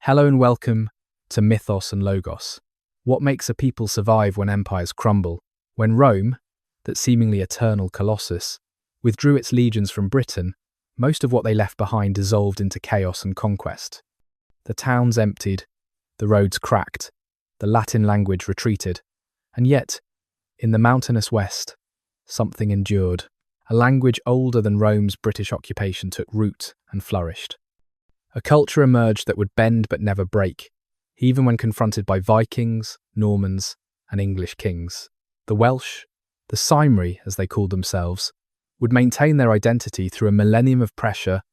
Hello and welcome to Mythos and Logos. What makes a people survive when empires crumble? When Rome, that seemingly eternal colossus, withdrew its legions from Britain, most of what they left behind dissolved into chaos and conquest. The towns emptied, the roads cracked, the Latin language retreated, and yet, in the mountainous west, something endured. A language older than Rome's British occupation took root and flourished. A culture emerged that would bend but never break, even when confronted by Vikings, Normans, and English kings. The Welsh, the Cymry as they called themselves, would maintain their identity through a millennium of pressure,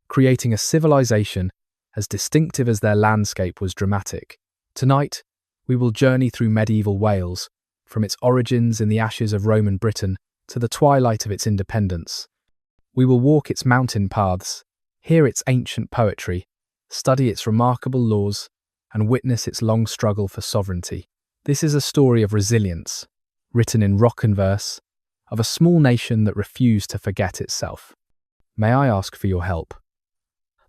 creating a civilization as distinctive as their landscape was dramatic. Tonight, we will journey through medieval Wales, from its origins in the ashes of Roman Britain to the twilight of its independence. We will walk its mountain paths, hear its ancient poetry, study its remarkable laws, and witness its long struggle for sovereignty. This is a story of resilience, written in rock and verse, of a small nation that refused to forget itself. May I ask for your help?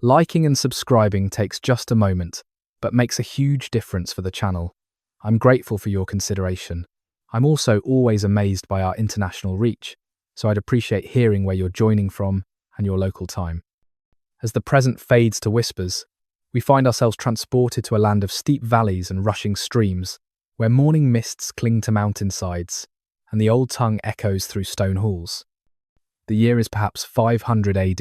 Liking and subscribing takes just a moment, but makes a huge difference for the channel. I'm grateful for your consideration. I'm also always amazed by our international reach, so I'd appreciate hearing where you're joining from and your local time. As the present fades to whispers, we find ourselves transported to a land of steep valleys and rushing streams, where morning mists cling to mountainsides, and the old tongue echoes through stone halls. The year is perhaps 500 AD,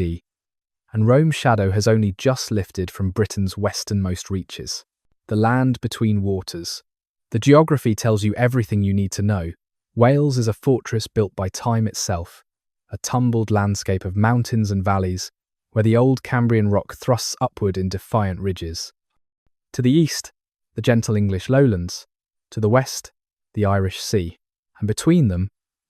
and Rome's shadow has only just lifted from Britain's westernmost reaches. The land between waters. The geography tells you everything you need to know. Wales is a fortress built by time itself, a tumbled landscape of mountains and valleys, where the old Cambrian rock thrusts upward in defiant ridges. To the east, the gentle English lowlands. To the west, the Irish Sea. And between them,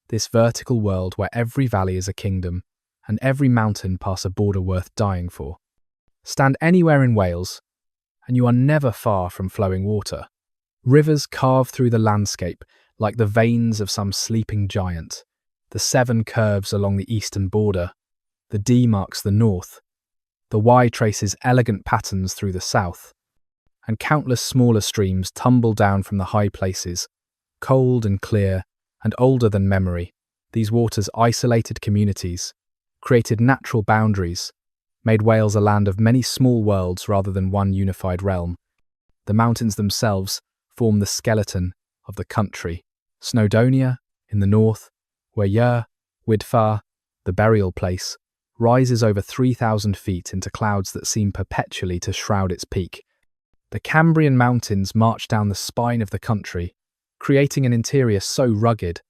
this vertical world where every valley is a kingdom, and every mountain passes a border worth dying for. Stand anywhere in Wales, and you are never far from flowing water. Rivers carve through the landscape like the veins of some sleeping giant. The Severn curves along the eastern border. The Dee marks the north. The Wye traces elegant patterns through the south. And countless smaller streams tumble down from the high places, cold and clear and older than memory. These waters isolated communities, created natural boundaries, made Wales a land of many small worlds rather than one unified realm. The mountains themselves form the skeleton of the country. Snowdonia, in the north, where Llywelyn, the burial place, rises over 3,000 feet into clouds that seem perpetually to shroud its peak. The Cambrian mountains march down the spine of the country, creating an interior so rugged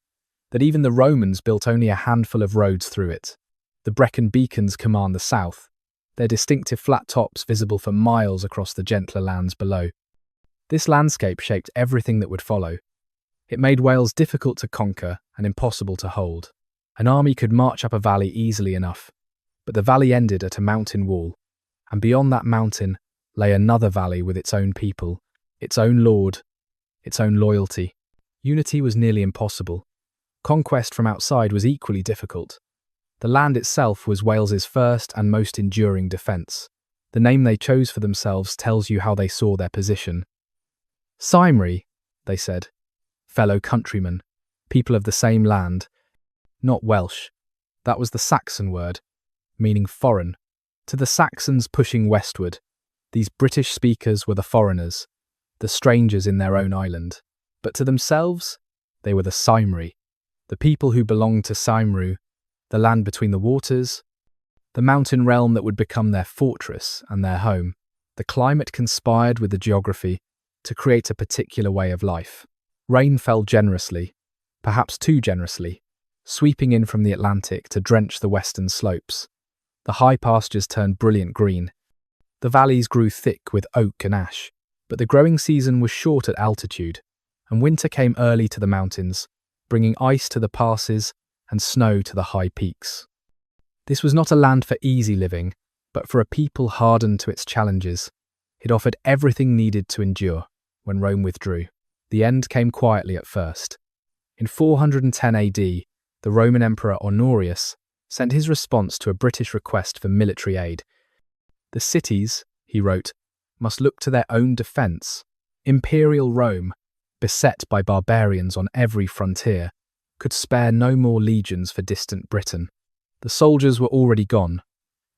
that even the Romans built only a handful of roads through it. The Brecon Beacons command the south, their distinctive flat tops visible for miles across the gentler lands below. This landscape shaped everything that would follow. It made Wales difficult to conquer and impossible to hold. An army could march up a valley easily enough, but the valley ended at a mountain wall, and beyond that mountain lay another valley with its own people, its own lord, its own loyalty. Unity was nearly impossible. Conquest from outside was equally difficult. The land itself was Wales's first and most enduring defence. The name they chose for themselves tells you how they saw their position. Cymry, they said, fellow countrymen, people of the same land, not Welsh. That was the Saxon word, meaning foreign. To the Saxons pushing westward, these British speakers were the foreigners, the strangers in their own island. But to themselves, they were the Cymry, the people who belonged to Cymru, the land between the waters, the mountain realm that would become their fortress and their home. The climate conspired with the geography to create a particular way of life. Rain fell generously, perhaps too generously, sweeping in from the Atlantic to drench the western slopes. The high pastures turned brilliant green. The valleys grew thick with oak and ash, but the growing season was short at altitude, and winter came early to the mountains, bringing ice to the passes and snow to the high peaks. This was not a land for easy living, but for a people hardened to its challenges. It offered everything needed to endure when Rome withdrew. The end came quietly at first. In 410 AD, the Roman Emperor Honorius sent his response to a British request for military aid. The cities, he wrote, must look to their own defense. Imperial Rome, beset by barbarians on every frontier, could spare no more legions for distant Britain. The soldiers were already gone,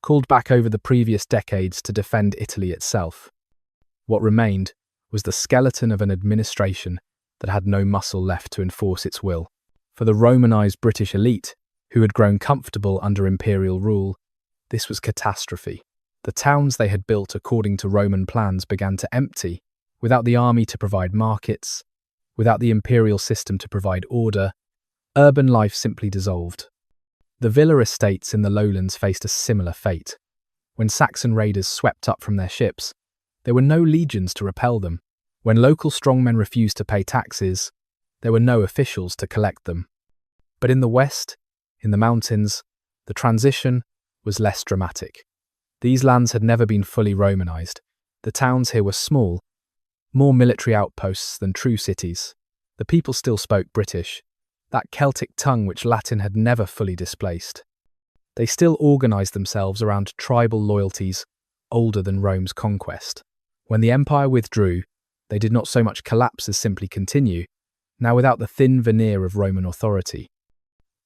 called back over the previous decades to defend Italy itself. What remained was the skeleton of an administration that had no muscle left to enforce its will. For the Romanized British elite, who had grown comfortable under imperial rule, this was catastrophe. The towns they had built according to Roman plans began to empty, without the army to provide markets, without the imperial system to provide order. Urban life simply dissolved. The villa estates in the lowlands faced a similar fate. When Saxon raiders swept up from their ships, there were no legions to repel them. When local strongmen refused to pay taxes, there were no officials to collect them. But in the west, in the mountains, the transition was less dramatic. These lands had never been fully Romanized. The towns here were small, more military outposts than true cities. The people still spoke British, that Celtic tongue which Latin had never fully displaced. They still organized themselves around tribal loyalties older than Rome's conquest. When the empire withdrew, they did not so much collapse as simply continue, now without the thin veneer of Roman authority.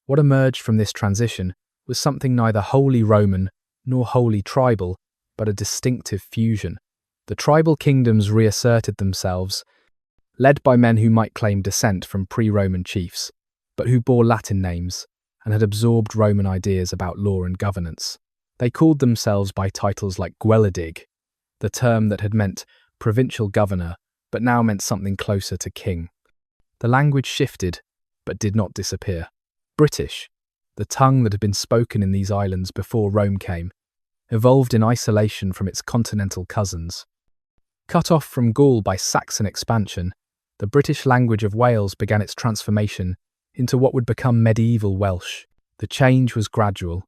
What emerged from this transition was something neither wholly Roman nor wholly tribal, but a distinctive fusion. The tribal kingdoms reasserted themselves, led by men who might claim descent from pre-Roman chiefs, but who bore Latin names and had absorbed Roman ideas about law and governance. They called themselves by titles like Gweledig, the term that had meant provincial governor, but now meant something closer to king. The language shifted, but did not disappear. British, the tongue that had been spoken in these islands before Rome came, evolved in isolation from its continental cousins. Cut off from Gaul by Saxon expansion, the British language of Wales began its transformation into what would become medieval Welsh. The change was gradual,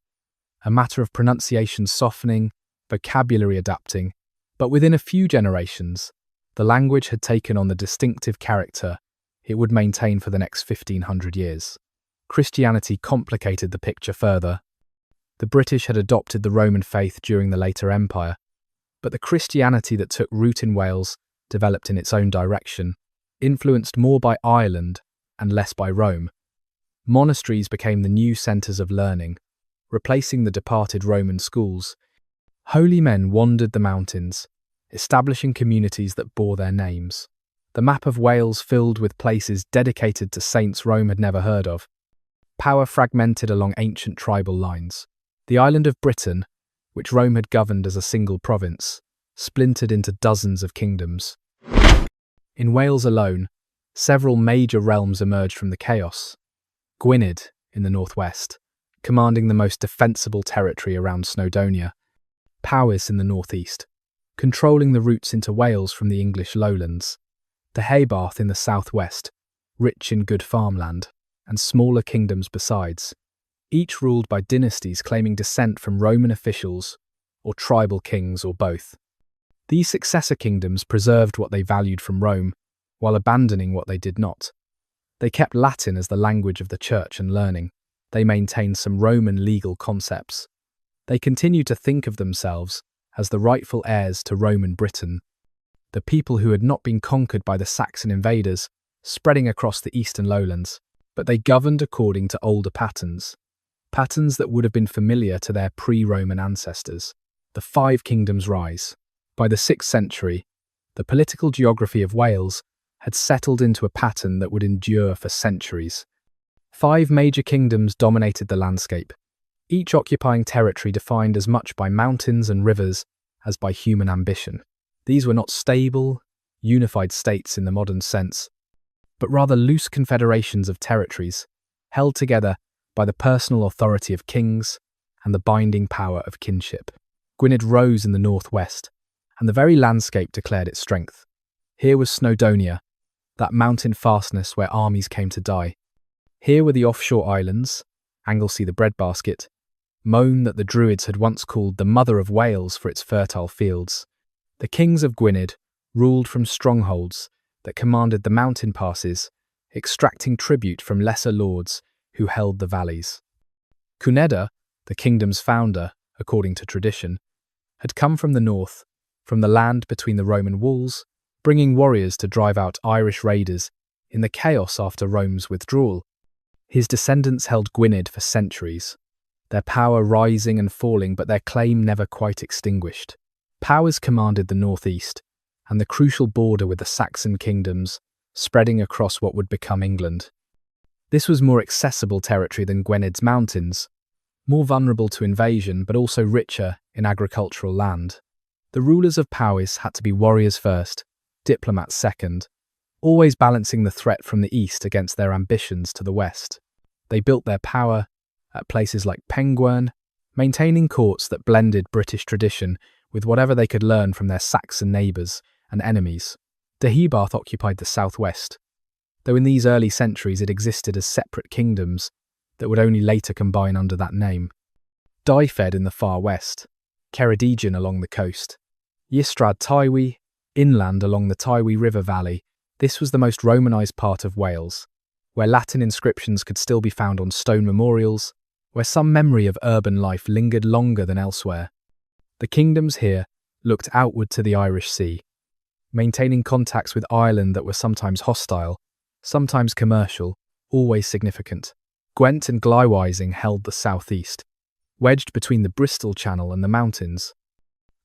a matter of pronunciation softening, vocabulary adapting, but within a few generations, the language had taken on the distinctive character it would maintain for the next 1500 years. Christianity complicated the picture further. The British had adopted the Roman faith during the later empire, but the Christianity that took root in Wales developed in its own direction, influenced more by Ireland and less by Rome. Monasteries became the new centres of learning, replacing the departed Roman schools. Holy men wandered the mountains, establishing communities that bore their names. The map of Wales filled with places dedicated to saints Rome had never heard of. Power fragmented along ancient tribal lines. The island of Britain, which Rome had governed as a single province, splintered into dozens of kingdoms. In Wales alone, several major realms emerged from the chaos. Gwynedd in the northwest, commanding the most defensible territory around Snowdonia. Powys in the northeast, controlling the routes into Wales from the English lowlands. Deheubarth in the southwest, rich in good farmland, and smaller kingdoms besides, each ruled by dynasties claiming descent from Roman officials or tribal kings or both. These successor kingdoms preserved what they valued from Rome, while abandoning what they did not. They kept Latin as the language of the church and learning. They maintained some Roman legal concepts. They continued to think of themselves as the rightful heirs to Roman Britain, the people who had not been conquered by the Saxon invaders, spreading across the eastern lowlands, but they governed according to older patterns that would have been familiar to their pre-Roman ancestors. The Five Kingdoms rise. By the 6th century, the political geography of Wales had settled into a pattern that would endure for centuries. 5 major kingdoms dominated the landscape, each occupying territory defined as much by mountains and rivers as by human ambition. These were not stable, unified states in the modern sense, but rather loose confederations of territories, held together by the personal authority of kings and the binding power of kinship. Gwynedd rose in the northwest, and the very landscape declared its strength. Here was Snowdonia, that mountain fastness where armies came to die. Here were the offshore islands, Anglesey the breadbasket, Moan that the Druids had once called the mother of Wales for its fertile fields. The kings of Gwynedd ruled from strongholds that commanded the mountain passes, extracting tribute from lesser lords who held the valleys. Gwynedd, the kingdom's founder, according to tradition, had come from the north, from the land between the Roman walls, bringing warriors to drive out Irish raiders in the chaos after Rome's withdrawal. His descendants held Gwynedd for centuries, their power rising and falling but their claim never quite extinguished. Powys commanded the northeast, and the crucial border with the Saxon kingdoms, spreading across what would become England. This was more accessible territory than Gwyned's mountains, more vulnerable to invasion but also richer in agricultural land. The rulers of Powys had to be warriors first, diplomats second, always balancing the threat from the east against their ambitions to the west. They built their power at places like Penguern, maintaining courts that blended British tradition with whatever they could learn from their Saxon neighbours and enemies. Deheubarth occupied the southwest, though in these early centuries it existed as separate kingdoms that would only later combine under that name. Deheubarth in the far west, Ceredigion along the coast, Ystrad Tywys, inland along the Tywys River Valley. This was the most Romanised part of Wales, where Latin inscriptions could still be found on stone memorials, where some memory of urban life lingered longer than elsewhere. The kingdoms here looked outward to the Irish Sea, maintaining contacts with Ireland that were sometimes hostile, sometimes commercial, always significant. Gwent and Llywelyn held the southeast, wedged between the Bristol Channel and the mountains.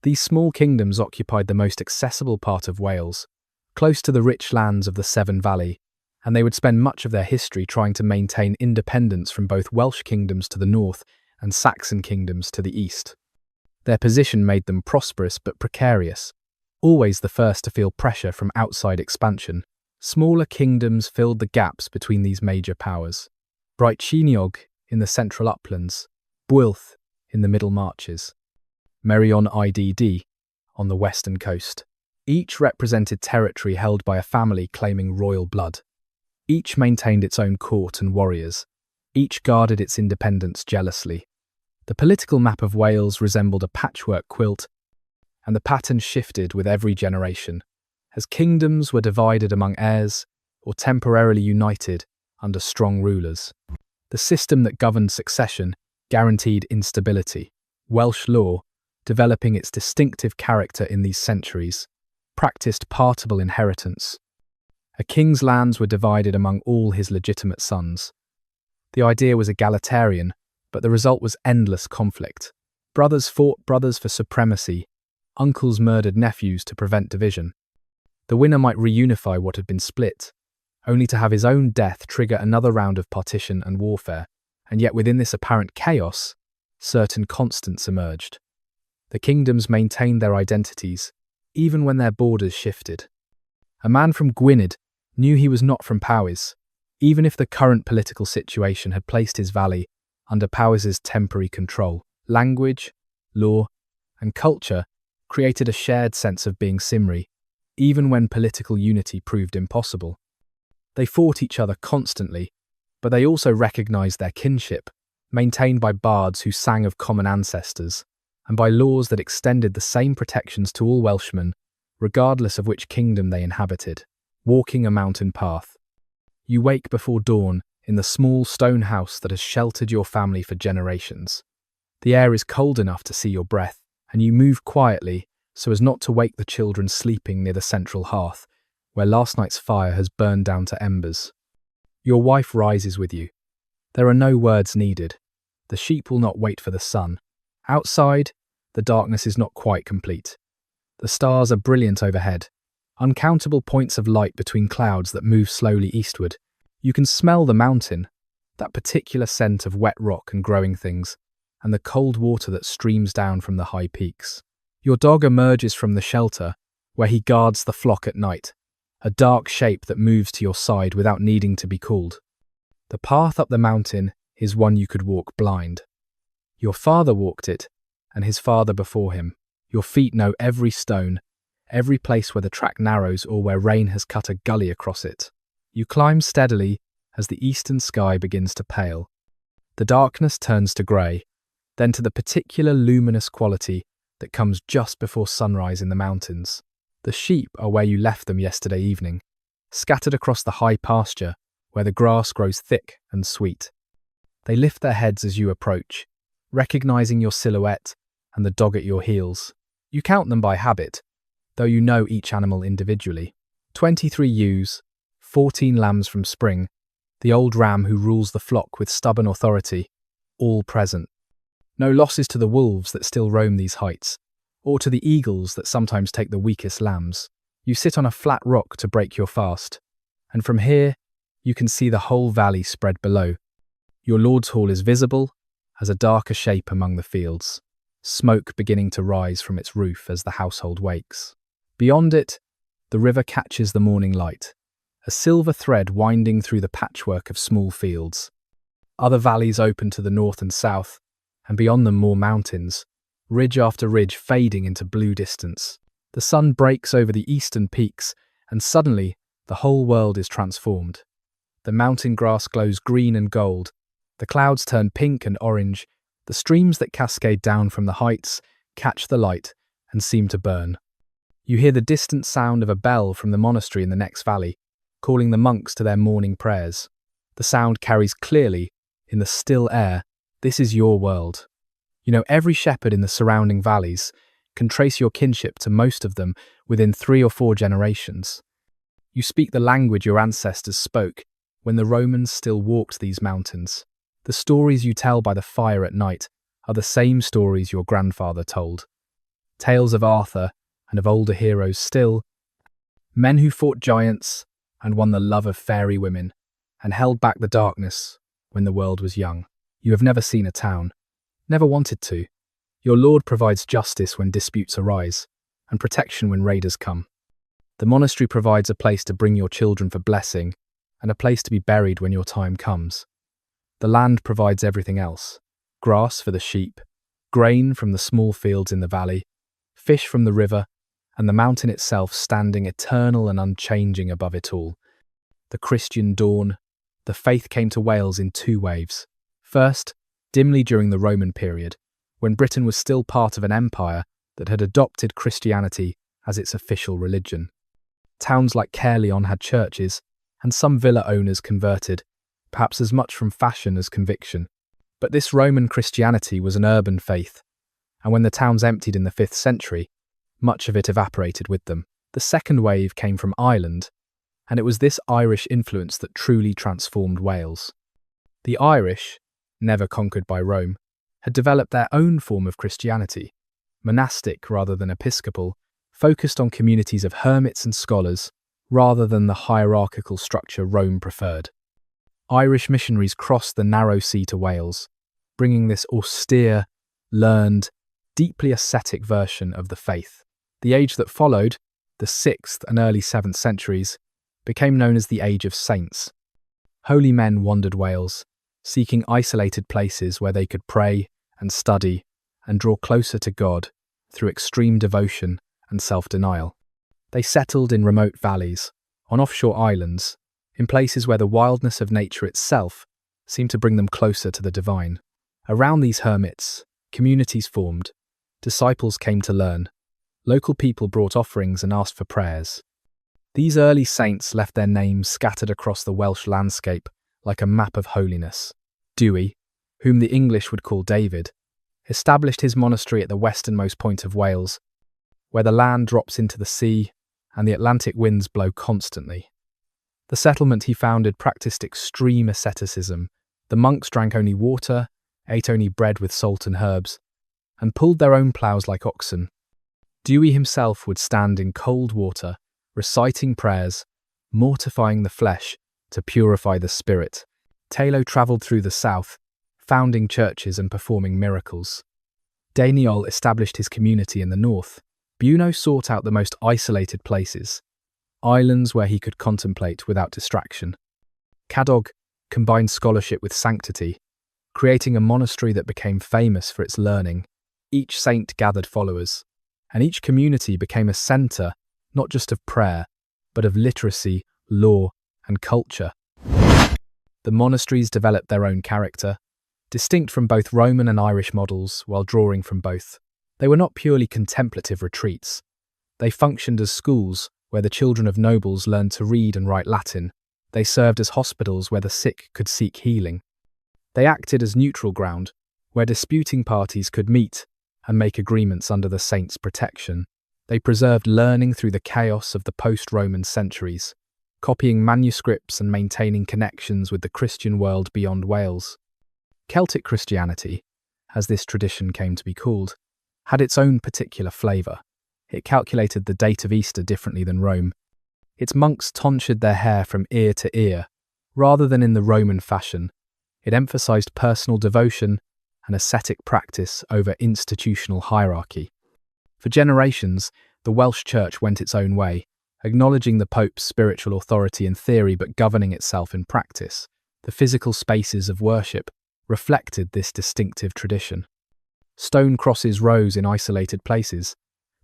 These small kingdoms occupied the most accessible part of Wales, close to the rich lands of the Severn Valley, and they would spend much of their history trying to maintain independence from both Welsh kingdoms to the north and Saxon kingdoms to the east. Their position made them prosperous but precarious, always the first to feel pressure from outside expansion. Smaller kingdoms filled the gaps between these major powers. Brycheiniog in the central uplands, Builth in the middle marches, Merion Idd on the western coast. Each represented territory held by a family claiming royal blood. Each maintained its own court and warriors. Each guarded its independence jealously. The political map of Wales resembled a patchwork quilt, and the pattern shifted with every generation, as kingdoms were divided among heirs or temporarily united under strong rulers. The system that governed succession guaranteed instability. Welsh law, developing its distinctive character in these centuries, practiced partible inheritance. A king's lands were divided among all his legitimate sons. The idea was egalitarian, but the result was endless conflict. Brothers fought brothers for supremacy, uncles murdered nephews to prevent division. The winner might reunify what had been split, only to have his own death trigger another round of partition and warfare, and yet within this apparent chaos, certain constants emerged. The kingdoms maintained their identities, even when their borders shifted. A man from Gwynedd knew he was not from Powys, even if the current political situation had placed his valley under Powys's temporary control. Language, law, and culture created a shared sense of being Cymru, even when political unity proved impossible. They fought each other constantly, but they also recognised their kinship, maintained by bards who sang of common ancestors, and by laws that extended the same protections to all Welshmen, regardless of which kingdom they inhabited. Walking a mountain path. You wake before dawn in the small stone house that has sheltered your family for generations. The air is cold enough to see your breath, and you move quietly so as not to wake the children sleeping near the central hearth, where last night's fire has burned down to embers. Your wife rises with you. There are no words needed. The sheep will not wait for the sun. Outside, the darkness is not quite complete. The stars are brilliant overhead, uncountable points of light between clouds that move slowly eastward. You can smell the mountain, that particular scent of wet rock and growing things, and the cold water that streams down from the high peaks. Your dog emerges from the shelter, where he guards the flock at night, a dark shape that moves to your side without needing to be called. The path up the mountain is one you could walk blind. Your father walked it, and his father before him. Your feet know every stone, every place where the track narrows or where rain has cut a gully across it. You climb steadily as the eastern sky begins to pale. The darkness turns to grey, then to the particular luminous quality that comes just before sunrise in the mountains. The sheep are where you left them yesterday evening, scattered across the high pasture where the grass grows thick and sweet. They lift their heads as you approach, recognizing your silhouette and the dog at your heels. You count them by habit, though you know each animal individually. 23 ewes, 14 lambs from spring, the old ram who rules the flock with stubborn authority, all present. No losses to the wolves that still roam these heights, or to the eagles that sometimes take the weakest lambs. You sit on a flat rock to break your fast, and from here you can see the whole valley spread below. Your Lord's Hall is visible as a darker shape among the fields, smoke beginning to rise from its roof as the household wakes. Beyond it, the river catches the morning light, a silver thread winding through the patchwork of small fields. Other valleys open to the north and south, and beyond them more mountains, ridge after ridge fading into blue distance. The sun breaks over the eastern peaks, and suddenly the whole world is transformed. The mountain grass glows green and gold, the clouds turn pink and orange, the streams that cascade down from the heights catch the light and seem to burn. You hear the distant sound of a bell from the monastery in the next valley, calling the monks to their morning prayers. The sound carries clearly, in the still air, this is your world. You know every shepherd in the surrounding valleys, can trace your kinship to most of them within 3 or 4 generations. You speak the language your ancestors spoke when the Romans still walked these mountains. The stories you tell by the fire at night are the same stories your grandfather told. Tales of Arthur and of older heroes still, men who fought giants and won the love of fairy women and held back the darkness when the world was young. You have never seen a town, never wanted to. Your Lord provides justice when disputes arise, and protection when raiders come. The monastery provides a place to bring your children for blessing, and a place to be buried when your time comes. The land provides everything else: grass for the sheep, grain from the small fields in the valley, fish from the river, and the mountain itself standing eternal and unchanging above it all. The Christian dawn, the faith came to Wales in 2 waves. First, dimly during the Roman period, when Britain was still part of an empire that had adopted Christianity as its official religion. Towns like Caerleon had churches, and some villa owners converted, perhaps as much from fashion as conviction. But this Roman Christianity was an urban faith, and when the towns emptied in the 5th century, much of it evaporated with them. The second wave came from Ireland, and it was this Irish influence that truly transformed Wales. The Irish, never conquered by Rome, had developed their own form of Christianity, monastic rather than episcopal, focused on communities of hermits and scholars rather than the hierarchical structure Rome preferred. Irish missionaries crossed the narrow sea to Wales, bringing this austere, learned, deeply ascetic version of the faith. The age that followed, the 6th and early 7th centuries, became known as the Age of Saints. Holy men wandered Wales, seeking isolated places where they could pray and study and draw closer to God through extreme devotion and self-denial. They settled in remote valleys, on offshore islands, in places where the wildness of nature itself seemed to bring them closer to the divine. Around these hermits, communities formed, disciples came to learn, local people brought offerings and asked for prayers. These early saints left their names scattered across the Welsh landscape like a map of holiness. Dewi, whom the English would call David, established his monastery at the westernmost point of Wales, where the land drops into the sea and the Atlantic winds blow constantly. The settlement he founded practiced extreme asceticism. The monks drank only water, ate only bread with salt and herbs, and pulled their own ploughs like oxen. Dewi himself would stand in cold water, reciting prayers, mortifying the flesh to purify the spirit. Tailo travelled through the south, founding churches and performing miracles. Dainiol established his community in the north. Buno sought out the most isolated places, islands where he could contemplate without distraction. Cadog combined scholarship with sanctity, creating a monastery that became famous for its learning. Each saint gathered followers, and each community became a centre not just of prayer, but of literacy, law, and culture. The monasteries developed their own character, distinct from both Roman and Irish models while drawing from both. They were not purely contemplative retreats. They functioned as schools where the children of nobles learned to read and write Latin. They served as hospitals where the sick could seek healing. They acted as neutral ground where disputing parties could meet and make agreements under the saints' protection. They preserved learning through the chaos of the post-Roman centuries, copying manuscripts and maintaining connections with the Christian world beyond Wales. Celtic Christianity, as this tradition came to be called, had its own particular flavour. It calculated the date of Easter differently than Rome. Its monks tonsured their hair from ear to ear, rather than in the Roman fashion. It emphasised personal devotion and ascetic practice over institutional hierarchy. For generations, the Welsh Church went its own way, acknowledging the Pope's spiritual authority in theory but governing itself in practice. The physical spaces of worship reflected this distinctive tradition. Stone crosses rose in isolated places,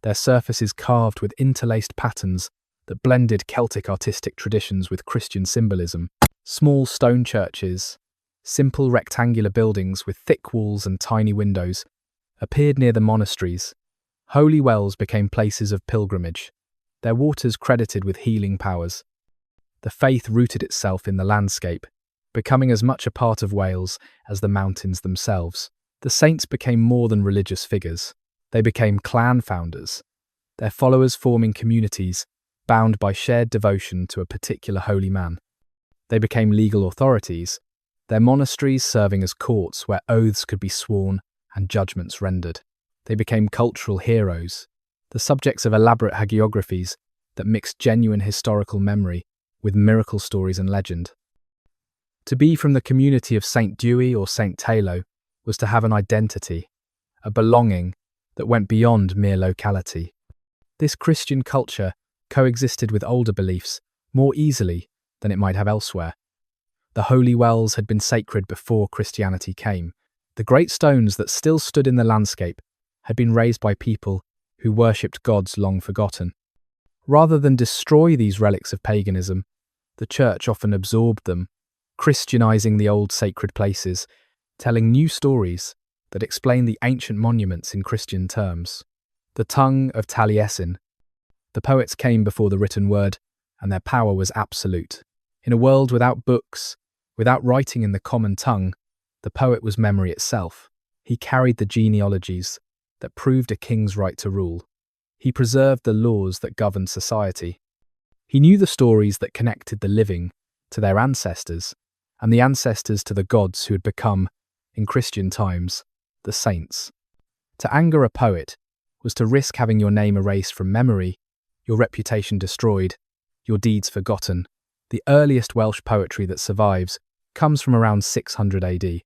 their surfaces carved with interlaced patterns that blended Celtic artistic traditions with Christian symbolism. Small stone churches, simple rectangular buildings with thick walls and tiny windows, appeared near the monasteries. Holy wells became places of pilgrimage, their waters credited with healing powers. The faith rooted itself in the landscape, becoming as much a part of Wales as the mountains themselves. The saints became more than religious figures. They became clan founders, their followers forming communities bound by shared devotion to a particular holy man. They became legal authorities, their monasteries serving as courts where oaths could be sworn and judgments rendered. They became cultural heroes, the subjects of elaborate hagiographies that mixed genuine historical memory with miracle stories and legend. To be from the community of St. Dewi or St. Taylo was to have an identity, a belonging that went beyond mere locality. This Christian culture coexisted with older beliefs more easily than it might have elsewhere. The holy wells had been sacred before Christianity came. The great stones that still stood in the landscape had been raised by people who worshipped gods long forgotten. Rather than destroy these relics of paganism, the Church often absorbed them, Christianizing the old sacred places, telling new stories that explain the ancient monuments in Christian terms. The tongue of Taliesin. The poets came before the written word, and their power was absolute. In a world without books, without writing in the common tongue, the poet was memory itself. He carried the genealogies that proved a king's right to rule. He preserved the laws that governed society. He knew the stories that connected the living to their ancestors, and the ancestors to the gods who had become, in Christian times, the saints. To anger a poet was to risk having your name erased from memory, your reputation destroyed, your deeds forgotten. The earliest Welsh poetry that survives comes from around 600 AD,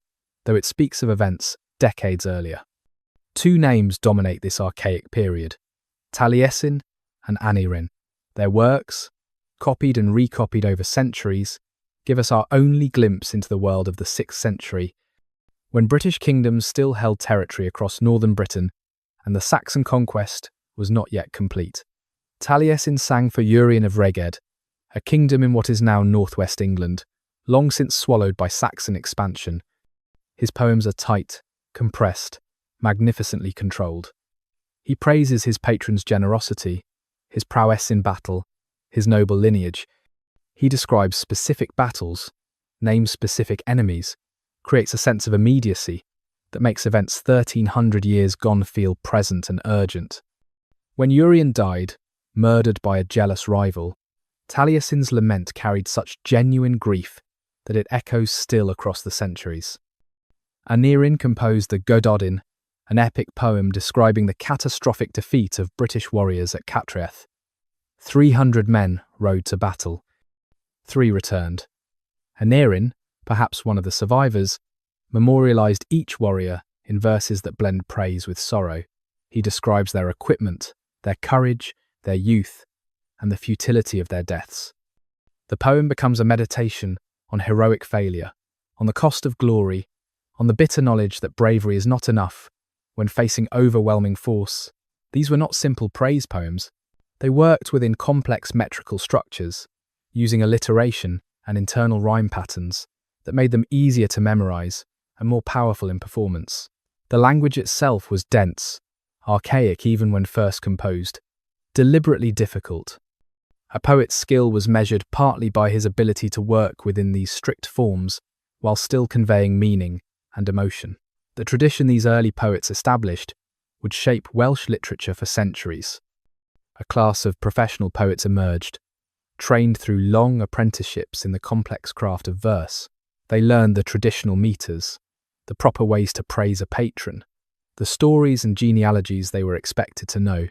though it speaks of events decades earlier. Two names dominate this archaic period: Taliesin and Aneirin. Their works, copied and recopied over centuries, give us our only glimpse into the world of the 6th century, when British kingdoms still held territory across northern Britain and the Saxon conquest was not yet complete. Taliesin sang for Llywelyn of Reged, a kingdom in what is now northwest England, long since swallowed by Saxon expansion. His poems are tight, compressed, magnificently controlled. He praises his patron's generosity, his prowess in battle, his noble lineage. He describes specific battles, names specific enemies, creates a sense of immediacy that makes events 1300 years gone feel present and urgent. When Llywelyn died, murdered by a jealous rival, Taliesin's lament carried such genuine grief that it echoes still across the centuries. Aneirin composed the Gododin, an epic poem describing the catastrophic defeat of British warriors at Catraeth. 300 men rode to battle. 3 returned. Aneirin, perhaps one of the survivors, memorialized each warrior in verses that blend praise with sorrow. He describes their equipment, their courage, their youth, and the futility of their deaths. The poem becomes a meditation on heroic failure, on the cost of glory, on the bitter knowledge that bravery is not enough when facing overwhelming force. These were not simple praise poems. They worked within complex metrical structures, using alliteration and internal rhyme patterns that made them easier to memorize and more powerful in performance. The language itself was dense, archaic even when first composed, deliberately difficult. A poet's skill was measured partly by his ability to work within these strict forms while still conveying meaning and emotion. The tradition these early poets established would shape Welsh literature for centuries. A class of professional poets emerged, trained through long apprenticeships in the complex craft of verse. They learned the traditional meters, the proper ways to praise a patron, the stories and genealogies they were expected to know.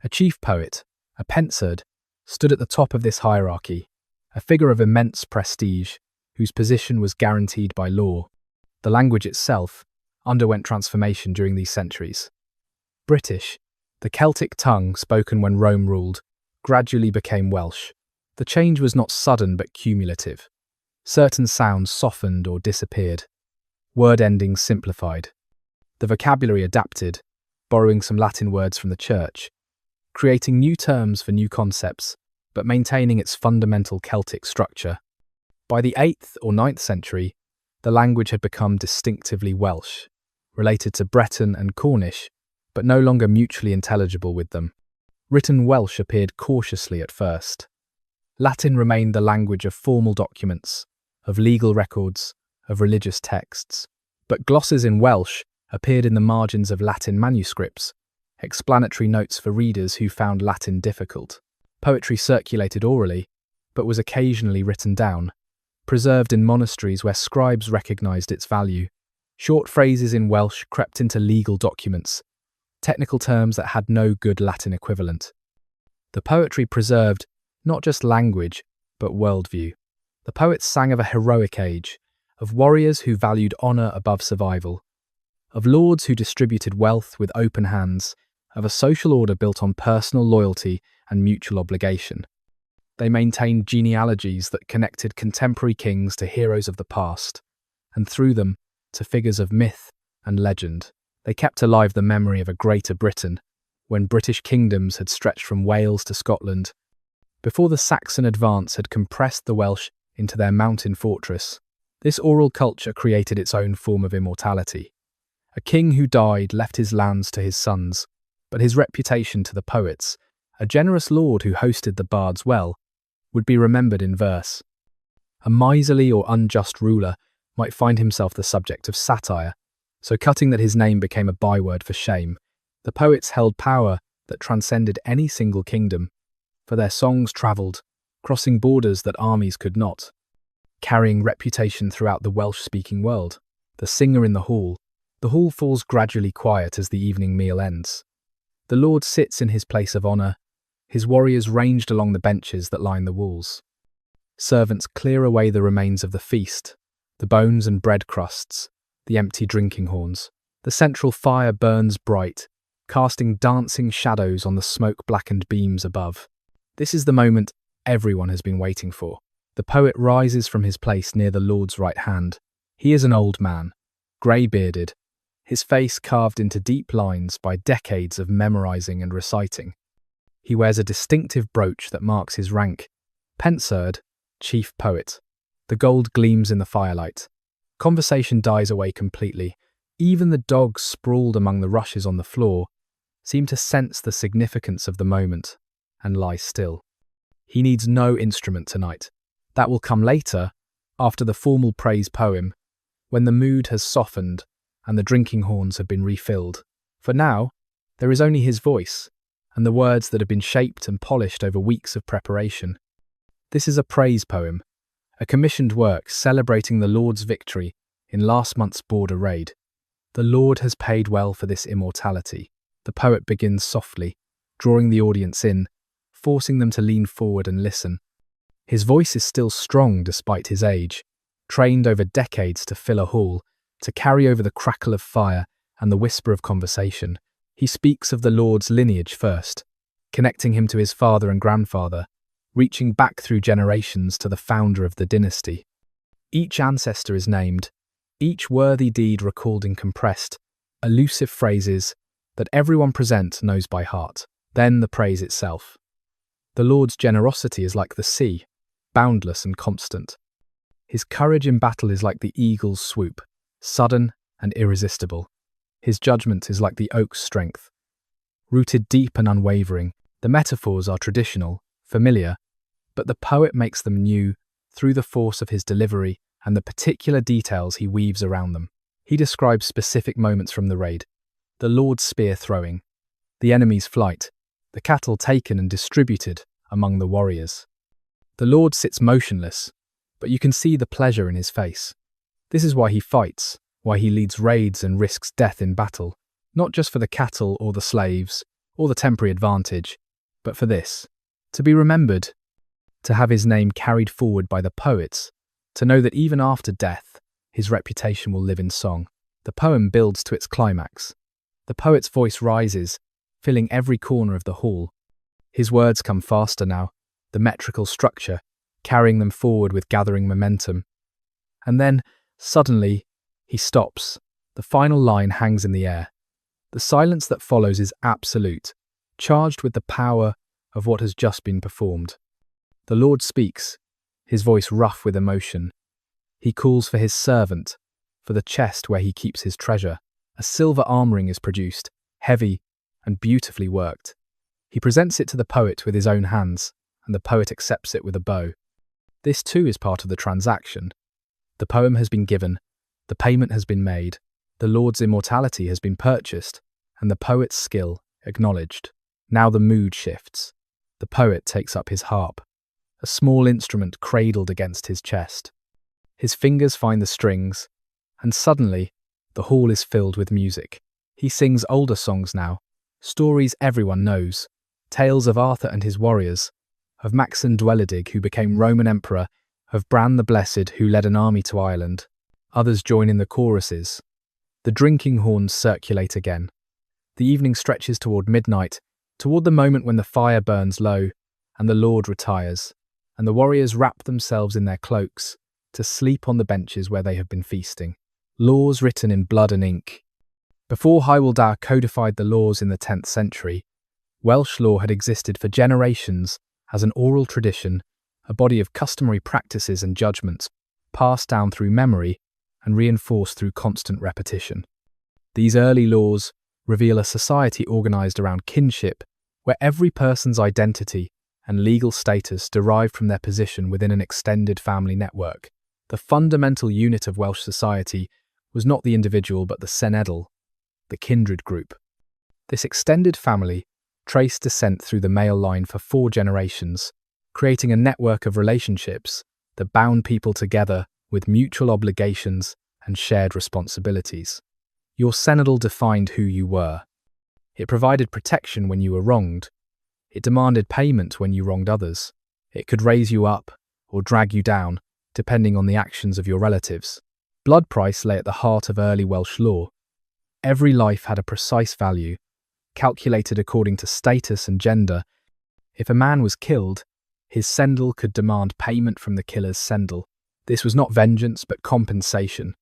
A chief poet, a pensard, stood at the top of this hierarchy, a figure of immense prestige, whose position was guaranteed by law. The language itself underwent transformation during these centuries. British, the Celtic tongue spoken when Rome ruled, gradually became Welsh. The change was not sudden but cumulative. Certain sounds softened or disappeared. Word endings simplified. The vocabulary adapted, borrowing some Latin words from the church, creating new terms for new concepts, but maintaining its fundamental Celtic structure. By the 8th or 9th century, the language had become distinctively Welsh, related to Breton and Cornish, but no longer mutually intelligible with them. Written Welsh appeared cautiously at first. Latin remained the language of formal documents, of legal records, of religious texts, but glosses in Welsh appeared in the margins of Latin manuscripts, explanatory notes for readers who found Latin difficult. Poetry circulated orally, but was occasionally written down, preserved in monasteries where scribes recognized its value. Short phrases in Welsh crept into legal documents, technical terms that had no good Latin equivalent. The poetry preserved not just language, but worldview. The poets sang of a heroic age, of warriors who valued honour above survival, of lords who distributed wealth with open hands, of a social order built on personal loyalty and mutual obligation. They maintained genealogies that connected contemporary kings to heroes of the past, and through them to figures of myth and legend. They kept alive the memory of a Greater Britain, when British kingdoms had stretched from Wales to Scotland, before the Saxon advance had compressed the Welsh into their mountain fortress. This oral culture created its own form of immortality. A king who died left his lands to his sons, but his reputation to the poets, a generous lord who hosted the bards well, would be remembered in verse. A miserly or unjust ruler might find himself the subject of satire, so cutting that his name became a byword for shame. The poets held power that transcended any single kingdom, for their songs travelled, crossing borders that armies could not, carrying reputation throughout the Welsh-speaking world. The singer in the hall falls gradually quiet as the evening meal ends. The lord sits in his place of honour, his warriors ranged along the benches that line the walls. Servants clear away the remains of the feast, the bones and bread crusts, the empty drinking horns. The central fire burns bright, casting dancing shadows on the smoke-blackened beams above. This is the moment everyone has been waiting for. The poet rises from his place near the lord's right hand. He is an old man, grey-bearded, his face carved into deep lines by decades of memorizing and reciting. He wears a distinctive brooch that marks his rank, pensard, chief poet. The gold gleams in the firelight. Conversation dies away completely. Even the dogs sprawled among the rushes on the floor seem to sense the significance of the moment and lie still. He needs no instrument tonight. That will come later, after the formal praise poem, when the mood has softened and the drinking horns have been refilled. For now, there is only his voice and the words that have been shaped and polished over weeks of preparation. This is a praise poem, a commissioned work celebrating the Lord's victory in last month's border raid. The Lord has paid well for this immortality. The poet begins softly, drawing the audience in, forcing them to lean forward and listen. His voice is still strong despite his age, trained over decades to fill a hall, to carry over the crackle of fire and the whisper of conversation. He speaks of the Lord's lineage first, connecting him to his father and grandfather, reaching back through generations to the founder of the dynasty. Each ancestor is named, each worthy deed recalled in compressed, elusive phrases that everyone present knows by heart. Then the praise itself. The Lord's generosity is like the sea, boundless and constant. His courage in battle is like the eagle's swoop, sudden and irresistible. His judgment is like the oak's strength, rooted deep and unwavering. The metaphors are traditional, familiar, but the poet makes them new through the force of his delivery and the particular details he weaves around them. He describes specific moments from the raid: the Lord's spear throwing, the enemy's flight, the cattle taken and distributed among the warriors. The lord sits motionless, but you can see the pleasure in his face. This is why he fights, why he leads raids and risks death in battle, not just for the cattle or the slaves, or the temporary advantage, but for this: to be remembered, to have his name carried forward by the poets, to know that even after death, his reputation will live in song. The poem builds to its climax. The poet's voice rises, filling every corner of the hall. His words come faster now, the metrical structure, carrying them forward with gathering momentum. And then, suddenly, he stops. The final line hangs in the air. The silence that follows is absolute, charged with the power of what has just been performed. The Lord speaks, his voice rough with emotion. He calls for his servant, for the chest where he keeps his treasure. A silver armouring is produced, heavy and beautifully worked. He presents it to the poet with his own hands, and the poet accepts it with a bow. This too is part of the transaction. The poem has been given, the payment has been made, the Lord's immortality has been purchased, and the poet's skill acknowledged. Now the mood shifts. The poet takes up his harp, a small instrument cradled against his chest. His fingers find the strings, and suddenly, the hall is filled with music. He sings older songs now, stories everyone knows, tales of Arthur and his warriors, of Maxen Dweledig who became Roman emperor, of Bran the Blessed who led an army to Ireland. Others join in the choruses. The drinking horns circulate again. The evening stretches toward midnight, toward the moment when the fire burns low, and the Lord retires, and the warriors wrap themselves in their cloaks to sleep on the benches where they have been feasting. Laws written in blood and ink. Before Hywel Dda codified the laws in the 10th century, Welsh law had existed for generations as an oral tradition, a body of customary practices and judgments, passed down through memory and reinforced through constant repetition. These early laws reveal a society organised around kinship, where every person's identity and legal status derived from their position within an extended family network. The fundamental unit of Welsh society was not the individual but the cenedl, the kindred group. This extended family traced descent through the male line for 4 generations, creating a network of relationships that bound people together with mutual obligations and shared responsibilities. Your cenedl defined who you were. It provided protection when you were wronged. It demanded payment when you wronged others. It could raise you up or drag you down, depending on the actions of your relatives. Blood price lay at the heart of early Welsh law. Every life had a precise value, calculated according to status and gender. If a man was killed, his cenedl could demand payment from the killer's cenedl. This was not vengeance but compensation,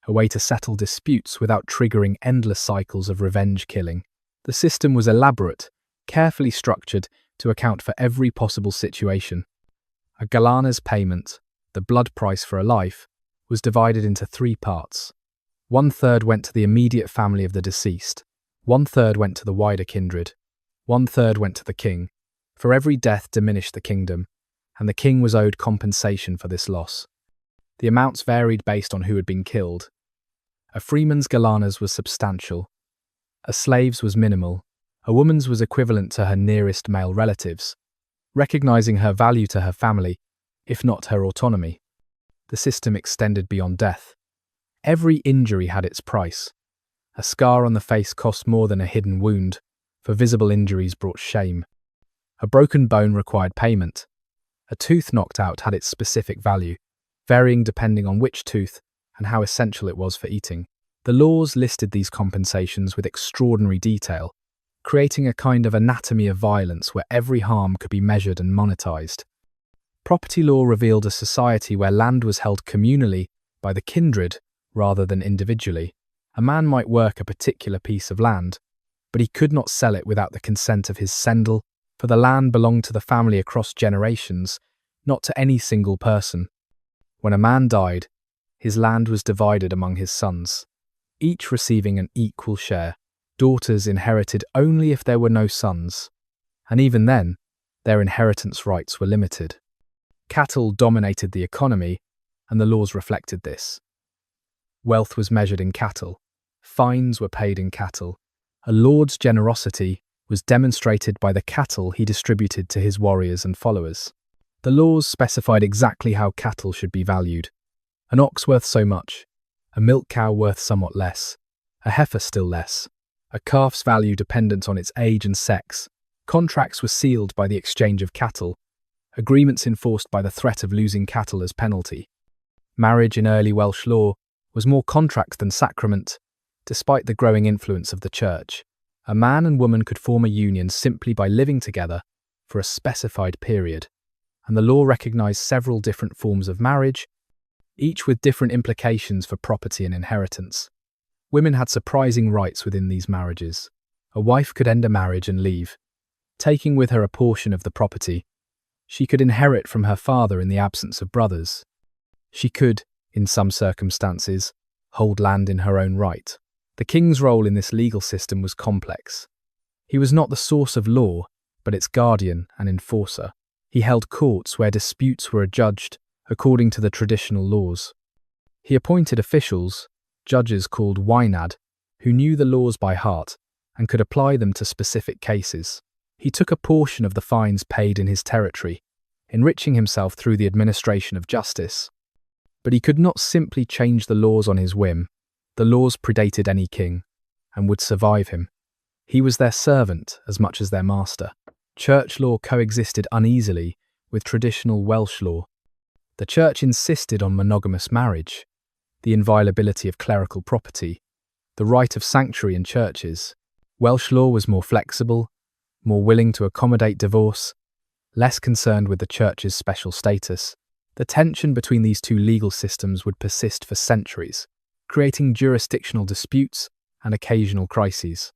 a way to settle disputes without triggering endless cycles of revenge killing. The system was elaborate, carefully structured to account for every possible situation. A galana's payment, the blood price for a life, was divided into 3 parts. 1/3 went to the immediate family of the deceased, 1/3 went to the wider kindred, 1/3 went to the king. For every death diminished the kingdom, and the king was owed compensation for this loss. The amounts varied based on who had been killed. A freeman's galanas was substantial, a slave's was minimal, a woman's was equivalent to her nearest male relatives, recognizing her value to her family, if not her autonomy. The system extended beyond death. Every injury had its price. A scar on the face cost more than a hidden wound, for visible injuries brought shame. A broken bone required payment. A tooth knocked out had its specific value, varying depending on which tooth and how essential it was for eating. The laws listed these compensations with extraordinary detail, creating a kind of anatomy of violence where every harm could be measured and monetized. Property law revealed a society where land was held communally by the kindred rather than individually. A man might work a particular piece of land, but he could not sell it without the consent of his cenedl, for the land belonged to the family across generations, not to any single person. When a man died, his land was divided among his sons, each receiving an equal share. Daughters inherited only if there were no sons, and even then, their inheritance rights were limited. Cattle dominated the economy, and the laws reflected this. Wealth was measured in cattle. Fines were paid in cattle. A lord's generosity was demonstrated by the cattle he distributed to his warriors and followers. The laws specified exactly how cattle should be valued. An ox worth so much, a milk cow worth somewhat less, a heifer still less, a calf's value dependent on its age and sex. Contracts were sealed by the exchange of cattle, agreements enforced by the threat of losing cattle as penalty. Marriage in early Welsh law was more contract than sacrament, despite the growing influence of the church. A man and woman could form a union simply by living together for a specified period, and the law recognised several different forms of marriage, each with different implications for property and inheritance. Women had surprising rights within these marriages. A wife could end a marriage and leave, taking with her a portion of the property. She could inherit from her father in the absence of brothers. She could, in some circumstances, hold land in her own right. The king's role in this legal system was complex. He was not the source of law, but its guardian and enforcer. He held courts where disputes were adjudged according to the traditional laws. He appointed officials, judges called wynad, who knew the laws by heart and could apply them to specific cases. He took a portion of the fines paid in his territory, enriching himself through the administration of justice. But he could not simply change the laws on his whim. The laws predated any king, and would survive him. He was their servant as much as their master. Church law coexisted uneasily with traditional Welsh law. The church insisted on monogamous marriage, the inviolability of clerical property, the right of sanctuary in churches. Welsh law was more flexible, more willing to accommodate divorce, less concerned with the church's special status. The tension between these two legal systems would persist for centuries, creating jurisdictional disputes and occasional crises.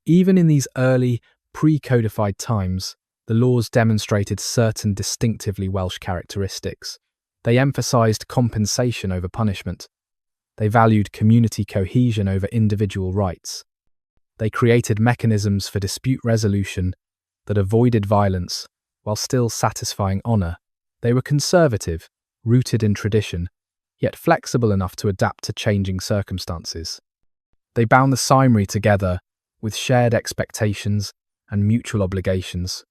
Even in these early, pre-codified times, the laws demonstrated certain distinctively Welsh characteristics. They emphasised compensation over punishment. They valued community cohesion over individual rights. They created mechanisms for dispute resolution that avoided violence while still satisfying honour. They were conservative, rooted in tradition, yet flexible enough to adapt to changing circumstances. They bound the Cymry together with shared expectations and mutual obligations,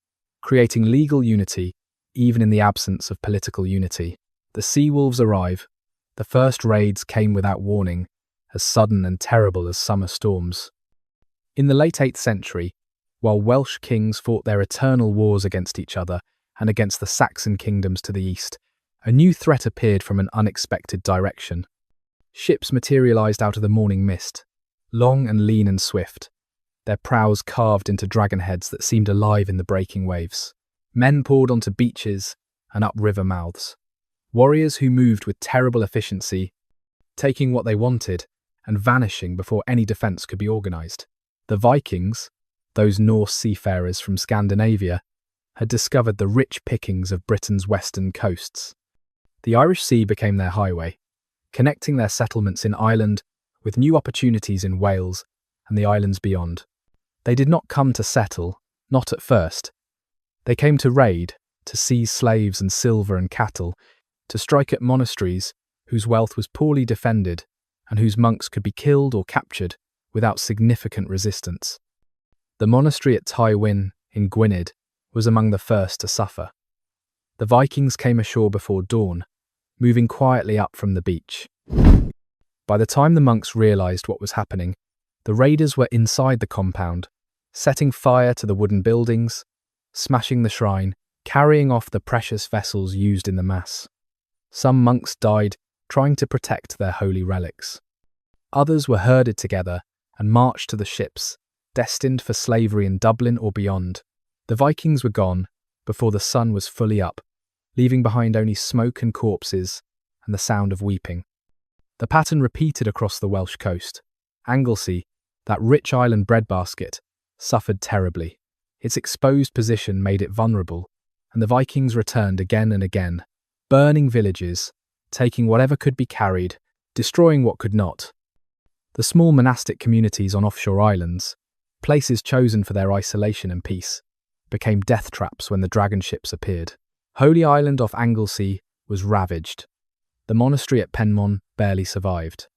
creating legal unity even in the absence of political unity. The sea wolves arrive. The first raids came without warning, as sudden and terrible as summer storms. In the late 8th century, while Welsh kings fought their eternal wars against each other and against the Saxon kingdoms to the east, a new threat appeared from an unexpected direction. Ships materialised out of the morning mist, long and lean and swift, their prows carved into dragon heads that seemed alive in the breaking waves. Men poured onto beaches and up river mouths. Warriors who moved with terrible efficiency, taking what they wanted and vanishing before any defence could be organised. The Vikings, those Norse seafarers from Scandinavia, had discovered the rich pickings of Britain's western coasts. The Irish Sea became their highway, connecting their settlements in Ireland with new opportunities in Wales and the islands beyond. They did not come to settle, not at first. They came to raid, to seize slaves and silver and cattle, to strike at monasteries whose wealth was poorly defended and whose monks could be killed or captured without significant resistance. The monastery at Llywelyn in Gwynedd was among the first to suffer. The Vikings came ashore before dawn, moving quietly up from the beach. By the time the monks realised what was happening, the raiders were inside the compound, setting fire to the wooden buildings, smashing the shrine, carrying off the precious vessels used in the Mass. Some monks died trying to protect their holy relics. Others were herded together and marched to the ships, destined for slavery in Dublin or beyond. The Vikings were gone before the sun was fully up, leaving behind only smoke and corpses and the sound of weeping. The pattern repeated across the Welsh coast. Anglesey, that rich island breadbasket, suffered terribly. Its exposed position made it vulnerable, and the Vikings returned again and again, burning villages, taking whatever could be carried, destroying what could not. The small monastic communities on offshore islands, places chosen for their isolation and peace, became death traps when the dragon ships appeared. Holy Island off Anglesey was ravaged. The monastery at Penmon barely survived.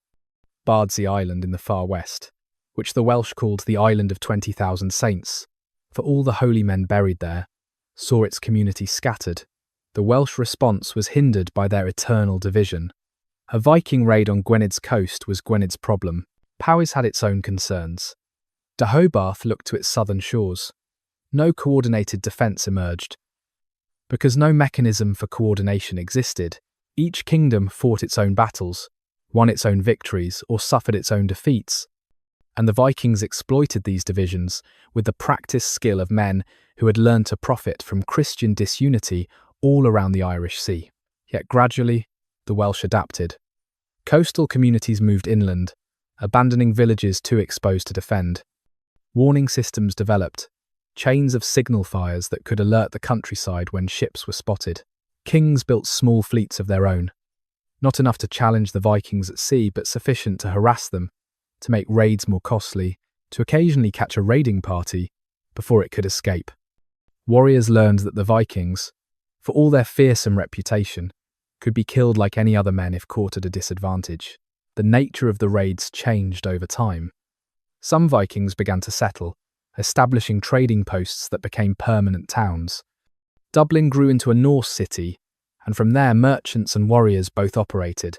Bardsey Island in the far west, which the Welsh called the Island of 20,000 Saints, for all the holy men buried there, saw its community scattered. The Welsh response was hindered by their eternal division. A Viking raid on Gwyned's coast was Gwyned's problem. Powys had its own concerns. Deheubarth looked to its southern shores. No coordinated defence emerged. Because no mechanism for coordination existed, each kingdom fought its own battles, won its own victories, or suffered its own defeats. And the Vikings exploited these divisions with the practiced skill of men who had learned to profit from Christian disunity all around the Irish Sea. Yet gradually, the Welsh adapted. Coastal communities moved inland, abandoning villages too exposed to defend. Warning systems developed, chains of signal fires that could alert the countryside when ships were spotted. Kings built small fleets of their own, not enough to challenge the Vikings at sea, but sufficient to harass them, to make raids more costly, to occasionally catch a raiding party before it could escape. Warriors learned that the Vikings, for all their fearsome reputation, could be killed like any other men if caught at a disadvantage. The nature of the raids changed over time. Some Vikings began to settle, establishing trading posts that became permanent towns. Dublin grew into a Norse city, and from there merchants and warriors both operated,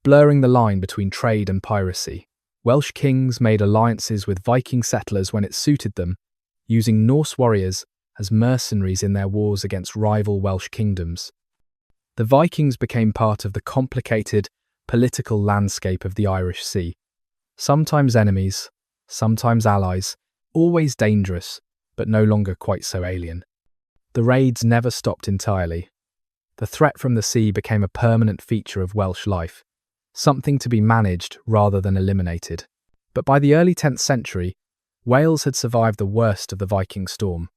blurring the line between trade and piracy. Welsh kings made alliances with Viking settlers when it suited them, using Norse warriors as mercenaries in their wars against rival Welsh kingdoms. The Vikings became part of the complicated political landscape of the Irish Sea. Sometimes enemies, sometimes allies, always dangerous, but no longer quite so alien. The raids never stopped entirely. The threat from the sea became a permanent feature of Welsh life, something to be managed rather than eliminated. But by the early 10th century, Wales had survived the worst of the Viking storm.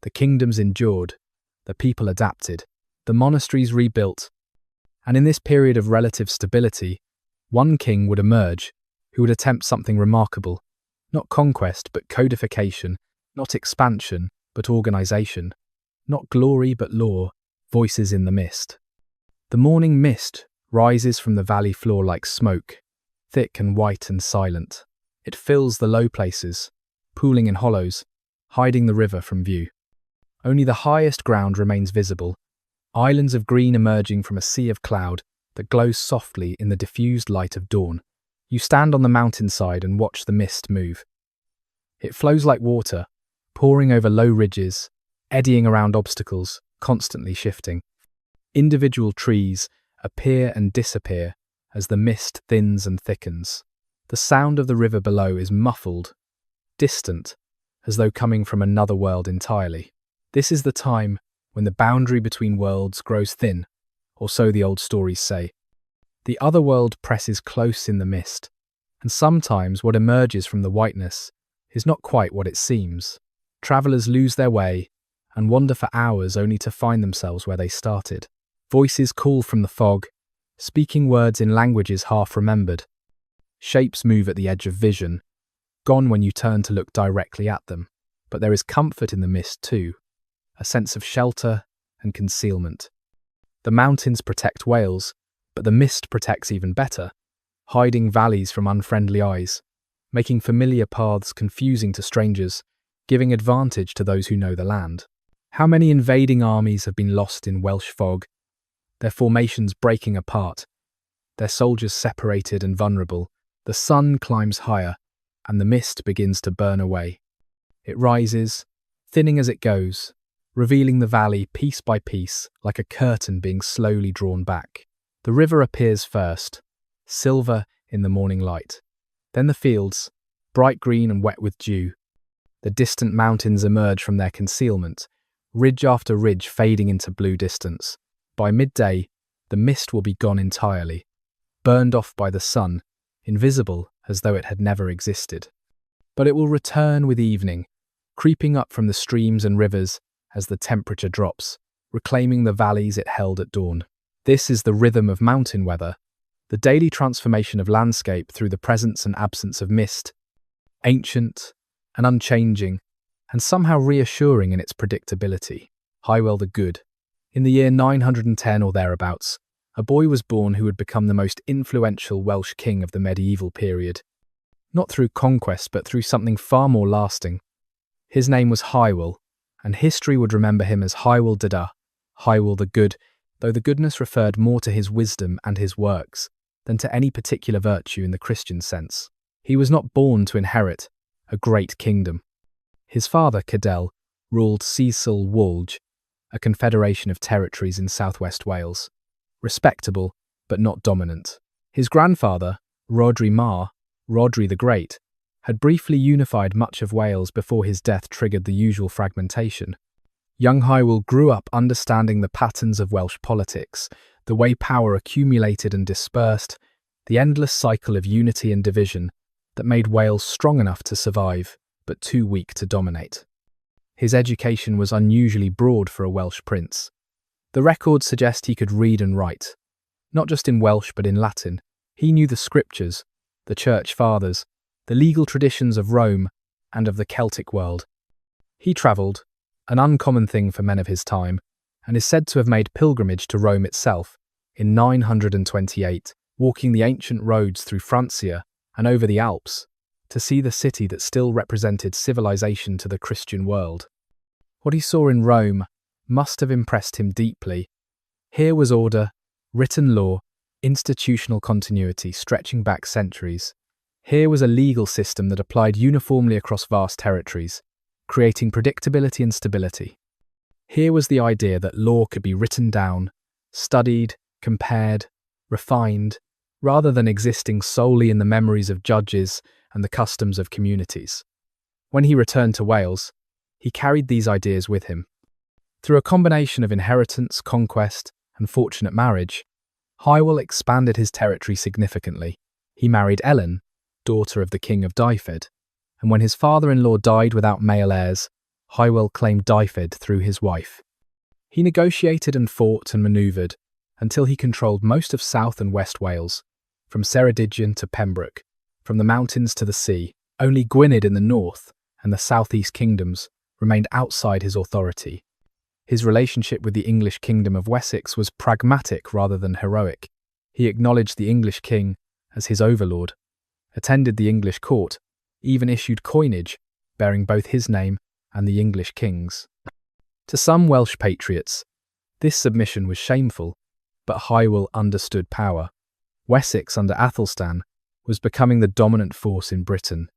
The kingdoms endured, the people adapted, the monasteries rebuilt, and in this period of relative stability, one king would emerge who would attempt something remarkable, not conquest but codification, not expansion but organization, not glory but law, voices in the mist. The morning mist rises from the valley floor like smoke, thick and white and silent. It fills the low places, pooling in hollows, hiding the river from view. Only the highest ground remains visible, islands of green emerging from a sea of cloud that glows softly in the diffused light of dawn. You stand on the mountainside and watch the mist move. It flows like water, pouring over low ridges, eddying around obstacles, constantly shifting. Individual trees appear and disappear as the mist thins and thickens. The sound of the river below is muffled, distant, as though coming from another world entirely. This is the time when the boundary between worlds grows thin, or so the old stories say. The other world presses close in the mist, and sometimes what emerges from the whiteness is not quite what it seems. Travellers lose their way and wander for hours only to find themselves where they started. Voices call from the fog, speaking words in languages half remembered. Shapes move at the edge of vision, gone when you turn to look directly at them. But there is comfort in the mist too, a sense of shelter and concealment. The mountains protect Wales, but the mist protects even better, hiding valleys from unfriendly eyes, making familiar paths confusing to strangers, giving advantage to those who know the land. How many invading armies have been lost in Welsh fog, their formations breaking apart, their soldiers separated and vulnerable. The sun climbs higher, and the mist begins to burn away. It rises, thinning as it goes, revealing the valley piece by piece, like a curtain being slowly drawn back. The river appears first, silver in the morning light. Then the fields, bright green and wet with dew. The distant mountains emerge from their concealment, ridge after ridge fading into blue distance. By midday, the mist will be gone entirely, burned off by the sun, invisible as though it had never existed. But it will return with evening, creeping up from the streams and rivers as the temperature drops, reclaiming the valleys it held at dawn. This is the rhythm of mountain weather, the daily transformation of landscape through the presence and absence of mist, ancient and unchanging, and somehow reassuring in its predictability. Hywel the Good. In the year 910 or thereabouts, a boy was born who would become the most influential Welsh king of the medieval period. Not through conquest, but through something far more lasting, His name was Hywel, and history would remember him as Hywel Dda, Hywel the Good, though the goodness referred more to his wisdom and his works than to any particular virtue in the Christian sense. He was not born to inherit a great kingdom. His father, Cadell, ruled Cecil Wolge, a confederation of territories in southwest Wales. Respectable, but not dominant. His grandfather, Rhodri Mar, Rhodri the Great, had briefly unified much of Wales before his death triggered the usual fragmentation. Young Hywel grew up understanding the patterns of Welsh politics, the way power accumulated and dispersed, the endless cycle of unity and division that made Wales strong enough to survive, but too weak to dominate. His education was unusually broad for a Welsh prince. The records suggest he could read and write, not just in Welsh but in Latin. He knew the scriptures, the church fathers, the legal traditions of Rome and of the Celtic world. He travelled, an uncommon thing for men of his time, and is said to have made pilgrimage to Rome itself in 928, walking the ancient roads through Francia and over the Alps to see the city that still represented civilization to the Christian world. What he saw in Rome must have impressed him deeply. Here was order, written law, institutional continuity stretching back centuries. Here was a legal system that applied uniformly across vast territories, creating predictability and stability. Here was the idea that law could be written down, studied, compared, refined, rather than existing solely in the memories of judges and the customs of communities. When he returned to Wales, he carried these ideas with him. Through a combination of inheritance, conquest, and fortunate marriage, Hywel expanded his territory significantly. He married Ellen, daughter of the King of Deheubarth, and when his father-in-law died without male heirs, Hywel claimed Deheubarth through his wife. He negotiated and fought and manoeuvred until he controlled most of South and West Wales, from Ceredigion to Pembroke, from the mountains to the sea. Only Gwynedd in the north and the southeast kingdoms remained outside his authority. His relationship with the English kingdom of Wessex was pragmatic rather than heroic. He acknowledged the English king as his overlord, attended the English court, even issued coinage bearing both his name and the English king's. To some Welsh patriots, this submission was shameful, but Hywel understood power. Wessex under Athelstan was becoming the dominant force in Britain.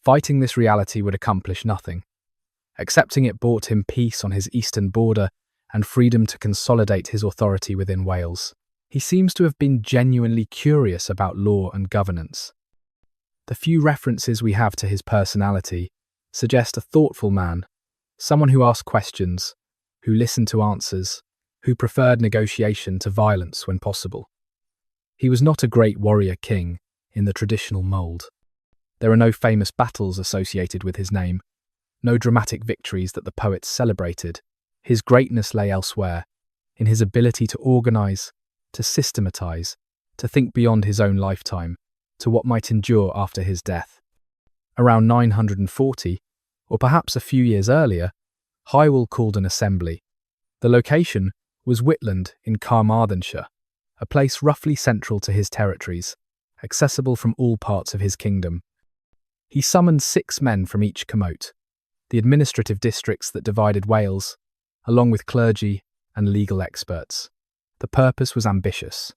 Fighting this reality would accomplish nothing. Accepting it brought him peace on his eastern border and freedom to consolidate his authority within Wales. He seems to have been genuinely curious about law and governance. The few references we have to his personality suggest a thoughtful man, someone who asked questions, who listened to answers, who preferred negotiation to violence when possible. He was not a great warrior king in the traditional mould. There are no famous battles associated with his name, no dramatic victories that the poets celebrated. His greatness lay elsewhere, in his ability to organise, to systematize, to think beyond his own lifetime, to what might endure after his death. Around 940, or perhaps a few years earlier, Hywel called an assembly. The location was Whitland in Carmarthenshire, a place roughly central to his territories, accessible from all parts of his kingdom. He summoned 6 men from each comote, the administrative districts that divided Wales, along with clergy and legal experts. The purpose was ambitious: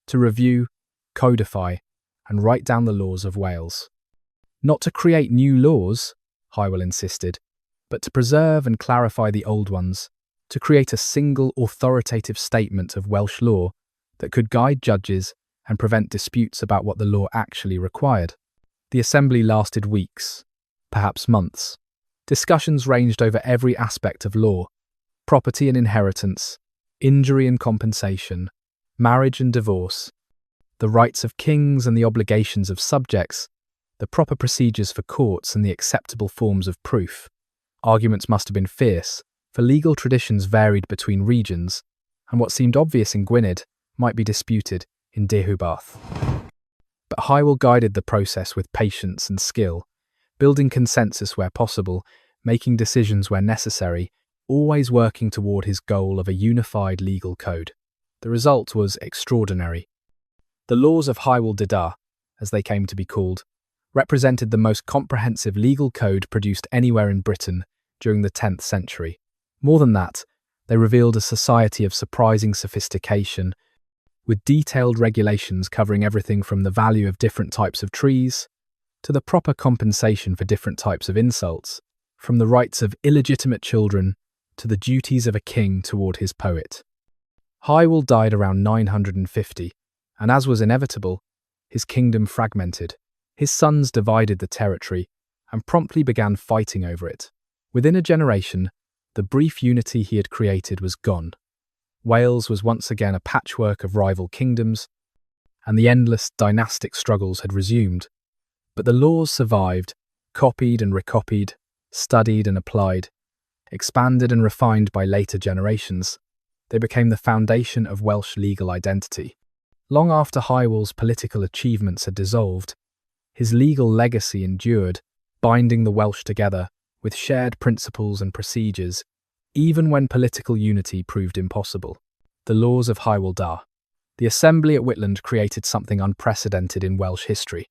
to review, codify, and write down the laws of Wales. Not to create new laws, Hywel insisted, but to preserve and clarify the old ones, to create a single authoritative statement of Welsh law that could guide judges and prevent disputes about what the law actually required. The assembly lasted weeks, perhaps months. Discussions ranged over every aspect of law: property and inheritance, injury and compensation, marriage and divorce, the rights of kings and the obligations of subjects, the proper procedures for courts and the acceptable forms of proof. Arguments must have been fierce, for legal traditions varied between regions, and what seemed obvious in Gwynedd might be disputed in Deheubarth. But Hywel guided the process with patience and skill, building consensus where possible, making decisions where necessary, always working toward his goal of a unified legal code. The result was extraordinary. The Laws of Hywel Dda, as they came to be called, represented the most comprehensive legal code produced anywhere in Britain during the 10th century. More than that, they revealed a society of surprising sophistication, with detailed regulations covering everything from the value of different types of trees to the proper compensation for different types of insults, from the rights of illegitimate children to the duties of a king toward his poet. Hywel died around 950, and as was inevitable, his kingdom fragmented. His sons divided the territory and promptly began fighting over it. Within a generation, the brief unity he had created was gone. Wales was once again a patchwork of rival kingdoms, and the endless dynastic struggles had resumed. But the laws survived, copied and recopied, studied and applied, expanded and refined by later generations. They became the foundation of Welsh legal identity. Long after Hywel's political achievements had dissolved, his legal legacy endured, binding the Welsh together with shared principles and procedures, even when political unity proved impossible. The Laws of Hywel Dda. The assembly at Whitland created something unprecedented in Welsh history,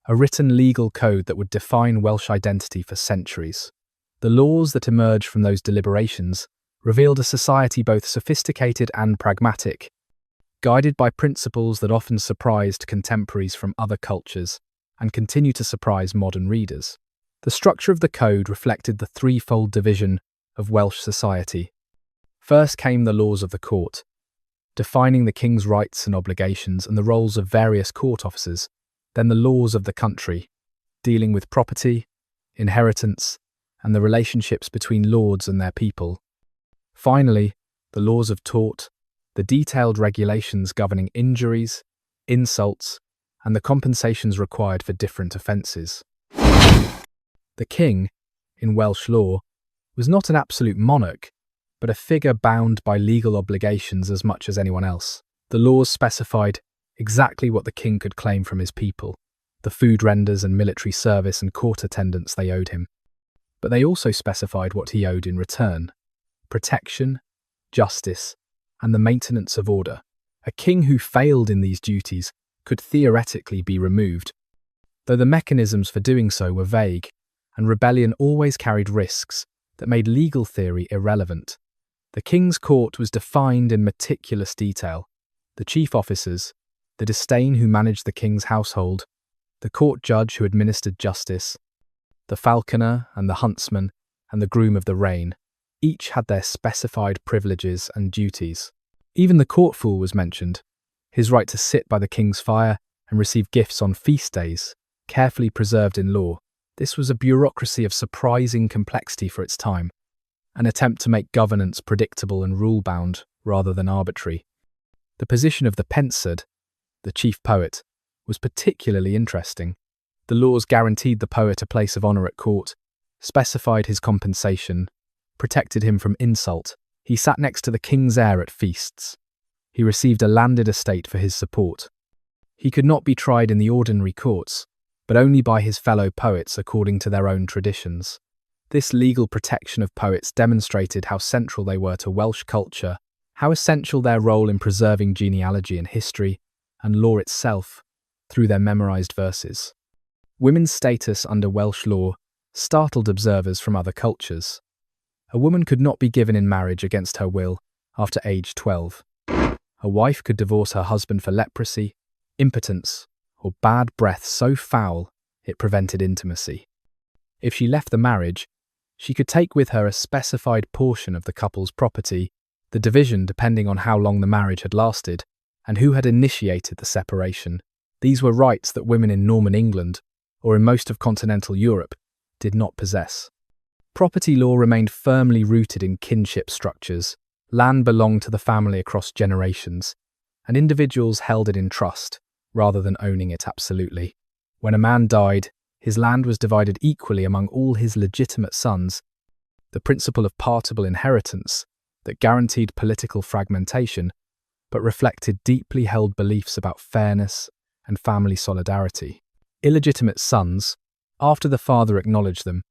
a written legal code that would define Welsh identity for centuries. The laws that emerged from those deliberations revealed a society both sophisticated and pragmatic, guided by principles that often surprised contemporaries from other cultures and continue to surprise modern readers. The structure of the code reflected the threefold division of Welsh society. First came the laws of the court, defining the king's rights and obligations and the roles of various court officers. Then the laws of the country, dealing with property, inheritance, and the relationships between lords and their people. Finally, the laws of tort, the detailed regulations governing injuries, insults, and the compensations required for different offences. The king, in Welsh law, was not an absolute monarch, but a figure bound by legal obligations as much as anyone else. The laws specified exactly what the king could claim from his people, the food renders and military service and court attendance they owed him. But they also specified what he owed in return: protection, justice, and the maintenance of order. A king who failed in these duties could theoretically be removed, though the mechanisms for doing so were vague, and rebellion always carried risks that made legal theory irrelevant. The king's court was defined in meticulous detail: the chief officers, the disdain who managed the king's household, the court judge who administered justice, the falconer and the huntsman, and the groom of the rein. Each had their specified privileges and duties. Even the court fool was mentioned, his right to sit by the king's fire and receive gifts on feast days, carefully preserved in law. This was a bureaucracy of surprising complexity for its time, an attempt to make governance predictable and rule-bound rather than arbitrary. The position of the pensard, the chief poet, was particularly interesting. The laws guaranteed the poet a place of honour at court, specified his compensation, protected him from insult. He sat next to the king's heir at feasts. He received a landed estate for his support. He could not be tried in the ordinary courts, but only by his fellow poets according to their own traditions. This legal protection of poets demonstrated how central they were to Welsh culture, how essential their role in preserving genealogy and history, and law itself, through their memorised verses. Women's status under Welsh law startled observers from other cultures. A woman could not be given in marriage against her will after age 12. A wife could divorce her husband for leprosy, impotence, or bad breath so foul it prevented intimacy. If she left the marriage, she could take with her a specified portion of the couple's property, the division depending on how long the marriage had lasted and who had initiated the separation. These were rights that women in Norman England, or in most of continental Europe, did not possess. Property law remained firmly rooted in kinship structures. Land belonged to the family across generations, and individuals held it in trust, rather than owning it absolutely. When a man died, his land was divided equally among all his legitimate sons. The principle of partible inheritance that guaranteed political fragmentation, but reflected deeply held beliefs about fairness and family solidarity. Illegitimate sons, after the father acknowledged them,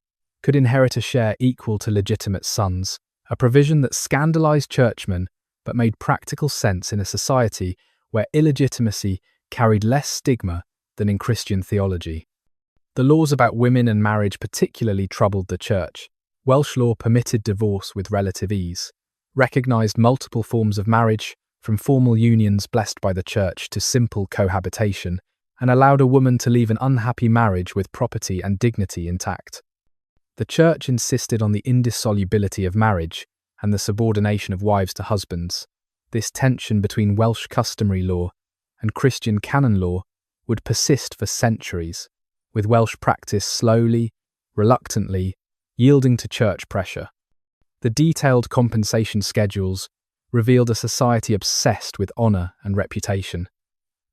could inherit a share equal to legitimate sons, a provision that scandalized churchmen but made practical sense in a society where illegitimacy carried less stigma than in Christian theology. The laws about women and marriage particularly troubled the church. Welsh law permitted divorce with relative ease, recognised multiple forms of marriage, from formal unions blessed by the church to simple cohabitation, and allowed a woman to leave an unhappy marriage with property and dignity intact. The church insisted on the indissolubility of marriage and the subordination of wives to husbands. This tension between Welsh customary law and Christian canon law would persist for centuries, with Welsh practice slowly, reluctantly, yielding to church pressure. The detailed compensation schedules revealed a society obsessed with honour and reputation.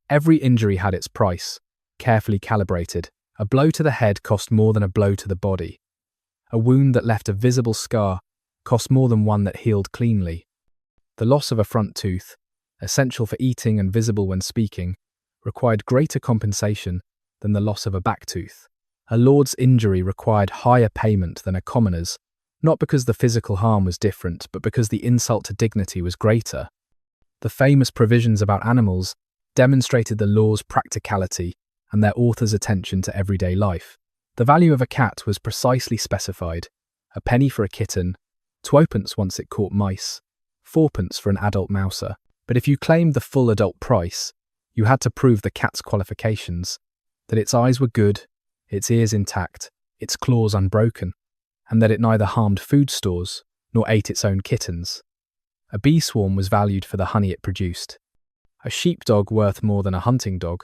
Every injury had its price, carefully calibrated. A blow to the head cost more than a blow to the body. A wound that left a visible scar cost more than one that healed cleanly. The loss of a front tooth, essential for eating and visible when speaking, required greater compensation than the loss of a back tooth. A lord's injury required higher payment than a commoner's, not because the physical harm was different, but because the insult to dignity was greater. The famous provisions about animals demonstrated the law's practicality and their author's attention to everyday life. The value of a cat was precisely specified: a penny for a kitten, 2p once it caught mice, 4p for an adult mouser. But if you claimed the full adult price, you had to prove the cat's qualifications: that its eyes were good, its ears intact, its claws unbroken, and that it neither harmed food stores nor ate its own kittens. A bee swarm was valued for the honey it produced. A sheepdog worth more than a hunting dog,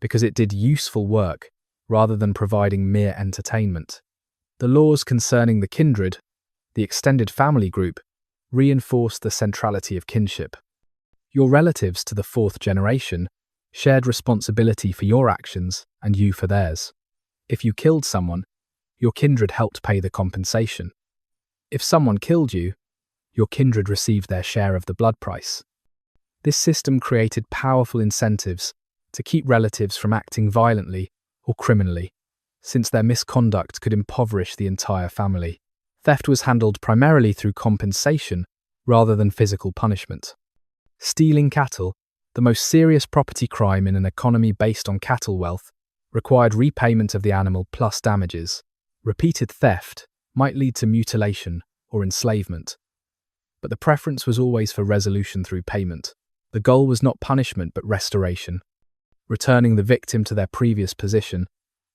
because it did useful work rather than providing mere entertainment. The laws concerning the kindred, the extended family group, reinforced the centrality of kinship. Your relatives to the fourth generation shared responsibility for your actions and you for theirs. If you killed someone, your kindred helped pay the compensation. If someone killed you, your kindred received their share of the blood price. This system created powerful incentives to keep relatives from acting violently or criminally, since their misconduct could impoverish the entire family. Theft was handled primarily through compensation rather than physical punishment. Stealing cattle, the most serious property crime in an economy based on cattle wealth, required repayment of the animal plus damages. Repeated theft might lead to mutilation or enslavement, but the preference was always for resolution through payment. The goal was not punishment but restoration, returning the victim to their previous position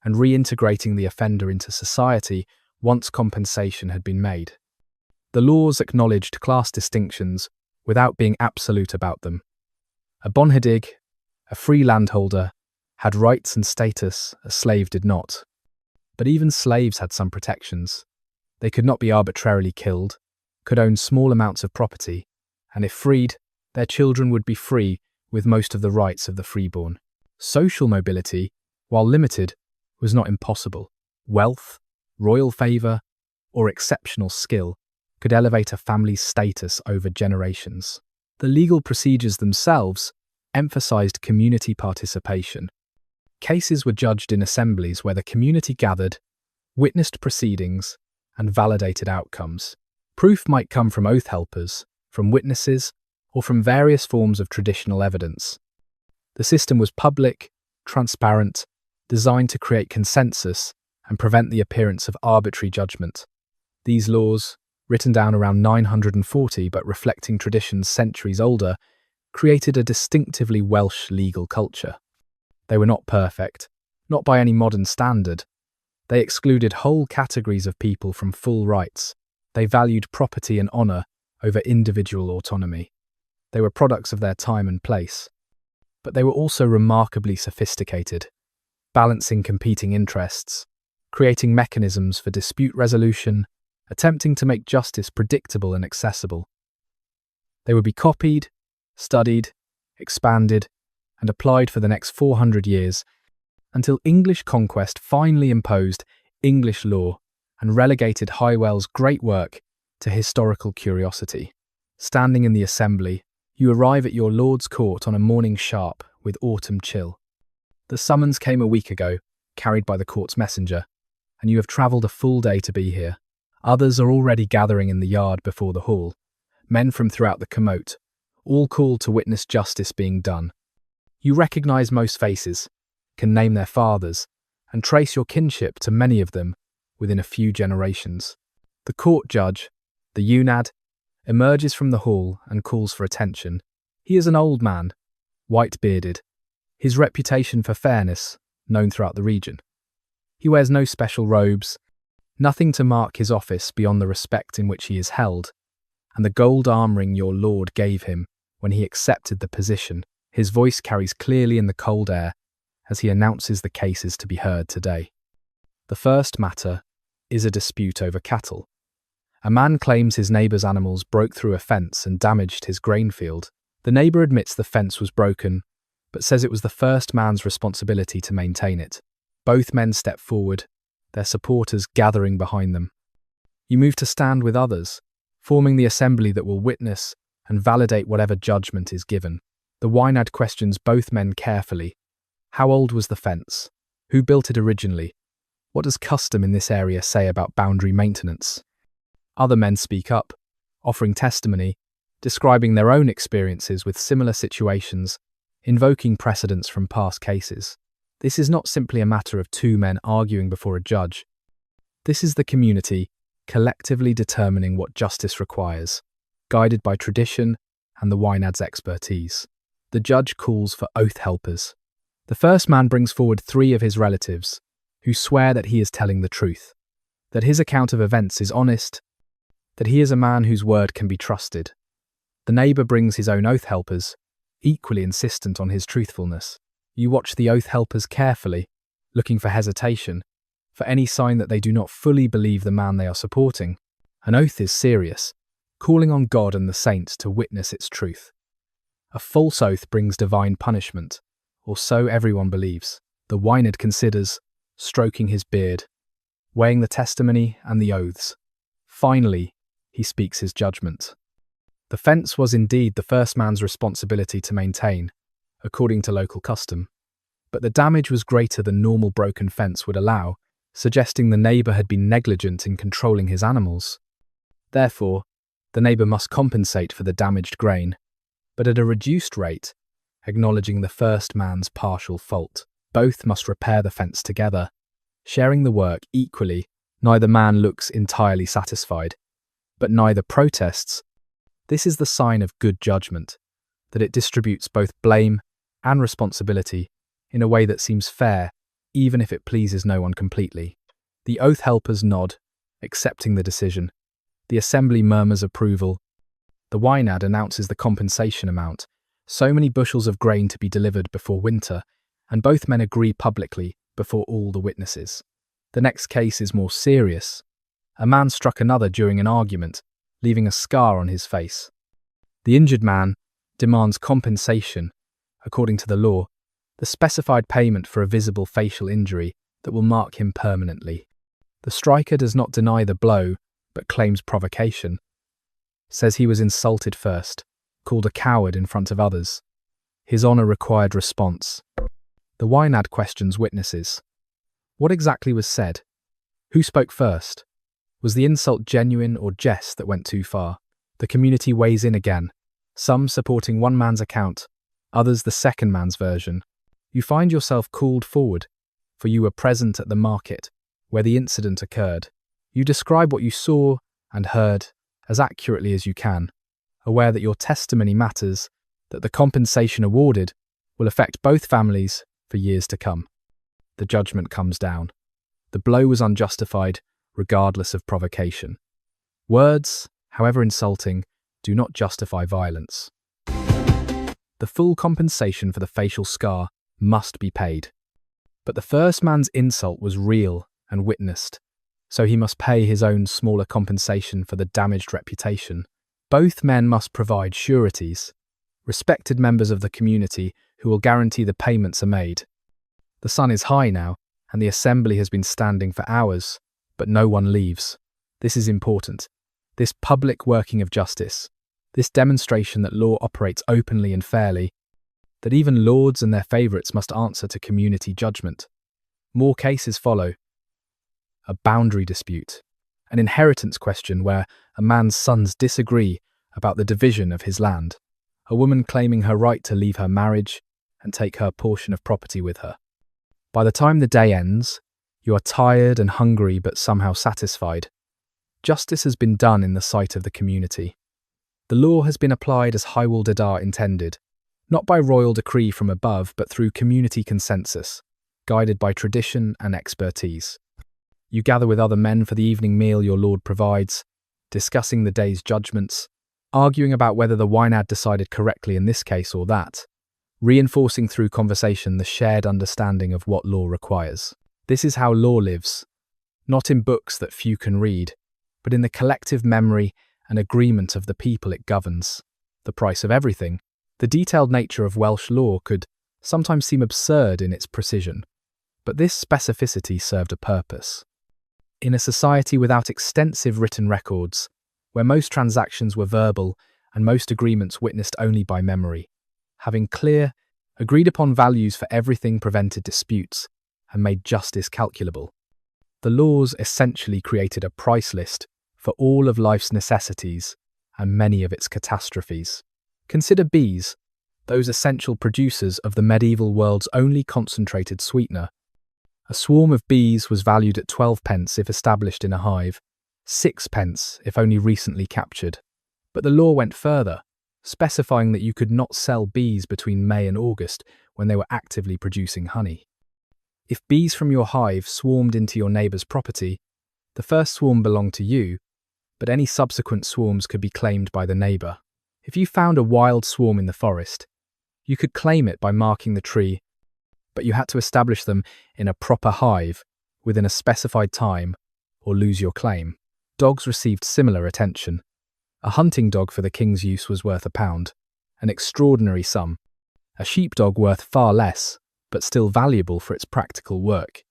and reintegrating the offender into society once compensation had been made. The laws acknowledged class distinctions without being absolute about them. A bonheddig, a free landholder, had rights and status a slave did not. But even slaves had some protections. They could not be arbitrarily killed, could own small amounts of property, and if freed, their children would be free with most of the rights of the freeborn. Social mobility, while limited, was not impossible. Wealth, royal favour, or exceptional skill could elevate a family's status over generations. The legal procedures themselves emphasised community participation. Cases were judged in assemblies where the community gathered, witnessed proceedings, and validated outcomes. Proof might come from oath helpers, from witnesses, or from various forms of traditional evidence. The system was public, transparent, designed to create consensus and prevent the appearance of arbitrary judgment. These laws, written down around 940 but reflecting traditions centuries older, created a distinctively Welsh legal culture. They were not perfect, not by any modern standard. They excluded whole categories of people from full rights. They valued property and honour over individual autonomy. They were products of their time and place. But they were also remarkably sophisticated, balancing competing interests, creating mechanisms for dispute resolution, attempting to make justice predictable and accessible. They would be copied, studied, expanded, and applied for the next 400 years until English conquest finally imposed English law and relegated Hywel's great work to historical curiosity. Standing in the assembly, you arrive at your lord's court on a morning sharp with autumn chill. The summons came a week ago, carried by the court's messenger, and you have travelled a full day to be here. Others are already gathering in the yard before the hall, men from throughout the comote, all called to witness justice being done. You recognise most faces, can name their fathers, and trace your kinship to many of them within a few generations. The court judge, the Llywelyn, emerges from the hall and calls for attention. He is an old man, white-bearded, his reputation for fairness known throughout the region. He wears no special robes, nothing to mark his office beyond the respect in which he is held, and the gold armring your lord gave him when he accepted the position. His voice carries clearly in the cold air as he announces the cases to be heard today. The first matter is a dispute over cattle. A man claims his neighbour's animals broke through a fence and damaged his grain field. The neighbour admits the fence was broken, but says it was the first man's responsibility to maintain it. Both men step forward, their supporters gathering behind them. You move to stand with others, forming the assembly that will witness and validate whatever judgment is given. The Gwynedd questions both men carefully. How old was the fence? Who built it originally? What does custom in this area say about boundary maintenance? Other men speak up, offering testimony, describing their own experiences with similar situations, invoking precedents from past cases. This is not simply a matter of two men arguing before a judge. This is the community collectively determining what justice requires, guided by tradition and the Gwynedd's expertise. The judge calls for oath helpers. The first man brings forward 3 of his relatives, who swear that he is telling the truth, that his account of events is honest, that he is a man whose word can be trusted. The neighbour brings his own oath helpers, equally insistent on his truthfulness. You watch the oath helpers carefully, looking for hesitation, for any sign that they do not fully believe the man they are supporting. An oath is serious, calling on God and the saints to witness its truth. A false oath brings divine punishment, or so everyone believes. The Gwynedd considers, stroking his beard, weighing the testimony and the oaths. Finally, he speaks his judgment. The fence was indeed the first man's responsibility to maintain, according to local custom, but the damage was greater than normal broken fence would allow, suggesting the neighbour had been negligent in controlling his animals. Therefore, the neighbour must compensate for the damaged grain, but at a reduced rate, acknowledging the first man's partial fault. Both must repair the fence together, sharing the work equally. Neither man looks entirely satisfied, but neither protests. This is the sign of good judgment, that it distributes both blame and responsibility in a way that seems fair, even if it pleases no one completely. The oath helpers nod, accepting the decision. The assembly murmurs approval. The Gwynedd announces the compensation amount, so many bushels of grain to be delivered before winter, and both men agree publicly before all the witnesses. The next case is more serious. A man struck another during an argument, leaving a scar on his face. The injured man demands compensation, according to the law, the specified payment for a visible facial injury that will mark him permanently. The striker does not deny the blow, but claims provocation, says he was insulted first, called a coward in front of others. His honour required response. The Gwynedd questions witnesses. What exactly was said? Who spoke first? Was the insult genuine or jest that went too far? The community weighs in again, some supporting one man's account, others the second man's version. You find yourself called forward, for you were present at the market where the incident occurred. You describe what you saw and heard as accurately as you can, aware that your testimony matters, that the compensation awarded will affect both families for years to come. The judgment comes down. The blow was unjustified, regardless of provocation. Words, however insulting, do not justify violence. The full compensation for the facial scar must be paid. But the first man's insult was real and witnessed, so he must pay his own smaller compensation for the damaged reputation. Both men must provide sureties, respected members of the community who will guarantee the payments are made. The sun is high now, and the assembly has been standing for hours, but no one leaves. This is important. This public working of justice, this demonstration that law operates openly and fairly, that even lords and their favourites must answer to community judgment. More cases follow. A boundary dispute, an inheritance question where a man's sons disagree about the division of his land, a woman claiming her right to leave her marriage and take her portion of property with her. By the time the day ends, you are tired and hungry but somehow satisfied. Justice has been done in the sight of the community. The law has been applied as Hywel Dda intended, not by royal decree from above but through community consensus, guided by tradition and expertise. You gather with other men for the evening meal your lord provides, discussing the day's judgments, arguing about whether the wynad decided correctly in this case or that, reinforcing through conversation the shared understanding of what law requires. This is how law lives, not in books that few can read, but in the collective memory and agreement of the people it governs. The price of everything. The detailed nature of Welsh law could sometimes seem absurd in its precision, but this specificity served a purpose. In a society without extensive written records, where most transactions were verbal and most agreements witnessed only by memory, having clear, agreed-upon values for everything prevented disputes and made justice calculable. The laws essentially created a price list for all of life's necessities and many of its catastrophes. Consider bees, those essential producers of the medieval world's only concentrated sweetener. A swarm of bees was valued at 12 pence if established in a hive, 6 pence if only recently captured. But the law went further, specifying that you could not sell bees between May and August when they were actively producing honey. If bees from your hive swarmed into your neighbour's property, the first swarm belonged to you, but any subsequent swarms could be claimed by the neighbour. If you found a wild swarm in the forest, you could claim it by marking the tree, but you had to establish them in a proper hive within a specified time or lose your claim. Dogs received similar attention. A hunting dog for the king's use was worth £1, an extraordinary sum. A sheepdog worth far less, but still valuable for its practical work.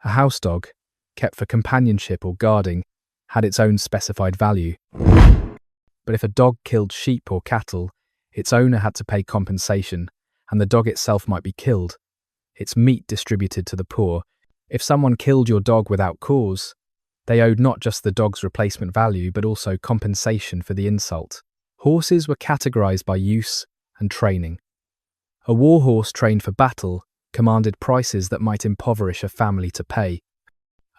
A house dog, kept for companionship or guarding, had its own specified value. But if a dog killed sheep or cattle, its owner had to pay compensation, and the dog itself might be killed, its meat distributed to the poor. If someone killed your dog without cause, they owed not just the dog's replacement value but also compensation for the insult. Horses were categorized by use and training. A war horse trained for battle commanded prices that might impoverish a family to pay.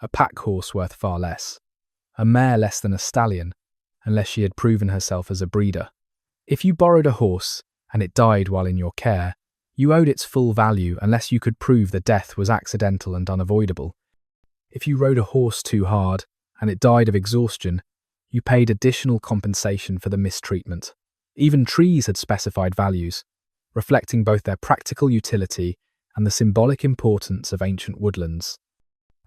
A pack horse worth far less. A mare less than a stallion, unless she had proven herself as a breeder. If you borrowed a horse and it died while in your care, you owed its full value unless you could prove the death was accidental and unavoidable. If you rode a horse too hard and it died of exhaustion, you paid additional compensation for the mistreatment. Even trees had specified values, reflecting both their practical utility and the symbolic importance of ancient woodlands.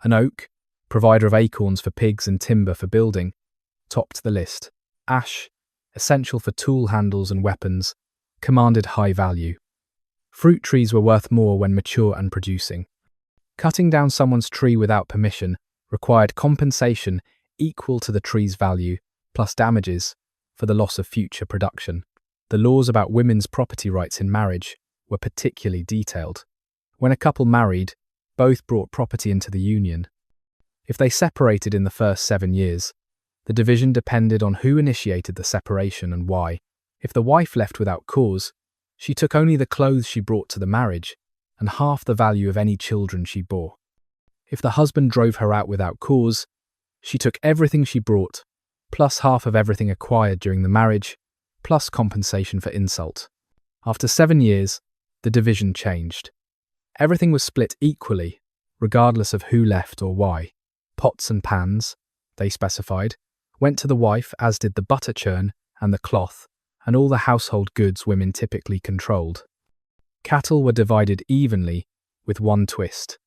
An oak, provider of acorns for pigs and timber for building, topped the list. Ash, essential for tool handles and weapons, commanded high value. Fruit trees were worth more when mature and producing. Cutting down someone's tree without permission required compensation equal to the tree's value, plus damages, for the loss of future production. The laws about women's property rights in marriage were particularly detailed. When a couple married, both brought property into the union. If they separated in the first 7 years, the division depended on who initiated the separation and why. If the wife left without cause, she took only the clothes she brought to the marriage and half the value of any children she bore. If the husband drove her out without cause, she took everything she brought, plus half of everything acquired during the marriage, plus compensation for insult. After 7 years, the division changed. Everything was split equally, regardless of who left or why. Pots and pans, they specified, went to the wife, as did the butter churn and the cloth, and all the household goods women typically controlled. Cattle were divided evenly, with one twist.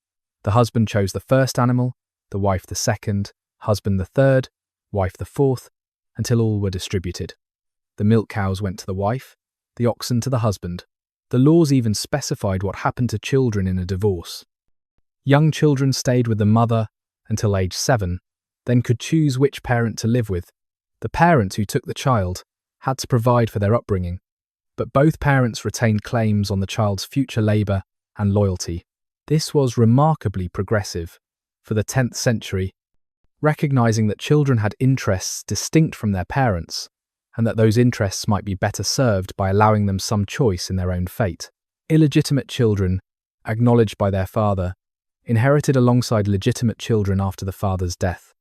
The husband chose the first animal, the wife the second, husband the third, wife the fourth, until all were distributed. The milk cows went to the wife, the oxen to the husband. The laws even specified what happened to children in a divorce. Young children stayed with the mother until age 7, then could choose which parent to live with. The parent who took the child had to provide for their upbringing, but both parents retained claims on the child's future labour and loyalty. This was remarkably progressive for the 10th century, recognising that children had interests distinct from their parents, and that those interests might be better served by allowing them some choice in their own fate. Illegitimate children, acknowledged by their father, inherited alongside legitimate children after the father's death.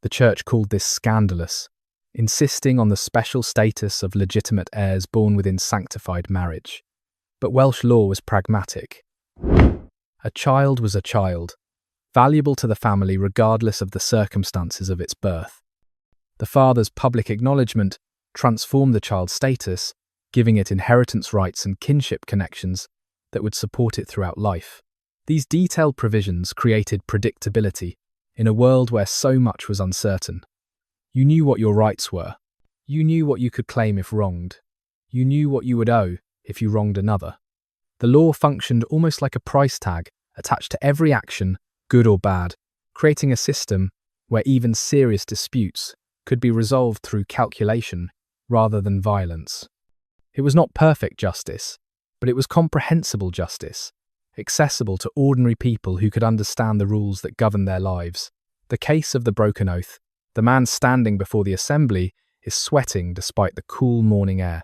The church called this scandalous, insisting on the special status of legitimate heirs born within sanctified marriage. But Welsh law was pragmatic. A child was a child, valuable to the family regardless of the circumstances of its birth. The father's public acknowledgement transformed the child's status, giving it inheritance rights and kinship connections that would support it throughout life. These detailed provisions created predictability in a world where so much was uncertain. You knew what your rights were. You knew what you could claim if wronged. You knew what you would owe if you wronged another. The law functioned almost like a price tag attached to every action, good or bad, creating a system where even serious disputes could be resolved through calculation rather than violence. It was not perfect justice, but it was comprehensible justice, accessible to ordinary people who could understand the rules that governed their lives. The case of the broken oath. The man standing before the assembly is sweating despite the cool morning air.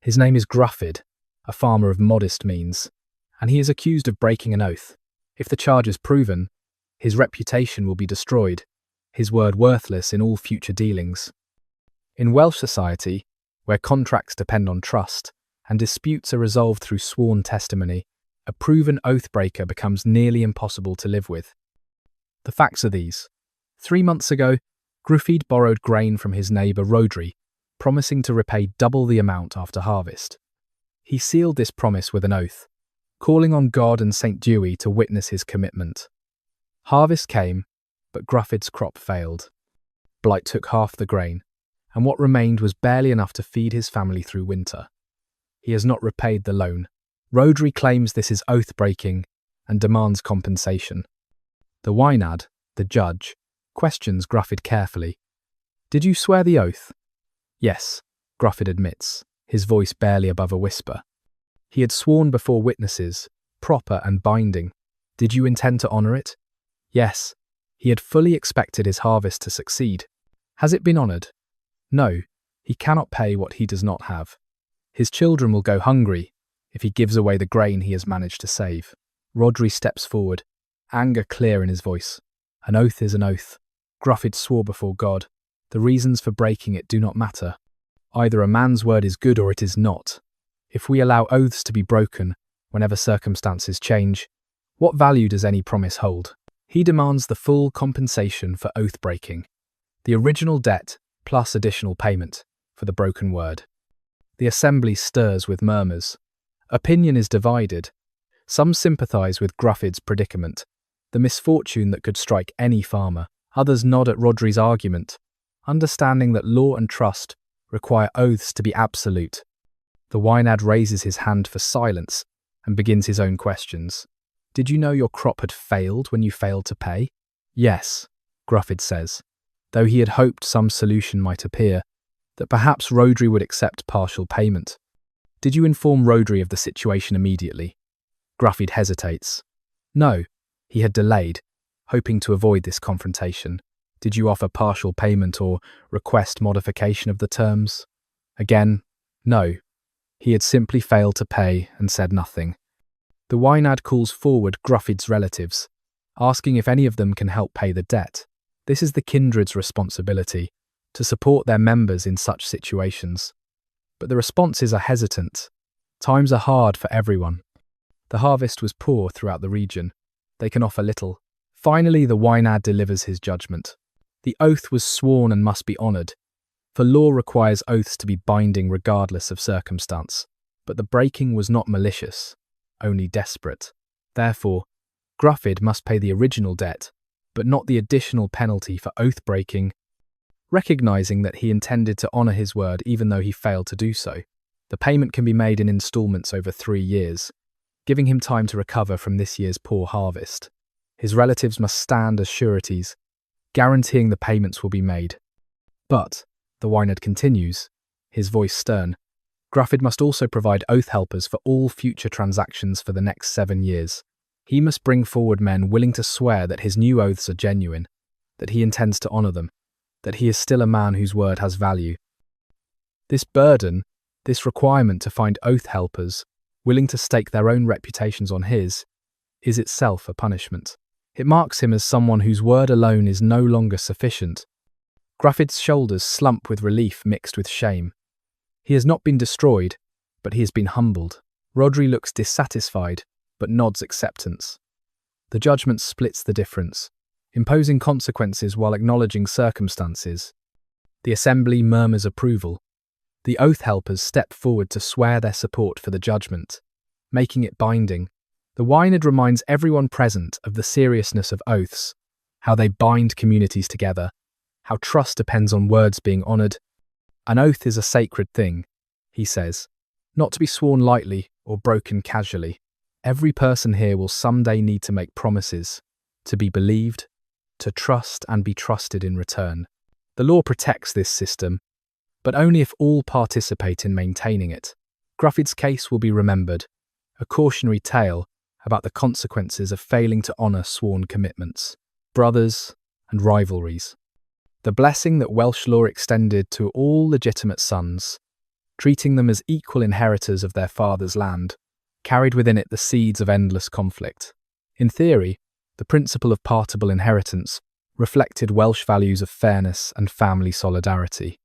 His name is Gruffydd, a farmer of modest means, and he is accused of breaking an oath. If the charge is proven, his reputation will be destroyed, his word worthless in all future dealings. In Welsh society, where contracts depend on trust and disputes are resolved through sworn testimony, a proven oath-breaker becomes nearly impossible to live with. The facts are these. 3 months ago, Gruffydd borrowed grain from his neighbour Rhodri, promising to repay double the amount after harvest. He sealed this promise with an oath, calling on God and St. Dewi to witness his commitment. Harvest came, but Gruffydd's crop failed. Blight took half the grain, and what remained was barely enough to feed his family through winter. He has not repaid the loan. Rhodri claims this is oath-breaking and demands compensation. The Gwynedd, the judge, questions Gruffydd carefully. "Did you swear the oath?" "Yes," Gruffydd admits, his voice barely above a whisper. He had sworn before witnesses, proper and binding. "Did you intend to honour it?" "Yes." He had fully expected his harvest to succeed. "Has it been honoured?" "No, he cannot pay what he does not have. His children will go hungry if he gives away the grain he has managed to save." Rhodri steps forward, anger clear in his voice. "An oath is an oath. Gruffydd swore before God. The reasons for breaking it do not matter. Either a man's word is good or it is not. If we allow oaths to be broken whenever circumstances change, what value does any promise hold?" He demands the full compensation for oath breaking, the original debt plus additional payment for the broken word. The assembly stirs with murmurs. Opinion is divided. Some sympathise with Gruffydd's predicament, the misfortune that could strike any farmer. Others nod at Rhodri's argument, understanding that law and trust require oaths to be absolute. The Gwynedd raises his hand for silence and begins his own questions. "Did you know your crop had failed when you failed to pay?" "Yes," Gruffydd says, though he had hoped some solution might appear, that perhaps Rhodri would accept partial payment. "Did you inform Rhodri of the situation immediately?" Gruffydd hesitates. "No," he had delayed, hoping to avoid this confrontation. "Did you offer partial payment or request modification of the terms?" Again, no. He had simply failed to pay and said nothing. The Gwynedd calls forward Gruffydd's relatives, asking if any of them can help pay the debt. This is the kindred's responsibility, to support their members in such situations. But the responses are hesitant. Times are hard for everyone. The harvest was poor throughout the region. They can offer little. Finally, the Gwynedd delivers his judgment. The oath was sworn and must be honoured, for law requires oaths to be binding regardless of circumstance. But the breaking was not malicious, only desperate. Therefore, Gruffydd must pay the original debt, but not the additional penalty for oath-breaking. Recognising that he intended to honour his word even though he failed to do so, the payment can be made in instalments over 3 years, giving him time to recover from this year's poor harvest. His relatives must stand as sureties, guaranteeing the payments will be made. But, the Gwynedd continues, his voice stern, Gruffydd must also provide oath helpers for all future transactions for the next 7 years. He must bring forward men willing to swear that his new oaths are genuine, that he intends to honour them, that he is still a man whose word has value. This burden, this requirement to find oath helpers, willing to stake their own reputations on his, is itself a punishment. It marks him as someone whose word alone is no longer sufficient. Gruffydd's shoulders slump with relief mixed with shame. He has not been destroyed, but he has been humbled. Rhodri looks dissatisfied, but nods acceptance. The judgment splits the difference, imposing consequences while acknowledging circumstances. The assembly murmurs approval. The oath helpers step forward to swear their support for the judgment, making it binding. The Gwynedd reminds everyone present of the seriousness of oaths, how they bind communities together, how trust depends on words being honoured. An oath is a sacred thing, he says, not to be sworn lightly or broken casually. Every person here will someday need to make promises, to be believed, to trust and be trusted in return. The law protects this system, but only if all participate in maintaining it. Gruffydd's case will be remembered, a cautionary tale about the consequences of failing to honour sworn commitments, brothers and rivalries. The blessing that Welsh law extended to all legitimate sons, treating them as equal inheritors of their father's land, carried within it the seeds of endless conflict. In theory, the principle of partible inheritance reflected Welsh values of fairness and family solidarity.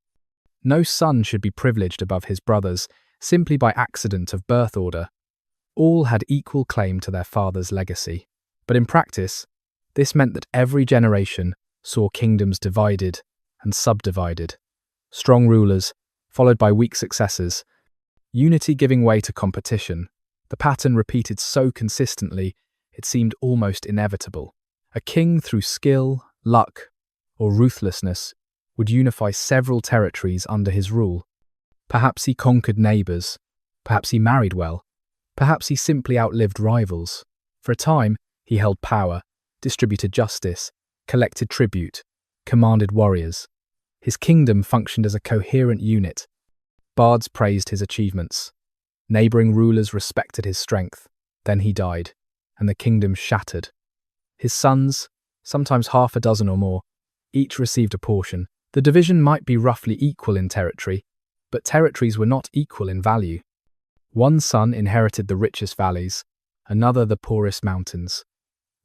No son should be privileged above his brothers simply by accident of birth order. All had equal claim to their father's legacy. But in practice, this meant that every generation saw kingdoms divided and subdivided, strong rulers followed by weak successors, unity giving way to competition. The pattern repeated so consistently, it seemed almost inevitable. A king, through skill, luck, or ruthlessness, would unify several territories under his rule. Perhaps he conquered neighbours, perhaps he married well, perhaps he simply outlived rivals. For a time, he held power, distributed justice, collected tribute, commanded warriors. His kingdom functioned as a coherent unit. Bards praised his achievements. Neighbouring rulers respected his strength. Then he died, and the kingdom shattered. His sons, sometimes half a dozen or more, each received a portion. The division might be roughly equal in territory, but territories were not equal in value. One son inherited the richest valleys, another the poorest mountains.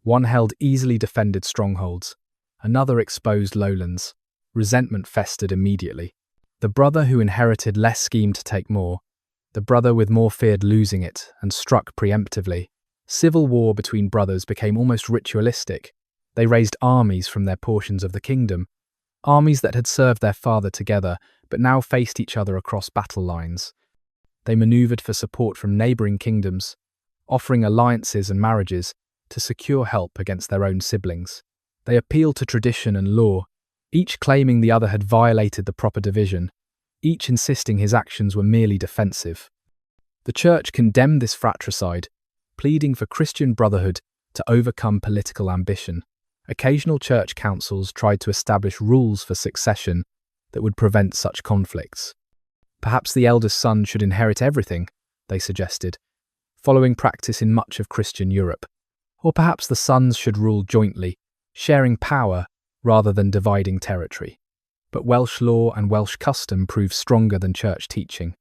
One held easily defended strongholds, another exposed lowlands. Resentment festered immediately. The brother who inherited less schemed to take more. The brother with more feared losing it and struck preemptively. Civil war between brothers became almost ritualistic. They raised armies from their portions of the kingdom, armies that had served their father together but now faced each other across battle lines. They manoeuvred for support from neighbouring kingdoms, offering alliances and marriages to secure help against their own siblings. They appealed to tradition and law, each claiming the other had violated the proper division, each insisting his actions were merely defensive. The church condemned this fratricide, pleading for Christian brotherhood to overcome political ambition. Occasional church councils tried to establish rules for succession that would prevent such conflicts. Perhaps the eldest son should inherit everything, they suggested, following practice in much of Christian Europe. Or perhaps the sons should rule jointly, sharing power rather than dividing territory. But Welsh law and Welsh custom proved stronger than church teaching.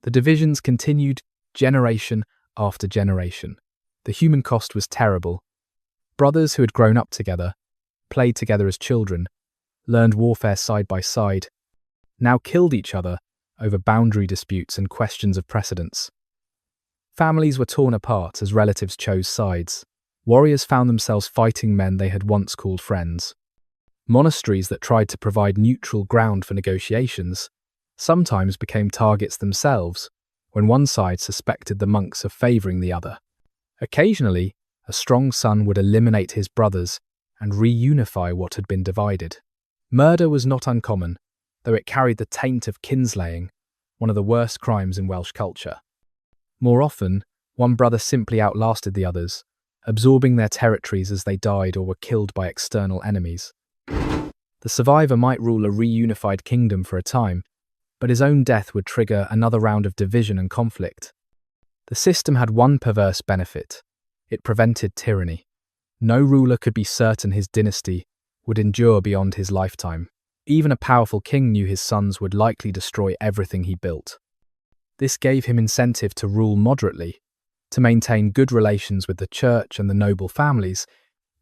The divisions continued generation after generation. The human cost was terrible. Brothers who had grown up together, played together as children, learned warfare side by side, now killed each other over boundary disputes and questions of precedence. Families were torn apart as relatives chose sides. Warriors found themselves fighting men they had once called friends. Monasteries that tried to provide neutral ground for negotiations sometimes became targets themselves when one side suspected the monks of favouring the other. Occasionally, a strong son would eliminate his brothers and reunify what had been divided. Murder was not uncommon, though it carried the taint of kinslaying, one of the worst crimes in Welsh culture. More often, one brother simply outlasted the others, absorbing their territories as they died or were killed by external enemies. The survivor might rule a reunified kingdom for a time, but his own death would trigger another round of division and conflict. The system had one perverse benefit. It prevented tyranny. No ruler could be certain his dynasty would endure beyond his lifetime. Even a powerful king knew his sons would likely destroy everything he built. This gave him incentive to rule moderately, to maintain good relations with the church and the noble families,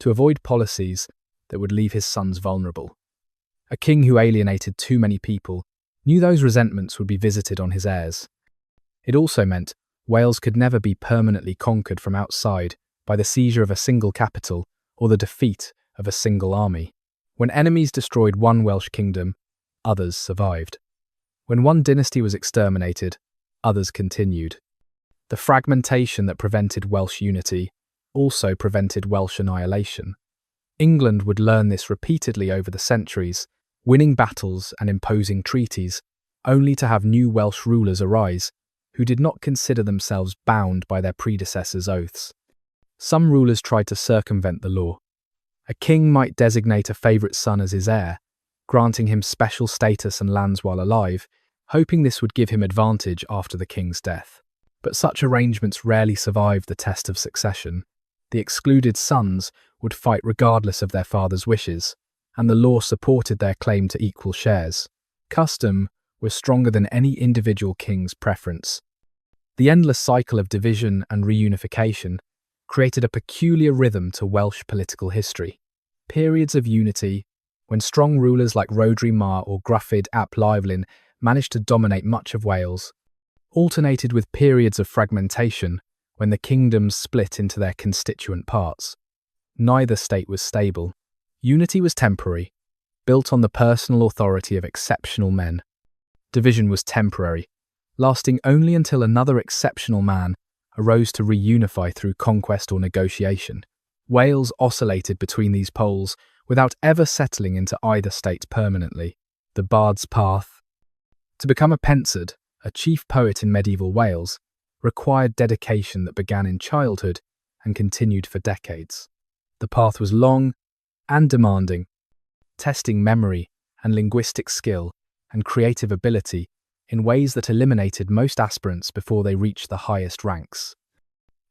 to avoid policies that would leave his sons vulnerable. A king who alienated too many people knew those resentments would be visited on his heirs. It also meant Wales could never be permanently conquered from outside by the seizure of a single capital or the defeat of a single army. When enemies destroyed one Welsh kingdom, others survived. When one dynasty was exterminated, others continued. The fragmentation that prevented Welsh unity also prevented Welsh annihilation. England would learn this repeatedly over the centuries, winning battles and imposing treaties, only to have new Welsh rulers arise who did not consider themselves bound by their predecessors' oaths. Some rulers tried to circumvent the law. A king might designate a favourite son as his heir, granting him special status and lands while alive, hoping this would give him advantage after the king's death. But such arrangements rarely survived the test of succession. The excluded sons would fight regardless of their father's wishes, and the law supported their claim to equal shares. Custom was stronger than any individual king's preference. The endless cycle of division and reunification created a peculiar rhythm to Welsh political history. Periods of unity, when strong rulers like Rhodri Mawr or Gruffydd ap Llywelyn managed to dominate much of Wales, alternated with periods of fragmentation, when the kingdoms split into their constituent parts. Neither state was stable. Unity was temporary, built on the personal authority of exceptional men. Division was temporary, lasting only until another exceptional man arose to reunify through conquest or negotiation. Wales oscillated between these poles without ever settling into either state permanently. The Bard's Path. To become a pensard, a chief poet in medieval Wales, required dedication that began in childhood and continued for decades. The path was long and demanding, testing memory and linguistic skill and creative ability in ways that eliminated most aspirants before they reached the highest ranks.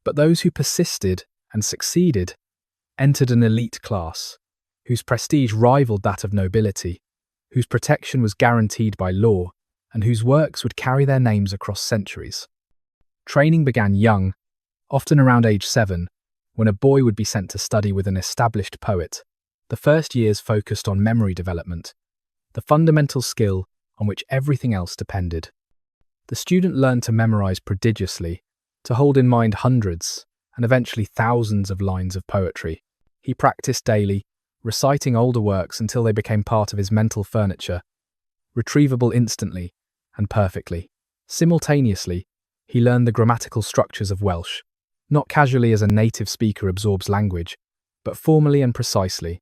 But those who persisted and succeeded entered an elite class, whose prestige rivaled that of nobility, whose protection was guaranteed by law, and whose works would carry their names across centuries. Training began young, often around age 7, when a boy would be sent to study with an established poet. The first years focused on memory development, the fundamental skill on which everything else depended. The student learned to memorize prodigiously, to hold in mind hundreds and eventually thousands of lines of poetry. He practiced daily, reciting older works until they became part of his mental furniture, retrievable instantly and perfectly. Simultaneously, he learned the grammatical structures of Welsh, not casually as a native speaker absorbs language, but formally and precisely.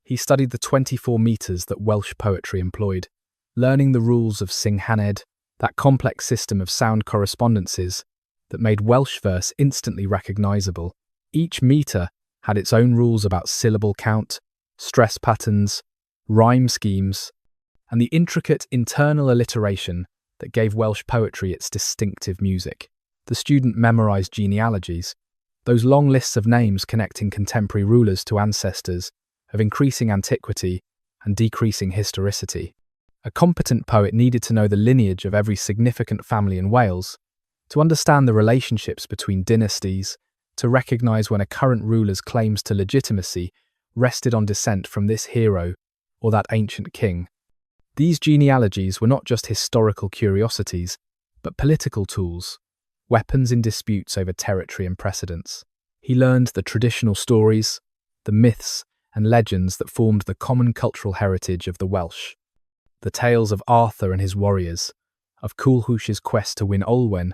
He studied the 24 metres that Welsh poetry employed, learning the rules of Singhaned, that complex system of sound correspondences that made Welsh verse instantly recognisable. Each metre had its own rules about syllable count, stress patterns, rhyme schemes, and the intricate internal alliteration that gave Welsh poetry its distinctive music. The student memorised genealogies, those long lists of names connecting contemporary rulers to ancestors of increasing antiquity and decreasing historicity. A competent poet needed to know the lineage of every significant family in Wales, to understand the relationships between dynasties, to recognise when a current ruler's claims to legitimacy rested on descent from this hero or that ancient king. These genealogies were not just historical curiosities, but political tools, weapons in disputes over territory and precedence. He learned the traditional stories, the myths and legends that formed the common cultural heritage of the Welsh. The tales of Arthur and his warriors, of Culhwch's quest to win Olwen,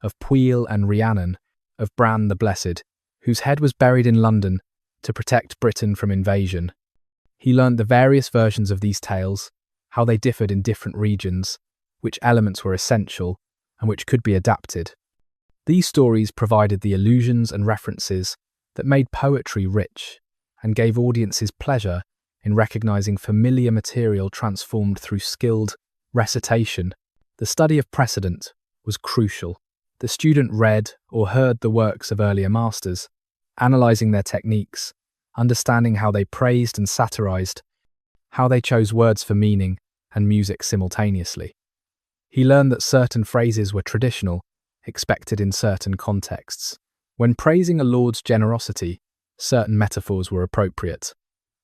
of Pwyll and Rhiannon, of Bran the Blessed, whose head was buried in London to protect Britain from invasion. He learned the various versions of these tales, how they differed in different regions, which elements were essential, and which could be adapted. These stories provided the allusions and references that made poetry rich and gave audiences pleasure in recognizing familiar material transformed through skilled recitation. The study of precedent was crucial. The student read or heard the works of earlier masters, analyzing their techniques, understanding how they praised and satirized, how they chose words for meaning and music simultaneously. He learned that certain phrases were traditional, expected in certain contexts. When praising a lord's generosity, certain metaphors were appropriate.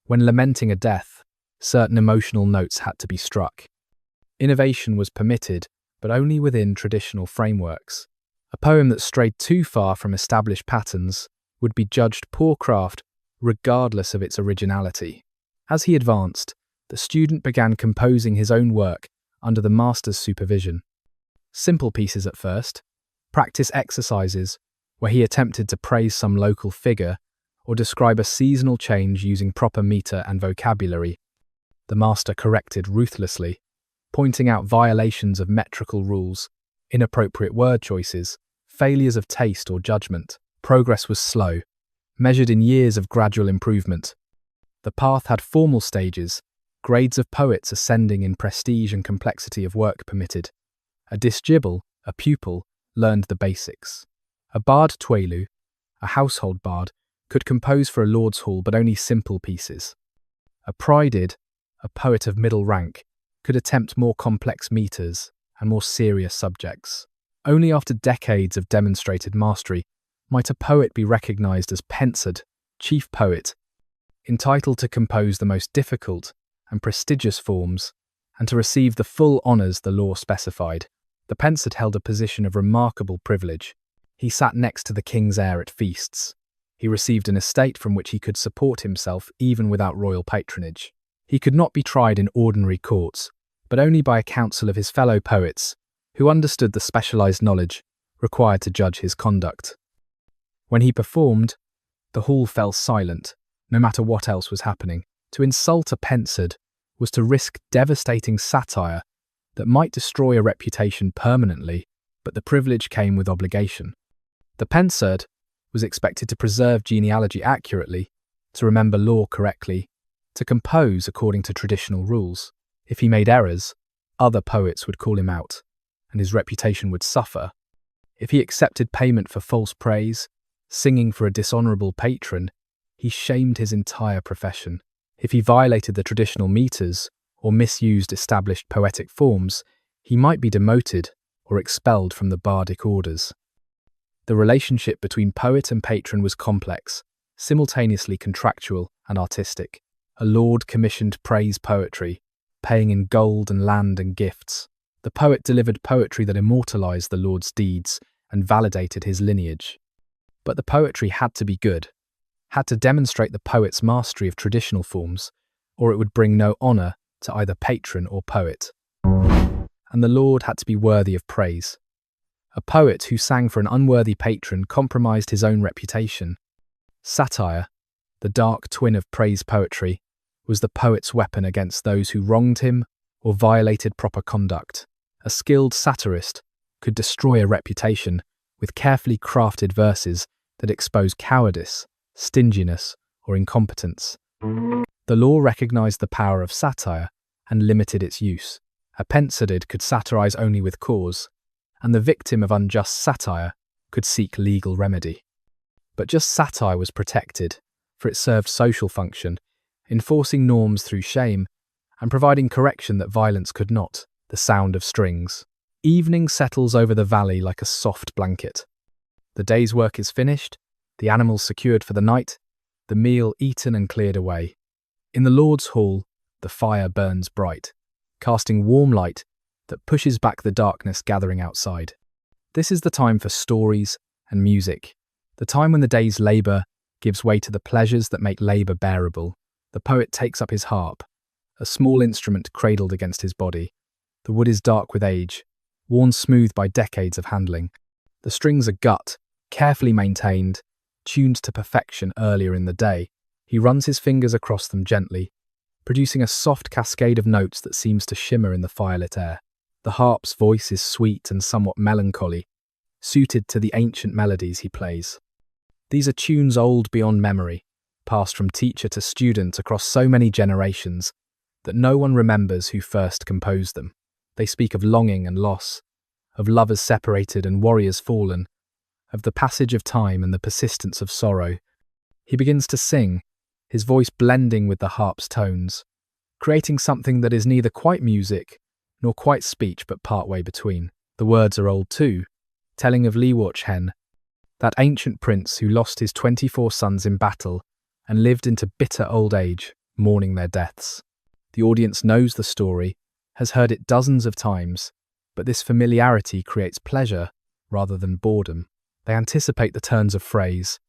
When lamenting a death, certain emotional notes had to be struck. Innovation was permitted, but only within traditional frameworks. A poem that strayed too far from established patterns would be judged poor craft regardless of its originality. As he advanced, the student began composing his own work under the master's supervision. Simple pieces at first, practice exercises where he attempted to praise some local figure or describe a seasonal change using proper meter and vocabulary. The master corrected ruthlessly, pointing out violations of metrical rules, inappropriate word choices, failures of taste or judgment. Progress was slow, measured in years of gradual improvement. The path had formal stages, grades of poets ascending in prestige and complexity of work permitted. A disgibble, a pupil, learned the basics. A bard twelu, a household bard, could compose for a lord's hall but only simple pieces. A prided, a poet of middle rank, could attempt more complex meters and more serious subjects. Only after decades of demonstrated mastery might a poet be recognized as pensed, chief poet, entitled to compose the most difficult and prestigious forms and to receive the full honours the law specified. The pensed held a position of remarkable privilege. He sat next to the king's heir at feasts. He received an estate from which he could support himself even without royal patronage. He could not be tried in ordinary courts, but only by a council of his fellow poets, who understood the specialised knowledge required to judge his conduct. When he performed, the hall fell silent, no matter what else was happening. To insult a pensed was to risk devastating satire that might destroy a reputation permanently, but the privilege came with obligation. The pensed was expected to preserve genealogy accurately, to remember law correctly, to compose according to traditional rules. If he made errors, other poets would call him out, and his reputation would suffer. If he accepted payment for false praise, singing for a dishonourable patron, he shamed his entire profession. If he violated the traditional meters or misused established poetic forms, he might be demoted or expelled from the bardic orders. The relationship between poet and patron was complex, simultaneously contractual and artistic. A lord commissioned praise poetry, paying in gold and land and gifts. The poet delivered poetry that immortalized the lord's deeds and validated his lineage. But the poetry had to be good, had to demonstrate the poet's mastery of traditional forms, or it would bring no honour to either patron or poet. And the lord had to be worthy of praise. A poet who sang for an unworthy patron compromised his own reputation. Satire, the dark twin of praise poetry, was the poet's weapon against those who wronged him or violated proper conduct. A skilled satirist could destroy a reputation with carefully crafted verses that expose cowardice, stinginess, or incompetence. The law recognized the power of satire and limited its use. A pensed could satirize only with cause, and the victim of unjust satire could seek legal remedy. But just satire was protected, for it served social function, enforcing norms through shame and providing correction that violence could not. The sound of strings. Evening settles over the valley like a soft blanket. The day's work is finished, the animals secured for the night, the meal eaten and cleared away. In the Lord's Hall, the fire burns bright, casting warm light that pushes back the darkness gathering outside. This is the time for stories and music, the time when the day's labour gives way to the pleasures that make labour bearable. The poet takes up his harp, a small instrument cradled against his body. The wood is dark with age, worn smooth by decades of handling. The strings are gut, carefully maintained, tuned to perfection earlier in the day. He runs his fingers across them gently, producing a soft cascade of notes that seems to shimmer in the firelit air. The harp's voice is sweet and somewhat melancholy, suited to the ancient melodies he plays. These are tunes old beyond memory, passed from teacher to student across so many generations that no one remembers who first composed them. They speak of longing and loss, of lovers separated and warriors fallen, of the passage of time and the persistence of sorrow. He begins to sing, his voice blending with the harp's tones, creating something that is neither quite music nor quite speech but partway between. The words are old too, telling of Llywelyn, that ancient prince who lost his 24 sons in battle and lived into bitter old age, mourning their deaths. The audience knows the story, has heard it dozens of times, but this familiarity creates pleasure rather than boredom. They anticipate the turns of phrase,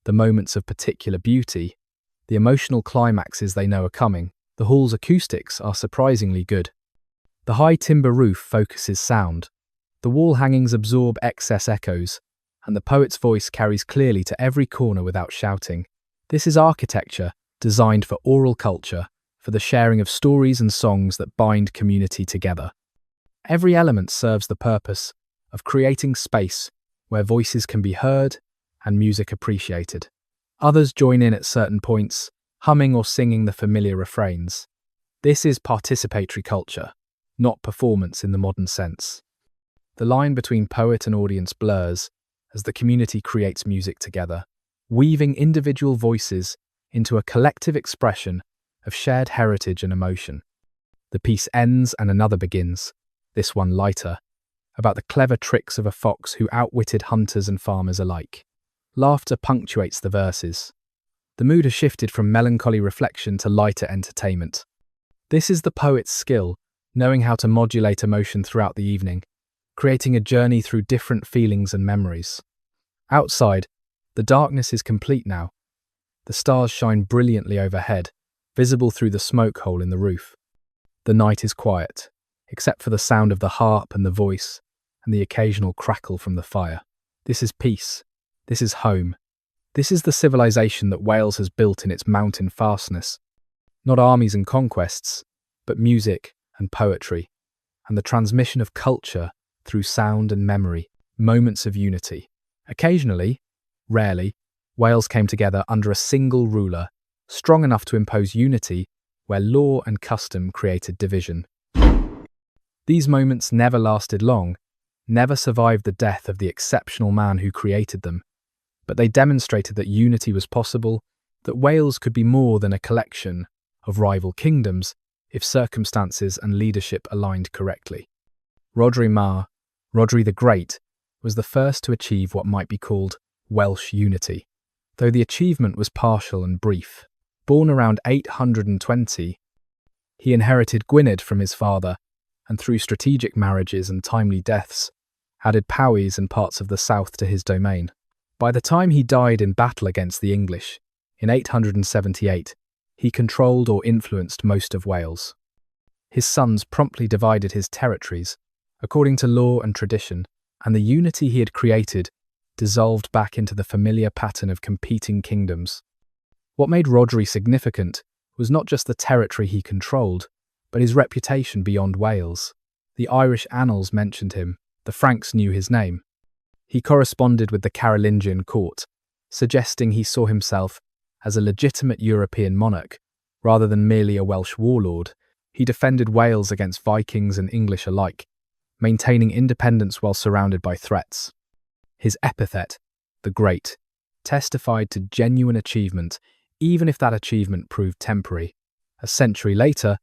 the moments of particular beauty, the emotional climaxes they know are coming. The hall's acoustics are surprisingly good. The high timber roof focuses sound. The wall hangings absorb excess echoes, and the poet's voice carries clearly to every corner without shouting. This is architecture designed for oral culture, for the sharing of stories and songs that bind community together. Every element serves the purpose of creating space where voices can be heard and music appreciated. Others join in at certain points, humming or singing the familiar refrains. This is participatory culture, not performance in the modern sense. The line between poet and audience blurs as the community creates music together, weaving individual voices into a collective expression of shared heritage and emotion. The piece ends and another begins, this one lighter, about the clever tricks of a fox who outwitted hunters and farmers alike. Laughter punctuates the verses. The mood has shifted from melancholy reflection to lighter entertainment. This is the poet's skill, knowing how to modulate emotion throughout the evening, creating a journey through different feelings and memories. Outside, the darkness is complete now. The stars shine brilliantly overhead, visible through the smoke hole in the roof. The night is quiet, except for the sound of the harp and the voice, and the occasional crackle from the fire. This is peace. This is home. This is the civilization that Wales has built in its mountain fastness. Not armies and conquests, but music and poetry, and the transmission of culture through sound and memory, moments of unity. Occasionally, rarely, Wales came together under a single ruler, strong enough to impose unity where law and custom created division. These moments never lasted long, never survived the death of the exceptional man who created them, but they demonstrated that unity was possible, that Wales could be more than a collection of rival kingdoms if circumstances and leadership aligned correctly. Rhodri the Great, was the first to achieve what might be called Welsh unity, though the achievement was partial and brief. Born around 820, he inherited Gwynedd from his father, and through strategic marriages and timely deaths, added Powys and parts of the south to his domain. By the time he died in battle against the English, in 878, he controlled or influenced most of Wales. His sons promptly divided his territories, according to law and tradition, and the unity he had created dissolved back into the familiar pattern of competing kingdoms. What made Rhodri significant was not just the territory he controlled, but his reputation beyond Wales. The Irish annals mentioned him, the Franks knew his name. He corresponded with the Carolingian court, suggesting he saw himself as a legitimate European monarch, rather than merely a Welsh warlord. He defended Wales against Vikings and English alike, maintaining independence while surrounded by threats. His epithet, the Great, testified to genuine achievement, even if that achievement proved temporary. A century later,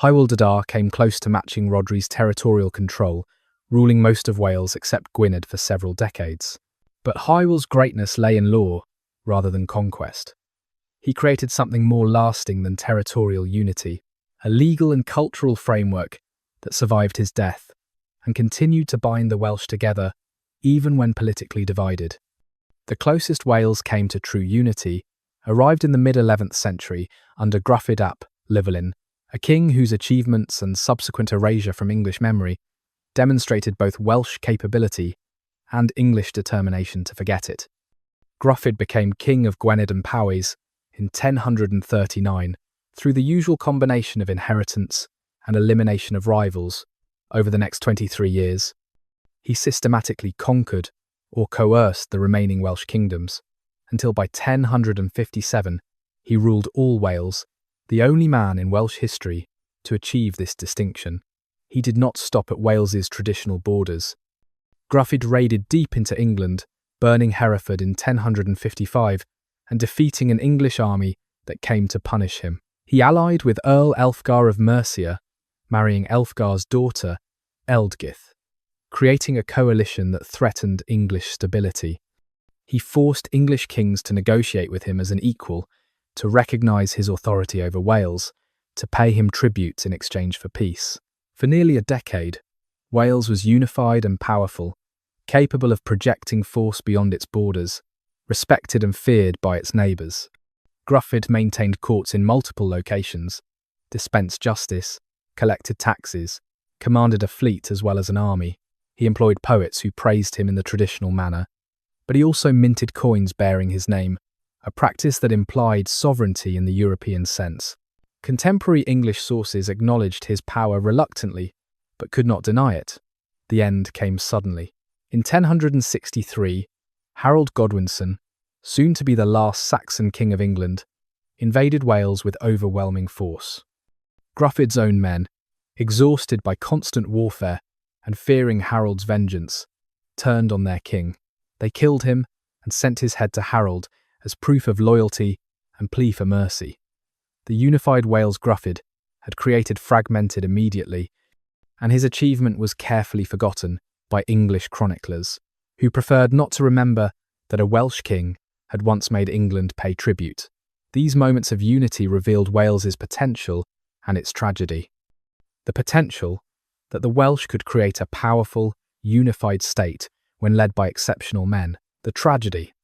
Hywel Dda came close to matching Rhodri's territorial control, ruling most of Wales except Gwynedd for several decades. But Hywel's greatness lay in law, rather than conquest. He created something more lasting than territorial unity, a legal and cultural framework that survived his death and continued to bind the Welsh together, even when politically divided. The closest Wales came to true unity arrived in the mid-11th century under Gruffydd ap Llywelyn, a king whose achievements and subsequent erasure from English memory demonstrated both Welsh capability and English determination to forget it. Gruffydd became king of Gwynedd and Powys in 1039 through the usual combination of inheritance and elimination of rivals. Over the next 23 years, he systematically conquered or coerced the remaining Welsh kingdoms, until by 1057 he ruled all Wales, the only man in Welsh history to achieve this distinction. He did not stop at Wales's traditional borders. Gruffydd raided deep into England, burning Hereford in 1055 and defeating an English army that came to punish him. He allied with Earl Elfgar of Mercia, marrying Elfgar's daughter, Ealdgyth, creating a coalition that threatened English stability. He forced English kings to negotiate with him as an equal, to recognise his authority over Wales, to pay him tributes in exchange for peace. For nearly a decade, Wales was unified and powerful, capable of projecting force beyond its borders, respected and feared by its neighbours. Gruffydd maintained courts in multiple locations, dispensed justice, collected taxes, commanded a fleet as well as an army. He employed poets who praised him in the traditional manner, but he also minted coins bearing his name, a practice that implied sovereignty in the European sense. Contemporary English sources acknowledged his power reluctantly, but could not deny it. The end came suddenly. In 1063, Harold Godwinson, soon to be the last Saxon king of England, invaded Wales with overwhelming force. Gruffydd's own men, exhausted by constant warfare and fearing Harold's vengeance, turned on their king. They killed him and sent his head to Harold as proof of loyalty and plea for mercy. The unified Wales Gruffydd had created fragmented immediately, and his achievement was carefully forgotten by English chroniclers, who preferred not to remember that a Welsh king had once made England pay tribute. These moments of unity revealed Wales's potential and its tragedy. The potential that the Welsh could create a powerful, unified state when led by exceptional men. The tragedy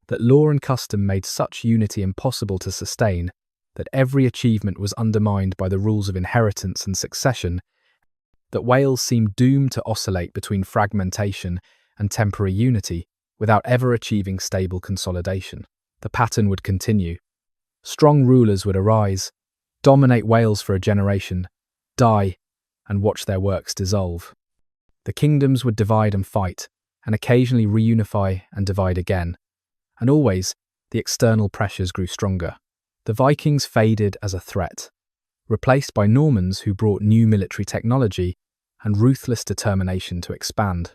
that law and custom made such unity impossible to sustain, that every achievement was undermined by the rules of inheritance and succession, that Wales seemed doomed to oscillate between fragmentation and temporary unity without ever achieving stable consolidation. The pattern would continue. Strong rulers would arise, dominate Wales for a generation, die, and watch their works dissolve. The kingdoms would divide and fight, and occasionally reunify and divide again. And always, the external pressures grew stronger. The Vikings faded as a threat, replaced by Normans who brought new military technology and ruthless determination to expand.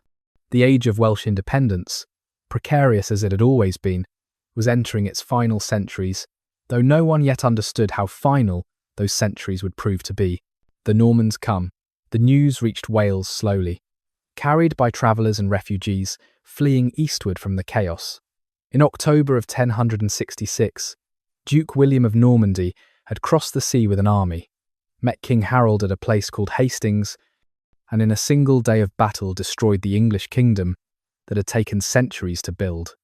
The age of Welsh independence, precarious as it had always been, was entering its final centuries, though no one yet understood how final those centuries would prove to be. The Normans come. The news reached Wales slowly, carried by travellers and refugees fleeing eastward from the chaos. In October of 1066, Duke William of Normandy had crossed the sea with an army, met King Harold at a place called Hastings, and in a single day of battle destroyed the English kingdom that had taken centuries to build.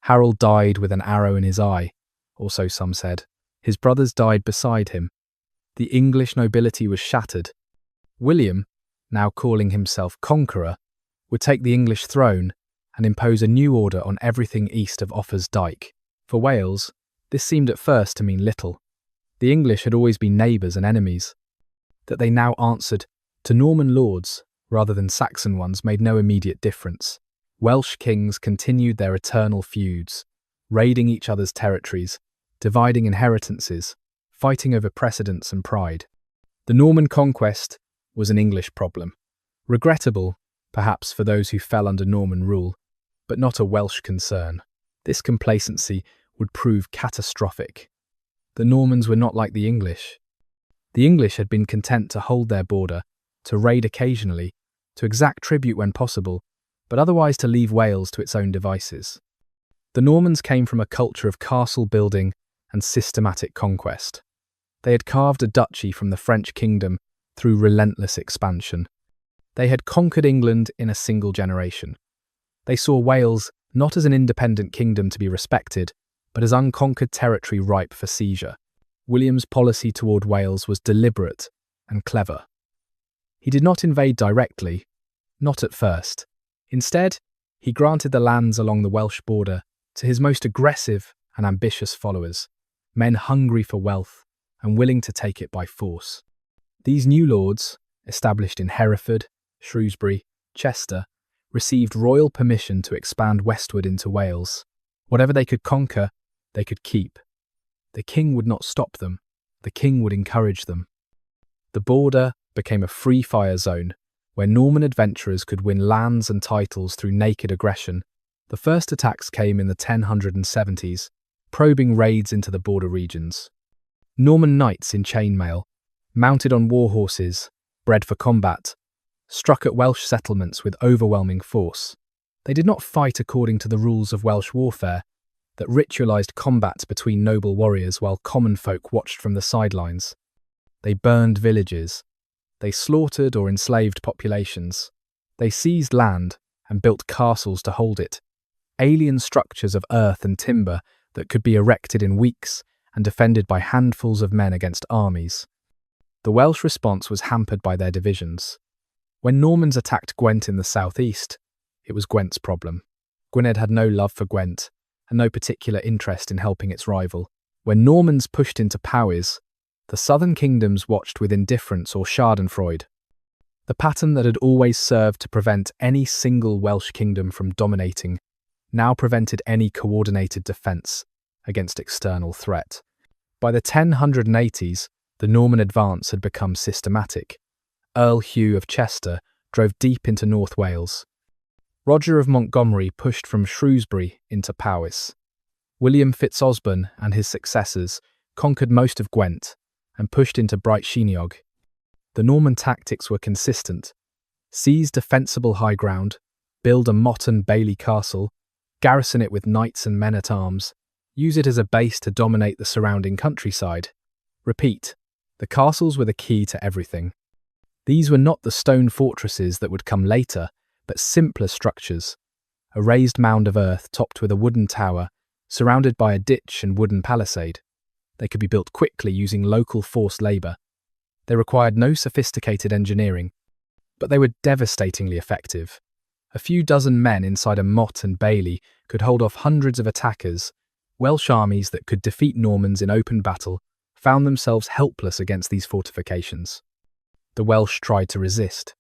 Harold died with an arrow in his eye, or so some said. His brothers died beside him. The English nobility was shattered. William, now calling himself conqueror, would take the English throne and impose a new order on everything east of Offa's Dyke. For Wales, this seemed at first to mean little. The English had always been neighbours and enemies. That they now answered to Norman lords rather than Saxon ones made no immediate difference. Welsh kings continued their eternal feuds, raiding each other's territories, dividing inheritances, fighting over precedence and pride. The Norman conquest was an English problem. Regrettable, perhaps, for those who fell under Norman rule, but not a Welsh concern. This complacency would prove catastrophic. The Normans were not like the English. The English had been content to hold their border, to raid occasionally, to exact tribute when possible, but otherwise to leave Wales to its own devices. The Normans came from a culture of castle building and systematic conquest. They had carved a duchy from the French kingdom through relentless expansion. They had conquered England in a single generation. They saw Wales not as an independent kingdom to be respected, but as unconquered territory ripe for seizure. William's policy toward Wales was deliberate and clever. He did not invade directly, not at first. Instead, he granted the lands along the Welsh border to his most aggressive and ambitious followers, men hungry for wealth and willing to take it by force. These new lords, established in Hereford, Shrewsbury, Chester, received royal permission to expand westward into Wales. Whatever they could conquer, they could keep. The king would not stop them. The king would encourage them. The border became a free fire zone where Norman adventurers could win lands and titles through naked aggression. The first attacks came in the 1070s, probing raids into the border regions. Norman knights in chainmail, mounted on war horses, bred for combat, struck at Welsh settlements with overwhelming force. They did not fight according to the rules of Welsh warfare, that ritualised combats between noble warriors while common folk watched from the sidelines. They burned villages. They slaughtered or enslaved populations. They seized land and built castles to hold it, alien structures of earth and timber that could be erected in weeks and defended by handfuls of men against armies. The Welsh response was hampered by their divisions. When Normans attacked Gwent in the southeast, it was Gwent's problem. Gwynedd had no love for Gwent and no particular interest in helping its rival. When Normans pushed into Powys, the southern kingdoms watched with indifference or schadenfreude. The pattern that had always served to prevent any single Welsh kingdom from dominating now prevented any coordinated defence against external threat. By the 1080s, the Norman advance had become systematic. Earl Hugh of Chester drove deep into North Wales. Roger of Montgomery pushed from Shrewsbury into Powys. William Fitzosborne and his successors conquered most of Gwent and pushed into Brycheiniog. The Norman tactics were consistent: seize defensible high ground, build a motte and bailey castle, garrison it with knights and men-at-arms, use it as a base to dominate the surrounding countryside. Repeat, the castles were the key to everything. These were not the stone fortresses that would come later, but simpler structures: a raised mound of earth topped with a wooden tower, surrounded by a ditch and wooden palisade. They could be built quickly using local forced labour. They required no sophisticated engineering, but they were devastatingly effective. A few dozen men inside a motte and bailey could hold off hundreds of attackers. Welsh armies that could defeat Normans in open battle found themselves helpless against these fortifications. The Welsh tried to resist.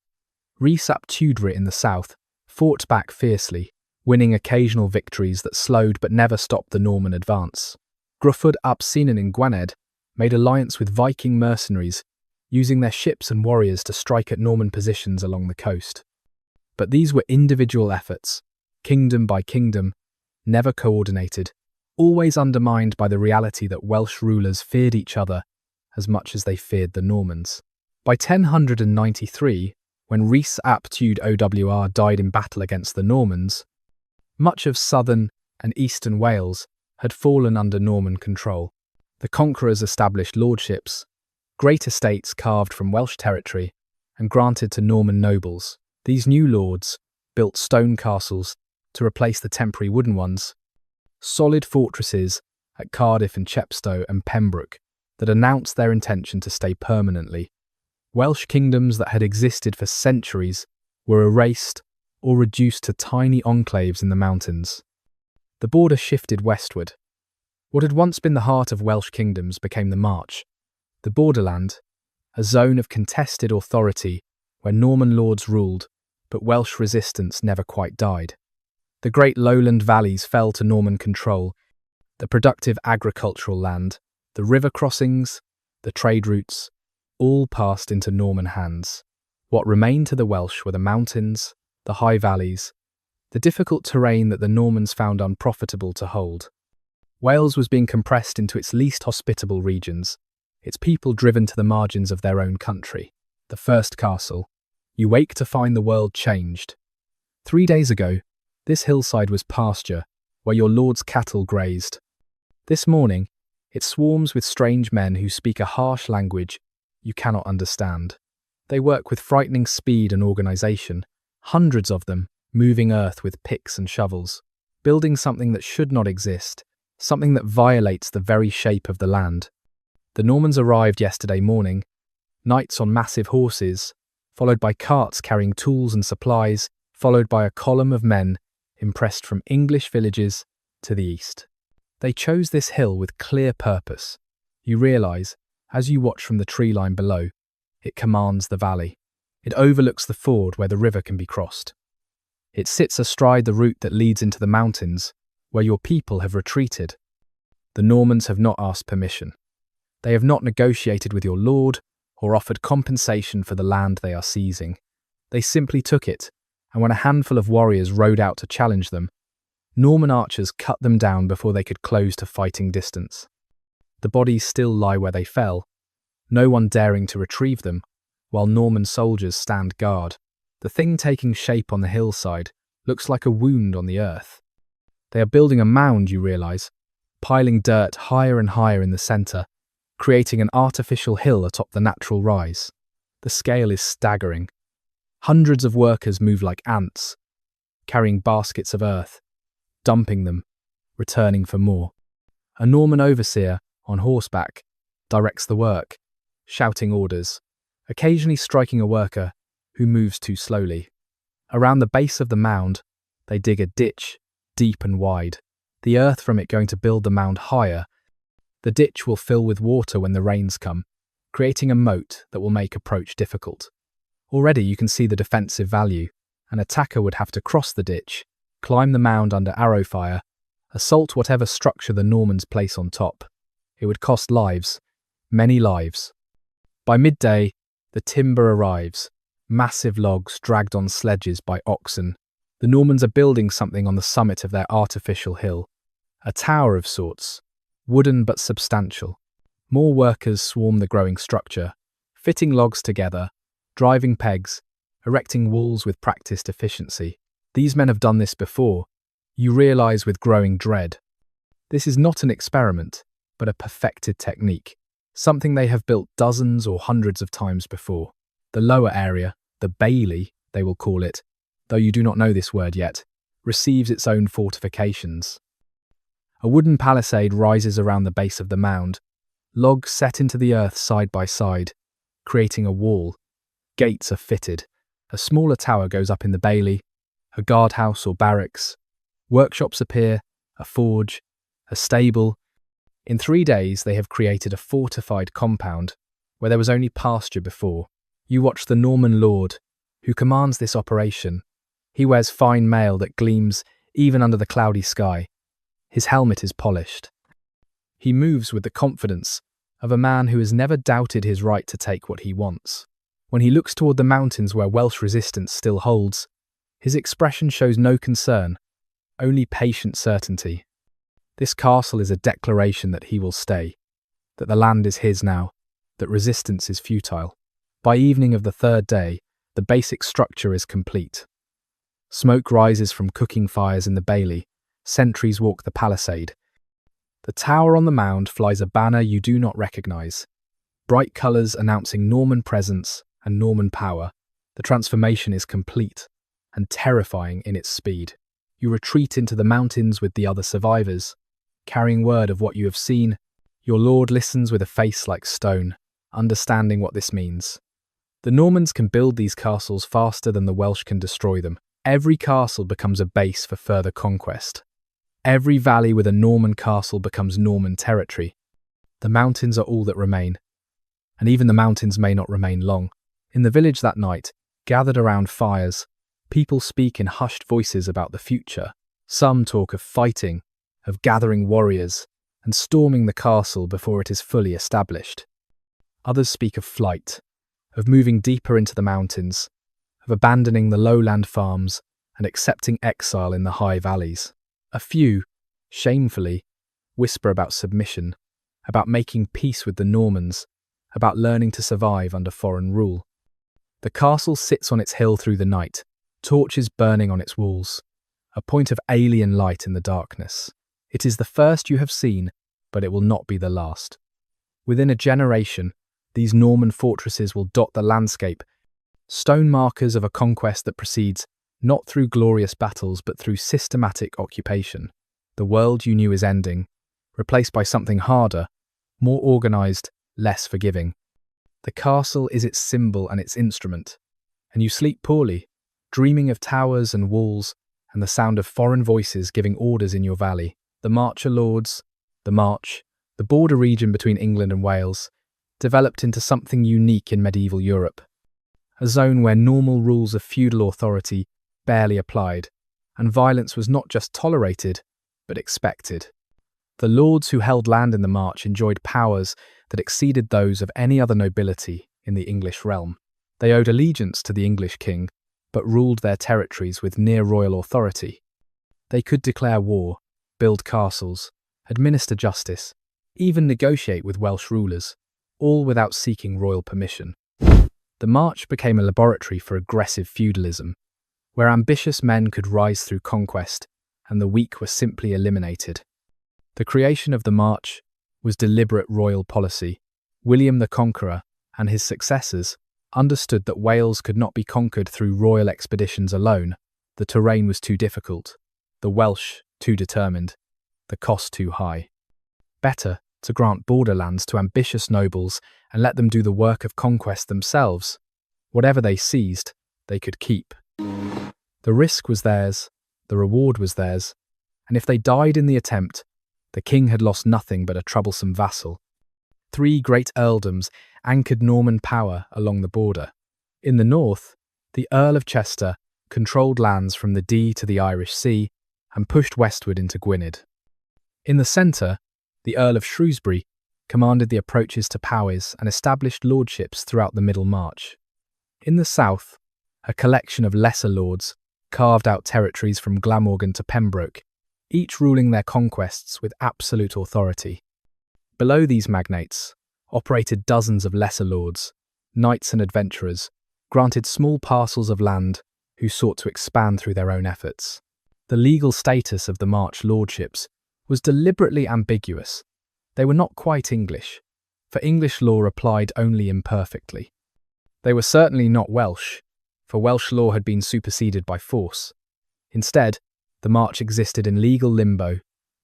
Rhys ap Tewdwr in the south fought back fiercely, winning occasional victories that slowed but never stopped the Norman advance. Gruffudd ap Cynan in Gwynedd made alliance with Viking mercenaries, using their ships and warriors to strike at Norman positions along the coast. But these were individual efforts, kingdom by kingdom, never coordinated, always undermined by the reality that Welsh rulers feared each other as much as they feared the Normans. By 1093, when Rhys ap Tewd Owr died in battle against the Normans, much of southern and eastern Wales had fallen under Norman control. The conquerors established lordships, great estates carved from Welsh territory and granted to Norman nobles. These new lords built stone castles to replace the temporary wooden ones, solid fortresses at Cardiff and Chepstow and Pembroke that announced their intention to stay permanently. Welsh kingdoms that had existed for centuries were erased or reduced to tiny enclaves in the mountains. The border shifted westward. What had once been the heart of Welsh kingdoms became the March, the borderland, a zone of contested authority where Norman lords ruled, but Welsh resistance never quite died. The great lowland valleys fell to Norman control, the productive agricultural land, the river crossings, the trade routes, all passed into Norman hands. What remained to the Welsh were the mountains, the high valleys, the difficult terrain that the Normans found unprofitable to hold. Wales was being compressed into its least hospitable regions, its people driven to the margins of their own country. The first castle. You wake to find the world changed. 3 days ago, this hillside was pasture, where your lord's cattle grazed. This morning, it swarms with strange men who speak a harsh language you cannot understand. They work with frightening speed and organisation, hundreds of them, moving earth with picks and shovels, building something that should not exist, something that violates the very shape of the land. The Normans arrived yesterday morning, knights on massive horses, followed by carts carrying tools and supplies, followed by a column of men impressed from English villages to the east. They chose this hill with clear purpose. You realise, as you watch from the tree line below, it commands the valley. It overlooks the ford where the river can be crossed. It sits astride the route that leads into the mountains, where your people have retreated. The Normans have not asked permission. They have not negotiated with your lord or offered compensation for the land they are seizing. They simply took it, and when a handful of warriors rode out to challenge them, Norman archers cut them down before they could close to fighting distance. The bodies still lie where they fell, no one daring to retrieve them, while Norman soldiers stand guard. The thing taking shape on the hillside looks like a wound on the earth. They are building a mound, you realise, piling dirt higher and higher in the centre, creating an artificial hill atop the natural rise. The scale is staggering. Hundreds of workers move like ants, carrying baskets of earth, dumping them, returning for more. A Norman overseer, on horseback, directs the work, shouting orders, occasionally striking a worker who moves too slowly. Around the base of the mound, they dig a ditch, deep and wide, the earth from it going to build the mound higher. The ditch will fill with water when the rains come, creating a moat that will make approach difficult. Already you can see the defensive value. An attacker would have to cross the ditch, climb the mound under arrow fire, assault whatever structure the Normans place on top. It would cost lives, many lives. By midday, the timber arrives, massive logs dragged on sledges by oxen. The Normans are building something on the summit of their artificial hill, a tower of sorts, wooden but substantial. More workers swarm the growing structure, fitting logs together, driving pegs, erecting walls with practiced efficiency. These men have done this before, you realise with growing dread. This is not an experiment, but a perfected technique, something they have built dozens or hundreds of times before. The lower area, the bailey, they will call it, though you do not know this word yet, receives its own fortifications. A wooden palisade rises around the base of the mound, logs set into the earth side by side, creating a wall. Gates are fitted. A smaller tower goes up in the bailey, a guardhouse or barracks. Workshops appear, a forge, a stable. In 3 days they have created a fortified compound where there was only pasture before. You watch the Norman lord, who commands this operation. He wears fine mail that gleams even under the cloudy sky. His helmet is polished. He moves with the confidence of a man who has never doubted his right to take what he wants. When he looks toward the mountains where Welsh resistance still holds, his expression shows no concern, only patient certainty. This castle is a declaration that he will stay, that the land is his now, that resistance is futile. By evening of the 3rd day, the basic structure is complete. Smoke rises from cooking fires in the bailey. Sentries walk the palisade. The tower on the mound flies a banner you do not recognise. Bright colours announcing Norman presence and Norman power. The transformation is complete and terrifying in its speed. You retreat into the mountains with the other survivors, carrying word of what you have seen. Your lord listens with a face like stone, understanding what this means. The Normans can build these castles faster than the Welsh can destroy them. Every castle becomes a base for further conquest. Every valley with a Norman castle becomes Norman territory. The mountains are all that remain. And even the mountains may not remain long. In the village that night, gathered around fires, people speak in hushed voices about the future. Some talk of fighting, of gathering warriors, and storming the castle before it is fully established. Others speak of flight, of moving deeper into the mountains, of abandoning the lowland farms and accepting exile in the high valleys. A few, shamefully, whisper about submission, about making peace with the Normans, about learning to survive under foreign rule. The castle sits on its hill through the night, torches burning on its walls, a point of alien light in the darkness. It is the first you have seen, but it will not be the last. Within a generation, these Norman fortresses will dot the landscape, stone markers of a conquest that proceeds not through glorious battles but through systematic occupation. The world you knew is ending, replaced by something harder, more organised, less forgiving. The castle is its symbol and its instrument, and you sleep poorly, dreaming of towers and walls and the sound of foreign voices giving orders in your valley. The Marcher Lords, the March, the border region between England and Wales, developed into something unique in medieval Europe. A zone where normal rules of feudal authority barely applied, and violence was not just tolerated, but expected. The lords who held land in the March enjoyed powers that exceeded those of any other nobility in the English realm. They owed allegiance to the English king, but ruled their territories with near-royal authority. They could declare war, build castles, administer justice, even negotiate with Welsh rulers, all without seeking royal permission. The March became a laboratory for aggressive feudalism. where ambitious men could rise through conquest and the weak were simply eliminated. The creation of the March was deliberate royal policy. William the Conqueror and his successors understood that Wales could not be conquered through royal expeditions alone. The terrain was too difficult, the Welsh too determined, the cost too high. Better to grant borderlands to ambitious nobles and let them do the work of conquest themselves. Whatever they seized, they could keep. The risk was theirs, the reward was theirs, and if they died in the attempt, the king had lost nothing but a troublesome vassal. 3 great earldoms anchored Norman power along the border. In the north, the Earl of Chester controlled lands from the Dee to the Irish Sea and pushed westward into Gwynedd. In the centre, the Earl of Shrewsbury commanded the approaches to Powys and established lordships throughout the Middle March. In the south, a collection of lesser lords carved out territories from Glamorgan to Pembroke, each ruling their conquests with absolute authority. Below these magnates operated dozens of lesser lords, knights and adventurers, granted small parcels of land who sought to expand through their own efforts. The legal status of the March lordships was deliberately ambiguous. They were not quite English, for English law applied only imperfectly. They were certainly not Welsh, for Welsh law had been superseded by force. Instead, the March existed in legal limbo,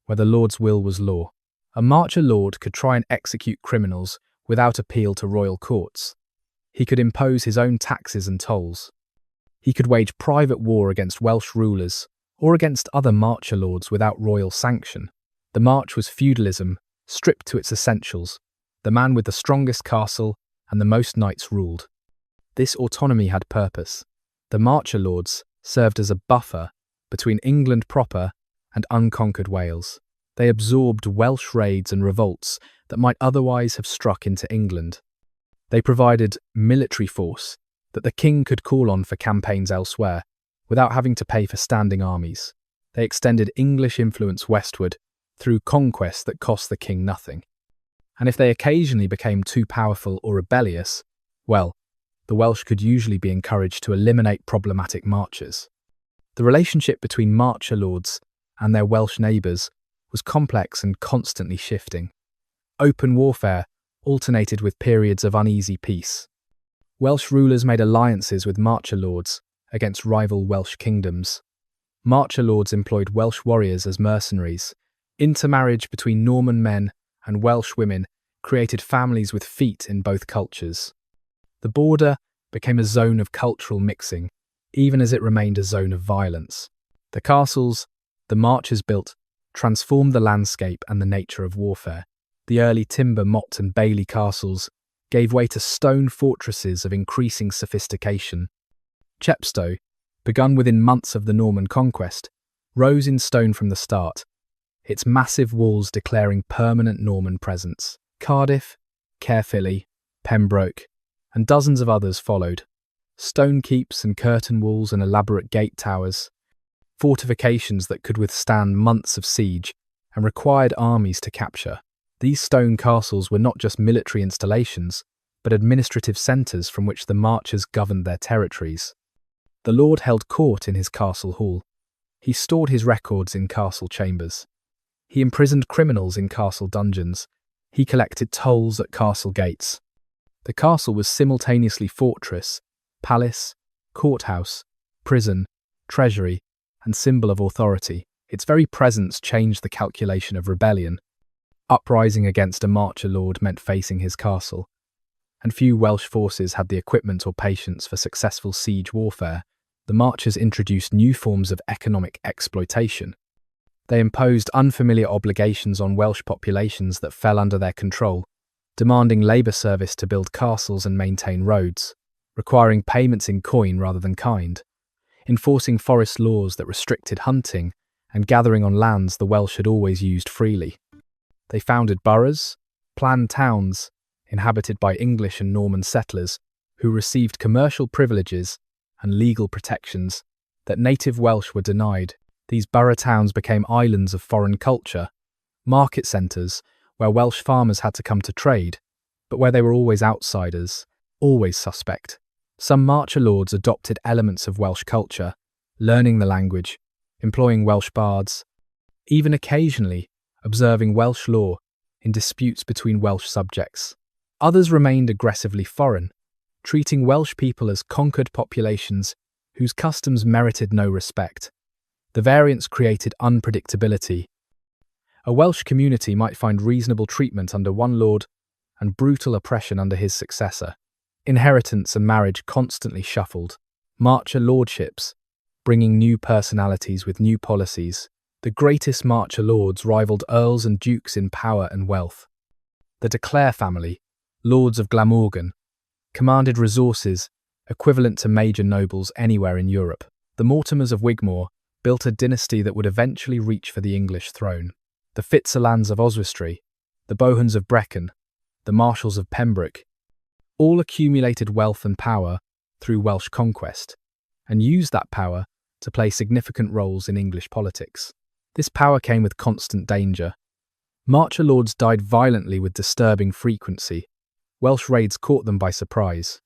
where the lord's will was law. A Marcher lord could try and execute criminals without appeal to royal courts. He could impose his own taxes and tolls. He could wage private war against Welsh rulers or against other Marcher lords without royal sanction. The March was feudalism, stripped to its essentials. The man with the strongest castle and the most knights ruled. This autonomy had purpose. The Marcher lords served as a buffer between England proper and unconquered Wales. They absorbed Welsh raids and revolts that might otherwise have struck into England. They provided military force that the king could call on for campaigns elsewhere, without having to pay for standing armies. They extended English influence westward through conquest that cost the king nothing. And if they occasionally became too powerful or rebellious, well, the Welsh could usually be encouraged to eliminate problematic marchers. The relationship between Marcher lords and their Welsh neighbours was complex and constantly shifting. Open warfare alternated with periods of uneasy peace. Welsh rulers made alliances with Marcher lords against rival Welsh kingdoms. Marcher lords employed Welsh warriors as mercenaries. Intermarriage between Norman men and Welsh women created families with feet in both cultures. The border became a zone of cultural mixing, even as it remained a zone of violence. The castles the Marchers built transformed the landscape and the nature of warfare. The early timber motte and bailey castles gave way to stone fortresses of increasing sophistication. Chepstow, begun within months of the Norman conquest, rose in stone from the start, its massive walls declaring permanent Norman presence. Cardiff, Caerphilly, Pembroke, and dozens of others followed. Stone keeps and curtain walls and elaborate gate towers, fortifications that could withstand months of siege and required armies to capture. These stone castles were not just military installations, but administrative centres from which the Marchers governed their territories. The lord held court in his castle hall. He stored his records in castle chambers. He imprisoned criminals in castle dungeons. He collected tolls at castle gates. The castle was simultaneously fortress, palace, courthouse, prison, treasury, and symbol of authority. Its very presence changed the calculation of rebellion. Uprising against a Marcher lord meant facing his castle, and few Welsh forces had the equipment or patience for successful siege warfare. The Marchers introduced new forms of economic exploitation. They imposed unfamiliar obligations on Welsh populations that fell under their control, demanding labour service to build castles and maintain roads, requiring payments in coin rather than kind, enforcing forest laws that restricted hunting and gathering on lands the Welsh had always used freely. They founded boroughs, planned towns, inhabited by English and Norman settlers who received commercial privileges and legal protections that native Welsh were denied. These borough towns became islands of foreign culture, market centres where Welsh farmers had to come to trade, but where they were always outsiders, always suspect. Some Marcher lords adopted elements of Welsh culture, learning the language, employing Welsh bards, even occasionally observing Welsh law in disputes between Welsh subjects. Others remained aggressively foreign, treating Welsh people as conquered populations whose customs merited no respect. The variance created unpredictability. A Welsh community might find reasonable treatment under one lord and brutal oppression under his successor. Inheritance and marriage constantly shuffled. Marcher lordships, bringing new personalities with new policies. The greatest Marcher lords rivaled earls and dukes in power and wealth. The de Clare family, lords of Glamorgan, commanded resources equivalent to major nobles anywhere in Europe. The Mortimers of Wigmore built a dynasty that would eventually reach for the English throne. The Fitzalands of Oswestry, the Bohans of Brecon, the Marshals of Pembroke, all accumulated wealth and power through Welsh conquest, and used that power to play significant roles in English politics. This power came with constant danger. Marcher lords died violently with disturbing frequency. Welsh raids caught them by surprise.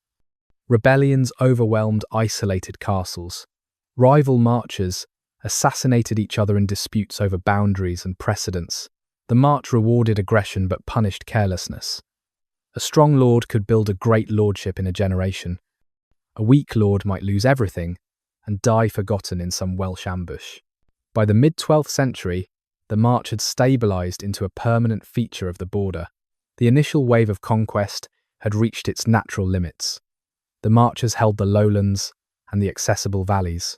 Rebellions overwhelmed isolated castles. Rival marchers assassinated each other in disputes over boundaries and precedence. The march rewarded aggression but punished carelessness. A strong lord could build a great lordship in a generation. A weak lord might lose everything and die forgotten in some Welsh ambush. By the mid-12th century, the march had stabilised into a permanent feature of the border. The initial wave of conquest had reached its natural limits. The marchers held the lowlands and the accessible valleys.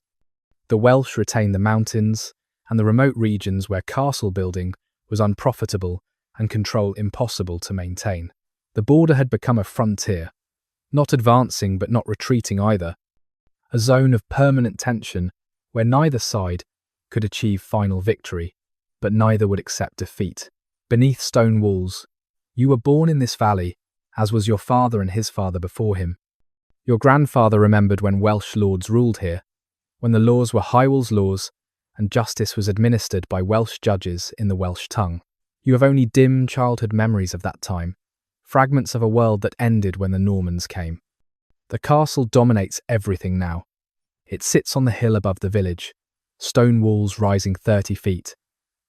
The Welsh retained the mountains and the remote regions where castle building was unprofitable and control impossible to maintain. The border had become a frontier, not advancing but not retreating either, a zone of permanent tension where neither side could achieve final victory, but neither would accept defeat. Beneath stone walls, you were born in this valley, as was your father and his father before him. Your grandfather remembered when Welsh lords ruled here, when the laws were Hywel's laws and justice was administered by Welsh judges in the Welsh tongue. You have only dim childhood memories of that time, fragments of a world that ended when the Normans came. The castle dominates everything now. It sits on the hill above the village, stone walls rising 30 feet,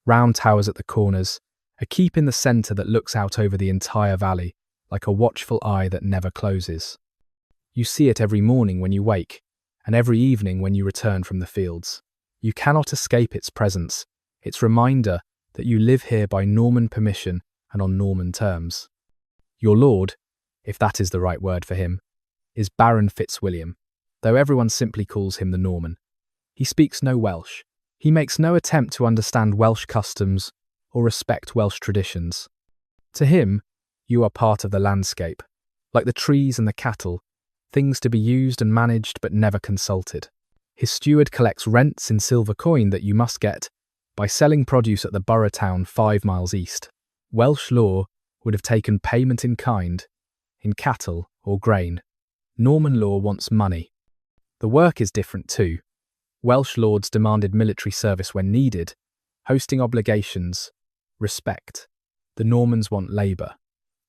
round towers at the corners, a keep in the centre that looks out over the entire valley, like a watchful eye that never closes. You see it every morning when you wake, and every evening when you return from the fields. You cannot escape its presence, its reminder that you live here by Norman permission and on Norman terms. Your lord, if that is the right word for him, is Baron Fitzwilliam, though everyone simply calls him the Norman. He speaks no Welsh. He makes no attempt to understand Welsh customs or respect Welsh traditions. To him, you are part of the landscape, like the trees and the cattle, things to be used and managed but never consulted. His steward collects rents in silver coin that you must get by selling produce at the borough town 5 miles east. Welsh law would have taken payment in kind, in cattle or grain. Norman law wants money. The work is different too. Welsh lords demanded military service when needed, hosting obligations, respect. The Normans want labour.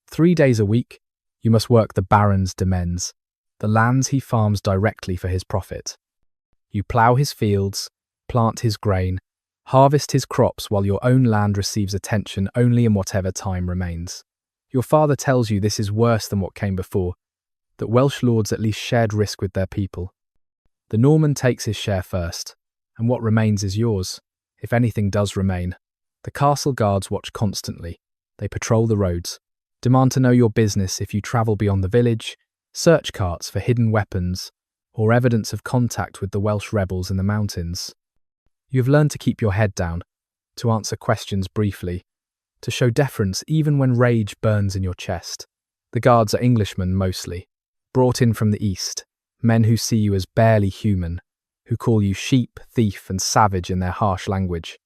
3 days a week, you must work the Baron's demesnes, the lands he farms directly for his profit. You plough his fields, plant his grain, harvest his crops while your own land receives attention only in whatever time remains. Your father tells you this is worse than what came before, that Welsh lords at least shared risk with their people. The Norman takes his share first, and what remains is yours, if anything does remain. The castle guards watch constantly. They patrol the roads, demand to know your business if you travel beyond the village, search carts for hidden weapons, or evidence of contact with the Welsh rebels in the mountains. You have learned to keep your head down, to answer questions briefly, to show deference even when rage burns in your chest. The guards are Englishmen mostly, brought in from the east, men who see you as barely human, who call you sheep, thief, and savage in their harsh language.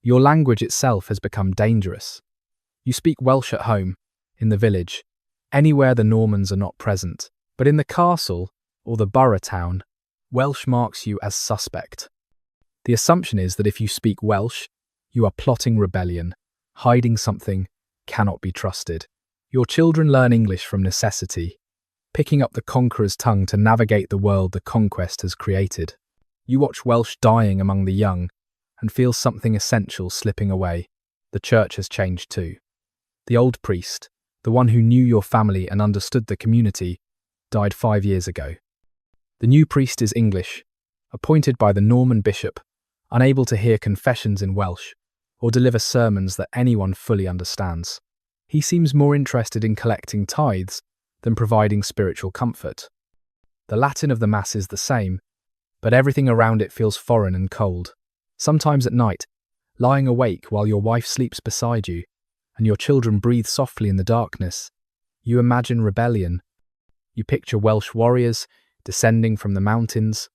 Your language itself has become dangerous. You speak Welsh at home, in the village, anywhere the Normans are not present, but in the castle, or the borough town, Welsh marks you as suspect. The assumption is that if you speak Welsh, you are plotting rebellion, hiding something, cannot be trusted. Your children learn English from necessity, picking up the conqueror's tongue to navigate the world the conquest has created. You watch Welsh dying among the young and feel something essential slipping away. The church has changed too. The old priest, the one who knew your family and understood the community, died 5 years ago. The new priest is English, appointed by the Norman bishop, unable to hear confessions in Welsh or deliver sermons that anyone fully understands. He seems more interested in collecting tithes than providing spiritual comfort. The Latin of the Mass is the same, but everything around it feels foreign and cold. Sometimes at night, lying awake while your wife sleeps beside you and your children breathe softly in the darkness, you imagine rebellion. You picture Welsh warriors descending from the mountains,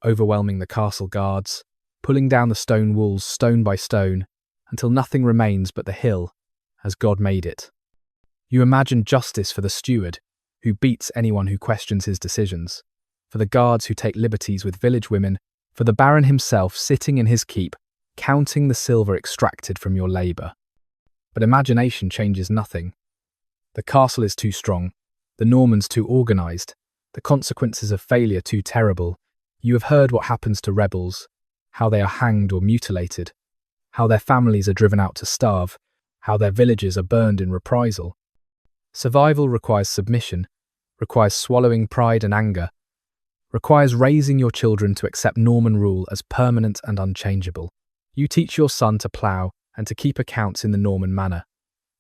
overwhelming the castle guards, pulling down the stone walls stone by stone until nothing remains but the hill as God made it. You imagine justice for the steward who beats anyone who questions his decisions, for the guards who take liberties with village women, for the baron himself sitting in his keep, counting the silver extracted from your labour. But imagination changes nothing. The castle is too strong, the Normans too organised, the consequences of failure too terrible. You have heard what happens to rebels, how they are hanged or mutilated, how their families are driven out to starve, how their villages are burned in reprisal. Survival requires submission, requires swallowing pride and anger, requires raising your children to accept Norman rule as permanent and unchangeable. You teach your son to plough and to keep accounts in the Norman manner.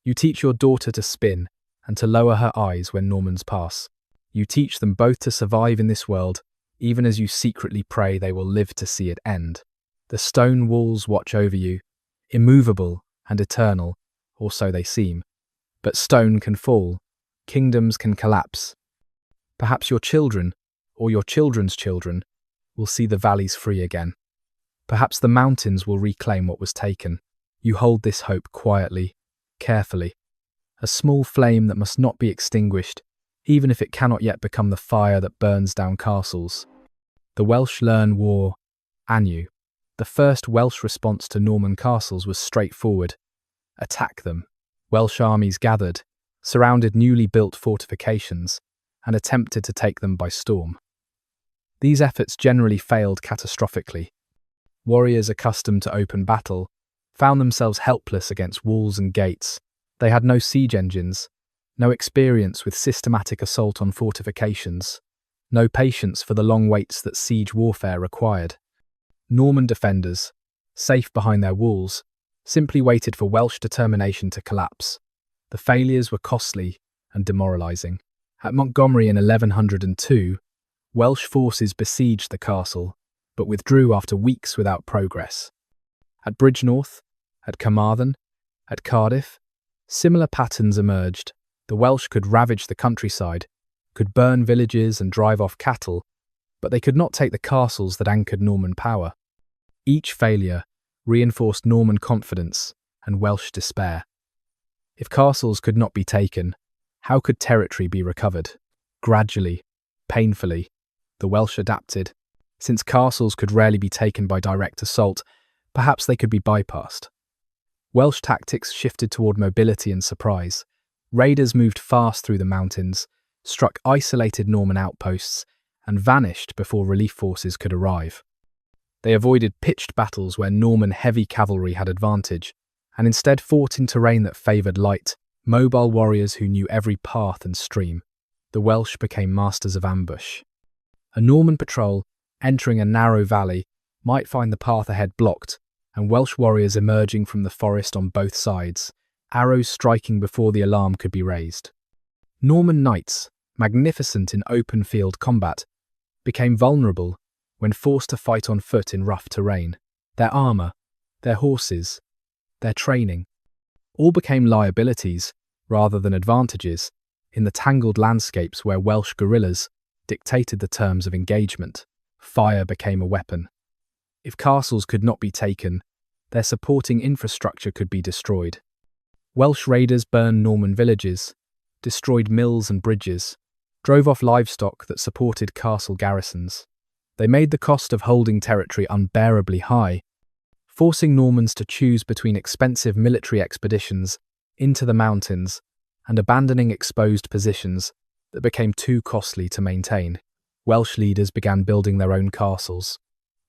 You teach your daughter to spin and to lower her eyes when Normans pass. You teach them both to survive in this world, even as you secretly pray they will live to see it end. The stone walls watch over you, immovable and eternal, or so they seem. But stone can fall, kingdoms can collapse. Perhaps your children, or your children's children, will see the valleys free again. Perhaps the mountains will reclaim what was taken. You hold this hope quietly, carefully, a small flame that must not be extinguished, even if it cannot yet become the fire that burns down castles. The Welsh learn war anew. The first Welsh response to Norman castles was straightforward: attack them. Welsh armies gathered, surrounded newly built fortifications, and attempted to take them by storm. These efforts generally failed catastrophically. Warriors accustomed to open battle found themselves helpless against walls and gates. They had no siege engines, no experience with systematic assault on fortifications, no patience for the long waits that siege warfare required. Norman defenders, safe behind their walls, simply waited for Welsh determination to collapse. The failures were costly and demoralising. At Montgomery in 1102, Welsh forces besieged the castle, but withdrew after weeks without progress. At Bridgenorth, at Carmarthen, at Cardiff, similar patterns emerged. The Welsh could ravage the countryside, could burn villages and drive off cattle, but they could not take the castles that anchored Norman power. Each failure reinforced Norman confidence and Welsh despair. If castles could not be taken, how could territory be recovered? Gradually, painfully, the Welsh adapted. Since castles could rarely be taken by direct assault, perhaps they could be bypassed. Welsh tactics shifted toward mobility and surprise. Raiders moved fast through the mountains, struck isolated Norman outposts, and vanished before relief forces could arrive. They avoided pitched battles where Norman heavy cavalry had advantage, and instead fought in terrain that favoured light, mobile warriors who knew every path and stream. The Welsh became masters of ambush. A Norman patrol, entering a narrow valley, might find the path ahead blocked, and Welsh warriors emerging from the forest on both sides, arrows striking before the alarm could be raised. Norman knights, magnificent in open-field combat, became vulnerable when forced to fight on foot in rough terrain. Their armour, their horses, their training, all became liabilities rather than advantages in the tangled landscapes where Welsh guerrillas dictated the terms of engagement. Fire became a weapon. If castles could not be taken, their supporting infrastructure could be destroyed. Welsh raiders burned Norman villages, destroyed mills and bridges, drove off livestock that supported castle garrisons. They made the cost of holding territory unbearably high, forcing Normans to choose between expensive military expeditions into the mountains and abandoning exposed positions that became too costly to maintain. Welsh leaders began building their own castles,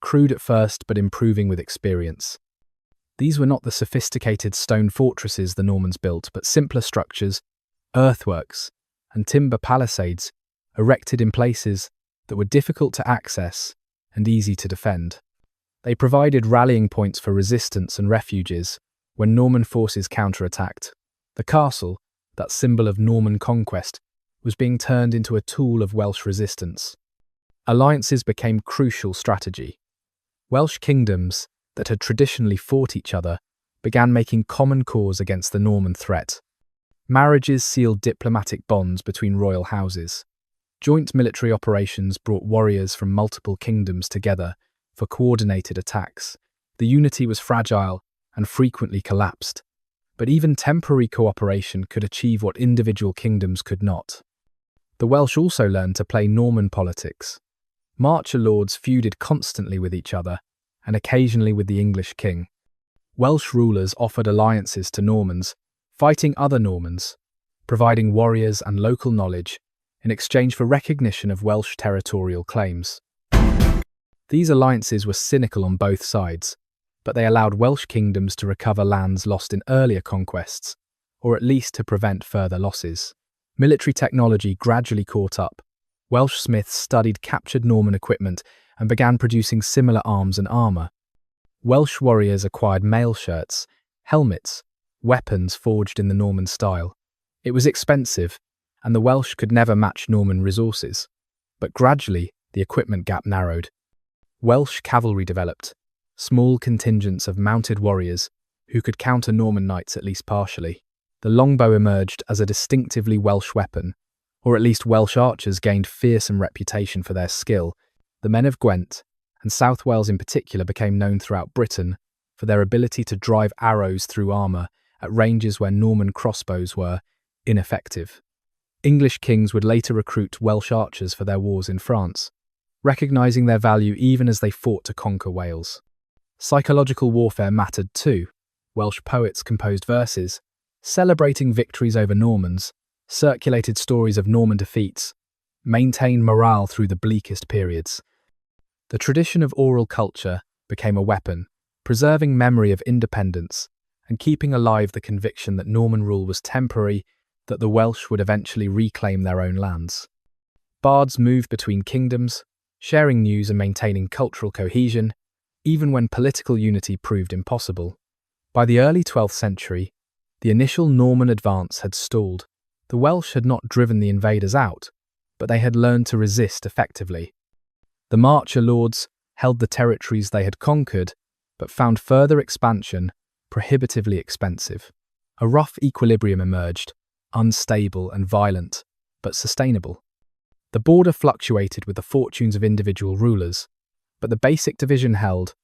crude at first but improving with experience. These were not the sophisticated stone fortresses the Normans built, but simpler structures, earthworks, and timber palisades erected in places that were difficult to access and easy to defend. They provided rallying points for resistance and refuges when Norman forces counterattacked. The castle, that symbol of Norman conquest, was being turned into a tool of Welsh resistance. Alliances became crucial strategy. Welsh kingdoms that had traditionally fought each other began making common cause against the Norman threat. Marriages sealed diplomatic bonds between royal houses. Joint military operations brought warriors from multiple kingdoms together for coordinated attacks. The unity was fragile and frequently collapsed, but even temporary cooperation could achieve what individual kingdoms could not. The Welsh also learned to play Norman politics. Marcher lords feuded constantly with each other, and occasionally with the English king. Welsh rulers offered alliances to Normans, fighting other Normans, providing warriors and local knowledge in exchange for recognition of Welsh territorial claims. These alliances were cynical on both sides, but they allowed Welsh kingdoms to recover lands lost in earlier conquests, or at least to prevent further losses. Military technology gradually caught up. Welsh smiths studied captured Norman equipment and began producing similar arms and armour. Welsh warriors acquired mail shirts, helmets, weapons forged in the Norman style. It was expensive, and the Welsh could never match Norman resources. But gradually, the equipment gap narrowed. Welsh cavalry developed, small contingents of mounted warriors who could counter Norman knights at least partially. The longbow emerged as a distinctively Welsh weapon, or at least Welsh archers gained fearsome reputation for their skill. The men of Gwent, and South Wales in particular, became known throughout Britain for their ability to drive arrows through armour at ranges where Norman crossbows were ineffective. English kings would later recruit Welsh archers for their wars in France, recognising their value even as they fought to conquer Wales. Psychological warfare mattered too. Welsh poets composed verses, celebrating victories over Normans, circulated stories of Norman defeats, maintained morale through the bleakest periods. The tradition of oral culture became a weapon, preserving memory of independence and keeping alive the conviction that Norman rule was temporary, that the Welsh would eventually reclaim their own lands. Bards moved between kingdoms, sharing news and maintaining cultural cohesion, even when political unity proved impossible. By the early 12th century, the initial Norman advance had stalled. The Welsh had not driven the invaders out, but they had learned to resist effectively. The Marcher lords held the territories they had conquered, but found further expansion prohibitively expensive. A rough equilibrium emerged, unstable and violent, but sustainable. The border fluctuated with the fortunes of individual rulers, but the basic division held: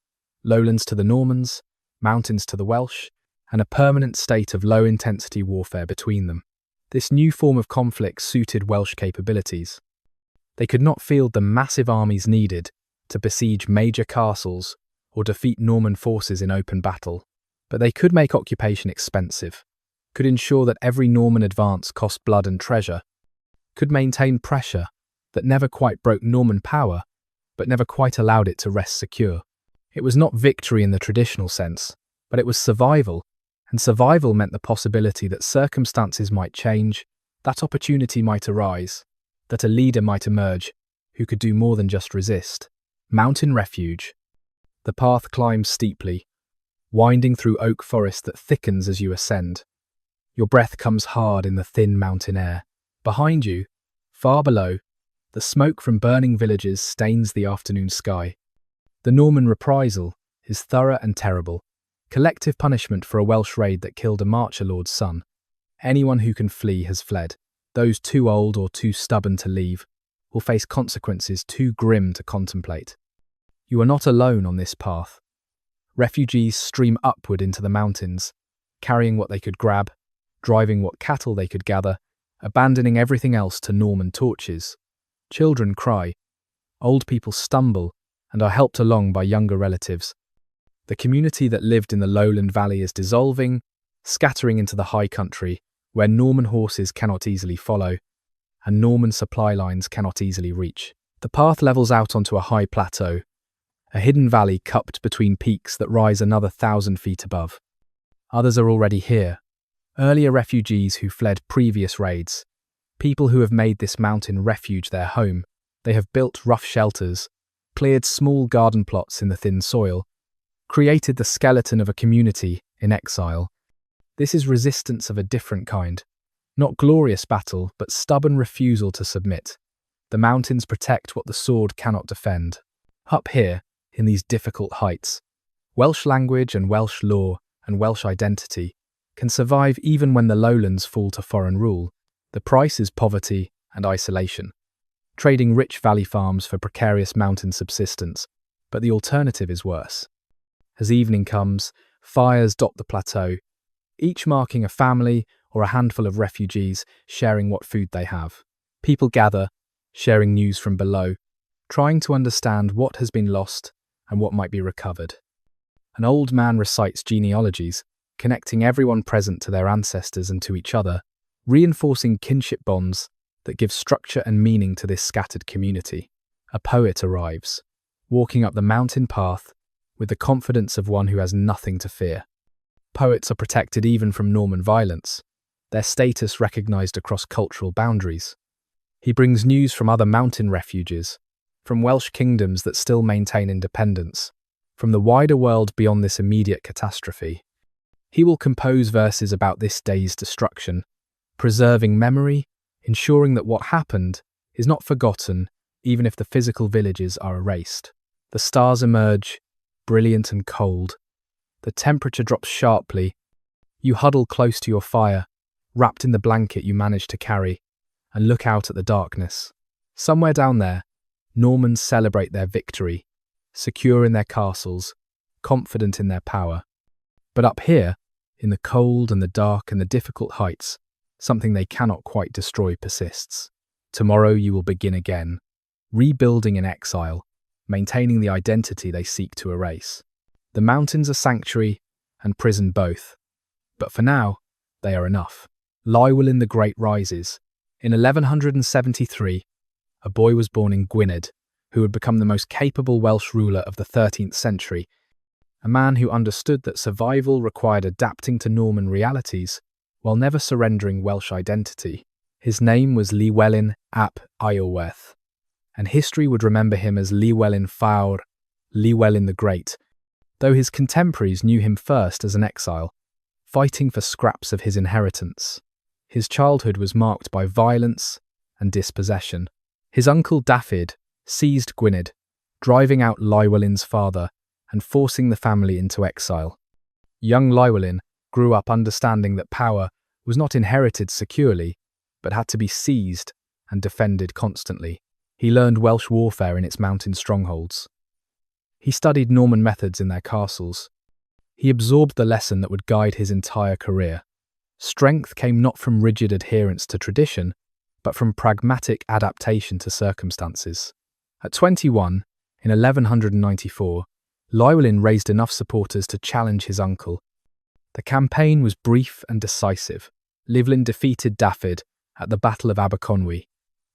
lowlands to the Normans, mountains to the Welsh, and a permanent state of low-intensity warfare between them. This new form of conflict suited Welsh capabilities. They could not field the massive armies needed to besiege major castles or defeat Norman forces in open battle, but they could make occupation expensive, could ensure that every Norman advance cost blood and treasure, could maintain pressure that never quite broke Norman power, but never quite allowed it to rest secure. It was not victory in the traditional sense, but it was survival, and survival meant the possibility that circumstances might change, that opportunity might arise, that a leader might emerge who could do more than just resist. Mountain refuge. The path climbs steeply, winding through oak forest that thickens as you ascend. Your breath comes hard in the thin mountain air. Behind you, far below, the smoke from burning villages stains the afternoon sky. The Norman reprisal is thorough and terrible. Collective punishment for a Welsh raid that killed a Marcher lord's son. Anyone who can flee has fled. Those too old or too stubborn to leave will face consequences too grim to contemplate. You are not alone on this path. Refugees stream upward into the mountains, carrying what they could grab, driving what cattle they could gather, abandoning everything else to Norman torches. Children cry, old people stumble and are helped along by younger relatives. The community that lived in the lowland valley is dissolving, scattering into the high country, where Norman horses cannot easily follow, and Norman supply lines cannot easily reach. The path levels out onto a high plateau, a hidden valley cupped between peaks that rise another 1,000 feet above. Others are already here, earlier refugees who fled previous raids, people who have made this mountain refuge their home. They have built rough shelters, cleared small garden plots in the thin soil, created the skeleton of a community in exile. This is resistance of a different kind. Not glorious battle, but stubborn refusal to submit. The mountains protect what the sword cannot defend. Up here, in these difficult heights, Welsh language and Welsh law and Welsh identity can survive even when the lowlands fall to foreign rule. The price is poverty and isolation, trading rich valley farms for precarious mountain subsistence, but the alternative is worse. As evening comes, fires dot the plateau, each marking a family or a handful of refugees sharing what food they have. People gather, sharing news from below, trying to understand what has been lost and what might be recovered. An old man recites genealogies, connecting everyone present to their ancestors and to each other, reinforcing kinship bonds that give structure and meaning to this scattered community. A poet arrives, walking up the mountain path with the confidence of one who has nothing to fear. Poets are protected even from Norman violence, their status recognized across cultural boundaries. He brings news from other mountain refuges, from Welsh kingdoms that still maintain independence, from the wider world beyond this immediate catastrophe. He will compose verses about this day's destruction, preserving memory, ensuring that what happened is not forgotten even if the physical villages are erased. The stars emerge, brilliant and cold. The temperature drops sharply. You huddle close to your fire, wrapped in the blanket you managed to carry, and look out at the darkness. Somewhere down there, Normans celebrate their victory, secure in their castles, confident in their power. But up here, in the cold and the dark and the difficult heights, something they cannot quite destroy persists. Tomorrow you will begin again, rebuilding in exile, maintaining the identity they seek to erase. The mountains are sanctuary and prison both, but for now, they are enough. Llywelyn the Great rises. In 1173, a boy was born in Gwynedd, who would become the most capable Welsh ruler of the 13th century, a man who understood that survival required adapting to Norman realities while never surrendering Welsh identity. His name was Llywelyn ap Iorwerth, and history would remember him as Llywelyn Fawr, Llywelyn the Great, though his contemporaries knew him first as an exile, fighting for scraps of his inheritance. His childhood was marked by violence and dispossession. His uncle Dafydd seized Gwynedd, driving out Llywelyn's father and forcing the family into exile. Young Llywelyn grew up understanding that power was not inherited securely, but had to be seized and defended constantly. He learned Welsh warfare in its mountain strongholds. He studied Norman methods in their castles. He absorbed the lesson that would guide his entire career. Strength came not from rigid adherence to tradition, but from pragmatic adaptation to circumstances. At 21, in 1194, Llywelyn raised enough supporters to challenge his uncle. The campaign was brief and decisive. Llywelyn defeated Dafydd at the Battle of Aberconwy,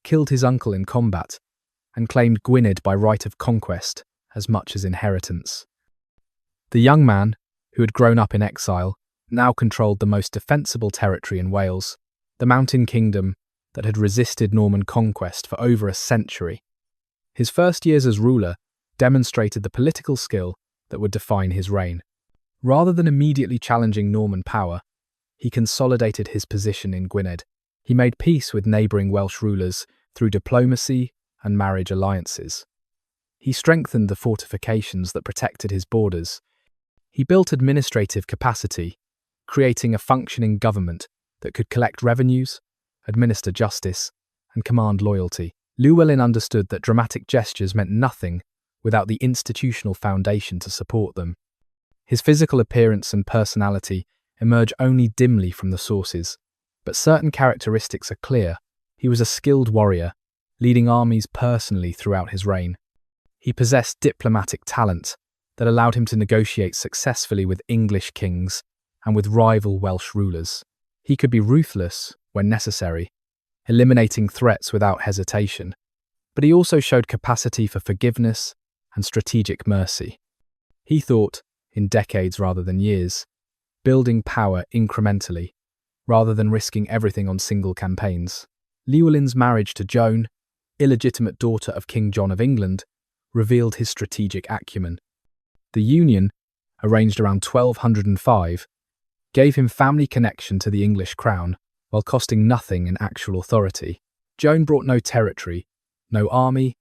killed his uncle in combat, and claimed Gwynedd by right of conquest as much as inheritance. The young man, who had grown up in exile, now controlled the most defensible territory in Wales, the mountain kingdom that had resisted Norman conquest for over a century. His first years as ruler demonstrated the political skill that would define his reign. Rather than immediately challenging Norman power, he consolidated his position in Gwynedd. He made peace with neighbouring Welsh rulers through diplomacy and marriage alliances. He strengthened the fortifications that protected his borders. He built administrative capacity, creating a functioning government that could collect revenues, administer justice, and command loyalty. Llywelyn understood that dramatic gestures meant nothing without the institutional foundation to support them. His physical appearance and personality emerge only dimly from the sources, but certain characteristics are clear. He was a skilled warrior, leading armies personally throughout his reign. He possessed diplomatic talent that allowed him to negotiate successfully with English kings and with rival Welsh rulers. He could be ruthless when necessary, eliminating threats without hesitation, but he also showed capacity for forgiveness and strategic mercy. He thought in decades rather than years, building power incrementally, rather than risking everything on single campaigns. Llywelyn's marriage to Joan, illegitimate daughter of King John of England, revealed his strategic acumen. The union, arranged around 1205, gave him family connection to the English crown, while costing nothing in actual authority. Joan brought no territory, no army,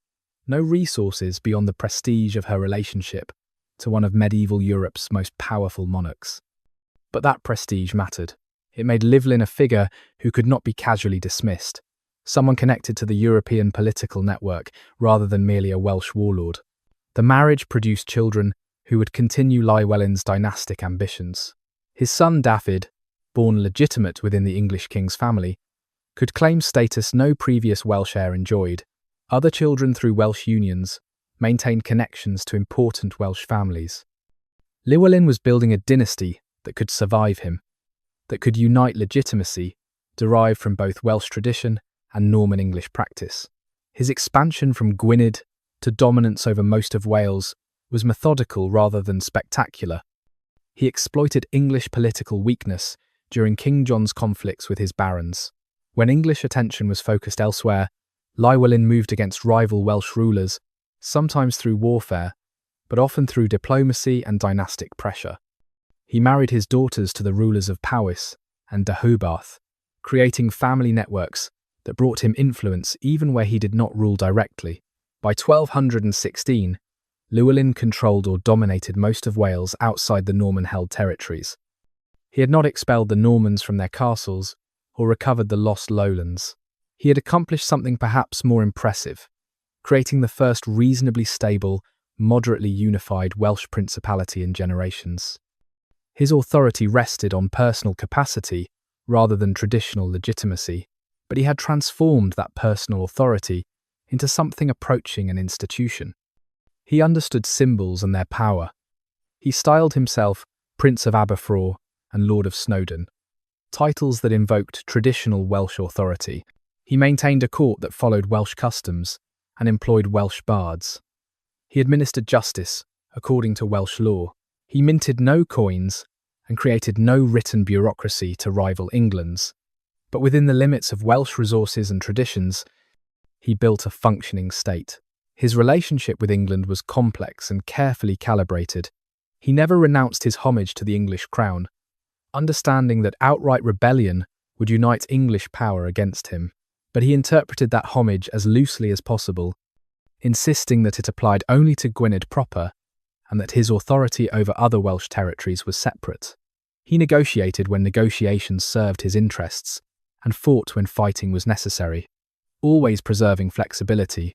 no resources beyond the prestige of her relationship to one of medieval Europe's most powerful monarchs. But that prestige mattered. It made Llywelyn a figure who could not be casually dismissed, someone connected to the European political network rather than merely a Welsh warlord. The marriage produced children who would continue Llywelyn's dynastic ambitions. His son Dafydd, born legitimate within the English king's family, could claim status no previous Welsh heir enjoyed. Other children through Welsh unions maintained connections to important Welsh families. Llywelyn was building a dynasty that could survive him, that could unite legitimacy derived from both Welsh tradition and Norman English practice. His expansion from Gwynedd to dominance over most of Wales was methodical rather than spectacular. He exploited English political weakness during King John's conflicts with his barons. When English attention was focused elsewhere, Llywelyn moved against rival Welsh rulers, sometimes through warfare, but often through diplomacy and dynastic pressure. He married his daughters to the rulers of Powys and Deheubarth, creating family networks that brought him influence even where he did not rule directly. By 1216, Llywelyn controlled or dominated most of Wales outside the Norman-held territories. He had not expelled the Normans from their castles or recovered the lost lowlands. He had accomplished something perhaps more impressive, creating the first reasonably stable, moderately unified Welsh principality in generations. His authority rested on personal capacity rather than traditional legitimacy, but he had transformed that personal authority into something approaching an institution. He understood symbols and their power. He styled himself Prince of Aberfraw and Lord of Snowdon, titles that invoked traditional Welsh authority. He maintained a court that followed Welsh customs and employed Welsh bards. He administered justice according to Welsh law. He minted no coins and created no written bureaucracy to rival England's. But within the limits of Welsh resources and traditions, he built a functioning state. His relationship with England was complex and carefully calibrated. He never renounced his homage to the English crown, understanding that outright rebellion would unite English power against him. But he interpreted that homage as loosely as possible, insisting that it applied only to Gwynedd proper and that his authority over other Welsh territories was separate. He negotiated when negotiations served his interests and fought when fighting was necessary, always preserving flexibility.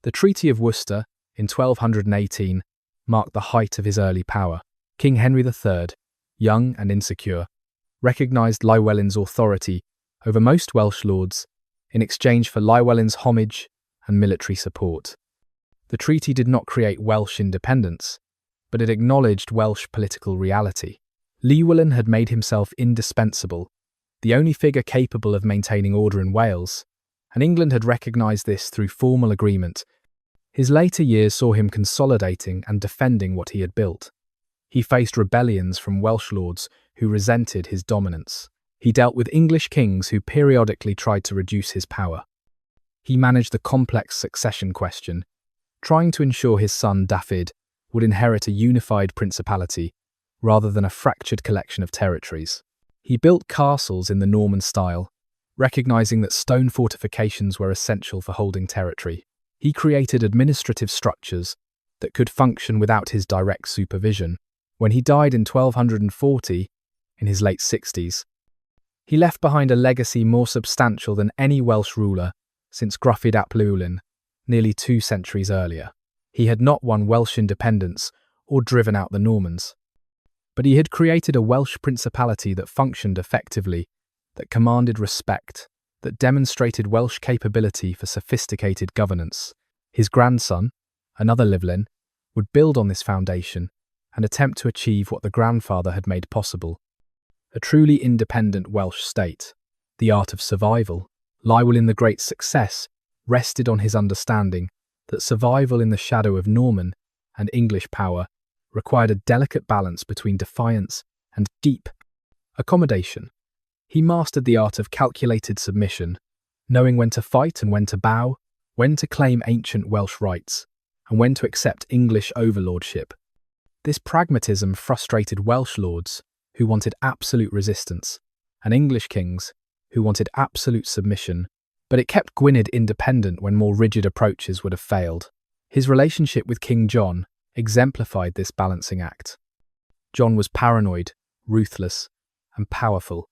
The Treaty of Worcester in 1218 marked the height of his early power. King Henry III, young and insecure, recognised Llywelyn's authority over most Welsh lords in exchange for Llywelyn's homage and military support. The treaty did not create Welsh independence, but it acknowledged Welsh political reality. Llywelyn had made himself indispensable, the only figure capable of maintaining order in Wales, and England had recognised this through formal agreement. His later years saw him consolidating and defending what he had built. He faced rebellions from Welsh lords who resented his dominance. He dealt with English kings who periodically tried to reduce his power. He managed the complex succession question, trying to ensure his son Dafydd would inherit a unified principality rather than a fractured collection of territories. He built castles in the Norman style, recognizing that stone fortifications were essential for holding territory. He created administrative structures that could function without his direct supervision. When he died in 1240, in his late 60s, he left behind a legacy more substantial than any Welsh ruler since Gruffydd ap Llywelyn, nearly 2 centuries earlier. He had not won Welsh independence or driven out the Normans, but he had created a Welsh principality that functioned effectively, that commanded respect, that demonstrated Welsh capability for sophisticated governance. His grandson, another Llywelyn, would build on this foundation and attempt to achieve what the grandfather had made possible: a truly independent Welsh state. The art of survival. Llywelyn the Great's success rested on his understanding that survival in the shadow of Norman and English power required a delicate balance between defiance and deep accommodation. He mastered the art of calculated submission, knowing when to fight and when to bow, when to claim ancient Welsh rights, and when to accept English overlordship. This pragmatism frustrated Welsh lords, who wanted absolute resistance, and English kings, who wanted absolute submission, but it kept Gwynedd independent when more rigid approaches would have failed. His relationship with King John exemplified this balancing act. John was paranoid, ruthless, and powerful,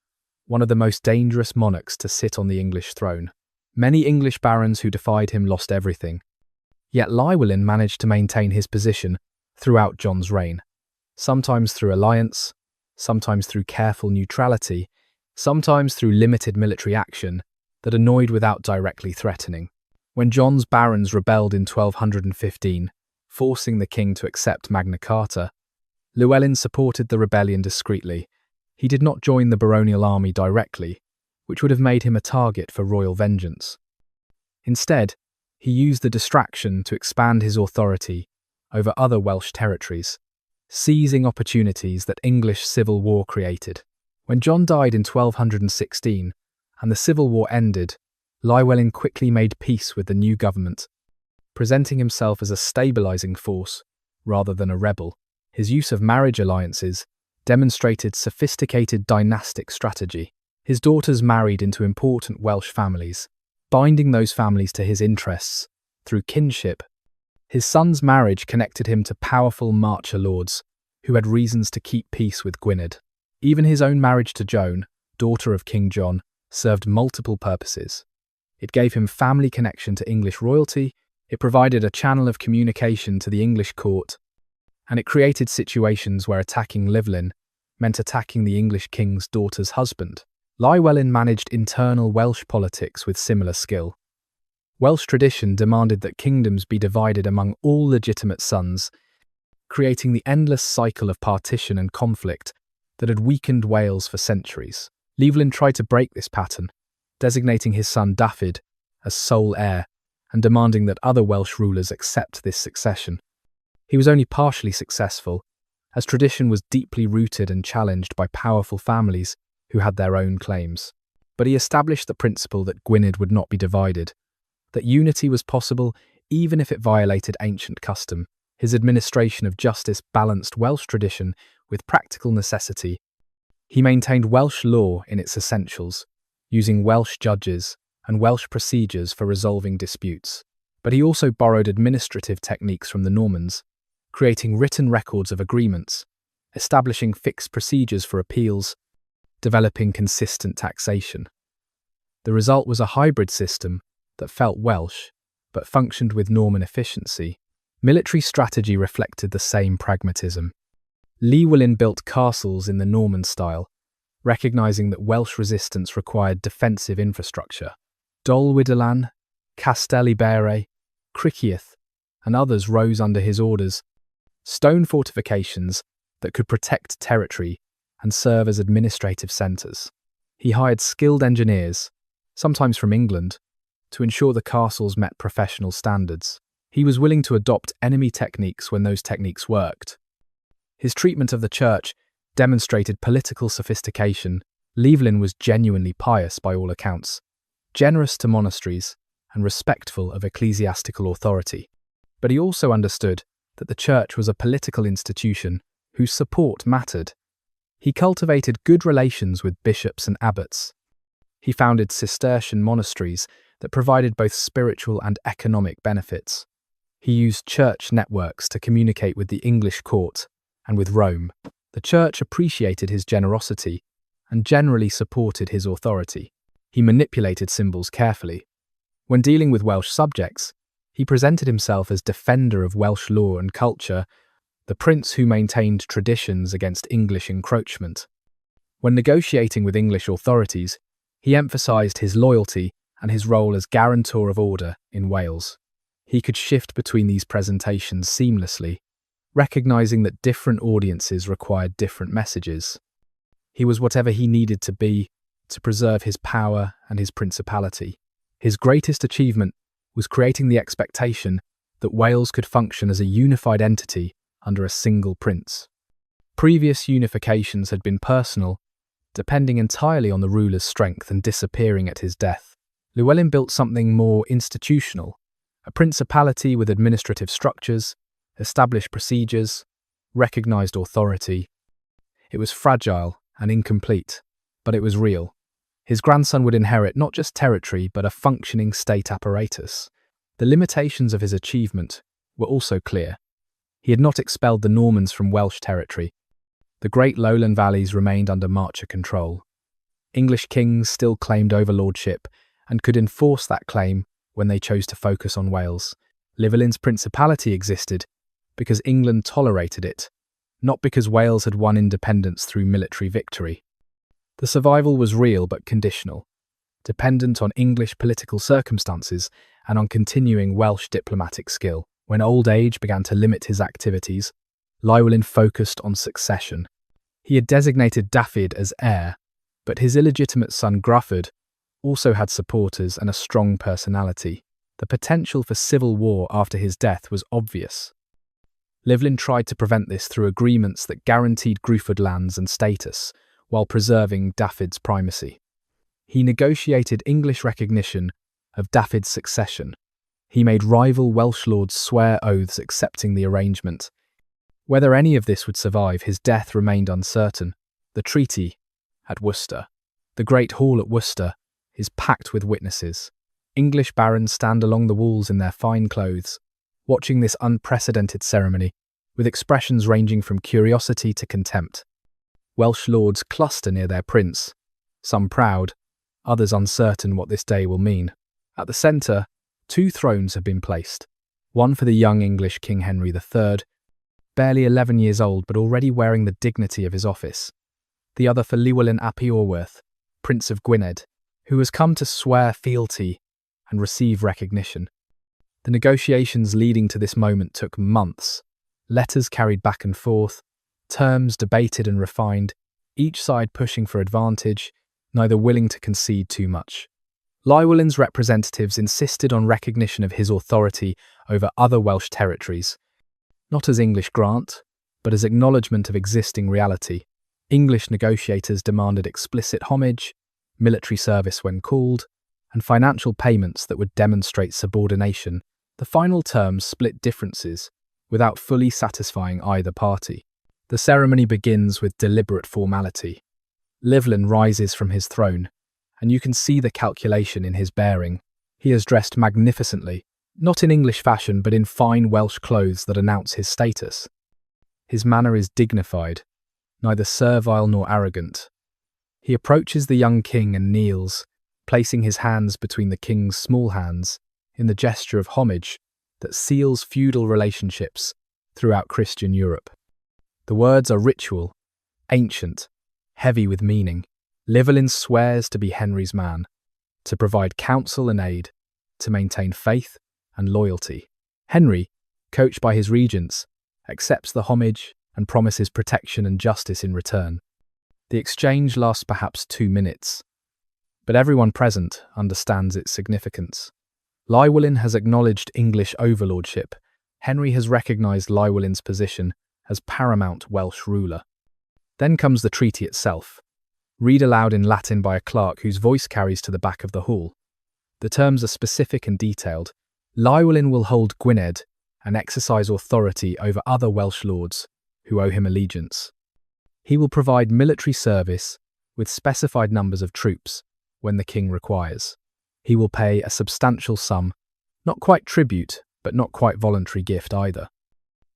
one of the most dangerous monarchs to sit on the English throne. Many English barons who defied him lost everything. Yet Llywelyn managed to maintain his position throughout John's reign, sometimes through alliance, sometimes through careful neutrality, sometimes through limited military action that annoyed without directly threatening. When John's barons rebelled in 1215, forcing the king to accept Magna Carta, Llywelyn supported the rebellion discreetly. He did not join the baronial army directly, which would have made him a target for royal vengeance. Instead, he used the distraction to expand his authority over other Welsh territories, seizing opportunities that English civil war created. When John died in 1216 and the civil war ended, Llywelyn quickly made peace with the new government, presenting himself as a stabilizing force rather than a rebel. His use of marriage alliances demonstrated sophisticated dynastic strategy. His daughters married into important Welsh families, binding those families to his interests through kinship. His son's marriage connected him to powerful marcher lords who had reasons to keep peace with Gwynedd. Even his own marriage to Joan, daughter of King John, served multiple purposes. It gave him family connection to English royalty, it provided a channel of communication to the English court, and it created situations where attacking Llywelyn meant attacking the English king's daughter's husband. Llywelyn managed internal Welsh politics with similar skill. Welsh tradition demanded that kingdoms be divided among all legitimate sons, creating the endless cycle of partition and conflict that had weakened Wales for centuries. Llywelyn tried to break this pattern, designating his son Dafydd as sole heir and demanding that other Welsh rulers accept this succession. He was only partially successful, as tradition was deeply rooted and challenged by powerful families who had their own claims. But he established the principle that Gwynedd would not be divided, that unity was possible even if it violated ancient custom. His administration of justice balanced Welsh tradition with practical necessity. He maintained Welsh law in its essentials, using Welsh judges and Welsh procedures for resolving disputes. But he also borrowed administrative techniques from the Normans, creating written records of agreements, establishing fixed procedures for appeals, developing consistent taxation. The result was a hybrid system that felt Welsh, but functioned with Norman efficiency. Military strategy reflected the same pragmatism. Llywelyn built castles in the Norman style, recognizing that Welsh resistance required defensive infrastructure. Deheubarth, Castellibere, Criccieth, and others rose under his orders, stone fortifications that could protect territory and serve as administrative centres. He hired skilled engineers, sometimes from England, to ensure the castles met professional standards. He was willing to adopt enemy techniques when those techniques worked. His treatment of the church demonstrated political sophistication. Llywelyn was genuinely pious by all accounts, generous to monasteries, and respectful of ecclesiastical authority. But he also understood that the church was a political institution whose support mattered. He cultivated good relations with bishops and abbots. He founded Cistercian monasteries that provided both spiritual and economic benefits. He used church networks to communicate with the English court and with Rome. The church appreciated his generosity and generally supported his authority. He manipulated symbols carefully. When dealing with Welsh subjects, he presented himself as defender of Welsh law and culture, the prince who maintained traditions against English encroachment. When negotiating with English authorities, he emphasised his loyalty and his role as guarantor of order in Wales. He could shift between these presentations seamlessly, recognising that different audiences required different messages. He was whatever he needed to be to preserve his power and his principality. His greatest achievement was creating the expectation that Wales could function as a unified entity under a single prince. Previous unifications had been personal, depending entirely on the ruler's strength and disappearing at his death. Llywelyn built something more institutional, a principality with administrative structures, established procedures, recognized authority. It was fragile and incomplete, but it was real. His grandson would inherit not just territory, but a functioning state apparatus. The limitations of his achievement were also clear. He had not expelled the Normans from Welsh territory. The great lowland valleys remained under Marcher control. English kings still claimed overlordship and could enforce that claim when they chose to focus on Wales. Llywelyn's principality existed because England tolerated it, not because Wales had won independence through military victory. The survival was real but conditional, dependent on English political circumstances and on continuing Welsh diplomatic skill. When old age began to limit his activities, Llywelyn focused on succession. He had designated Dafydd as heir, but his illegitimate son Gruffydd also had supporters and a strong personality. The potential for civil war after his death was obvious. Llywelyn tried to prevent this through agreements that guaranteed Gruffydd lands and status, while preserving Dafydd's primacy. He negotiated English recognition of Dafydd's succession. He made rival Welsh lords swear oaths accepting the arrangement. Whether any of this would survive, his death remained uncertain. The treaty at Worcester. The Great Hall at Worcester is packed with witnesses. English barons stand along the walls in their fine clothes, watching this unprecedented ceremony, with expressions ranging from curiosity to contempt. Welsh lords cluster near their prince, some proud, others uncertain what this day will mean. At the centre, two thrones have been placed, one for the young English King Henry III, barely 11 years old but already wearing the dignity of his office, the other for Llywelyn ap Iorwerth, Prince of Gwynedd, who has come to swear fealty and receive recognition. The negotiations leading to this moment took months, letters carried back and forth, terms debated and refined, each side pushing for advantage, neither willing to concede too much. Llywelyn's representatives insisted on recognition of his authority over other Welsh territories, not as English grant, but as acknowledgement of existing reality. English negotiators demanded explicit homage, military service when called, and financial payments that would demonstrate subordination. The final terms split differences without fully satisfying either party. The ceremony begins with deliberate formality. Llywelyn rises from his throne, and you can see the calculation in his bearing. He is dressed magnificently, not in English fashion but in fine Welsh clothes that announce his status. His manner is dignified, neither servile nor arrogant. He approaches the young king and kneels, placing his hands between the king's small hands in the gesture of homage that seals feudal relationships throughout Christian Europe. The words are ritual, ancient, heavy with meaning. Llywelyn swears to be Henry's man, to provide counsel and aid, to maintain faith and loyalty. Henry, coached by his regents, accepts the homage and promises protection and justice in return. The exchange lasts perhaps 2 minutes, but everyone present understands its significance. Llywelyn has acknowledged English overlordship. Henry has recognised Llywelyn's position as paramount Welsh ruler. Then comes the treaty itself, read aloud in Latin by a clerk whose voice carries to the back of the hall. The terms are specific and detailed. Llywelyn will hold Gwynedd and exercise authority over other Welsh lords who owe him allegiance. He will provide military service with specified numbers of troops when the king requires. He will pay a substantial sum, not quite tribute, but not quite voluntary gift either.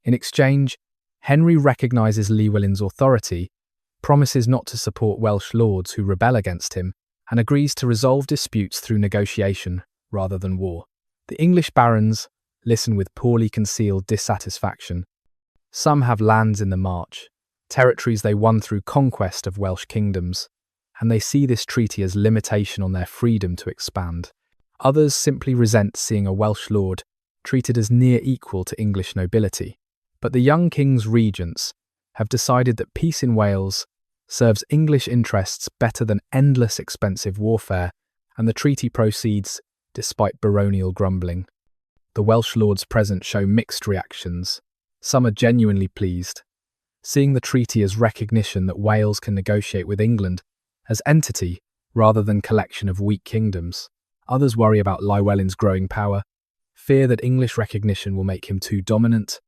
In exchange, Henry recognises Llywelyn's authority, promises not to support Welsh lords who rebel against him, and agrees to resolve disputes through negotiation rather than war. The English barons listen with poorly concealed dissatisfaction. Some have lands in the March, territories they won through conquest of Welsh kingdoms, and they see this treaty as limitation on their freedom to expand. Others simply resent seeing a Welsh lord treated as near equal to English nobility. But the young king's regents have decided that peace in Wales serves English interests better than endless expensive warfare, and the treaty proceeds despite baronial grumbling. The Welsh lords present show mixed reactions. Some are genuinely pleased, seeing the treaty as recognition that Wales can negotiate with England as entity rather than collection of weak kingdoms. Others worry about Llywelyn's growing power, fear that English recognition will make him too dominant,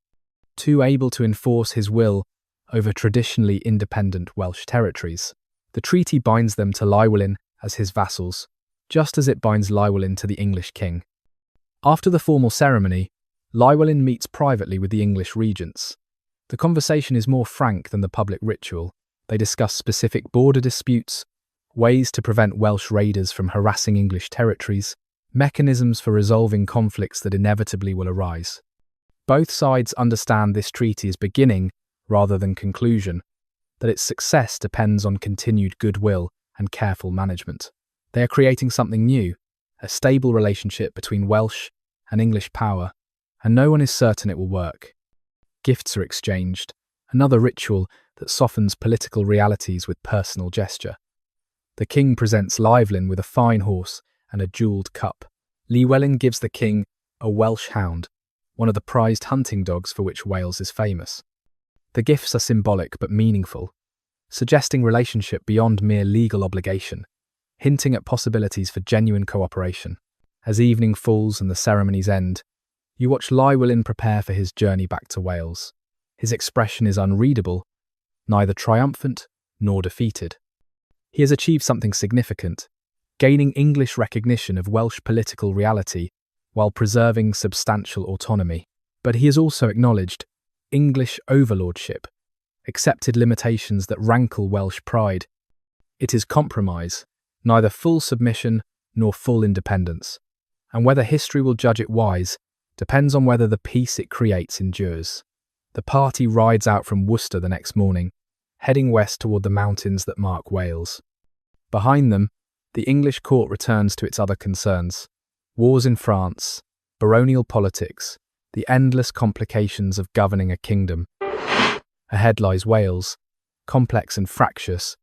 too able to enforce his will over traditionally independent Welsh territories. The treaty binds them to Llywelyn as his vassals, just as it binds Llywelyn to the English king. After the formal ceremony, Llywelyn meets privately with the English regents. The conversation is more frank than the public ritual. They discuss specific border disputes, ways to prevent Welsh raiders from harassing English territories, mechanisms for resolving conflicts that inevitably will arise. Both sides understand this treaty is beginning rather than conclusion, that its success depends on continued goodwill and careful management. They are creating something new, a stable relationship between Welsh and English power, and no one is certain it will work. Gifts are exchanged, another ritual that softens political realities with personal gesture. The king presents Llywelyn with a fine horse and a jewelled cup. Llywelyn gives the king a Welsh hound, one of the prized hunting dogs for which Wales is famous. The gifts are symbolic but meaningful, suggesting relationship beyond mere legal obligation, hinting at possibilities for genuine cooperation. As evening falls and the ceremonies end, you watch Llywelyn prepare for his journey back to Wales. His expression is unreadable, neither triumphant nor defeated. He has achieved something significant, gaining English recognition of Welsh political reality while preserving substantial autonomy. But he has also acknowledged English overlordship, accepted limitations that rankle Welsh pride. It is compromise, neither full submission nor full independence, and whether history will judge it wise depends on whether the peace it creates endures. The party rides out from Worcester the next morning, heading west toward the mountains that mark Wales. Behind them, the English court returns to its other concerns: wars in France, baronial politics, the endless complications of governing a kingdom. Ahead lies Wales, complex and fractious,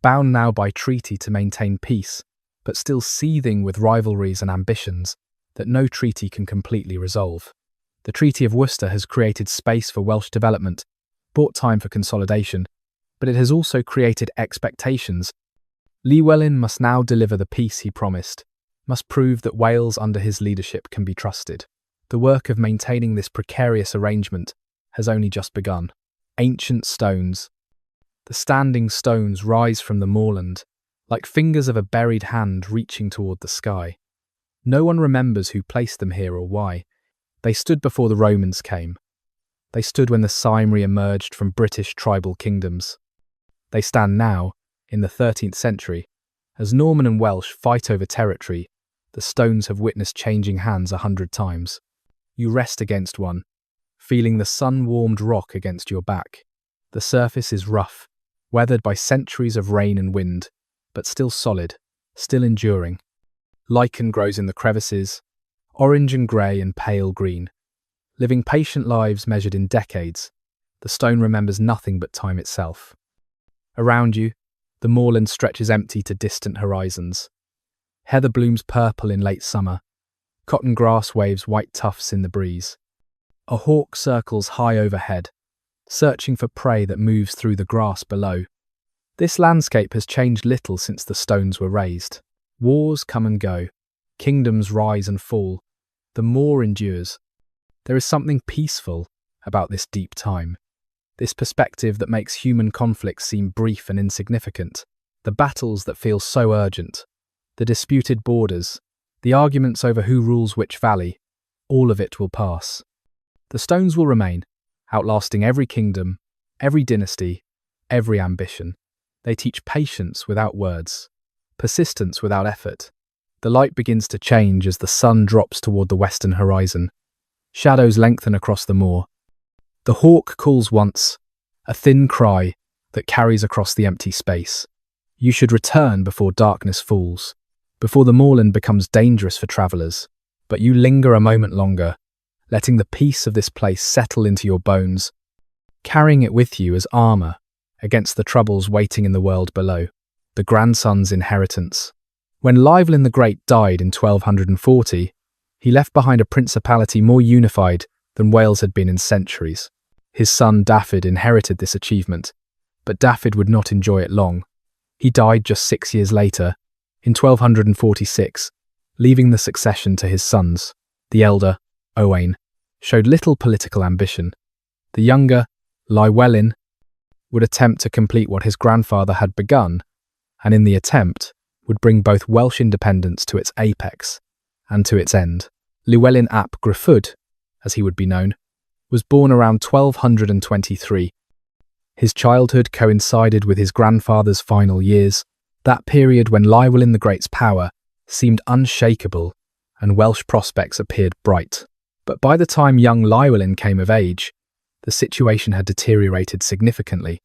bound now by treaty to maintain peace, but still seething with rivalries and ambitions that no treaty can completely resolve. The Treaty of Worcester has created space for Welsh development, bought time for consolidation, but it has also created expectations. Llywelyn must now deliver the peace he promised, must prove that Wales under his leadership can be trusted. The work of maintaining this precarious arrangement has only just begun. Ancient stones. The standing stones rise from the moorland, like fingers of a buried hand reaching toward the sky. No one remembers who placed them here or why. They stood before the Romans came. They stood when the Cymry emerged from British tribal kingdoms. They stand now, in the 13th century, as Norman and Welsh fight over territory. The stones have witnessed changing hands 100 times. You rest against one, feeling the sun-warmed rock against your back. The surface is rough, weathered by centuries of rain and wind, but still solid, still enduring. Lichen grows in the crevices, orange and grey and pale green. Living patient lives measured in decades, the stone remembers nothing but time itself. Around you, the moorland stretches empty to distant horizons. Heather blooms purple in late summer. Cotton grass waves white tufts in the breeze. A hawk circles high overhead, searching for prey that moves through the grass below. This landscape has changed little since the stones were raised. Wars come and go. Kingdoms rise and fall. The moor endures. There is something peaceful about this deep time. This perspective that makes human conflicts seem brief and insignificant. The battles that feel so urgent. The disputed borders. The arguments over who rules which valley. All of it will pass. The stones will remain, outlasting every kingdom, every dynasty, every ambition. They teach patience without words, persistence without effort. The light begins to change as the sun drops toward the western horizon. Shadows lengthen across the moor. The hawk calls once, a thin cry that carries across the empty space. You should return before darkness falls, before the moorland becomes dangerous for travellers. But you linger a moment longer, letting the peace of this place settle into your bones, carrying it with you as armour against the troubles waiting in the world below. The grandson's inheritance. When Llywelyn the Great died in 1240, He left behind a principality more unified than Wales had been in centuries. His son Dafydd inherited this achievement, but Dafydd would not enjoy it long. He died just 6 years later, in 1246, leaving the succession to his sons. The elder, Owain, showed little political ambition. The younger, Llywelyn, would attempt to complete what his grandfather had begun, and in the attempt would bring both Welsh independence to its apex and to its end. Llywelyn ap Gruffudd, as he would be known, was born around 1223. His childhood coincided with his grandfather's final years, that period when Llywelyn the Great's power seemed unshakable and Welsh prospects appeared bright. But by the time young Llywelyn came of age, the situation had deteriorated significantly.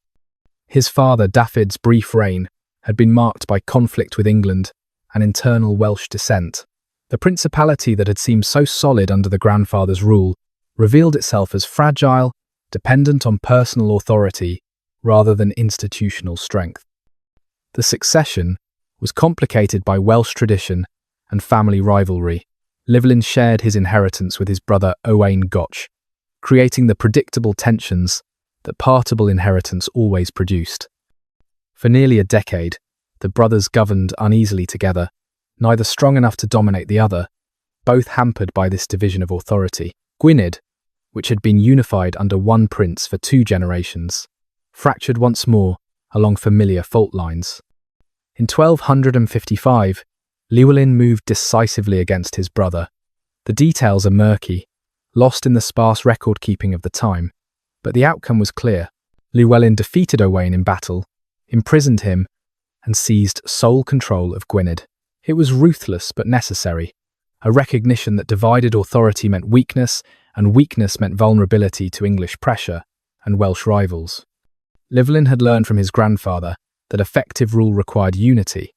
His father Dafydd's brief reign had been marked by conflict with England and internal Welsh dissent. The principality that had seemed so solid under the grandfather's rule revealed itself as fragile, dependent on personal authority rather than institutional strength. The succession was complicated by Welsh tradition and family rivalry. Llywelyn shared his inheritance with his brother Owain Glyndŵr, creating the predictable tensions that partable inheritance always produced. For nearly a decade, the brothers governed uneasily together, neither strong enough to dominate the other, both hampered by this division of authority. Gwynedd, which had been unified under one prince for 2 generations, fractured once more along familiar fault lines. In 1255, Llywelyn moved decisively against his brother. The details are murky, lost in the sparse record-keeping of the time, but the outcome was clear. Llywelyn defeated Owain in battle, imprisoned him, and seized sole control of Gwynedd. It was ruthless but necessary, a recognition that divided authority meant weakness, and weakness meant vulnerability to English pressure and Welsh rivals. Llywelyn had learned from his grandfather that effective rule required unity,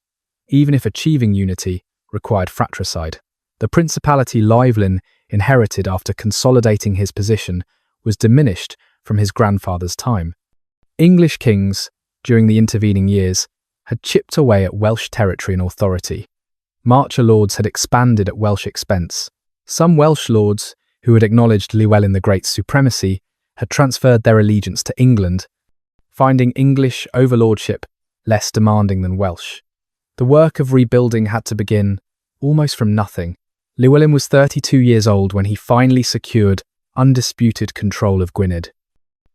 even if achieving unity required fratricide. The principality Llywelyn inherited after consolidating his position was diminished from his grandfather's time. English kings, during the intervening years, had chipped away at Welsh territory and authority. Marcher lords had expanded at Welsh expense. Some Welsh lords, who had acknowledged Llywelyn the Great's supremacy, had transferred their allegiance to England, finding English overlordship less demanding than Welsh. The work of rebuilding had to begin almost from nothing. Llywelyn was 32 years old when he finally secured undisputed control of Gwynedd.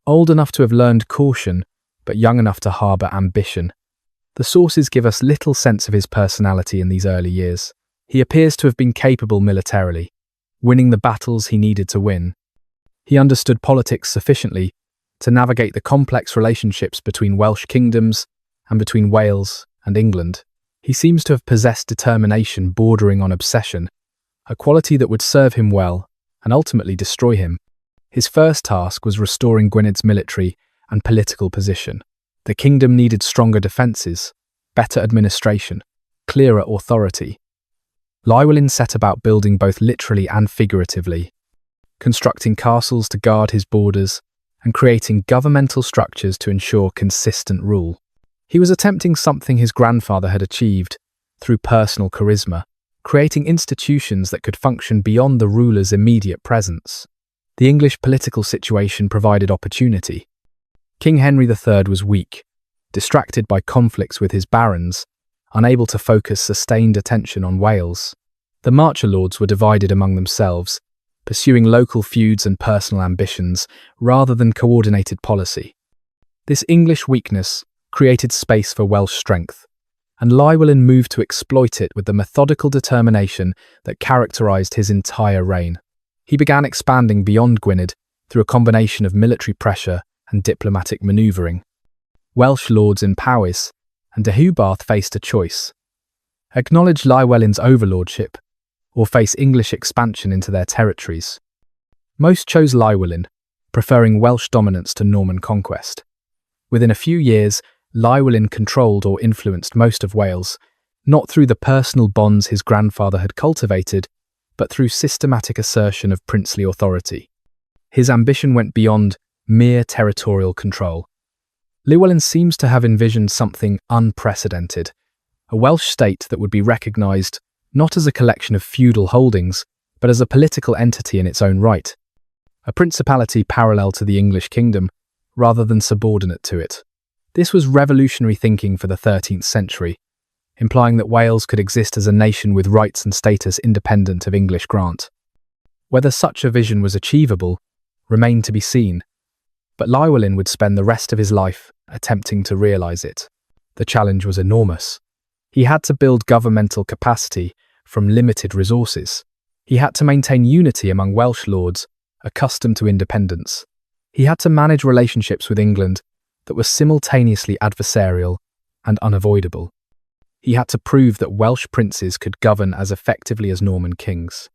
Old enough to have learned caution, but young enough to harbour ambition. The sources give us little sense of his personality in these early years. He appears to have been capable militarily, winning the battles he needed to win. He understood politics sufficiently to navigate the complex relationships between Welsh kingdoms and between Wales and England. He seems to have possessed determination bordering on obsession, a quality that would serve him well and ultimately destroy him. His first task was restoring Gwynedd's military and political position. The kingdom needed stronger defences, better administration, clearer authority. Llywelyn set about building both literally and figuratively, constructing castles to guard his borders and creating governmental structures to ensure consistent rule. He was attempting something his grandfather had achieved through personal charisma, creating institutions that could function beyond the ruler's immediate presence. The English political situation provided opportunity. King Henry III was weak, distracted by conflicts with his barons, unable to focus sustained attention on Wales. The Marcher lords were divided among themselves, pursuing local feuds and personal ambitions rather than coordinated policy. This English weakness created space for Welsh strength, and Llywelyn moved to exploit it with the methodical determination that characterised his entire reign. He began expanding beyond Gwynedd through a combination of military pressure and diplomatic manoeuvring. Welsh lords in Powys and Deheubarth faced a choice: acknowledge Llywelyn's overlordship or face English expansion into their territories. Most chose Llywelyn, preferring Welsh dominance to Norman conquest. Within a few years, Llywelyn controlled or influenced most of Wales, not through the personal bonds his grandfather had cultivated, but through systematic assertion of princely authority. His ambition went beyond mere territorial control. Llywelyn seems to have envisioned something unprecedented, a Welsh state that would be recognised not as a collection of feudal holdings, but as a political entity in its own right, a principality parallel to the English kingdom, rather than subordinate to it. This was revolutionary thinking for the 13th century, implying that Wales could exist as a nation with rights and status independent of English grant. Whether such a vision was achievable remained to be seen, but Llywelyn would spend the rest of his life attempting to realise it. The challenge was enormous. He had to build governmental capacity from limited resources. He had to maintain unity among Welsh lords accustomed to independence. He had to manage relationships with England that were simultaneously adversarial and unavoidable. He had to prove that Welsh princes could govern as effectively as Norman kings.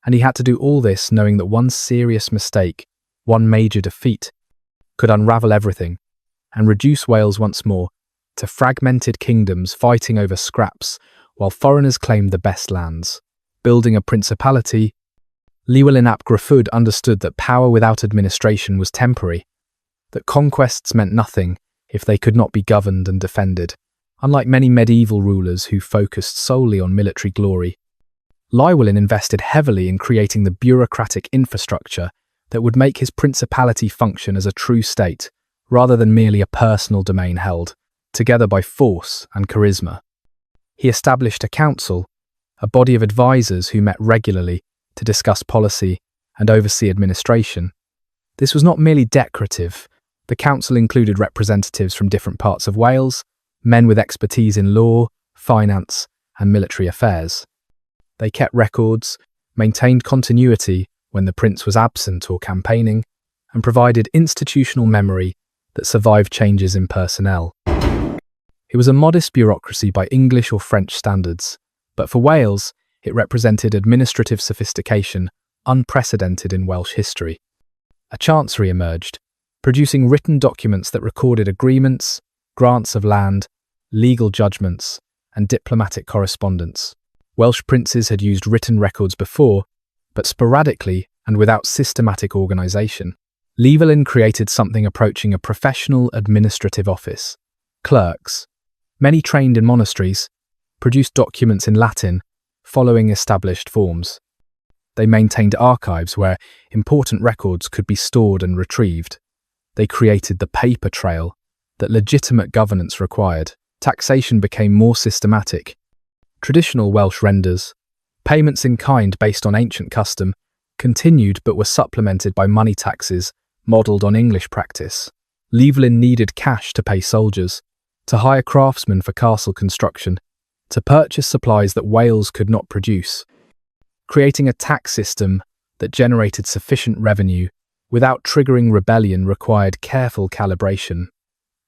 And he had to do all this knowing that one serious mistake, one major defeat, could unravel everything and reduce Wales once more to fragmented kingdoms fighting over scraps while foreigners claimed the best lands. Building a principality, Llywelyn ap Gruffudd understood that power without administration was temporary, that conquests meant nothing if they could not be governed and defended. Unlike many medieval rulers who focused solely on military glory, Llywelyn invested heavily in creating the bureaucratic infrastructure that would make his principality function as a true state, rather than merely a personal domain held together by force and charisma. He established a council, a body of advisors who met regularly to discuss policy and oversee administration. This was not merely decorative. The council included representatives from different parts of Wales, men with expertise in law, finance, and military affairs. They kept records, maintained continuity when the prince was absent or campaigning, and provided institutional memory that survived changes in personnel. It was a modest bureaucracy by English or French standards, but for Wales, it represented administrative sophistication unprecedented in Welsh history. A chancery emerged, producing written documents that recorded agreements, grants of land, legal judgments, and diplomatic correspondence. Welsh princes had used written records before, but sporadically and without systematic organisation. Llywelyn created something approaching a professional administrative office. Clerks, many trained in monasteries, produced documents in Latin, following established forms. They maintained archives where important records could be stored and retrieved. They created the paper trail that legitimate governance required. Taxation became more systematic. Traditional Welsh renders, payments in kind based on ancient custom, continued but were supplemented by money taxes modelled on English practice. Llywelyn needed cash to pay soldiers, to hire craftsmen for castle construction, to purchase supplies that Wales could not produce. Creating a tax system that generated sufficient revenue without triggering rebellion required careful calibration.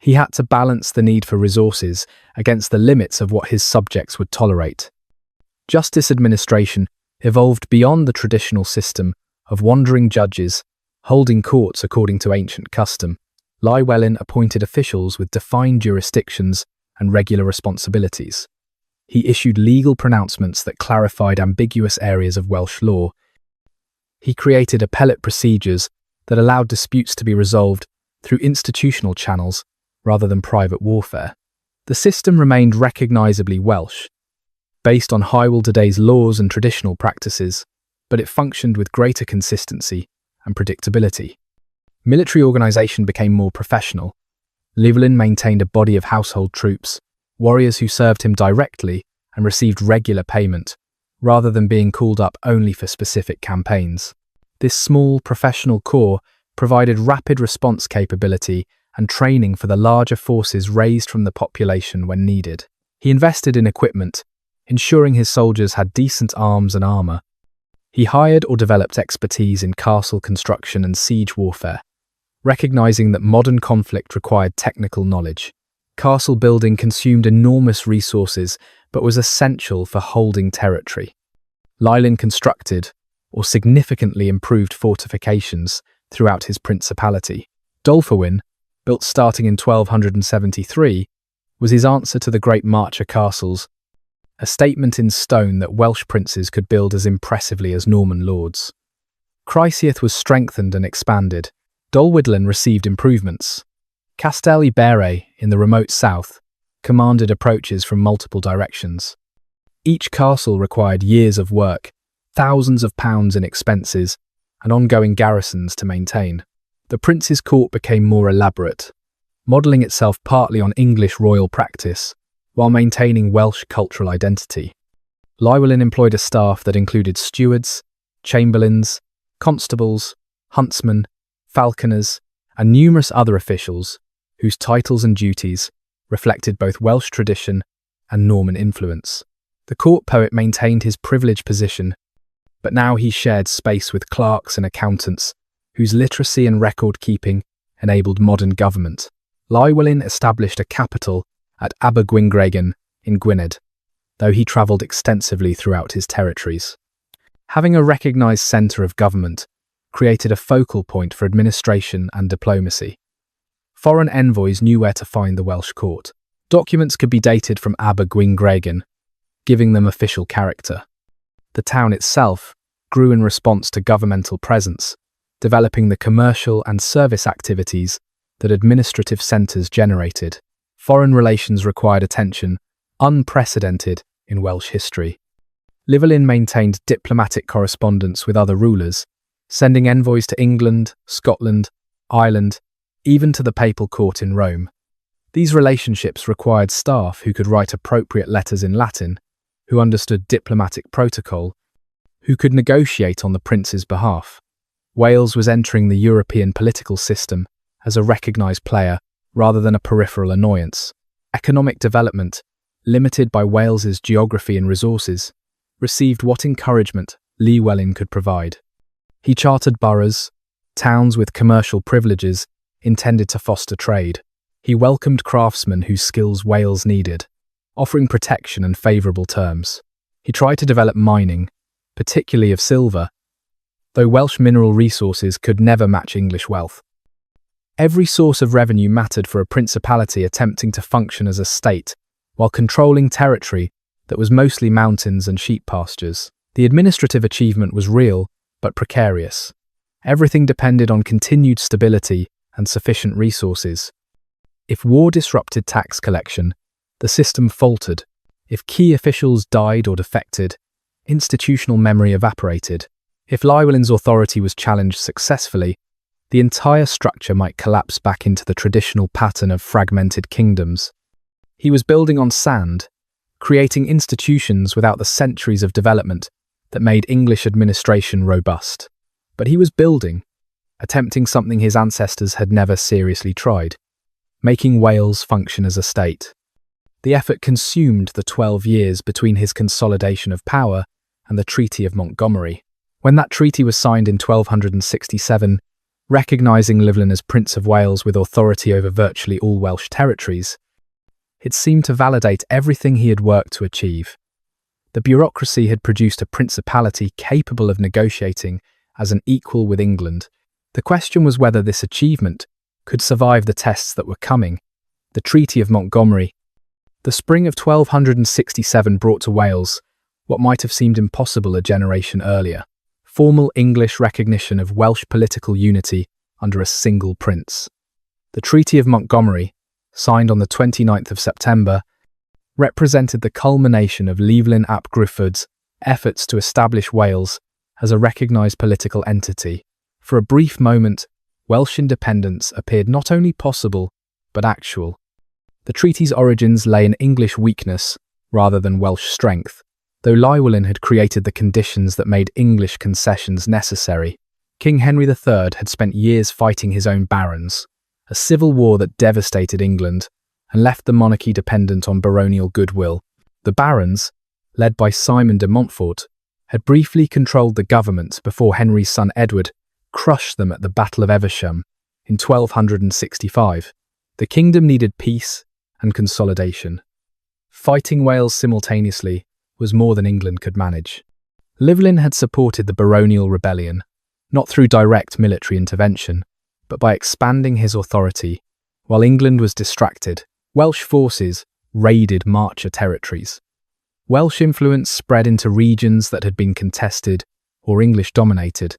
He had to balance the need for resources against the limits of what his subjects would tolerate. Justice administration evolved beyond the traditional system of wandering judges holding courts according to ancient custom. Llywelyn appointed officials with defined jurisdictions and regular responsibilities. He issued legal pronouncements that clarified ambiguous areas of Welsh law. He created appellate procedures that allowed disputes to be resolved through institutional channels rather than private warfare. The system remained recognisably Welsh, based on Hywel Dda's laws and traditional practices, but it functioned with greater consistency and predictability. Military organisation became more professional. Llywelyn maintained a body of household troops, warriors who served him directly and received regular payment, rather than being called up only for specific campaigns. This small professional corps provided rapid response capability and training for the larger forces raised from the population when needed. He invested in equipment, ensuring his soldiers had decent arms and armour. He hired or developed expertise in castle construction and siege warfare, recognising that modern conflict required technical knowledge. Castle building consumed enormous resources but was essential for holding territory. Llywelyn constructed or significantly improved fortifications throughout his principality. Dolfawin, built starting in 1273, was his answer to the Great Marcher castles, a statement in stone that Welsh princes could build as impressively as Norman lords. Chryseath was strengthened and expanded. Dolwydlan received improvements. Castell y Bere, in the remote south, commanded approaches from multiple directions. Each castle required years of work, thousands of pounds in expenses, and ongoing garrisons to maintain. The prince's court became more elaborate, modelling itself partly on English royal practice, while maintaining Welsh cultural identity. Llywelyn employed a staff that included stewards, chamberlains, constables, huntsmen, falconers, and numerous other officials whose titles and duties reflected both Welsh tradition and Norman influence. The court poet maintained his privileged position, but now he shared space with clerks and accountants whose literacy and record-keeping enabled modern government. Llywelyn established a capital at Abergwyngregin in Gwynedd, though he travelled extensively throughout his territories. Having a recognised centre of government created a focal point for administration and diplomacy. Foreign envoys knew where to find the Welsh court. Documents could be dated from Abergwyngregin, giving them official character. The town itself grew in response to governmental presence, developing the commercial and service activities that administrative centres generated. Foreign relations required attention unprecedented in Welsh history. Llywelyn maintained diplomatic correspondence with other rulers, sending envoys to England, Scotland, Ireland, even to the papal court in Rome. These relationships required staff who could write appropriate letters in Latin, who understood diplomatic protocol, who could negotiate on the prince's behalf. Wales was entering the European political system as a recognised player rather than a peripheral annoyance. Economic development, limited by Wales's geography and resources, received what encouragement Llywelyn could provide. He chartered boroughs, towns with commercial privileges intended to foster trade. He welcomed craftsmen whose skills Wales needed, offering protection and favourable terms. He tried to develop mining, particularly of silver, though Welsh mineral resources could never match English wealth. Every source of revenue mattered for a principality attempting to function as a state, while controlling territory that was mostly mountains and sheep pastures. The administrative achievement was real, but precarious. Everything depended on continued stability and sufficient resources. If war disrupted tax collection, the system faltered. If key officials died or defected, institutional memory evaporated. If Llywelyn's authority was challenged successfully, the entire structure might collapse back into the traditional pattern of fragmented kingdoms. He was building on sand, creating institutions without the centuries of development that made English administration robust. But he was building, attempting something his ancestors had never seriously tried, making Wales function as a state. The effort consumed the 12 years between his consolidation of power and the Treaty of Montgomery. When that treaty was signed in 1267, recognising Llywelyn as Prince of Wales with authority over virtually all Welsh territories, it seemed to validate everything he had worked to achieve. The bureaucracy had produced a principality capable of negotiating as an equal with England. The question was whether this achievement could survive the tests that were coming. The Treaty of Montgomery. The spring of 1267 brought to Wales what might have seemed impossible a generation earlier: formal English recognition of Welsh political unity under a single prince. The Treaty of Montgomery, signed on the 29th of September, represented the culmination of Llywelyn ap Gruffudd's efforts to establish Wales as a recognised political entity. For a brief moment, Welsh independence appeared not only possible, but actual. The treaty's origins lay in English weakness rather than Welsh strength, though Llywelyn had created the conditions that made English concessions necessary. King Henry III had spent years fighting his own barons, a civil war that devastated England and left the monarchy dependent on baronial goodwill. The barons, led by Simon de Montfort, had briefly controlled the government before Henry's son Edward crushed them at the Battle of Evesham in 1265. The kingdom needed peace and consolidation. Fighting Wales simultaneously was more than England could manage. Llywelyn had supported the baronial rebellion, not through direct military intervention, but by expanding his authority. While England was distracted, Welsh forces raided Marcher territories. Welsh influence spread into regions that had been contested or English-dominated.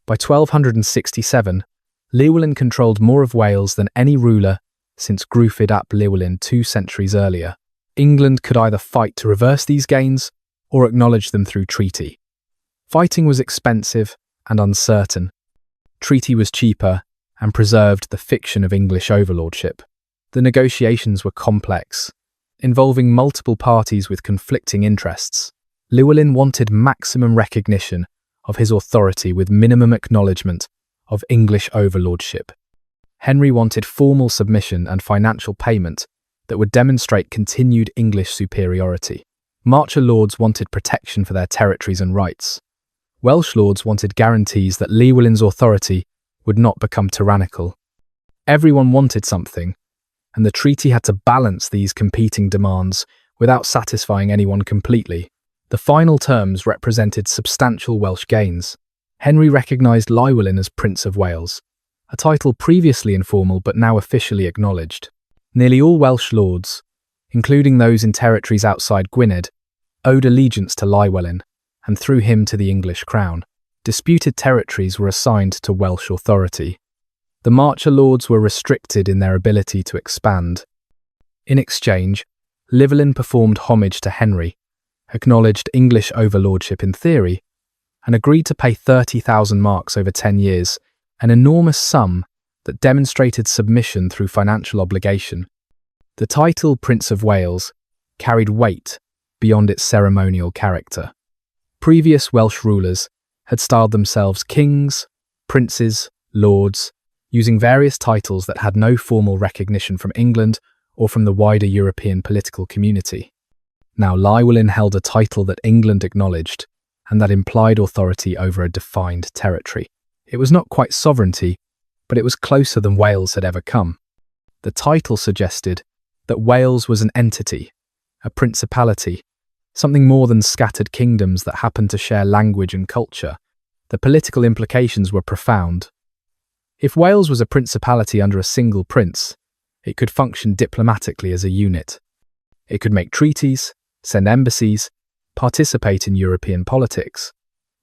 By 1267, Llywelyn controlled more of Wales than any ruler since Gwynedd ap Llywelyn 2 centuries earlier. England could either fight to reverse these gains or acknowledge them through treaty. Fighting was expensive and uncertain. Treaty was cheaper and preserved the fiction of English overlordship. The negotiations were complex, involving multiple parties with conflicting interests. Llywelyn wanted maximum recognition of his authority with minimum acknowledgement of English overlordship. Henry wanted formal submission and financial payment that would demonstrate continued English superiority. Marcher lords wanted protection for their territories and rights. Welsh lords wanted guarantees that Llywelyn's authority would not become tyrannical. Everyone wanted something, and the treaty had to balance these competing demands without satisfying anyone completely. The final terms represented substantial Welsh gains. Henry recognised Llywelyn as Prince of Wales, a title previously informal but now officially acknowledged. Nearly all Welsh lords, including those in territories outside Gwynedd, owed allegiance to Llywelyn, and through him to the English crown. Disputed territories were assigned to Welsh authority. The Marcher lords were restricted in their ability to expand. In exchange, Llywelyn performed homage to Henry, acknowledged English overlordship in theory, and agreed to pay 30,000 marks over 10 years, an enormous sum that demonstrated submission through financial obligation. The title Prince of Wales carried weight beyond its ceremonial character. Previous Welsh rulers had styled themselves kings, princes, lords, using various titles that had no formal recognition from England or from the wider European political community. Now Llywelyn held a title that England acknowledged, and that implied authority over a defined territory. It was not quite sovereignty, but it was closer than Wales had ever come. The title suggested that Wales was an entity, a principality, something more than scattered kingdoms that happened to share language and culture. The political implications were profound. If Wales was a principality under a single prince, it could function diplomatically as a unit. It could make treaties, send embassies, participate in European politics.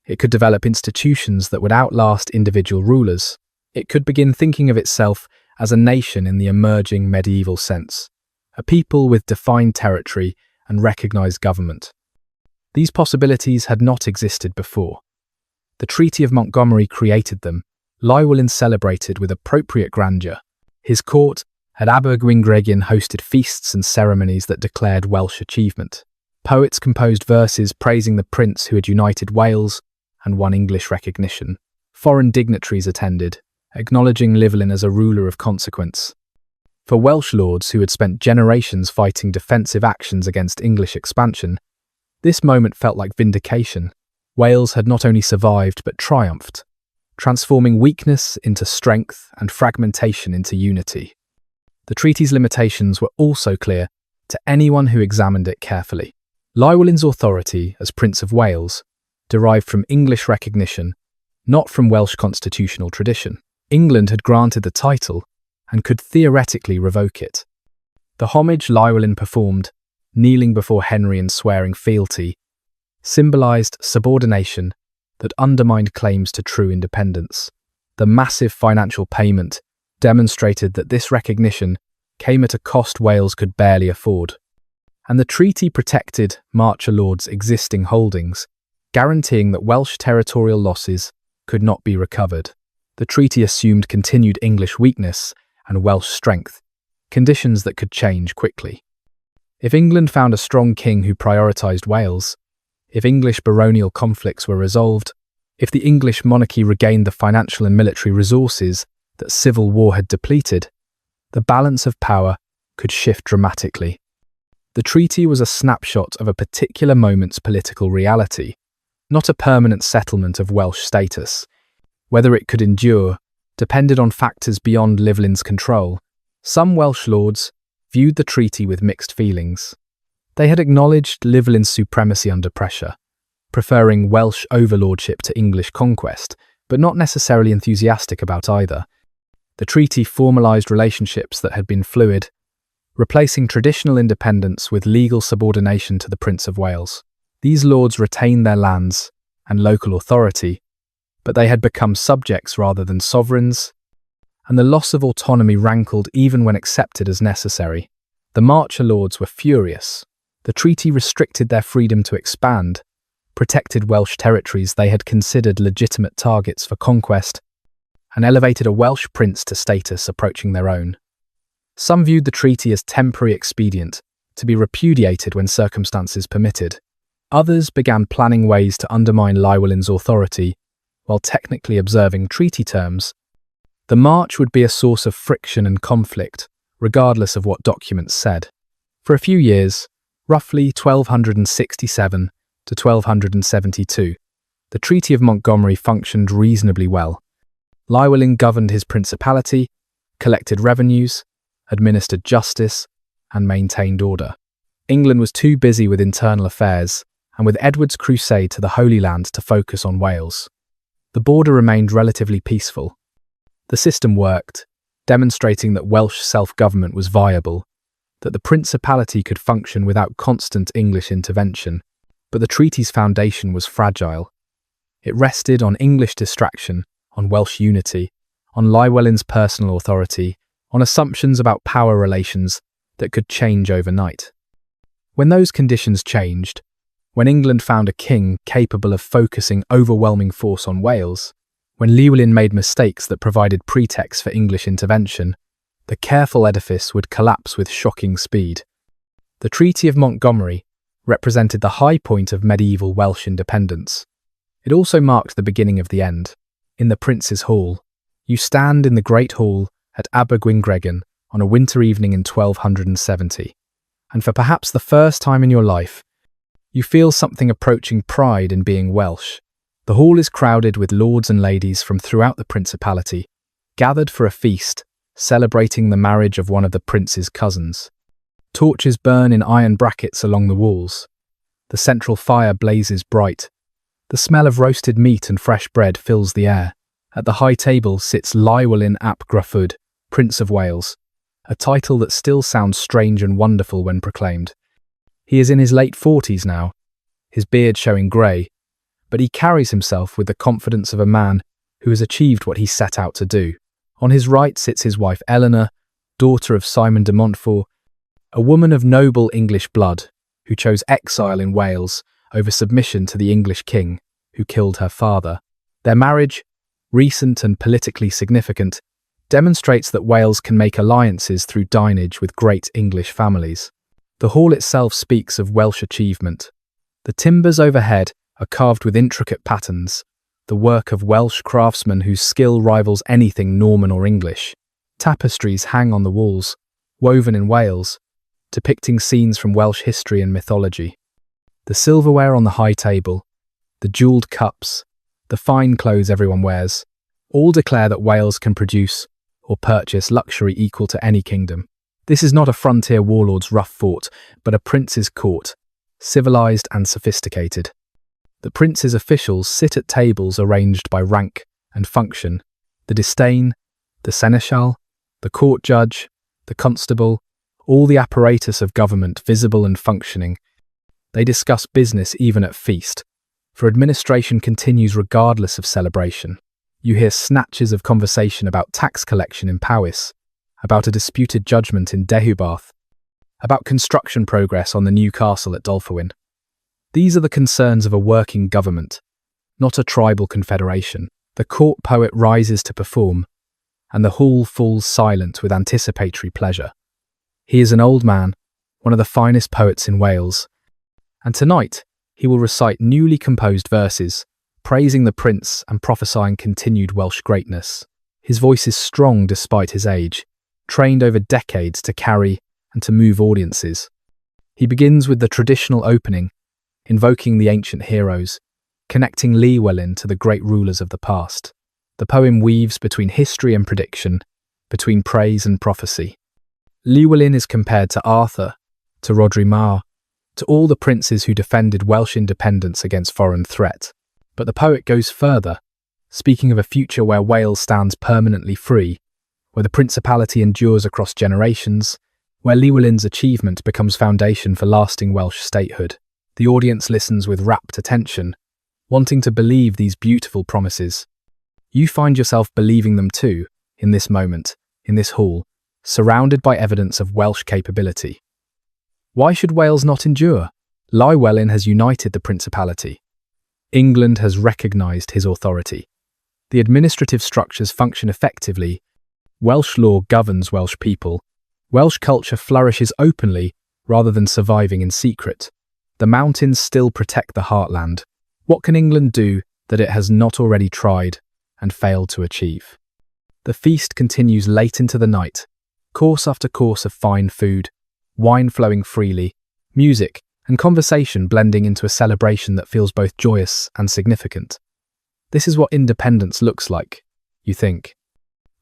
It could develop institutions that would outlast individual rulers. It could begin thinking of itself as a nation in the emerging medieval sense, a people with defined territory and recognised government. These possibilities had not existed before. The Treaty of Montgomery created them. Llywelyn celebrated with appropriate grandeur. His court at Abergwyngregin hosted feasts and ceremonies that declared Welsh achievement. Poets composed verses praising the prince who had united Wales and won English recognition. Foreign dignitaries attended, acknowledging Llywelyn as a ruler of consequence. For Welsh lords who had spent generations fighting defensive actions against English expansion, this moment felt like vindication. Wales had not only survived but triumphed, transforming weakness into strength and fragmentation into unity. The treaty's limitations were also clear to anyone who examined it carefully. Llywelyn's authority as Prince of Wales derived from English recognition, not from Welsh constitutional tradition. England had granted the title and could theoretically revoke it. The homage Llywelyn performed, kneeling before Henry and swearing fealty, symbolised subordination that undermined claims to true independence. The massive financial payment demonstrated that this recognition came at a cost Wales could barely afford. And the treaty protected Marcher lords' existing holdings, guaranteeing that Welsh territorial losses could not be recovered. The treaty assumed continued English weakness and Welsh strength, conditions that could change quickly. If England found a strong king who prioritised Wales, if English baronial conflicts were resolved, if the English monarchy regained the financial and military resources that civil war had depleted, the balance of power could shift dramatically. The treaty was a snapshot of a particular moment's political reality, not a permanent settlement of Welsh status. Whether it could endure depended on factors beyond Llywelyn's control. Some Welsh lords viewed the treaty with mixed feelings. They had acknowledged Llywelyn's supremacy under pressure, preferring Welsh overlordship to English conquest, but not necessarily enthusiastic about either. The treaty formalised relationships that had been fluid, replacing traditional independence with legal subordination to the Prince of Wales. These lords retained their lands and local authority, but they had become subjects rather than sovereigns, and the loss of autonomy rankled even when accepted as necessary. The Marcher lords were furious. The treaty restricted their freedom to expand, protected Welsh territories they had considered legitimate targets for conquest, and elevated a Welsh prince to status approaching their own. Some viewed the treaty as temporary expedient, to be repudiated when circumstances permitted. Others began planning ways to undermine Llywelyn's authority, while technically observing treaty terms. The march would be a source of friction and conflict, regardless of what documents said. For a few years, roughly 1267 to 1272, the Treaty of Montgomery functioned reasonably well. Llywelyn governed his principality, collected revenues, administered justice, and maintained order. England was too busy with internal affairs, and with Edward's crusade to the Holy Land to focus on Wales. The border remained relatively peaceful. The system worked, demonstrating that Welsh self-government was viable, that the principality could function without constant English intervention, but the treaty's foundation was fragile. It rested on English distraction, on Welsh unity, on Llywelyn's personal authority, on assumptions about power relations that could change overnight. When those conditions changed, when England found a king capable of focusing overwhelming force on Wales, when Llywelyn made mistakes that provided pretext for English intervention, the careful edifice would collapse with shocking speed. The Treaty of Montgomery represented the high point of medieval Welsh independence. It also marked the beginning of the end. In the Prince's Hall, you stand in the Great Hall at Abergwyngregin on a winter evening in 1270, and for perhaps the first time in your life, you feel something approaching pride in being Welsh. The hall is crowded with lords and ladies from throughout the principality, gathered for a feast, celebrating the marriage of one of the prince's cousins. Torches burn in iron brackets along the walls. The central fire blazes bright. The smell of roasted meat and fresh bread fills the air. At the high table sits Llywelyn ap Gruffudd, Prince of Wales, a title that still sounds strange and wonderful when proclaimed. He is in his late 40s now, his beard showing grey, but he carries himself with the confidence of a man who has achieved what he set out to do. On his right sits his wife Eleanor, daughter of Simon de Montfort, a woman of noble English blood who chose exile in Wales over submission to the English king who killed her father. Their marriage, recent and politically significant, demonstrates that Wales can make alliances through dinage with great English families. The hall itself speaks of Welsh achievement. The timbers overhead are carved with intricate patterns, the work of Welsh craftsmen whose skill rivals anything Norman or English. Tapestries hang on the walls, woven in Wales, depicting scenes from Welsh history and mythology. The silverware on the high table, the jewelled cups, the fine clothes everyone wears, all declare that Wales can produce or purchase luxury equal to any kingdom. This is not a frontier warlord's rough fort, but a prince's court, civilized and sophisticated. The prince's officials sit at tables arranged by rank and function. The disdain, the seneschal, the court judge, the constable, all the apparatus of government visible and functioning. They discuss business even at feast, for administration continues regardless of celebration. You hear snatches of conversation about tax collection in Powys, about a disputed judgment in Deheubarth, about construction progress on the new castle at Dolphin. These are the concerns of a working government, not a tribal confederation. The court poet rises to perform, and the hall falls silent with anticipatory pleasure. He is an old man, one of the finest poets in Wales, and tonight he will recite newly composed verses, praising the prince and prophesying continued Welsh greatness. His voice is strong despite his age, trained over decades to carry and to move audiences. He begins with the traditional opening, invoking the ancient heroes, connecting Llywelyn to the great rulers of the past. The poem weaves between history and prediction, between praise and prophecy. Llywelyn is compared to Arthur, to Rhodri Mawr, to all the princes who defended Welsh independence against foreign threat. But the poet goes further, speaking of a future where Wales stands permanently free, where the principality endures across generations, where Llywelyn's achievement becomes foundation for lasting Welsh statehood. The audience listens with rapt attention, wanting to believe these beautiful promises. You find yourself believing them too, in this moment, in this hall, surrounded by evidence of Welsh capability. Why should Wales not endure? Llywelyn has united the principality. England has recognised his authority. The administrative structures function effectively. Welsh law governs Welsh people. Welsh culture flourishes openly rather than surviving in secret. The mountains still protect the heartland. What can England do that it has not already tried and failed to achieve? The feast continues late into the night, course after course of fine food, wine flowing freely, music and conversation blending into a celebration that feels both joyous and significant. This is what independence looks like, you think.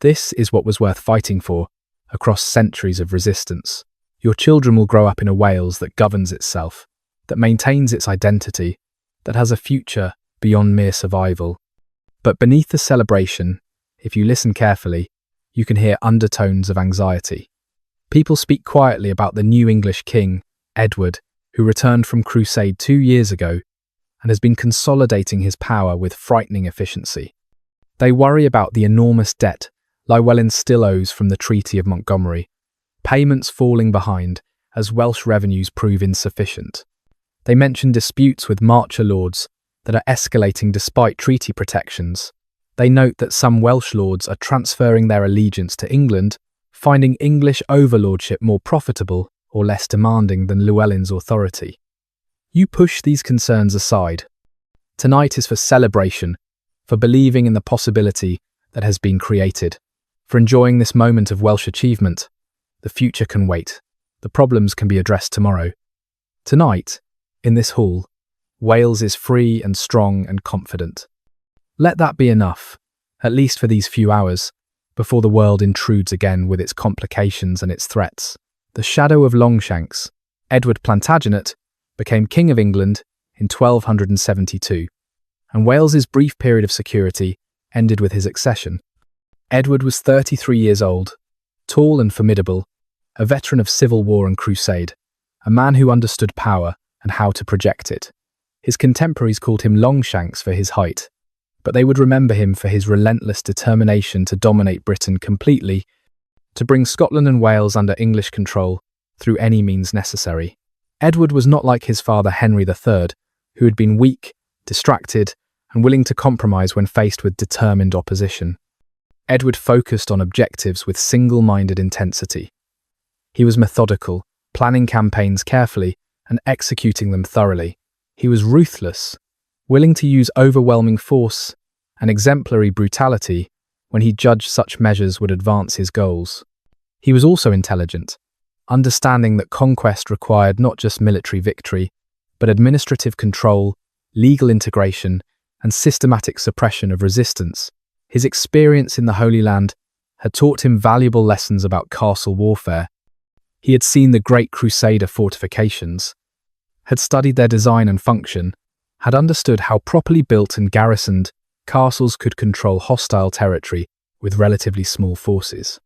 This is what was worth fighting for across centuries of resistance. Your children will grow up in a Wales that governs itself, that maintains its identity, that has a future beyond mere survival. But beneath the celebration, if you listen carefully, you can hear undertones of anxiety. People speak quietly about the new English king, Edward, who returned from crusade 2 years ago and has been consolidating his power with frightening efficiency. They worry about the enormous debt Llywelyn still owes from the Treaty of Montgomery, payments falling behind as Welsh revenues prove insufficient. They mention disputes with marcher lords that are escalating despite treaty protections. They note that some Welsh lords are transferring their allegiance to England, finding English overlordship more profitable or less demanding than Llywelyn's authority. You push these concerns aside. Tonight is for celebration, for believing in the possibility that has been created, for enjoying this moment of Welsh achievement. The future can wait. The problems can be addressed tomorrow. Tonight, in this hall, Wales is free and strong and confident. Let that be enough, at least for these few hours, before the world intrudes again with its complications and its threats. The shadow of Longshanks, Edward Plantagenet, became King of England in 1272, and Wales's brief period of security ended with his accession. Edward was 33 years old, tall and formidable, a veteran of civil war and crusade, a man who understood power and how to project it. His contemporaries called him Longshanks for his height, but they would remember him for his relentless determination to dominate Britain completely, to bring Scotland and Wales under English control through any means necessary. Edward was not like his father Henry III, who had been weak, distracted, and willing to compromise when faced with determined opposition. Edward focused on objectives with single-minded intensity. He was methodical, planning campaigns carefully and executing them thoroughly. He was ruthless, willing to use overwhelming force and exemplary brutality when he judged such measures would advance his goals. He was also intelligent, understanding that conquest required not just military victory, but administrative control, legal integration, and systematic suppression of resistance. His experience in the Holy Land had taught him valuable lessons about castle warfare. He had seen the great Crusader fortifications, had studied their design and function, had understood how properly built and garrisoned castles could control hostile territory with relatively small forces.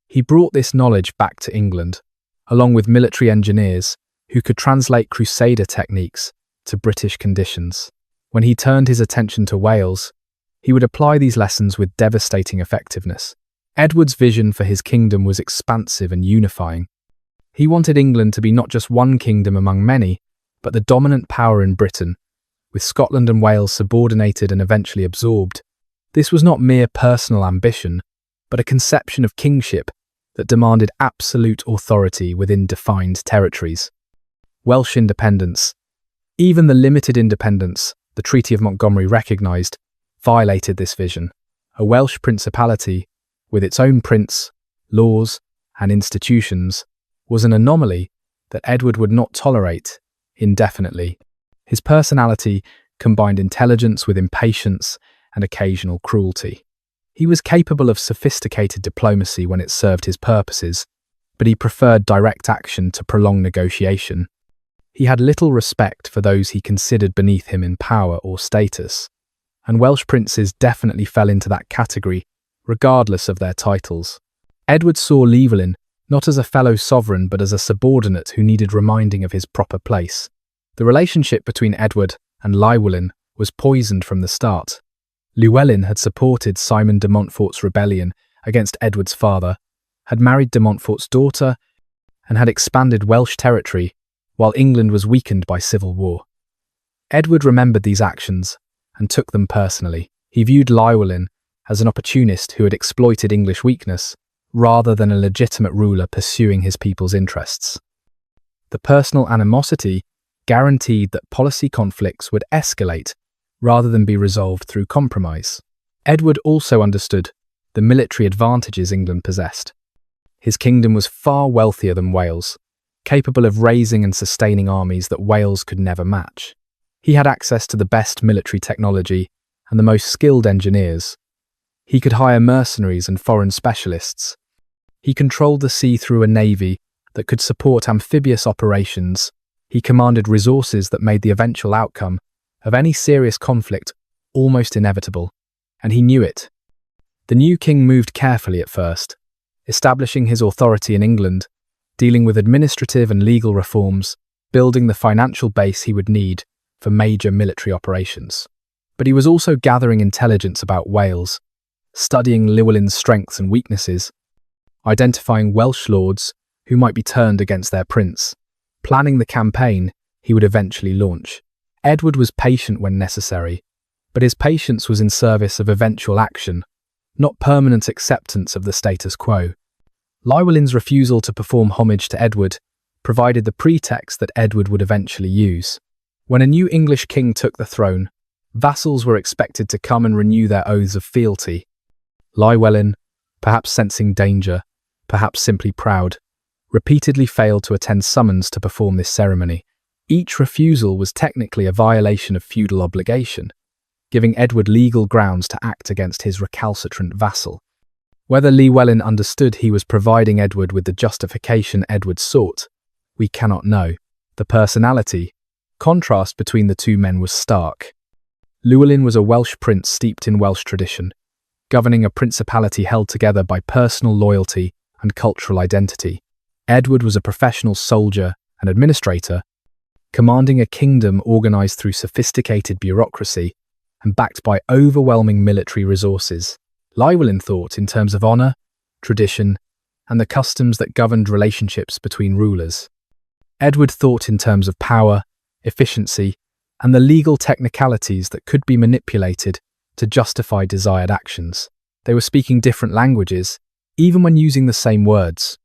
He brought this knowledge back to England, along with military engineers who could translate Crusader techniques to British conditions. When he turned his attention to Wales, he would apply these lessons with devastating effectiveness. Edward's vision for his kingdom was expansive and unifying. He wanted England to be not just one kingdom among many, but the dominant power in Britain, with Scotland and Wales subordinated and eventually absorbed. This was not mere personal ambition, but a conception of kingship that demanded absolute authority within defined territories. Welsh independence, even the limited independence the Treaty of Montgomery recognised, violated this vision. A Welsh principality, with its own prince, laws, and institutions, was an anomaly that Edward would not tolerate indefinitely. His personality combined intelligence with impatience and occasional cruelty. He was capable of sophisticated diplomacy when it served his purposes, but he preferred direct action to prolonged negotiation. He had little respect for those he considered beneath him in power or status, and Welsh princes definitely fell into that category, regardless of their titles. Edward saw Llywelyn not as a fellow sovereign but as a subordinate who needed reminding of his proper place. The relationship between Edward and Llywelyn was poisoned from the start. Llywelyn had supported Simon de Montfort's rebellion against Edward's father, had married de Montfort's daughter, and had expanded Welsh territory while England was weakened by civil war. Edward remembered these actions and took them personally. He viewed Llywelyn as an opportunist who had exploited English weakness rather than a legitimate ruler pursuing his people's interests. The personal animosity guaranteed that policy conflicts would escalate rather than be resolved through compromise. Edward also understood the military advantages England possessed. His kingdom was far wealthier than Wales, capable of raising and sustaining armies that Wales could never match. He had access to the best military technology and the most skilled engineers. He could hire mercenaries and foreign specialists. He controlled the sea through a navy that could support amphibious operations. He commanded resources that made the eventual outcome of any serious conflict almost inevitable, and he knew it. The new king moved carefully at first, establishing his authority in England, dealing with administrative and legal reforms, building the financial base he would need for major military operations. But he was also gathering intelligence about Wales, studying Llywelyn's strengths and weaknesses, identifying Welsh lords who might be turned against their prince, planning the campaign he would eventually launch. Edward was patient when necessary, but his patience was in service of eventual action, not permanent acceptance of the status quo. Llywelyn's refusal to perform homage to Edward provided the pretext that Edward would eventually use. When a new English king took the throne, vassals were expected to come and renew their oaths of fealty. Llywelyn, perhaps sensing danger, perhaps simply proud, repeatedly failed to attend summons to perform this ceremony. Each refusal was technically a violation of feudal obligation, giving Edward legal grounds to act against his recalcitrant vassal. Whether Llywelyn understood he was providing Edward with the justification Edward sought, we cannot know. The personality contrast between the two men was stark. Llywelyn was a Welsh prince steeped in Welsh tradition, governing a principality held together by personal loyalty and cultural identity. Edward was a professional soldier and administrator, commanding a kingdom organized through sophisticated bureaucracy and backed by overwhelming military resources. Llywelyn thought in terms of honor, tradition, and the customs that governed relationships between rulers. Edward thought in terms of power, efficiency, and the legal technicalities that could be manipulated to justify desired actions. They were speaking different languages, even when using the same words.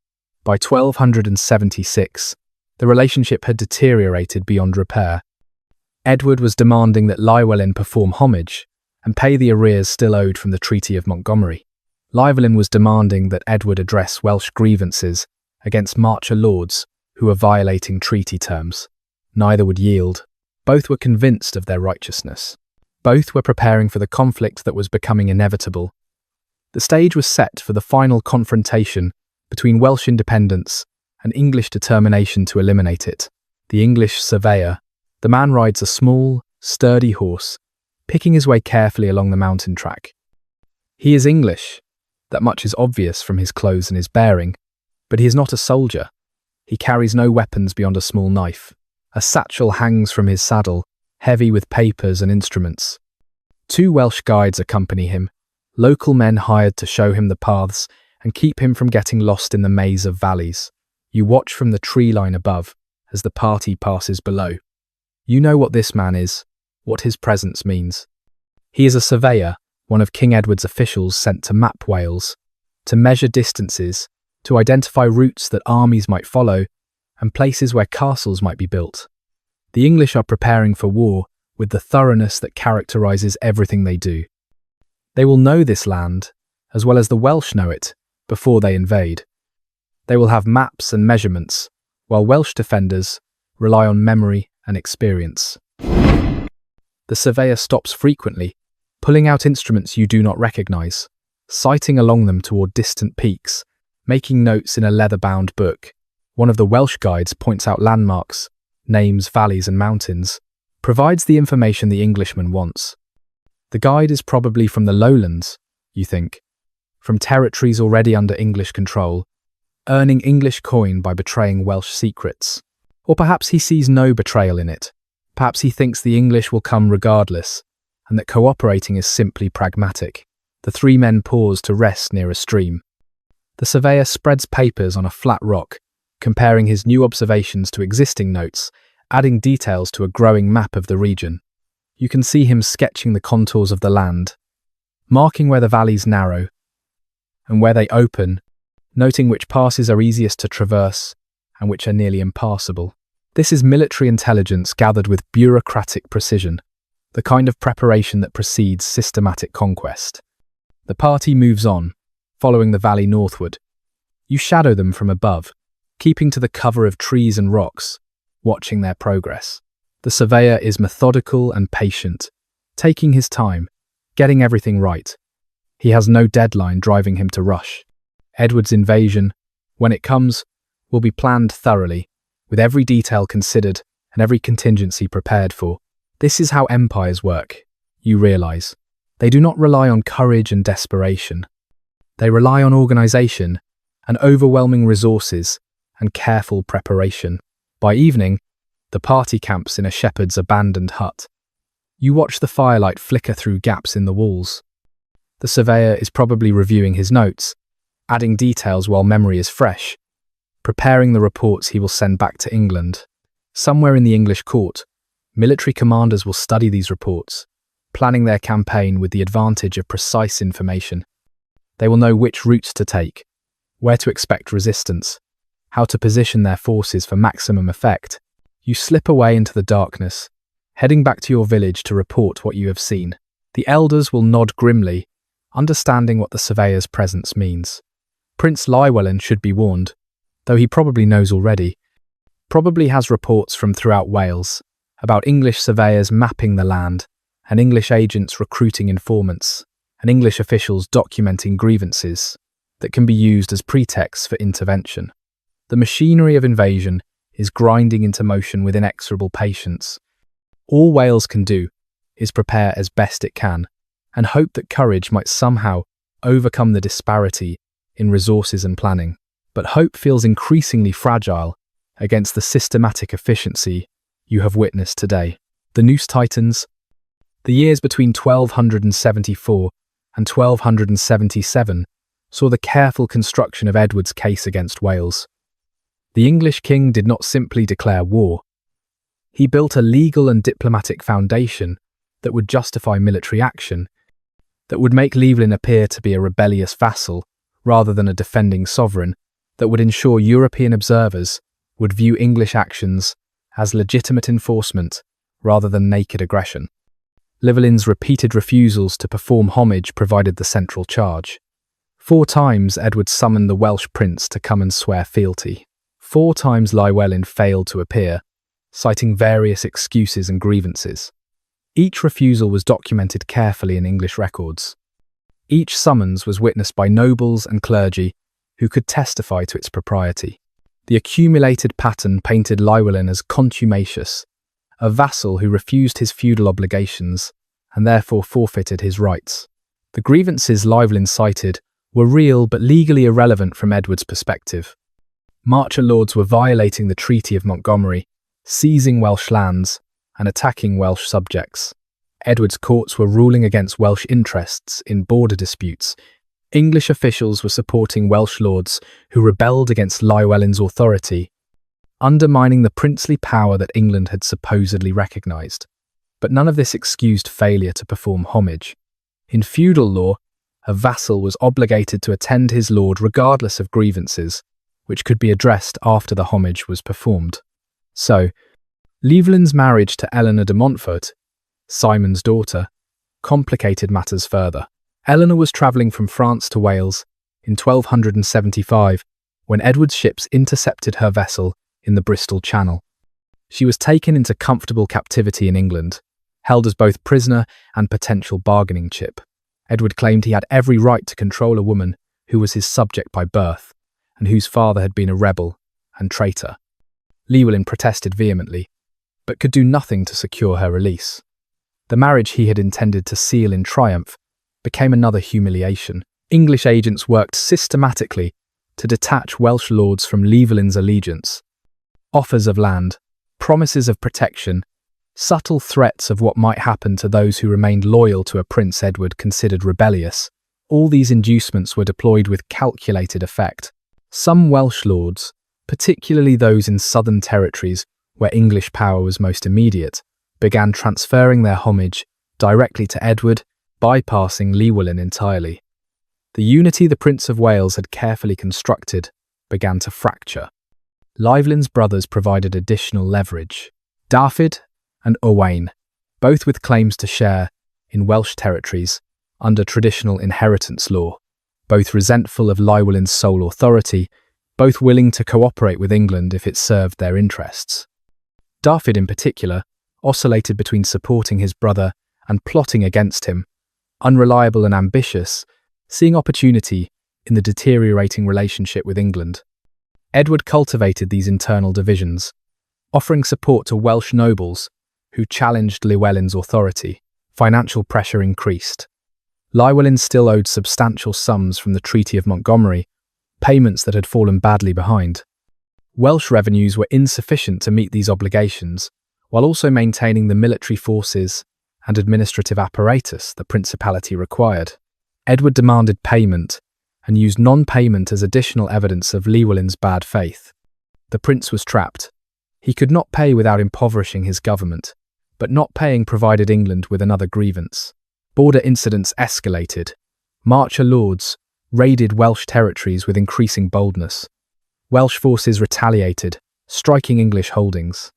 By 1276, the relationship had deteriorated beyond repair. Edward was demanding that Llywelyn perform homage and pay the arrears still owed from the Treaty of Montgomery. Llywelyn was demanding that Edward address Welsh grievances against Marcher lords who were violating treaty terms. Neither would yield. Both were convinced of their righteousness. Both were preparing for the conflict that was becoming inevitable. The stage was set for the final confrontation between Welsh independence and English determination to eliminate it. The English surveyor. The man rides a small, sturdy horse, picking his way carefully along the mountain track. He is English. That much is obvious from his clothes and his bearing. But he is not a soldier. He carries no weapons beyond a small knife. A satchel hangs from his saddle, heavy with papers and instruments. 2 Welsh guides accompany him, local men hired to show him the paths and keep him from getting lost in the maze of valleys. You watch from the tree line above as the party passes below. You know what this man is, what his presence means. He is a surveyor, one of King Edward's officials sent to map Wales, to measure distances, to identify routes that armies might follow, and places where castles might be built. The English are preparing for war with the thoroughness that characterises everything they do. They will know this land, as well as the Welsh know it, before they invade. They will have maps and measurements, while Welsh defenders rely on memory and experience. The surveyor stops frequently, pulling out instruments you do not recognise, sighting along them toward distant peaks, making notes in a leather-bound book. One of the Welsh guides points out landmarks, names, valleys and mountains, provides the information the Englishman wants. The guide is probably from the lowlands, you think, from territories already under English control, earning English coin by betraying Welsh secrets. Or perhaps he sees no betrayal in it. Perhaps he thinks the English will come regardless, and that cooperating is simply pragmatic. The 3 men pause to rest near a stream. The surveyor spreads papers on a flat rock, comparing his new observations to existing notes adding details to a growing map of the region. You can see him sketching the contours of the land, marking where the valleys narrow and where they open, noting which passes are easiest to traverse and which are nearly impassable. This is military intelligence gathered with bureaucratic precision, the kind of preparation that precedes systematic conquest. The party moves on, following the valley northward. You shadow them from above, keeping to the cover of trees and rocks, watching their progress. The surveyor is methodical and patient, taking his time, getting everything right. He has no deadline driving him to rush. Edward's invasion, when it comes, will be planned thoroughly, with every detail considered and every contingency prepared for. This is how empires work, you realise. They do not rely on courage and desperation. They rely on organisation and overwhelming resources and careful preparation. By evening, the party camps in a shepherd's abandoned hut. You watch the firelight flicker through gaps in the walls. The surveyor is probably reviewing his notes, adding details while memory is fresh, preparing the reports he will send back to England. Somewhere in the English court, military commanders will study these reports, planning their campaign with the advantage of precise information. They will know which routes to take, where to expect resistance, how to position their forces for maximum effect. You slip away into the darkness, heading back to your village to report what you have seen. The elders will nod grimly, understanding what the surveyor's presence means. Prince Llywelyn should be warned, though he probably knows already. Probably has reports from throughout Wales about English surveyors mapping the land, and English agents recruiting informants, and English officials documenting grievances that can be used as pretexts for intervention. The machinery of invasion is grinding into motion with inexorable patience. All Wales can do is prepare as best it can, and hope that courage might somehow overcome the disparity in resources and planning. But hope feels increasingly fragile against the systematic efficiency you have witnessed today. The Noose Titans. The years between 1274 and 1277 saw the careful construction of Edward's case against Wales. The English king did not simply declare war. He built a legal and diplomatic foundation that would justify military action, that would make Llywelyn appear to be a rebellious vassal rather than a defending sovereign, that would ensure European observers would view English actions as legitimate enforcement rather than naked aggression. Llywelyn's repeated refusals to perform homage provided the central charge. 4 times Edward summoned the Welsh prince to come and swear fealty. 4 times Llywelyn failed to appear, citing various excuses and grievances. Each refusal was documented carefully in English records. Each summons was witnessed by nobles and clergy who could testify to its propriety. The accumulated pattern painted Llywelyn as contumacious, a vassal who refused his feudal obligations and therefore forfeited his rights. The grievances Llywelyn cited were real but legally irrelevant from Edward's perspective. Marcher lords were violating the Treaty of Montgomery, seizing Welsh lands and attacking Welsh subjects. Edward's courts were ruling against Welsh interests in border disputes. English officials were supporting Welsh lords who rebelled against Llywelyn's authority, undermining the princely power that England had supposedly recognised. But none of this excused failure to perform homage. In feudal law, a vassal was obligated to attend his lord regardless of grievances, which could be addressed after the homage was performed. So, Llywelyn's marriage to Eleanor de Montfort, Simon's daughter, complicated matters further. Eleanor was travelling from France to Wales in 1275 when Edward's ships intercepted her vessel in the Bristol Channel. She was taken into comfortable captivity in England, held as both prisoner and potential bargaining chip. Edward claimed he had every right to control a woman who was his subject by birth and whose father had been a rebel and traitor. Llywelyn protested vehemently, but could do nothing to secure her release. The marriage he had intended to seal in triumph became another humiliation. English agents worked systematically to detach Welsh lords from Llywelyn's allegiance. Offers of land, promises of protection, subtle threats of what might happen to those who remained loyal to a Prince Edward considered rebellious. All these inducements were deployed with calculated effect. Some Welsh lords, particularly those in southern territories, where English power was most immediate, began transferring their homage directly to Edward, bypassing Llywelyn entirely. The unity the Prince of Wales had carefully constructed began to fracture. Llywelyn's brothers provided additional leverage. Dafydd and Owain, both with claims to share in Welsh territories under traditional inheritance law, both resentful of Llywelyn's sole authority, both willing to cooperate with England if it served their interests. Dafydd, in particular, oscillated between supporting his brother and plotting against him, unreliable and ambitious, seeing opportunity in the deteriorating relationship with England. Edward cultivated these internal divisions, offering support to Welsh nobles who challenged Llywelyn's authority. Financial pressure increased. Llywelyn still owed substantial sums from the Treaty of Montgomery, payments that had fallen badly behind. Welsh revenues were insufficient to meet these obligations, while also maintaining the military forces and administrative apparatus the principality required. Edward demanded payment and used non-payment as additional evidence of Llywelyn's bad faith. The prince was trapped. He could not pay without impoverishing his government, but not paying provided England with another grievance. Border incidents escalated. Marcher lords raided Welsh territories with increasing boldness. Welsh forces retaliated, striking English holdings.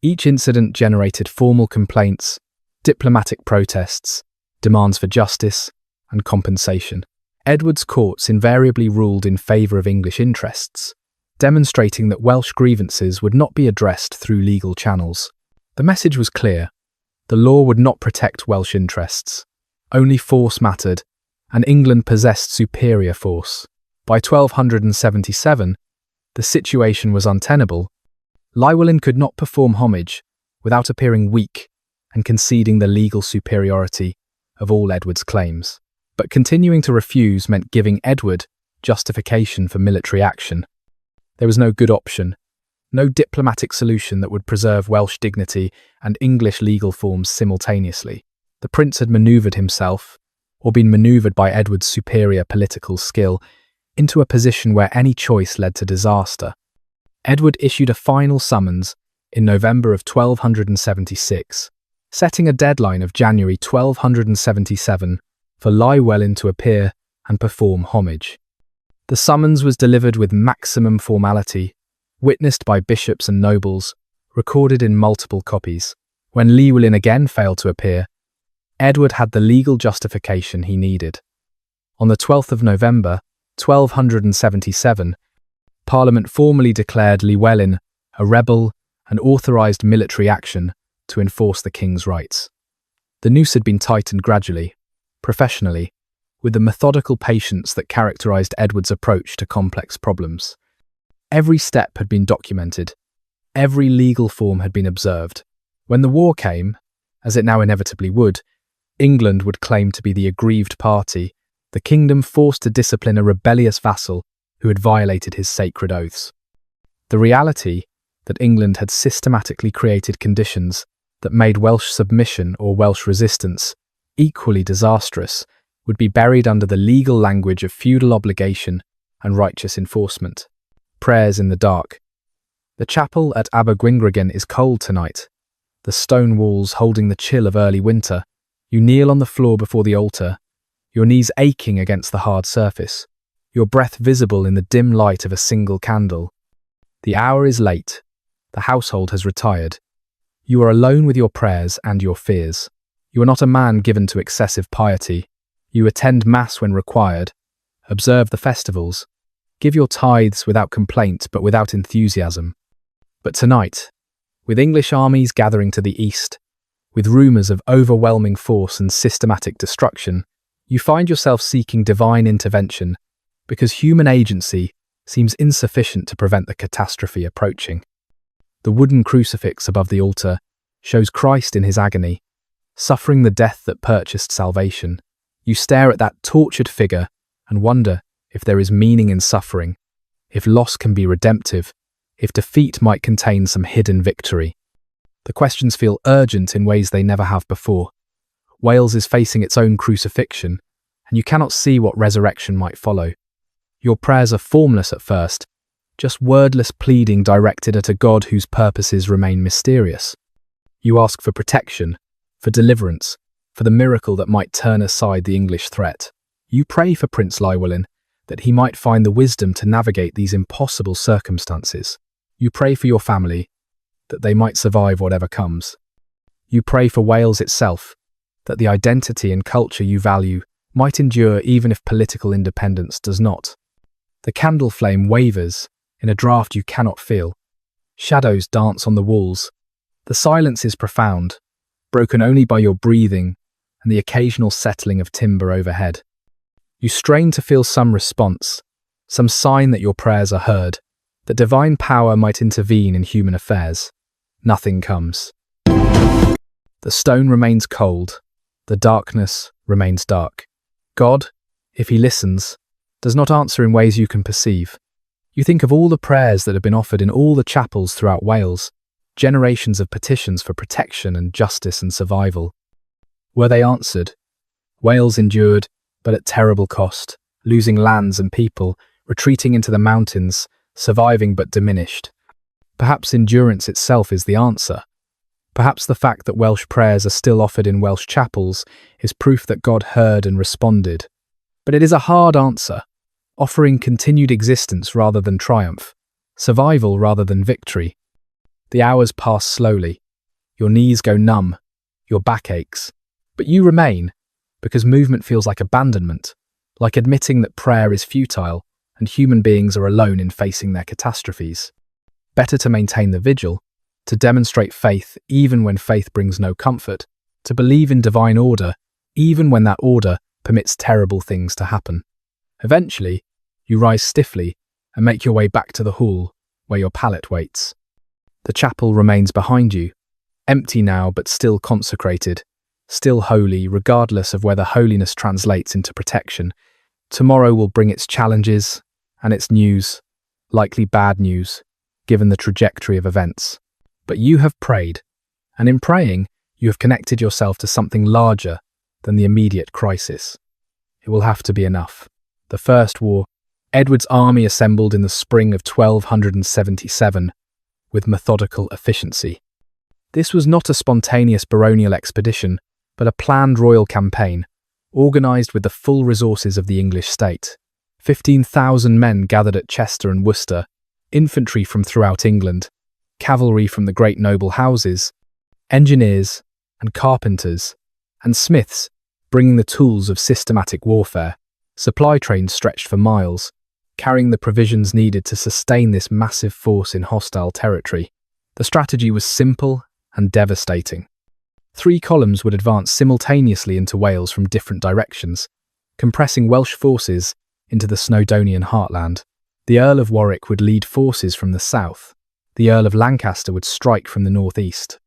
Each incident generated formal complaints, diplomatic protests, demands for justice, and compensation. Edward's courts invariably ruled in favour of English interests, demonstrating that Welsh grievances would not be addressed through legal channels. The message was clear. The law would not protect Welsh interests. Only force mattered, and England possessed superior force. By 1277, the situation was untenable. Llywelyn could not perform homage without appearing weak and conceding the legal superiority of all Edward's claims. But continuing to refuse meant giving Edward justification for military action. There was no good option, no diplomatic solution that would preserve Welsh dignity and English legal forms simultaneously. The prince had manoeuvred himself, or been manoeuvred by Edward's superior political skill, into a position where any choice led to disaster. Edward issued a final summons in November of 1276, setting a deadline of January 1277 for Llywelyn to appear and perform homage. The summons was delivered with maximum formality, witnessed by bishops and nobles, recorded in multiple copies. When Llywelyn again failed to appear, Edward had the legal justification he needed. On the 12th of November, 1277, Parliament formally declared Llywelyn a rebel and authorised military action to enforce the king's rights. The noose had been tightened gradually, professionally, with the methodical patience that characterised Edward's approach to complex problems. Every step had been documented. Every legal form had been observed. When the war came, as it now inevitably would, England would claim to be the aggrieved party, the kingdom forced to discipline a rebellious vassal who had violated his sacred oaths. The reality that England had systematically created conditions that made Welsh submission or Welsh resistance equally disastrous would be buried under the legal language of feudal obligation and righteous enforcement. Prayers in the dark. The chapel at Gwynedd is cold tonight, the stone walls holding the chill of early winter. You kneel on the floor before the altar, your knees aching against the hard surface, your breath visible in the dim light of a single candle. The hour is late. The household has retired. You are alone with your prayers and your fears. You are not a man given to excessive piety. You attend Mass when required, observe the festivals, give your tithes without complaint but without enthusiasm. But tonight, with English armies gathering to the east, with rumours of overwhelming force and systematic destruction, you find yourself seeking divine intervention because human agency seems insufficient to prevent the catastrophe approaching. The wooden crucifix above the altar shows Christ in his agony, suffering the death that purchased salvation. You stare at that tortured figure and wonder if there is meaning in suffering, if loss can be redemptive, if defeat might contain some hidden victory. The questions feel urgent in ways they never have before. Wales is facing its own crucifixion, and you cannot see what resurrection might follow. Your prayers are formless at first, just wordless pleading directed at a God whose purposes remain mysterious. You ask for protection, for deliverance, for the miracle that might turn aside the English threat. You pray for Prince Llywelyn, that he might find the wisdom to navigate these impossible circumstances. You pray for your family, that they might survive whatever comes. You pray for Wales itself, that the identity and culture you value might endure even if political independence does not. The candle flame wavers in a draught you cannot feel. Shadows dance on the walls. The silence is profound, broken only by your breathing and the occasional settling of timber overhead. You strain to feel some response, some sign that your prayers are heard, that divine power might intervene in human affairs. Nothing comes. The stone remains cold. The darkness remains dark. God, if he listens, does not answer in ways you can perceive. You think of all the prayers that have been offered in all the chapels throughout Wales, generations of petitions for protection and justice and survival. Were they answered? Wales endured, but at terrible cost, losing lands and people, retreating into the mountains, surviving but diminished. Perhaps endurance itself is the answer. Perhaps the fact that Welsh prayers are still offered in Welsh chapels is proof that God heard and responded. But it is a hard answer, offering continued existence rather than triumph, survival rather than victory. The hours pass slowly. Your knees go numb, your back aches. But you remain, because movement feels like abandonment, like admitting that prayer is futile and human beings are alone in facing their catastrophes. Better to maintain the vigil, to demonstrate faith even when faith brings no comfort, to believe in divine order even when that order permits terrible things to happen. Eventually, you rise stiffly and make your way back to the hall where your pallet waits. The chapel remains behind you, empty now but still consecrated, still holy regardless of whether holiness translates into protection. Tomorrow will bring its challenges and its news, likely bad news, given the trajectory of events. But you have prayed, and in praying, you have connected yourself to something larger than the immediate crisis. It will have to be enough. The First War, Edward's army assembled in the spring of 1277 with methodical efficiency. This was not a spontaneous baronial expedition, but a planned royal campaign, organised with the full resources of the English state. 15,000 men gathered at Chester and Worcester, infantry from throughout England, cavalry from the great noble houses, engineers and carpenters, and smiths bringing the tools of systematic warfare. Supply trains stretched for miles, carrying the provisions needed to sustain this massive force in hostile territory. The strategy was simple and devastating. 3 columns would advance simultaneously into Wales from different directions, compressing Welsh forces into the Snowdonian heartland. The Earl of Warwick would lead forces from the south. The Earl of Lancaster would strike from the northeast.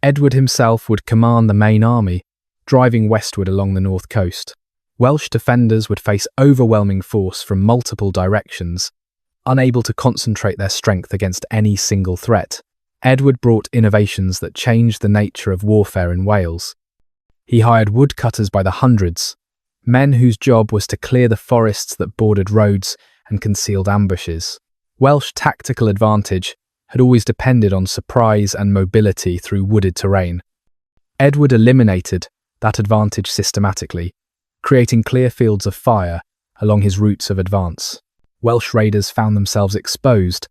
Edward himself would command the main army, driving westward along the north coast. Welsh defenders would face overwhelming force from multiple directions, unable to concentrate their strength against any single threat. Edward brought innovations that changed the nature of warfare in Wales. He hired woodcutters by the hundreds, men whose job was to clear the forests that bordered roads and concealed ambushes. Welsh tactical advantage had always depended on surprise and mobility through wooded terrain. Edward eliminated that advantage systematically, creating clear fields of fire along his routes of advance. Welsh raiders found themselves exposed,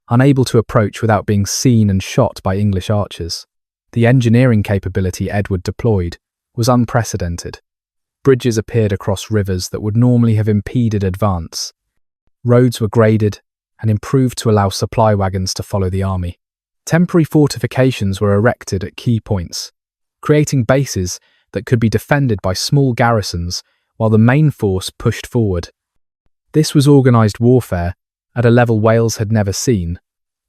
unable to approach without being seen and shot by English archers. The engineering capability Edward deployed was unprecedented. Bridges appeared across rivers that would normally have impeded advance. Roads were graded and improved to allow supply wagons to follow the army. Temporary fortifications were erected at key points, creating bases that could be defended by small garrisons while the main force pushed forward. This was organised warfare at a level Wales had never seen,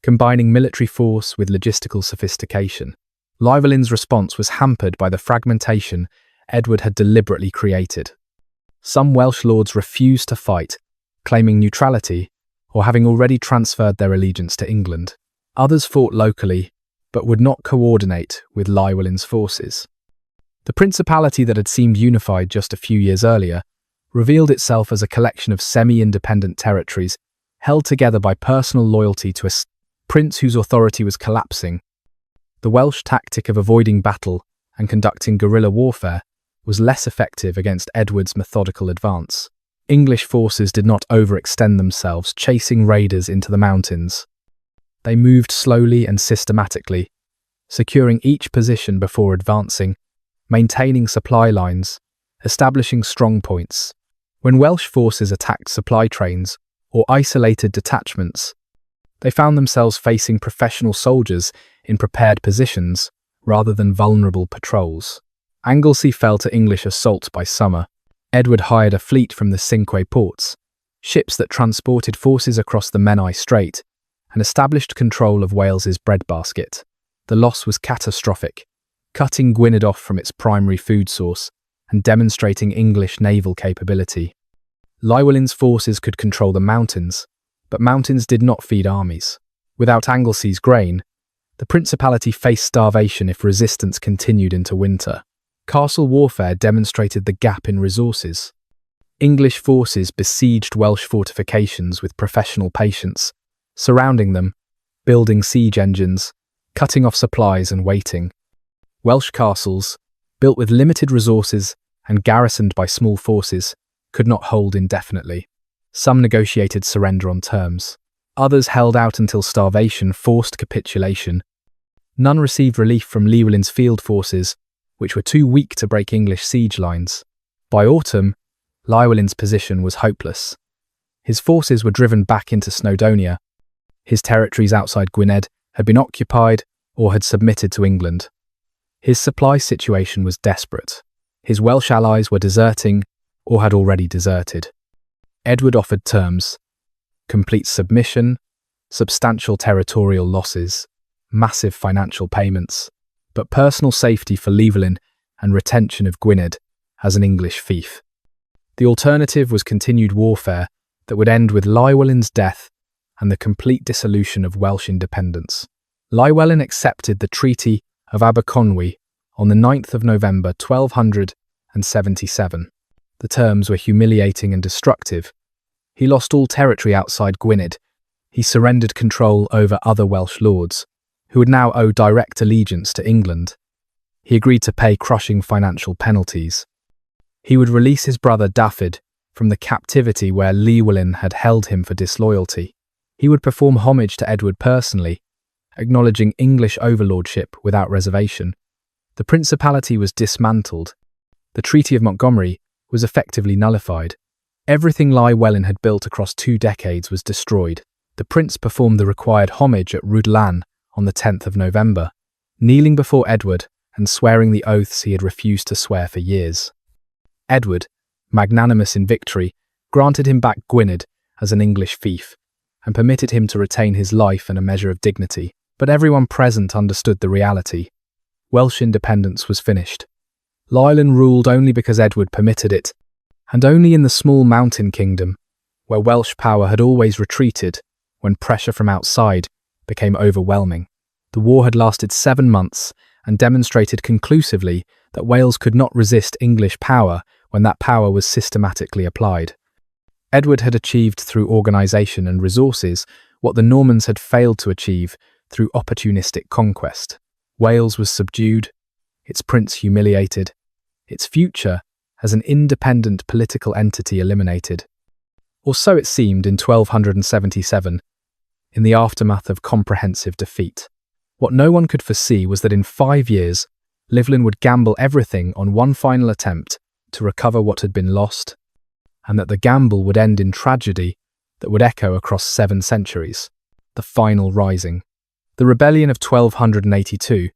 combining military force with logistical sophistication. Llywelyn's response was hampered by the fragmentation Edward had deliberately created. Some Welsh lords refused to fight, claiming neutrality or having already transferred their allegiance to England. Others fought locally, but would not coordinate with Llywelyn's forces. The principality that had seemed unified just a few years earlier revealed itself as a collection of semi-independent territories held together by personal loyalty to a prince whose authority was collapsing. The Welsh tactic of avoiding battle and conducting guerrilla warfare was less effective against Edward's methodical advance. English forces did not overextend themselves, chasing raiders into the mountains. They moved slowly and systematically, securing each position before advancing, maintaining supply lines, establishing strong points. When Welsh forces attacked supply trains or isolated detachments, they found themselves facing professional soldiers in prepared positions rather than vulnerable patrols. Anglesey fell to English assault by summer. Edward hired a fleet from the Cinque Ports, ships that transported forces across the Menai Strait, and established control of Wales's breadbasket. The loss was catastrophic, cutting Gwynedd off from its primary food source and demonstrating English naval capability. Llywelyn's forces could control the mountains, but mountains did not feed armies. Without Anglesey's grain, the principality faced starvation if resistance continued into winter. Castle warfare demonstrated the gap in resources. English forces besieged Welsh fortifications with professional patience, surrounding them, building siege engines, cutting off supplies and waiting. Welsh castles, built with limited resources and garrisoned by small forces, could not hold indefinitely. Some negotiated surrender on terms. Others held out until starvation forced capitulation. None received relief from Llywelyn's field forces, which were too weak to break English siege lines. By autumn, Llywelyn's position was hopeless. His forces were driven back into Snowdonia. His territories outside Gwynedd had been occupied or had submitted to England. His supply situation was desperate. His Welsh allies were deserting or had already deserted. Edward offered terms: complete submission, substantial territorial losses, massive financial payments, but personal safety for Llywelyn and retention of Gwynedd as an English fief. The alternative was continued warfare that would end with Llywelyn's death and the complete dissolution of Welsh independence. Llywelyn accepted the Treaty of Aberconwy on the 9th of November 1277. The terms were humiliating and destructive. He lost all territory outside Gwynedd. He surrendered control over other Welsh lords, who would now owe direct allegiance to England. He agreed to pay crushing financial penalties. He would release his brother Dafydd from the captivity where Llywelyn had held him for disloyalty. He would perform homage to Edward personally, acknowledging English overlordship without reservation. The principality was dismantled. The Treaty of Montgomery was effectively nullified. Everything Llywelyn had built across 2 decades was destroyed. The prince performed the required homage at Rhuddlan on the 10th of November, kneeling before Edward and swearing the oaths he had refused to swear for years. Edward, magnanimous in victory, granted him back Gwynedd as an English fief and permitted him to retain his life and a measure of dignity. But everyone present understood the reality. Welsh independence was finished. Llywelyn ruled only because Edward permitted it, and only in the small mountain kingdom, where Welsh power had always retreated when pressure from outside became overwhelming. The war had lasted 7 months and demonstrated conclusively that Wales could not resist English power when that power was systematically applied. Edward had achieved through organisation and resources what the Normans had failed to achieve through opportunistic conquest. Wales was subdued, its prince humiliated, its future as an independent political entity eliminated. Or so it seemed in 1277, in the aftermath of comprehensive defeat. What no one could foresee was that in 5 years, Llywelyn would gamble everything on one final attempt to recover what had been lost, and that the gamble would end in tragedy that would echo across 7 centuries. The final rising. The rebellion of 1282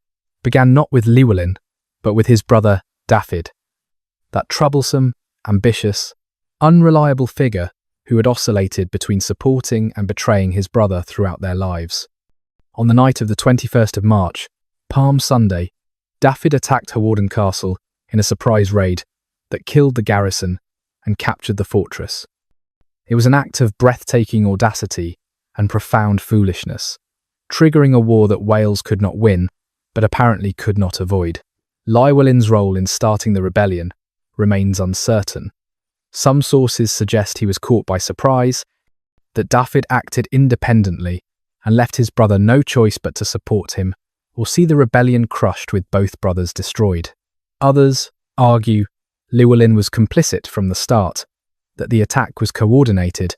began not with Llywelyn, but with his brother Dafydd, that troublesome, ambitious, unreliable figure who had oscillated between supporting and betraying his brother throughout their lives. On the night of the 21st of March, Palm Sunday, Dafydd attacked Hawarden Castle in a surprise raid that killed the garrison and captured the fortress. It was an act of breathtaking audacity and profound foolishness, triggering a war that Wales could not win, but apparently could not avoid. Llywelyn's role in starting the rebellion remains uncertain. Some sources suggest he was caught by surprise, that Dafydd acted independently and left his brother no choice but to support him or see the rebellion crushed with both brothers destroyed. Others argue Llywelyn was complicit from the start, that the attack was coordinated,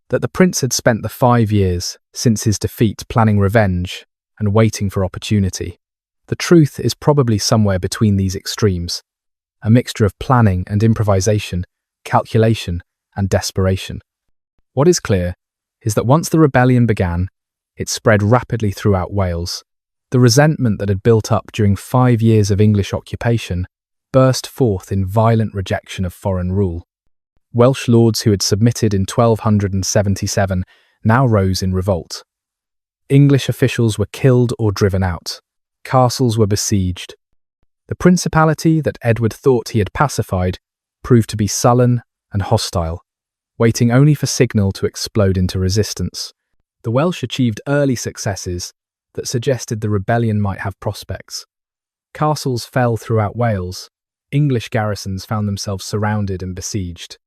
that the prince had spent the 5 years since his defeat planning revenge and waiting for opportunity. The truth is probably somewhere between these extremes, a mixture of planning and improvisation, calculation and desperation. What is clear is that once the rebellion began, it spread rapidly throughout Wales. The resentment that had built up during 5 years of English occupation burst forth in violent rejection of foreign rule. Welsh lords who had submitted in 1277 now rose in revolt. English officials were killed or driven out. Castles were besieged. The principality that Edward thought he had pacified proved to be sullen and hostile, waiting only for signal to explode into resistance. The Welsh achieved early successes that suggested the rebellion might have prospects. Castles fell throughout Wales. English garrisons found themselves surrounded and besieged.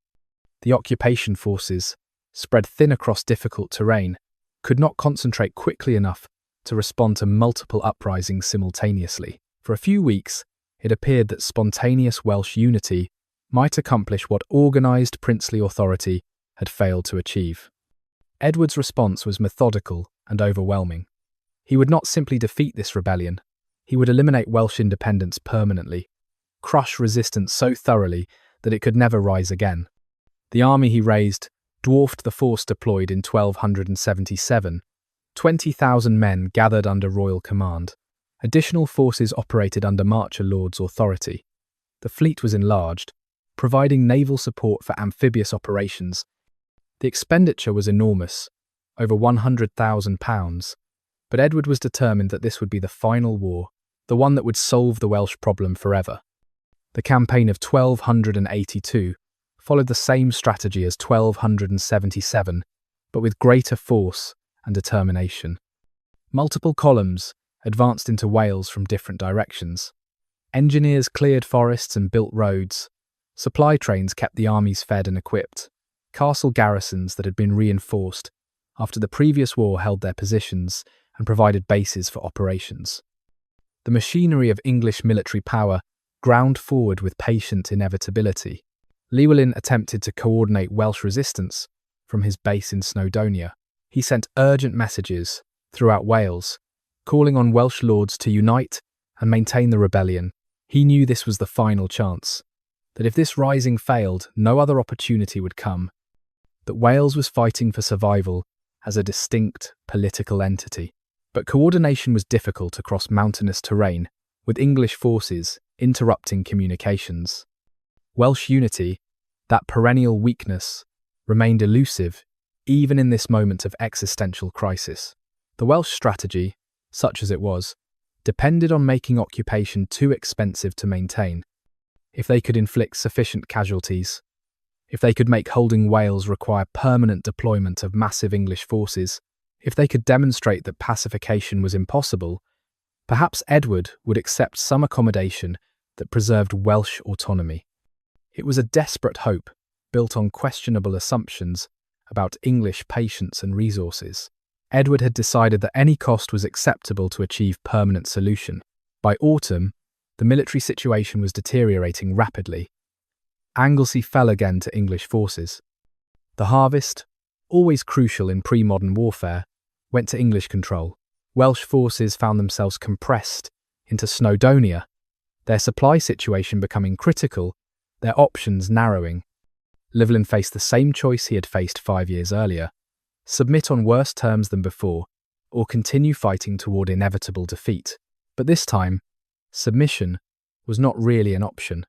The occupation forces, spread thin across difficult terrain, could not concentrate quickly enough to respond to multiple uprisings simultaneously. For a few weeks, it appeared that spontaneous Welsh unity might accomplish what organised princely authority had failed to achieve. Edward's response was methodical and overwhelming. He would not simply defeat this rebellion, he would eliminate Welsh independence permanently, crush resistance so thoroughly that it could never rise again. The army he raised dwarfed the force deployed in 1277. 20,000 men gathered under royal command. Additional forces operated under Marcher Lord's authority. The fleet was enlarged, providing naval support for amphibious operations. The expenditure was enormous, over £100,000, but Edward was determined that this would be the final war, the one that would solve the Welsh problem forever. The campaign of 1282 followed the same strategy as 1277, but with greater force and determination. Multiple columns advanced into Wales from different directions. Engineers cleared forests and built roads. Supply trains kept the armies fed and equipped. Castle garrisons that had been reinforced after the previous war held their positions and provided bases for operations. The machinery of English military power ground forward with patient inevitability. Llywelyn attempted to coordinate Welsh resistance from his base in Snowdonia. He sent urgent messages throughout Wales, calling on Welsh lords to unite and maintain the rebellion. He knew this was the final chance, that if this rising failed, no other opportunity would come, that Wales was fighting for survival as a distinct political entity. But coordination was difficult across mountainous terrain, with English forces interrupting communications. Welsh unity, that perennial weakness, remained elusive even in this moment of existential crisis. The Welsh strategy, such as it was, depended on making occupation too expensive to maintain. If they could inflict sufficient casualties, if they could make holding Wales require permanent deployment of massive English forces, if they could demonstrate that pacification was impossible, perhaps Edward would accept some accommodation that preserved Welsh autonomy. It was a desperate hope, built on questionable assumptions about English patience and resources. Edward had decided that any cost was acceptable to achieve permanent solution. By autumn, the military situation was deteriorating rapidly. Anglesey fell again to English forces. The harvest, always crucial in pre-modern warfare, went to English control. Welsh forces found themselves compressed into Snowdonia, their supply situation becoming critical, their options narrowing. Llywelyn faced the same choice he had faced 5 years earlier: submit on worse terms than before, or continue fighting toward inevitable defeat. But this time, submission was not really an option.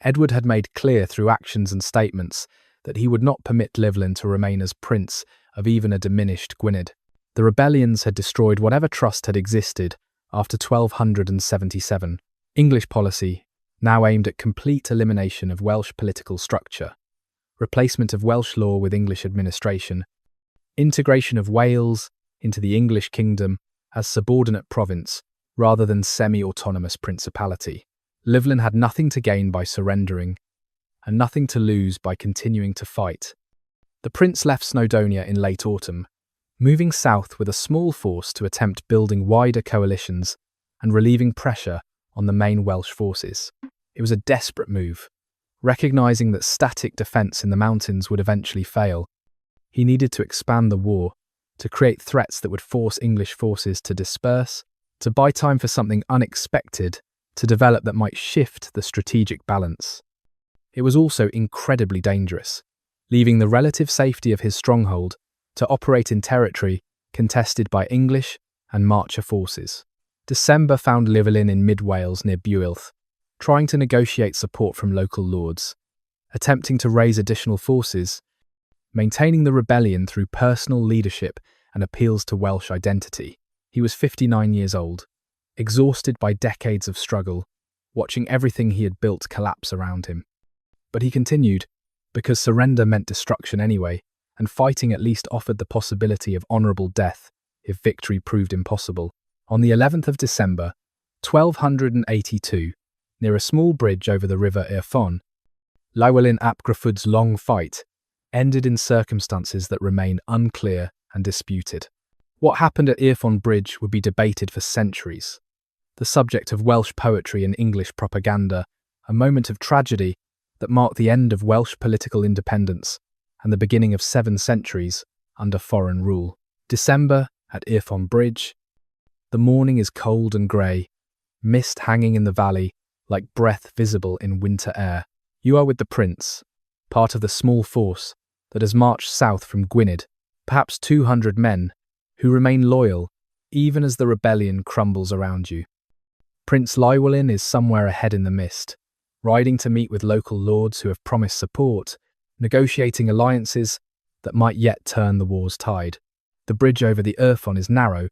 Edward had made clear through actions and statements that he would not permit Llywelyn to remain as prince of even a diminished Gwynedd. The rebellions had destroyed whatever trust had existed after 1277. English policy now aimed at complete elimination of Welsh political structure, replacement of Welsh law with English administration, integration of Wales into the English kingdom as subordinate province rather than semi-autonomous principality. Llywelyn had nothing to gain by surrendering and nothing to lose by continuing to fight. The prince left Snowdonia in late autumn, moving south with a small force to attempt building wider coalitions and relieving pressure on the main Welsh forces. It was a desperate move, recognizing that static defense in the mountains would eventually fail. He needed to expand the war, to create threats that would force English forces to disperse, to buy time for something unexpected to develop that might shift the strategic balance. It was also incredibly dangerous, leaving the relative safety of his stronghold to operate in territory contested by English and Marcher forces. December found Llywelyn in mid-Wales near Builth, trying to negotiate support from local lords, attempting to raise additional forces, maintaining the rebellion through personal leadership and appeals to Welsh identity. He was 59 years old, exhausted by decades of struggle, watching everything he had built collapse around him. But he continued, because surrender meant destruction anyway, and fighting at least offered the possibility of honourable death if victory proved impossible. On the 11th of December, 1282, near a small bridge over the river Irfon, Llywelyn ap Gruffudd's long fight ended in circumstances that remain unclear and disputed. What happened at Irfon Bridge would be debated for centuries. The subject of Welsh poetry and English propaganda, a moment of tragedy that marked the end of Welsh political independence and the beginning of 7 centuries under foreign rule. December at Irfon Bridge. The morning is cold and grey, mist hanging in the valley like breath visible in winter air. You are with the prince, part of the small force that has marched south from Gwynedd, perhaps 200 men, who remain loyal even as the rebellion crumbles around you. Prince Llywelyn is somewhere ahead in the mist, riding to meet with local lords who have promised support, negotiating alliances that might yet turn the war's tide. The bridge over the Irfon is narrow,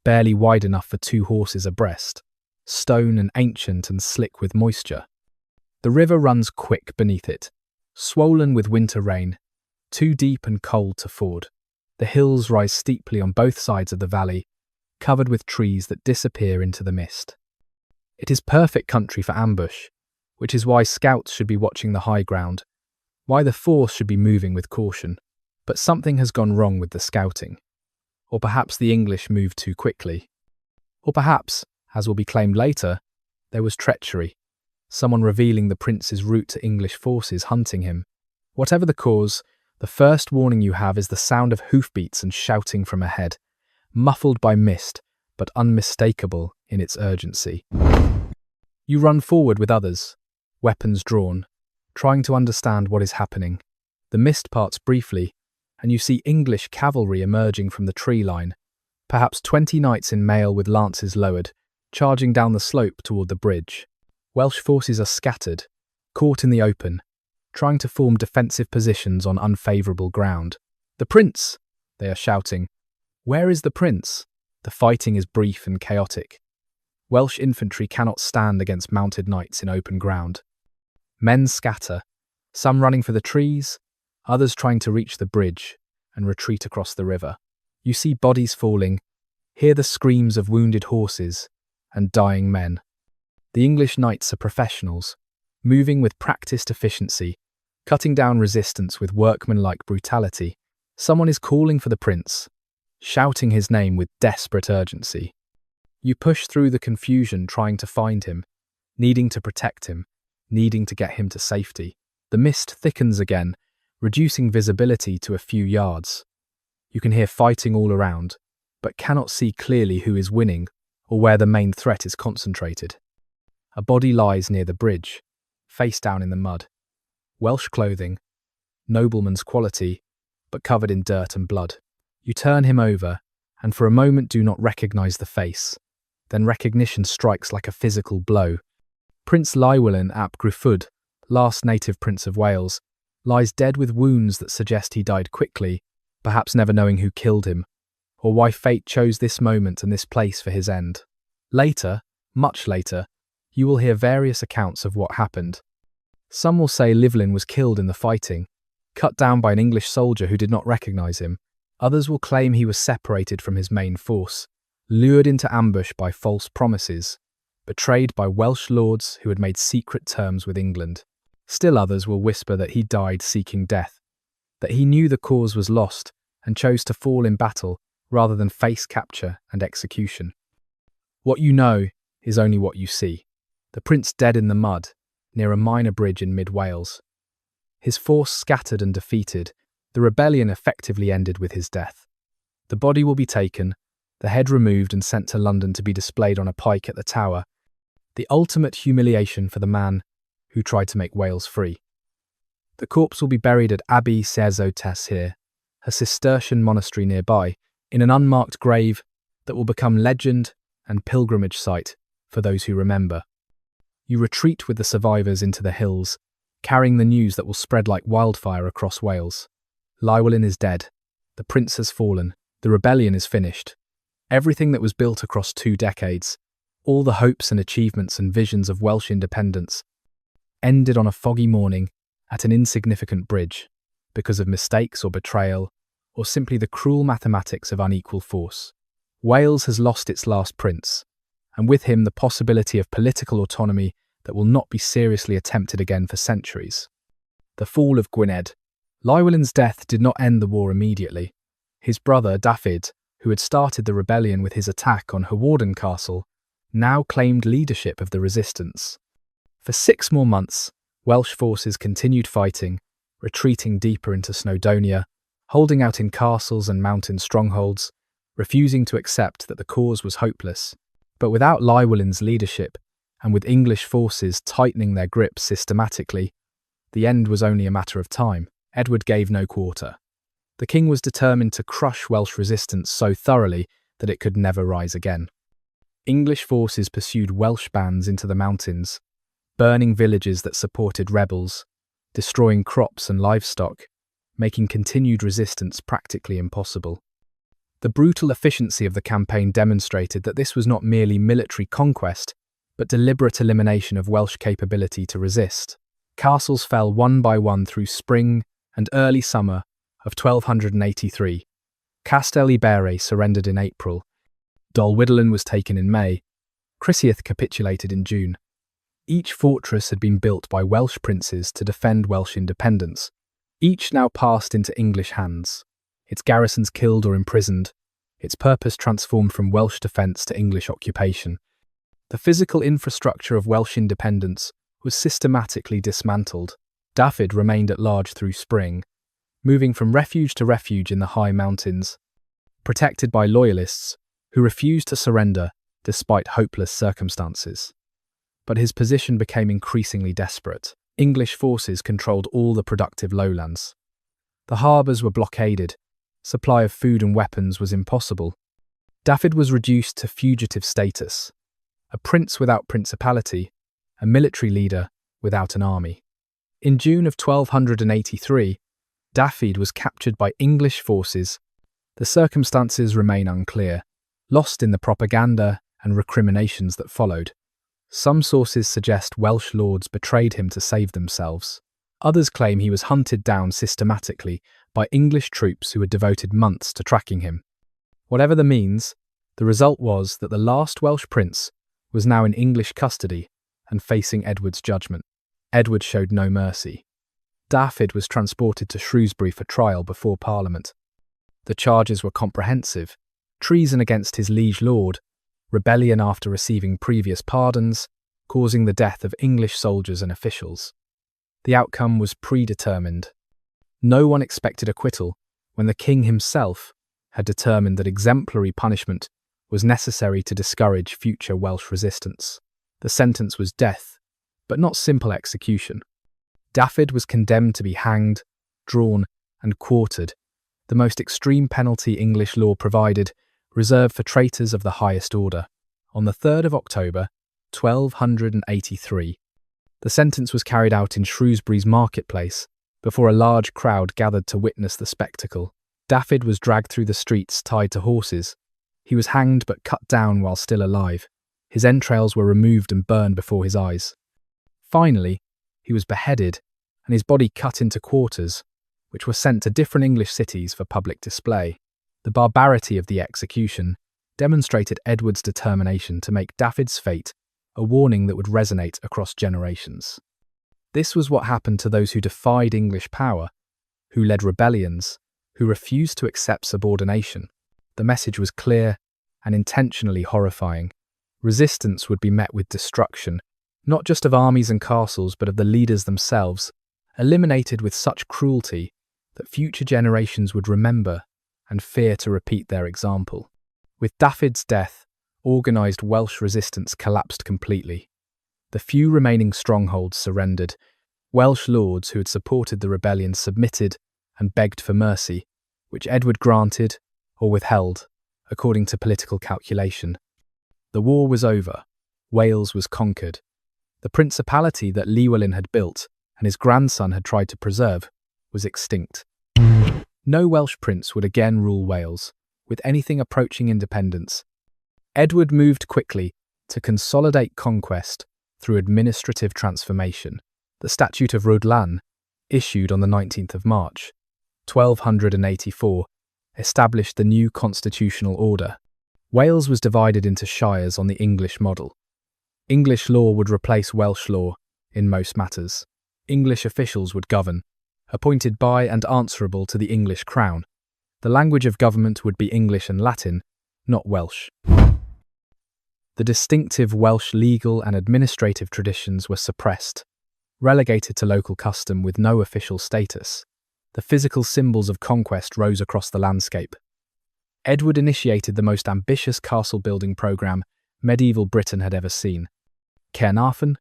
barely wide enough for 2 horses abreast, stone and ancient and slick with moisture. The river runs quick beneath it, swollen with winter rain, too deep and cold to ford. The hills rise steeply on both sides of the valley, covered with trees that disappear into the mist. It is perfect country for ambush, which is why scouts should be watching the high ground, why the force should be moving with caution. But something has gone wrong with the scouting. Or perhaps the English moved too quickly. Or perhaps, as will be claimed later, there was treachery, someone revealing the prince's route to English forces hunting him. Whatever the cause, the first warning you have is the sound of hoofbeats and shouting from ahead, muffled by mist, but unmistakable in its urgency. You run forward with others, weapons drawn, trying to understand what is happening. The mist parts briefly, and you see English cavalry emerging from the tree line, perhaps 20 knights in mail with lances lowered, charging down the slope toward the bridge. Welsh forces are scattered, caught in the open, trying to form defensive positions on unfavourable ground. "The prince!" they are shouting. "Where is the prince?" The fighting is brief and chaotic. Welsh infantry cannot stand against mounted knights in open ground. Men scatter, some running for the trees, others trying to reach the bridge and retreat across the river. You see bodies falling, hear the screams of wounded horses and dying men. The English knights are professionals, moving with practiced efficiency, cutting down resistance with workmanlike brutality. Someone is calling for the prince, shouting his name with desperate urgency. You push through the confusion trying to find him, needing to protect him, needing to get him to safety. The mist thickens again, reducing visibility to a few yards. You can hear fighting all around, but cannot see clearly who is winning or where the main threat is concentrated. A body lies near the bridge, face down in the mud. Welsh clothing, nobleman's quality, but covered in dirt and blood. You turn him over, and for a moment do not recognise the face. Then recognition strikes like a physical blow. Prince Llywelyn ap Gruffudd, last native Prince of Wales, lies dead with wounds that suggest he died quickly, perhaps never knowing who killed him, or why fate chose this moment and this place for his end. Later, much later, you will hear various accounts of what happened. Some will say Llywelyn was killed in the fighting, cut down by an English soldier who did not recognise him. Others will claim he was separated from his main force, lured into ambush by false promises, betrayed by Welsh lords who had made secret terms with England. Still others will whisper that he died seeking death, that he knew the cause was lost and chose to fall in battle rather than face capture and execution. What you know is only what you see. The prince dead in the mud, near a minor bridge in mid-Wales. His force scattered and defeated, the rebellion effectively ended with his death. The body will be taken, the head removed and sent to London to be displayed on a pike at the Tower, the ultimate humiliation for the man who tried to make Wales free. The corpse will be buried at Abbey Cerzeau-Teshire, a Cistercian monastery nearby, in an unmarked grave that will become legend and pilgrimage site for those who remember. You retreat with the survivors into the hills, carrying the news that will spread like wildfire across Wales. Llywelyn is dead. The prince has fallen. The rebellion is finished. Everything that was built across 2 decades, all the hopes and achievements and visions of Welsh independence, ended on a foggy morning at an insignificant bridge because of mistakes or betrayal, or simply the cruel mathematics of unequal force. Wales has lost its last prince, and with him the possibility of political autonomy that will not be seriously attempted again for centuries. The fall of Gwynedd. Llywelyn's death did not end the war immediately. His brother, Dafydd, who had started the rebellion with his attack on Llywelyn Castle, now claimed leadership of the resistance. For 6 more months, Welsh forces continued fighting, retreating deeper into Snowdonia, holding out in castles and mountain strongholds, refusing to accept that the cause was hopeless. But without Llywelyn's leadership, and with English forces tightening their grip systematically, the end was only a matter of time. Edward gave no quarter. The king was determined to crush Welsh resistance so thoroughly that it could never rise again. English forces pursued Welsh bands into the mountains, burning villages that supported rebels, destroying crops and livestock, making continued resistance practically impossible. The brutal efficiency of the campaign demonstrated that this was not merely military conquest, but deliberate elimination of Welsh capability to resist. Castles fell one by one through spring and early summer of 1283. Castell y Bere surrendered in April. Llywelyn was taken in May. Crisiaeth capitulated in June. Each fortress had been built by Welsh princes to defend Welsh independence. Each now passed into English hands, its garrisons killed or imprisoned, its purpose transformed from Welsh defence to English occupation. The physical infrastructure of Welsh independence was systematically dismantled. Dafydd remained at large through spring, moving from refuge to refuge in the high mountains, protected by loyalists who refused to surrender despite hopeless circumstances. But his position became increasingly desperate. English forces controlled all the productive lowlands. The harbours were blockaded, supply of food and weapons was impossible. Dafydd was reduced to fugitive status, a prince without principality, a military leader without an army. In June of 1283, Dafydd was captured by English forces. The circumstances remain unclear, lost in the propaganda and recriminations that followed. Some sources suggest Welsh lords betrayed him to save themselves. Others claim he was hunted down systematically by English troops who had devoted months to tracking him. Whatever the means, the result was that the last Welsh prince was now in English custody and facing Edward's judgment. Edward showed no mercy. Dafydd was transported to Shrewsbury for trial before Parliament. The charges were comprehensive: treason against his liege lord, rebellion after receiving previous pardons, causing the death of English soldiers and officials. The outcome was predetermined. No one expected acquittal when the king himself had determined that exemplary punishment was necessary to discourage future Welsh resistance. The sentence was death, but not simple execution. Dafydd was condemned to be hanged, drawn, and quartered, the most extreme penalty English law provided, reserved for traitors of the highest order. On the 3rd of October, 1283, the sentence was carried out in Shrewsbury's marketplace, before a large crowd gathered to witness the spectacle. Dafydd was dragged through the streets tied to horses. He was hanged but cut down while still alive. His entrails were removed and burned before his eyes. Finally, he was beheaded, and his body cut into quarters, which were sent to different English cities for public display. The barbarity of the execution demonstrated Edward's determination to make Dafydd's fate a warning that would resonate across generations. This was what happened to those who defied English power who led rebellions, who refused to accept subordination. The message was clear and intentionally horrifying. Resistance would be met with destruction, not just of armies and castles, but of the leaders themselves, eliminated with such cruelty that future generations would remember and fear to repeat their example. With Dafydd's death, organised Welsh resistance collapsed completely. The few remaining strongholds surrendered. Welsh lords who had supported the rebellion submitted and begged for mercy, which Edward granted or withheld, according to political calculation. The war was over. Wales was conquered. The principality that Llywelyn had built and his grandson had tried to preserve was extinct. No Welsh prince would again rule Wales, with anything approaching independence. Edward moved quickly to consolidate conquest through administrative transformation. The Statute of Rhuddlan, issued on the 19th of March, 1284, established the new constitutional order. Wales was divided into shires on the English model. English law would replace Welsh law in most matters. English officials would govern, appointed by and answerable to the English crown. The language of government would be English and Latin, not Welsh. The distinctive Welsh legal and administrative traditions were suppressed, relegated to local custom with no official status. The physical symbols of conquest rose across the landscape. Edward initiated the most ambitious castle-building programme medieval Britain had ever seen. Caernarfon,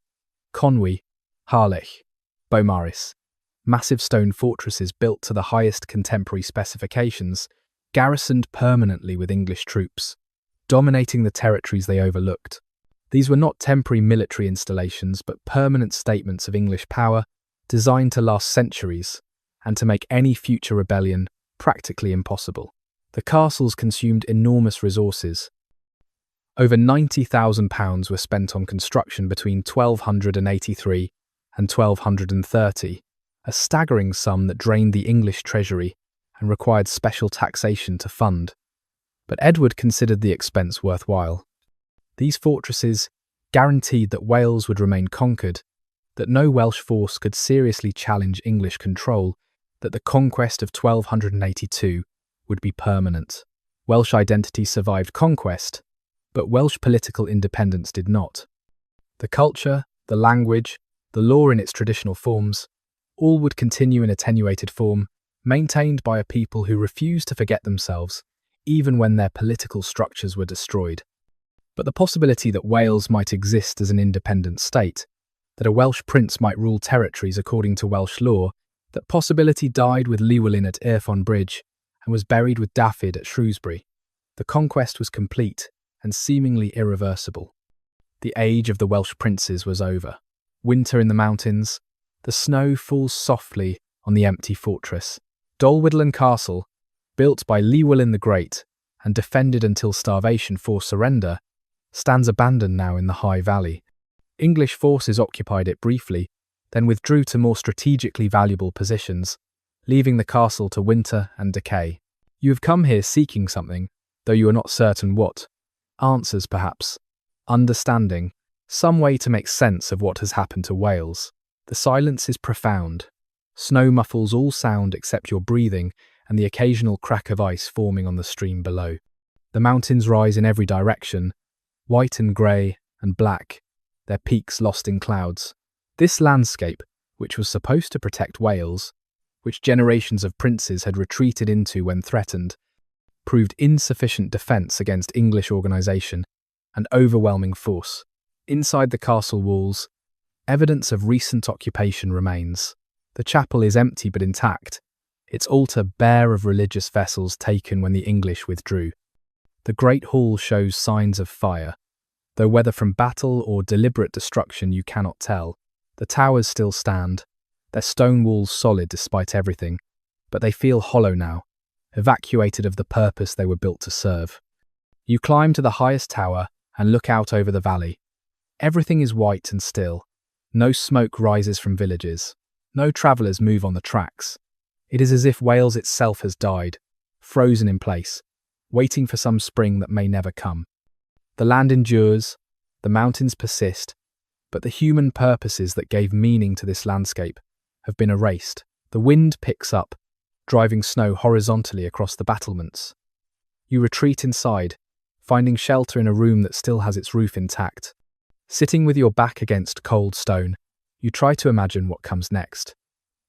Conwy, Harlech, Beaumaris, massive stone fortresses built to the highest contemporary specifications, garrisoned permanently with English troops, dominating the territories they overlooked. These were not temporary military installations, but permanent statements of English power, designed to last centuries and to make any future rebellion practically impossible. The castles consumed enormous resources. Over £90,000 were spent on construction between 1283 and 1230, a staggering sum that drained the English treasury and required special taxation to fund. But Edward considered the expense worthwhile. These fortresses guaranteed that Wales would remain conquered, that no Welsh force could seriously challenge English control, that the conquest of 1282 would be permanent. Welsh identity survived conquest, but Welsh political independence did not. The culture, the language, the law in its traditional forms, all would continue in attenuated form, maintained by a people who refused to forget themselves, even when their political structures were destroyed. But the possibility that Wales might exist as an independent state, that a Welsh prince might rule territories according to Welsh law, that possibility died with Llywelyn at Irfon Bridge and was buried with Dafydd at Shrewsbury. The conquest was complete and seemingly irreversible. The age of the Welsh princes was over. Winter in the mountains, the snow falls softly on the empty fortress. Deheubarth Castle, built by Llywelyn the Great and defended until starvation forced surrender, stands abandoned now in the high valley. English forces occupied it briefly, then withdrew to more strategically valuable positions, leaving the castle to winter and decay. You have come here seeking something, though you are not certain what. Answers, perhaps. Understanding. Some way to make sense of what has happened to Wales. The silence is profound. Snow muffles all sound except your breathing and the occasional crack of ice forming on the stream below. The mountains rise in every direction, white and grey and black, their peaks lost in clouds. This landscape, which was supposed to protect Wales, which generations of princes had retreated into when threatened, proved insufficient defence against English organisation and overwhelming force. Inside the castle walls, evidence of recent occupation remains. The chapel is empty but intact, its altar bare of religious vessels taken when the English withdrew. The great hall shows signs of fire, though whether from battle or deliberate destruction you cannot tell. The towers still stand, their stone walls solid despite everything, but they feel hollow now, evacuated of the purpose they were built to serve. You climb to the highest tower and look out over the valley. Everything is white and still. No smoke rises from villages. No travellers move on the tracks. It is as if Wales itself has died, frozen in place, waiting for some spring that may never come. The land endures, the mountains persist, but the human purposes that gave meaning to this landscape have been erased. The wind picks up, driving snow horizontally across the battlements. You retreat inside, finding shelter in a room that still has its roof intact. Sitting with your back against cold stone, you try to imagine what comes next.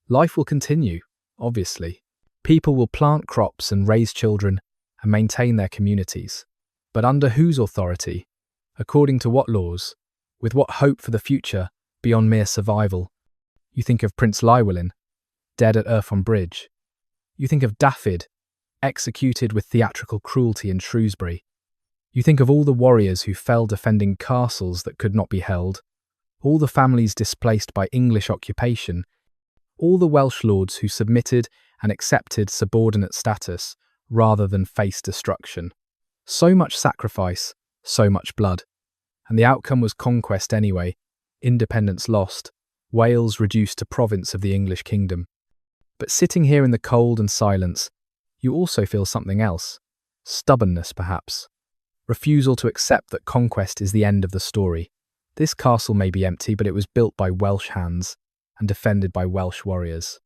Life will continue, obviously. People will plant crops and raise children and maintain their communities. But under whose authority? According to what laws? With what hope for the future beyond mere survival? You think of Prince Llywelyn, dead at Irfon Bridge. You think of Dafydd, executed with theatrical cruelty in Shrewsbury. You think of all the warriors who fell defending castles that could not be held, all the families displaced by English occupation, all the Welsh lords who submitted and accepted subordinate status rather than face destruction. So much sacrifice, so much blood. And the outcome was conquest anyway, independence lost, Wales reduced to province of the English kingdom. But sitting here in the cold and silence, you also feel something else. Stubbornness, perhaps. Refusal to accept that conquest is the end of the story. This castle may be empty, but it was built by Welsh hands and defended by Welsh warriors.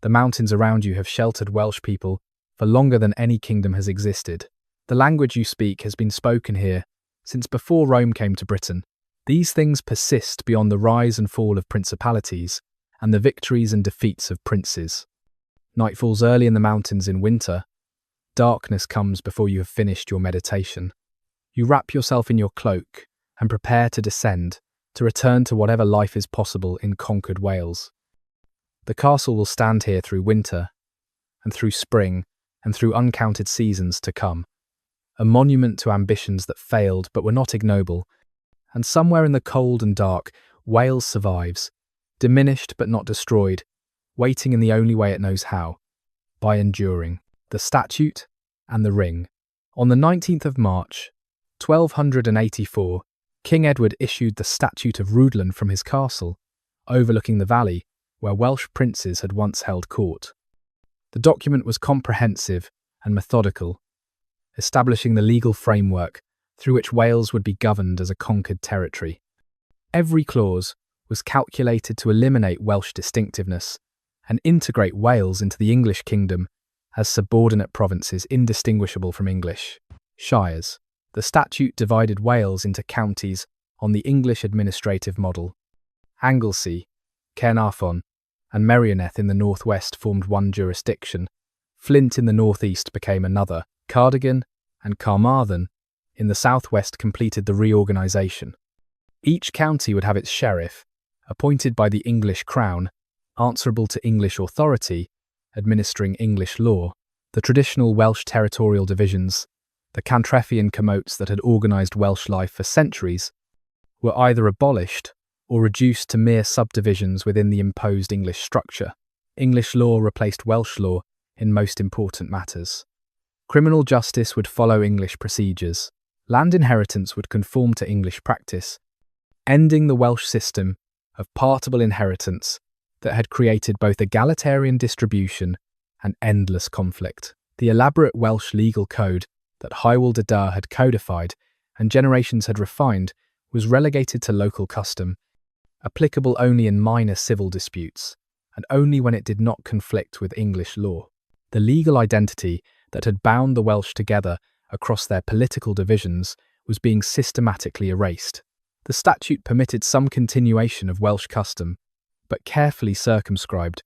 The mountains around you have sheltered Welsh people for longer than any kingdom has existed. The language you speak has been spoken here since before Rome came to Britain. These things persist beyond the rise and fall of principalities and the victories and defeats of princes. Night falls early in the mountains in winter. Darkness comes before you have finished your meditation. You wrap yourself in your cloak and prepare to descend, to return to whatever life is possible in conquered Wales. The castle will stand here through winter, and through spring, and through uncounted seasons to come. A monument to ambitions that failed but were not ignoble, and somewhere in the cold and dark, Wales survives, diminished but not destroyed, waiting in the only way it knows how, by enduring. The statute and the ring. On the 19th of March, 1284, King Edward issued the Statute of Rhuddlan from his castle, overlooking the valley where Welsh princes had once held court. The document was comprehensive and methodical, establishing the legal framework through which Wales would be governed as a conquered territory. Every clause was calculated to eliminate Welsh distinctiveness and integrate Wales into the English kingdom as subordinate provinces indistinguishable from English shires. The statute divided Wales into counties on the English administrative model. Anglesey, Caernarfon, and Merioneth in the northwest formed one jurisdiction. Flint in the northeast became another. Cardigan and Carmarthen in the southwest completed the reorganisation. Each county would have its sheriff, appointed by the English crown, answerable to English authority, administering English law. The traditional Welsh territorial divisions, the Cantrefi Camotes that had organised Welsh life for centuries, were either abolished or reduced to mere subdivisions within the imposed English structure. English law replaced Welsh law in most important matters. Criminal justice would follow English procedures. Land inheritance would conform to English practice, ending the Welsh system of partable inheritance that had created both egalitarian distribution and endless conflict. The elaborate Welsh legal code that Hywel Dda had codified and generations had refined was relegated to local custom, applicable only in minor civil disputes, and only when it did not conflict with English law. The legal identity that had bound the Welsh together across their political divisions was being systematically erased. The statute permitted some continuation of Welsh custom, but carefully circumscribed.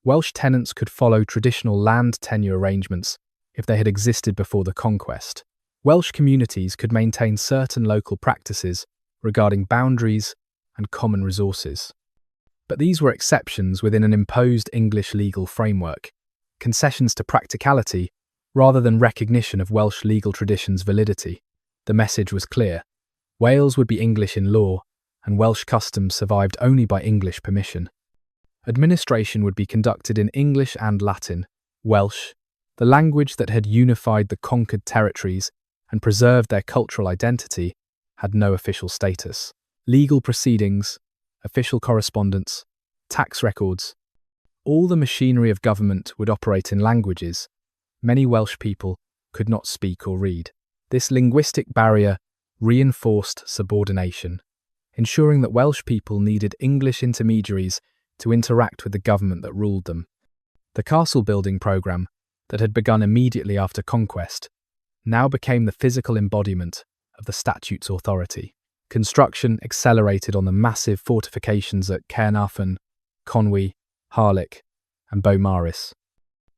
Welsh tenants could follow traditional land tenure arrangements if they had existed before the conquest. Welsh communities could maintain certain local practices regarding boundaries and common resources. But these were exceptions within an imposed English legal framework, concessions to practicality rather than recognition of Welsh legal tradition's validity. The message was clear. Wales would be English in law, and Welsh customs survived only by English permission. Administration would be conducted in English and Latin. Welsh, the language that had unified the conquered territories and preserved their cultural identity, had no official status. Legal proceedings, official correspondence, tax records, all the machinery of government would operate in languages many Welsh people could not speak or read. This linguistic barrier reinforced subordination, ensuring that Welsh people needed English intermediaries to interact with the government that ruled them. The castle-building programme, that had begun immediately after conquest, now became the physical embodiment of the statute's authority. Construction accelerated on the massive fortifications at Caernarfon, Conwy, Harlech, and Beaumaris.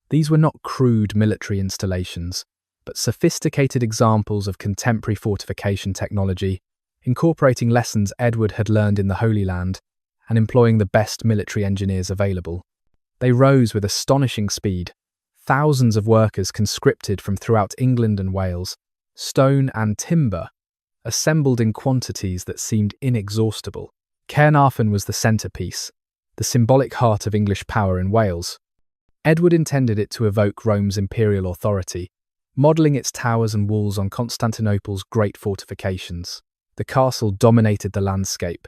These were not crude military installations, but sophisticated examples of contemporary fortification technology, incorporating lessons Edward had learned in the Holy Land and employing the best military engineers available. They rose with astonishing speed. Thousands of workers conscripted from throughout England and Wales, stone and timber, assembled in quantities that seemed inexhaustible. Caernarfon was the centrepiece, the symbolic heart of English power in Wales. Edward intended it to evoke Rome's imperial authority, modelling its towers and walls on Constantinople's great fortifications. The castle dominated the landscape,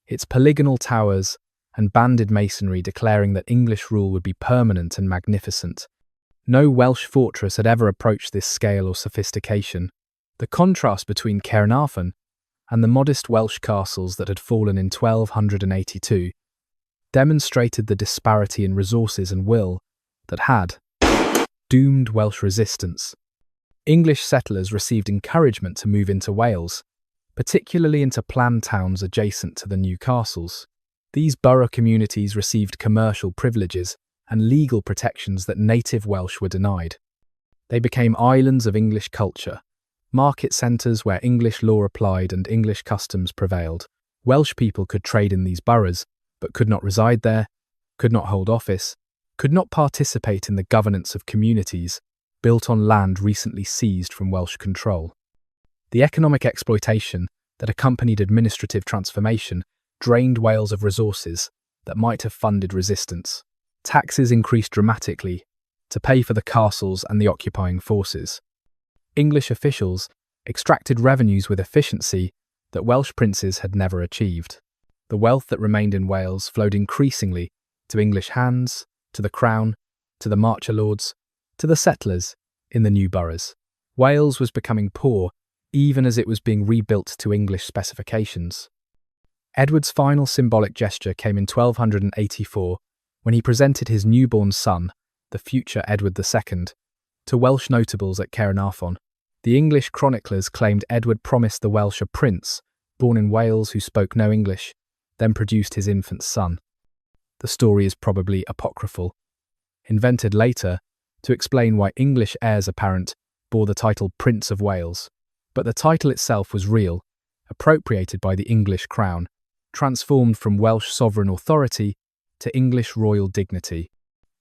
its polygonal towers and banded masonry declaring that English rule would be permanent and magnificent. No Welsh fortress had ever approached this scale or sophistication. The contrast between Caernarfon and the modest Welsh castles that had fallen in 1282 demonstrated the disparity in resources and will that had doomed Welsh resistance. English settlers received encouragement to move into Wales, particularly into planned towns adjacent to the new castles. These borough communities received commercial privileges and legal protections that native Welsh were denied. They became islands of English culture, market centres where English law applied and English customs prevailed. Welsh people could trade in these boroughs, but could not reside there, could not hold office, could not participate in the governance of communities built on land recently seized from Welsh control. The economic exploitation that accompanied administrative transformation drained Wales of resources that might have funded resistance. Taxes increased dramatically to pay for the castles and the occupying forces. English officials extracted revenues with efficiency that Welsh princes had never achieved. The wealth that remained in Wales flowed increasingly to English hands, to the crown, to the marcher lords, to the settlers in the new boroughs. Wales was becoming poor even as it was being rebuilt to English specifications. Edward's final symbolic gesture came in 1284 when he presented his newborn son, the future Edward II, to Welsh notables at Caernarfon. The English chroniclers claimed Edward promised the Welsh a prince, born in Wales who spoke no English, then produced his infant son. The story is probably apocryphal, invented later to explain why English heirs apparent bore the title Prince of Wales. But the title itself was real, appropriated by the English crown, transformed from Welsh sovereign authority to English royal dignity.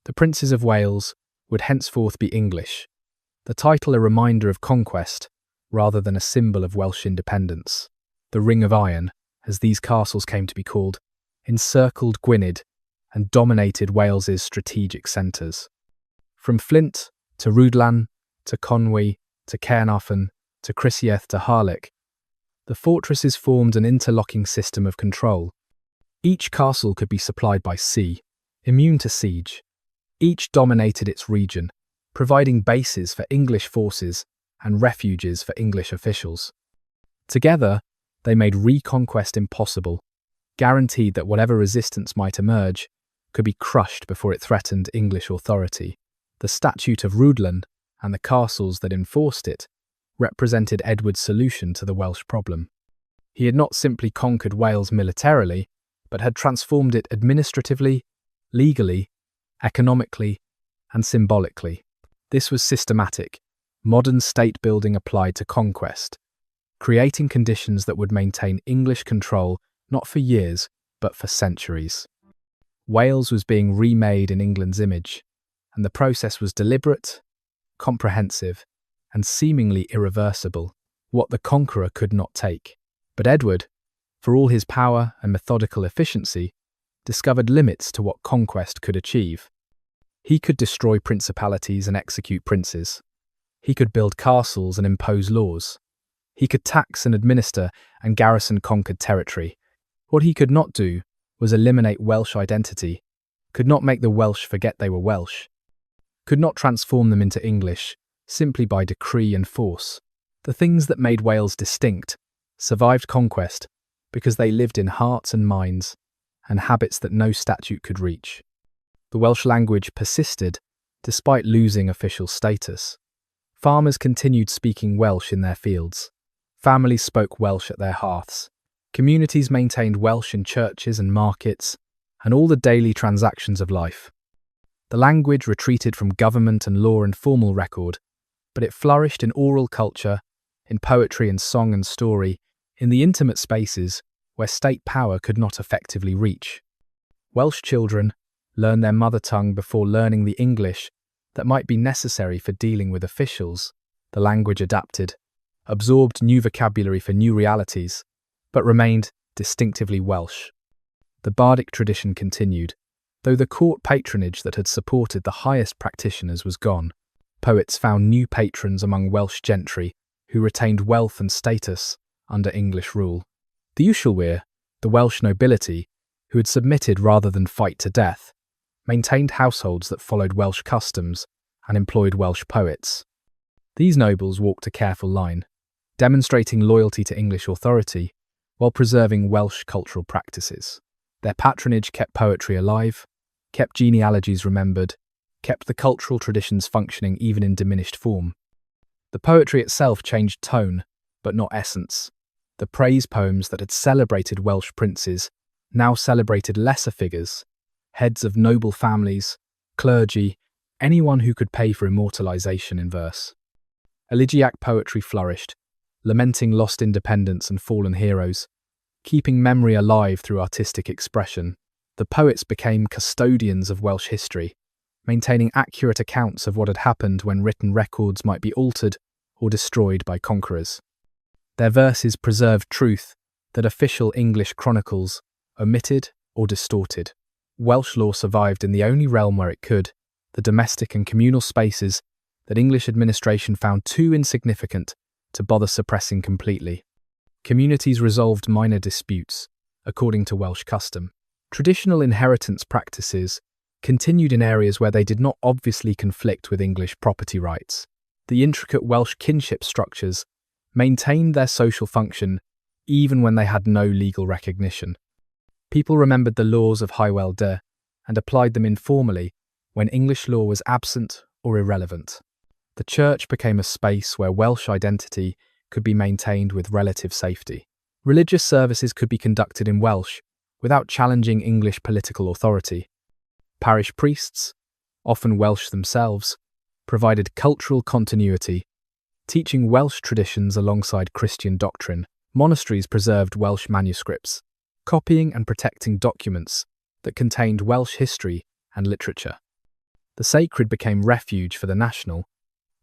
The Princes of Wales would henceforth be English, the title a reminder of conquest rather than a symbol of Welsh independence. The Ring of Iron, as these castles came to be called, encircled Gwynedd and dominated Wales's strategic centres. From Flint to Rhuddlan to Conwy to Caernarfon to Crisieth to Harlech, the fortresses formed an interlocking system of control. Each castle could be supplied by sea, immune to siege. Each dominated its region, providing bases for English forces and refuges for English officials. Together, they made reconquest impossible, guaranteed that whatever resistance might emerge could be crushed before it threatened English authority. The Statute of Rhuddlan and the castles that enforced it represented Edward's solution to the Welsh problem. He had not simply conquered Wales militarily, but had transformed it administratively, legally, economically, and symbolically. This was systematic, modern state building applied to conquest, creating conditions that would maintain English control not for years, but for centuries. Wales was being remade in England's image, and the process was deliberate, comprehensive, and seemingly irreversible, what the conqueror could not take. But Edward, for all his power and methodical efficiency, discovered limits to what conquest could achieve. He could destroy principalities and execute princes. He could build castles and impose laws. He could tax and administer and garrison conquered territory. What he could not do was eliminate Welsh identity, could not make the Welsh forget they were Welsh, could not transform them into English simply by decree and force. The things that made Wales distinct survived conquest because they lived in hearts and minds and habits that no statute could reach. The Welsh language persisted despite losing official status. Farmers continued speaking Welsh in their fields. Families spoke Welsh at their hearths. Communities maintained Welsh in churches and markets, and all the daily transactions of life. The language retreated from government and law and formal record, but it flourished in oral culture, in poetry and song and story, in the intimate spaces where state power could not effectively reach. Welsh children learn their mother tongue before learning the English that might be necessary for dealing with officials. The language adapted, absorbed new vocabulary for new realities, but remained distinctively Welsh. The bardic tradition continued, though the court patronage that had supported the highest practitioners was gone. Poets found new patrons among Welsh gentry who retained wealth and status under English rule. The Llywelyn, the Welsh nobility, who had submitted rather than fight to death, maintained households that followed Welsh customs and employed Welsh poets. These nobles walked a careful line, demonstrating loyalty to English authority while preserving Welsh cultural practices. Their patronage kept poetry alive, kept genealogies remembered, kept the cultural traditions functioning even in diminished form. The poetry itself changed tone, but not essence. The praise poems that had celebrated Welsh princes now celebrated lesser figures, heads of noble families, clergy, anyone who could pay for immortalization in verse. Elegiac poetry flourished, lamenting lost independence and fallen heroes, keeping memory alive through artistic expression. The poets became custodians of Welsh history, maintaining accurate accounts of what had happened when written records might be altered or destroyed by conquerors. Their verses preserved truth that official English chronicles omitted or distorted. Welsh law survived in the only realm where it could, the domestic and communal spaces that English administration found too insignificant to bother suppressing completely. Communities resolved minor disputes, according to Welsh custom. Traditional inheritance practices continued in areas where they did not obviously conflict with English property rights. The intricate Welsh kinship structures maintained their social function even when they had no legal recognition. People remembered the Laws of Hywel Dda and applied them informally when English law was absent or irrelevant. The church became a space where Welsh identity could be maintained with relative safety. Religious services could be conducted in Welsh without challenging English political authority. Parish priests, often Welsh themselves, provided cultural continuity, teaching Welsh traditions alongside Christian doctrine. Monasteries preserved Welsh manuscripts, copying and protecting documents that contained Welsh history and literature. The sacred became refuge for the national,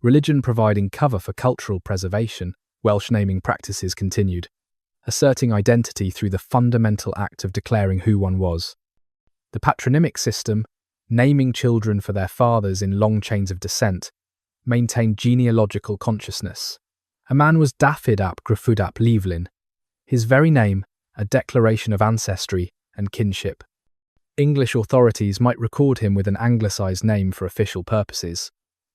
religion providing cover for cultural preservation. Welsh naming practices continued, asserting identity through the fundamental act of declaring who one was. The patronymic system, naming children for their fathers in long chains of descent, maintained genealogical consciousness. A man was Dafydd ap Gruffudd ap Llywelyn, his very name a declaration of ancestry and kinship. English authorities might record him with an anglicised name for official purposes,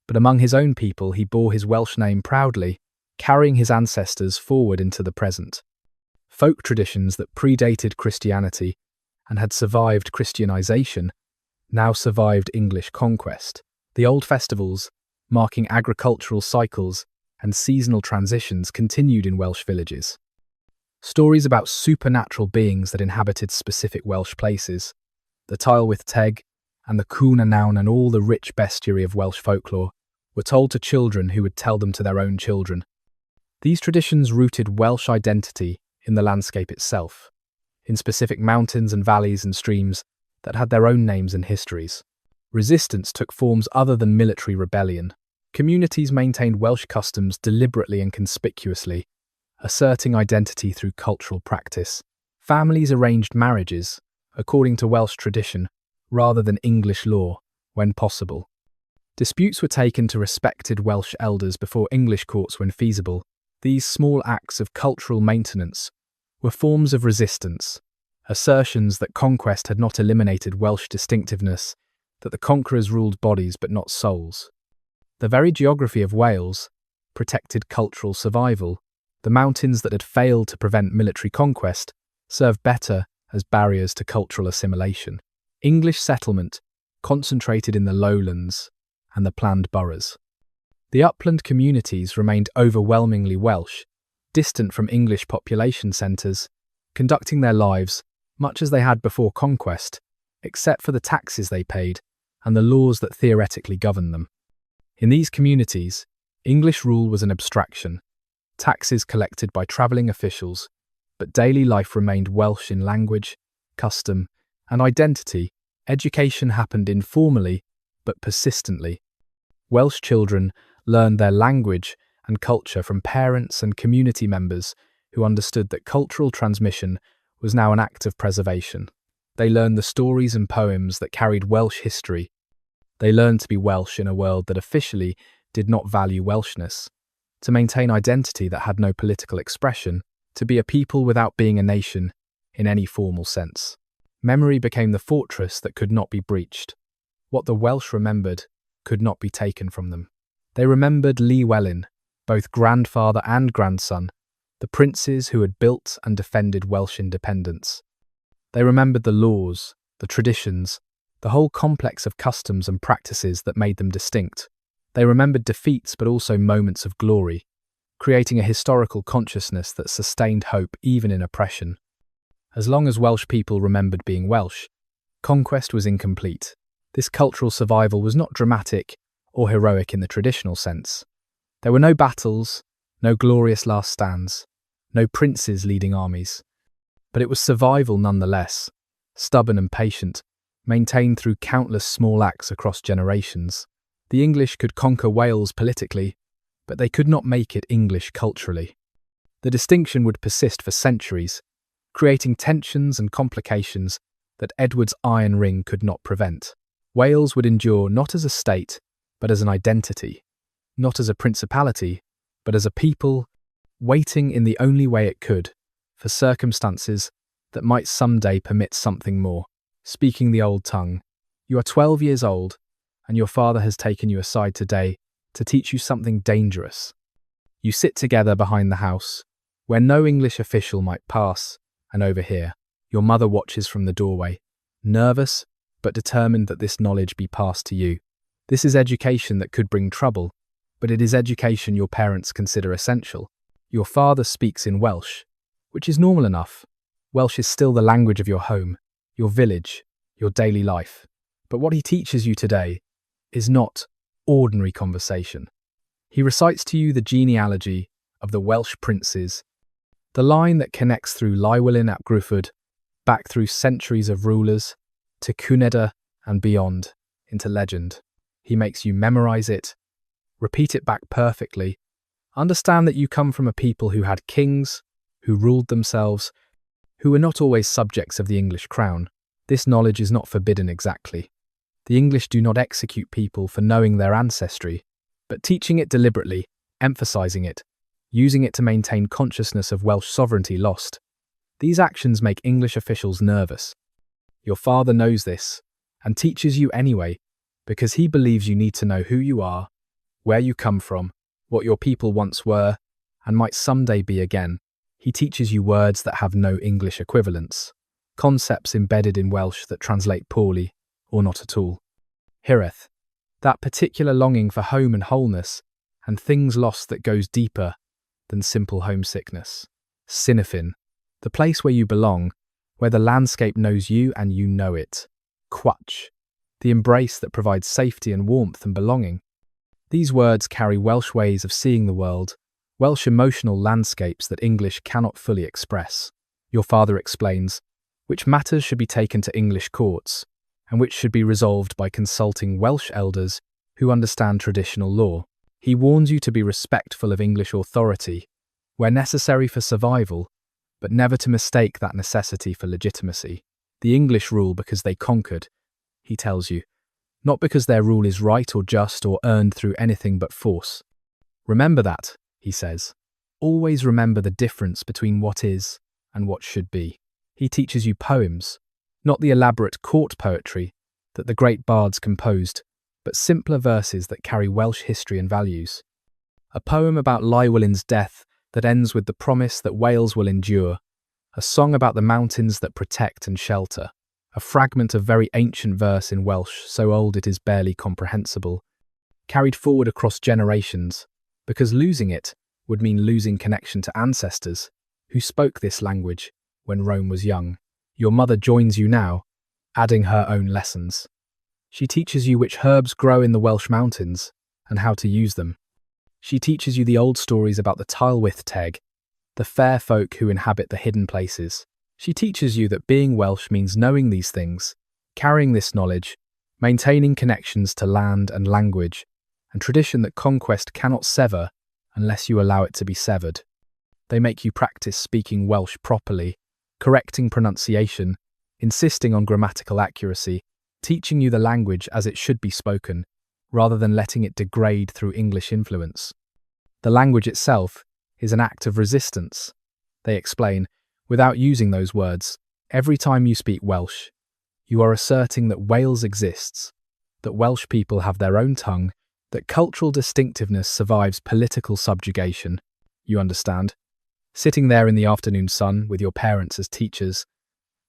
but among his own people he bore his Welsh name proudly, carrying his ancestors forward into the present. Folk traditions that predated Christianity and had survived Christianization now survived English conquest. The old festivals, marking agricultural cycles and seasonal transitions, continued in Welsh villages. Stories about supernatural beings that inhabited specific Welsh places, the Tylwyth Teg and the Cwn a Nawn and all the rich bestiary of Welsh folklore, were told to children who would tell them to their own children. These traditions rooted Welsh identity in the landscape itself, in specific mountains and valleys and streams that had their own names and histories. Resistance took forms other than military rebellion. Communities maintained Welsh customs deliberately and conspicuously, asserting identity through cultural practice. Families arranged marriages, according to Welsh tradition, rather than English law, when possible. Disputes were taken to respected Welsh elders before English courts when feasible. These small acts of cultural maintenance were forms of resistance, assertions that conquest had not eliminated Welsh distinctiveness, that the conquerors ruled bodies but not souls. The very geography of Wales protected cultural survival. The mountains that had failed to prevent military conquest served better as barriers to cultural assimilation. English settlement concentrated in the lowlands and the planned boroughs. The upland communities remained overwhelmingly Welsh, distant from English population centres, conducting their lives much as they had before conquest, except for the taxes they paid and the laws that theoretically governed them. In these communities, English rule was an abstraction, taxes collected by travelling officials, but daily life remained Welsh in language, custom, and identity. Education happened informally, but persistently. Welsh children learned their language and culture from parents and community members who understood that cultural transmission was now an act of preservation. They learned the stories and poems that carried Welsh history. They learned to be Welsh in a world that officially did not value Welshness, to maintain identity that had no political expression, to be a people without being a nation in any formal sense. Memory became the fortress that could not be breached. What the Welsh remembered could not be taken from them. They remembered Llywelyn, both grandfather and grandson, the princes who had built and defended Welsh independence. They remembered the laws, the traditions, the whole complex of customs and practices that made them distinct. They remembered defeats but also moments of glory, creating a historical consciousness that sustained hope even in oppression. As long as Welsh people remembered being Welsh, conquest was incomplete. This cultural survival was not dramatic or heroic in the traditional sense. There were no battles, no glorious last stands, no princes leading armies. But it was survival nonetheless, stubborn and patient, maintained through countless small acts across generations. The English could conquer Wales politically, but they could not make it English culturally. The distinction would persist for centuries, creating tensions and complications that Edward's iron ring could not prevent. Wales would endure not as a state, but as an identity, not as a principality, but as a people, waiting in the only way it could, for circumstances that might someday permit something more. Speaking the old tongue, you are 12 years old, and your father has taken you aside today to teach you something dangerous. You sit together behind the house, where no English official might pass and overhear. Your mother watches from the doorway, nervous but determined that this knowledge be passed to you. This is education that could bring trouble, but it is education your parents consider essential. Your father speaks in Welsh, which is normal enough. Welsh is still the language of your home, your village, your daily life. But what he teaches you today is not ordinary conversation. He recites to you the genealogy of the Welsh princes, the line that connects through Llywelyn ap Gruffudd, back through centuries of rulers, to Gwynedd and beyond, into legend. He makes you memorize it, repeat it back perfectly, understand that you come from a people who had kings, who ruled themselves, who were not always subjects of the English crown. This knowledge is not forbidden exactly. The English do not execute people for knowing their ancestry, but teaching it deliberately, emphasizing it, using it to maintain consciousness of Welsh sovereignty lost. These actions make English officials nervous. Your father knows this, and teaches you anyway, because he believes you need to know who you are, where you come from, what your people once were, and might someday be again. He teaches you words that have no English equivalents, concepts embedded in Welsh that translate poorly, or not at all. Hireth, that particular longing for home and wholeness, and things lost that goes deeper than simple homesickness. Sinifin, the place where you belong, where the landscape knows you and you know it. Quach, the embrace that provides safety and warmth and belonging. These words carry Welsh ways of seeing the world, Welsh emotional landscapes that English cannot fully express. Your father explains which matters should be taken to English courts, and which should be resolved by consulting Welsh elders who understand traditional law. He warns you to be respectful of English authority, where necessary for survival, but never to mistake that necessity for legitimacy. The English rule because they conquered, he tells you, not because their rule is right or just or earned through anything but force. Remember that, he says. Always remember the difference between what is and what should be. He teaches you poems, not the elaborate court poetry that the great bards composed, but simpler verses that carry Welsh history and values. A poem about Llywelyn's death that ends with the promise that Wales will endure, a song about the mountains that protect and shelter, a fragment of very ancient verse in Welsh, so old it is barely comprehensible, carried forward across generations, because losing it would mean losing connection to ancestors who spoke this language when Rome was young. Your mother joins you now, adding her own lessons. She teaches you which herbs grow in the Welsh mountains and how to use them. She teaches you the old stories about the Llywelyn, the fair folk who inhabit the hidden places. She teaches you that being Welsh means knowing these things, carrying this knowledge, maintaining connections to land and language, and tradition that conquest cannot sever unless you allow it to be severed. They make you practice speaking Welsh properly, correcting pronunciation, insisting on grammatical accuracy, teaching you the language as it should be spoken, rather than letting it degrade through English influence. The language itself is an act of resistance. They explain, without using those words, every time you speak Welsh, you are asserting that Wales exists, that Welsh people have their own tongue, that cultural distinctiveness survives political subjugation. You understand? Sitting there in the afternoon sun with your parents as teachers,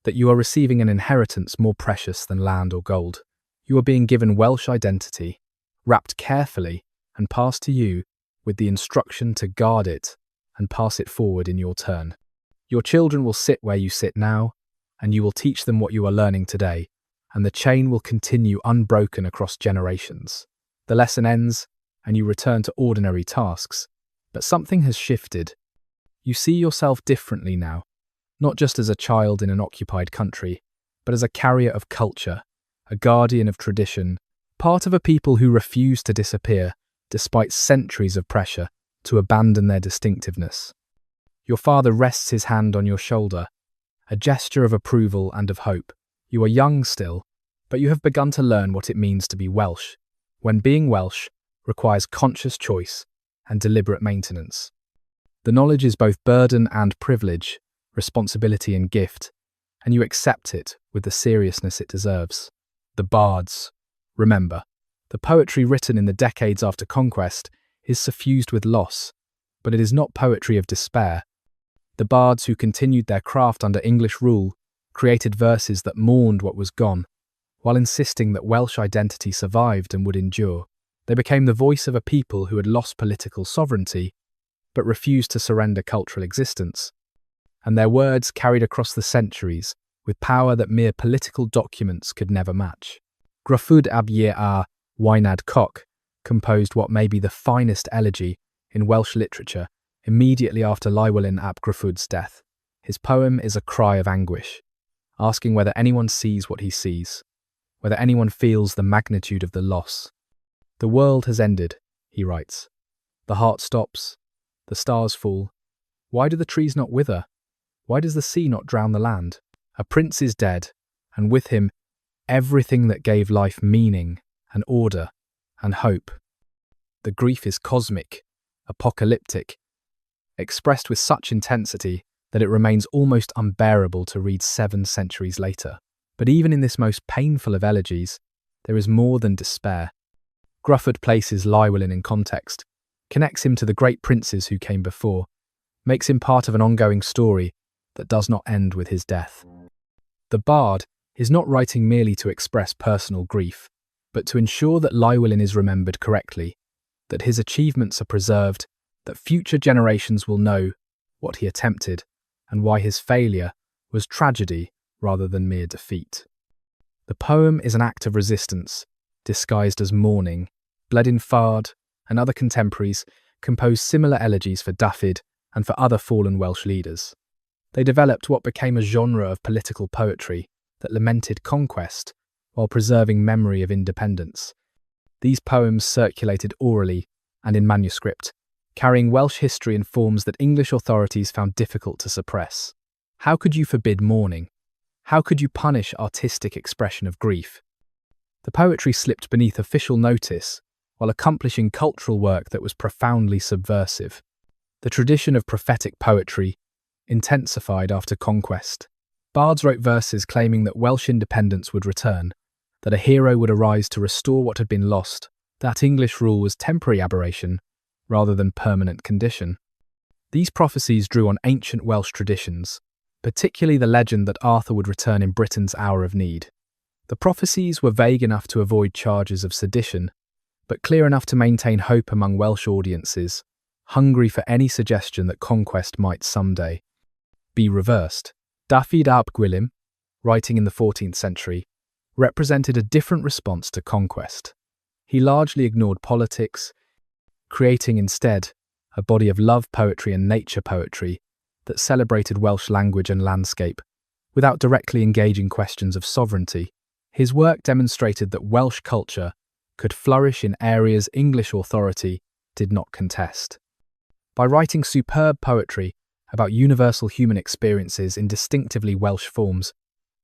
that you are receiving an inheritance more precious than land or gold. You are being given Welsh identity, wrapped carefully and passed to you with the instruction to guard it and pass it forward in your turn. Your children will sit where you sit now, and you will teach them what you are learning today, and the chain will continue unbroken across generations. The lesson ends, and you return to ordinary tasks, but something has shifted. You see yourself differently now, not just as a child in an occupied country, but as a carrier of culture, a guardian of tradition, part of a people who refuse to disappear, despite centuries of pressure, to abandon their distinctiveness. Your father rests his hand on your shoulder, a gesture of approval and of hope. You are young still, but you have begun to learn what it means to be Welsh, when being Welsh requires conscious choice and deliberate maintenance. The knowledge is both burden and privilege, responsibility and gift, and you accept it with the seriousness it deserves. The bards. Remember, the poetry written in the decades after conquest is suffused with loss, but it is not poetry of despair. The bards who continued their craft under English rule created verses that mourned what was gone, while insisting that Welsh identity survived and would endure. They became the voice of a people who had lost political sovereignty, but refused to surrender cultural existence. And their words carried across the centuries with power that mere political documents could never match. Gruffudd ab Ieuan Gwynedd composed what may be the finest elegy in Welsh literature immediately after Llywelyn ap Gruffudd's death. His poem is a cry of anguish, asking whether anyone sees what he sees, whether anyone feels the magnitude of the loss. The world has ended, he writes. The heart stops, the stars fall. Why do the trees not wither? Why does the sea not drown the land? A prince is dead, and with him everything that gave life meaning and order and hope. The grief is cosmic, apocalyptic, expressed with such intensity that it remains almost unbearable to read 7 centuries later. But even in this most painful of elegies, there is more than despair. Gruffudd places Llywelyn in context, connects him to the great princes who came before, makes him part of an ongoing story that does not end with his death. The bard is not writing merely to express personal grief, but to ensure that Llywelyn is remembered correctly, that his achievements are preserved, that future generations will know what he attempted and why his failure was tragedy rather than mere defeat. The poem is an act of resistance, disguised as mourning. Bleddyn Fard and other contemporaries composed similar elegies for Dafydd and for other fallen Welsh leaders. They developed what became a genre of political poetry that lamented conquest while preserving memory of independence. These poems circulated orally and in manuscript, carrying Welsh history in forms that English authorities found difficult to suppress. How could you forbid mourning? How could you punish artistic expression of grief? The poetry slipped beneath official notice while accomplishing cultural work that was profoundly subversive. The tradition of prophetic poetry intensified after conquest. Bards wrote verses claiming that Welsh independence would return, that a hero would arise to restore what had been lost, that English rule was temporary aberration rather than permanent condition. These prophecies drew on ancient Welsh traditions, particularly the legend that Arthur would return in Britain's hour of need. The prophecies were vague enough to avoid charges of sedition, but clear enough to maintain hope among Welsh audiences, hungry for any suggestion that conquest might someday be reversed. Dafydd ap Gwilym, writing in the 14th century, represented a different response to conquest. He largely ignored politics, creating instead a body of love poetry and nature poetry that celebrated Welsh language and landscape, without directly engaging questions of sovereignty. His work demonstrated that Welsh culture could flourish in areas English authority did not contest. By writing superb poetry about universal human experiences in distinctively Welsh forms,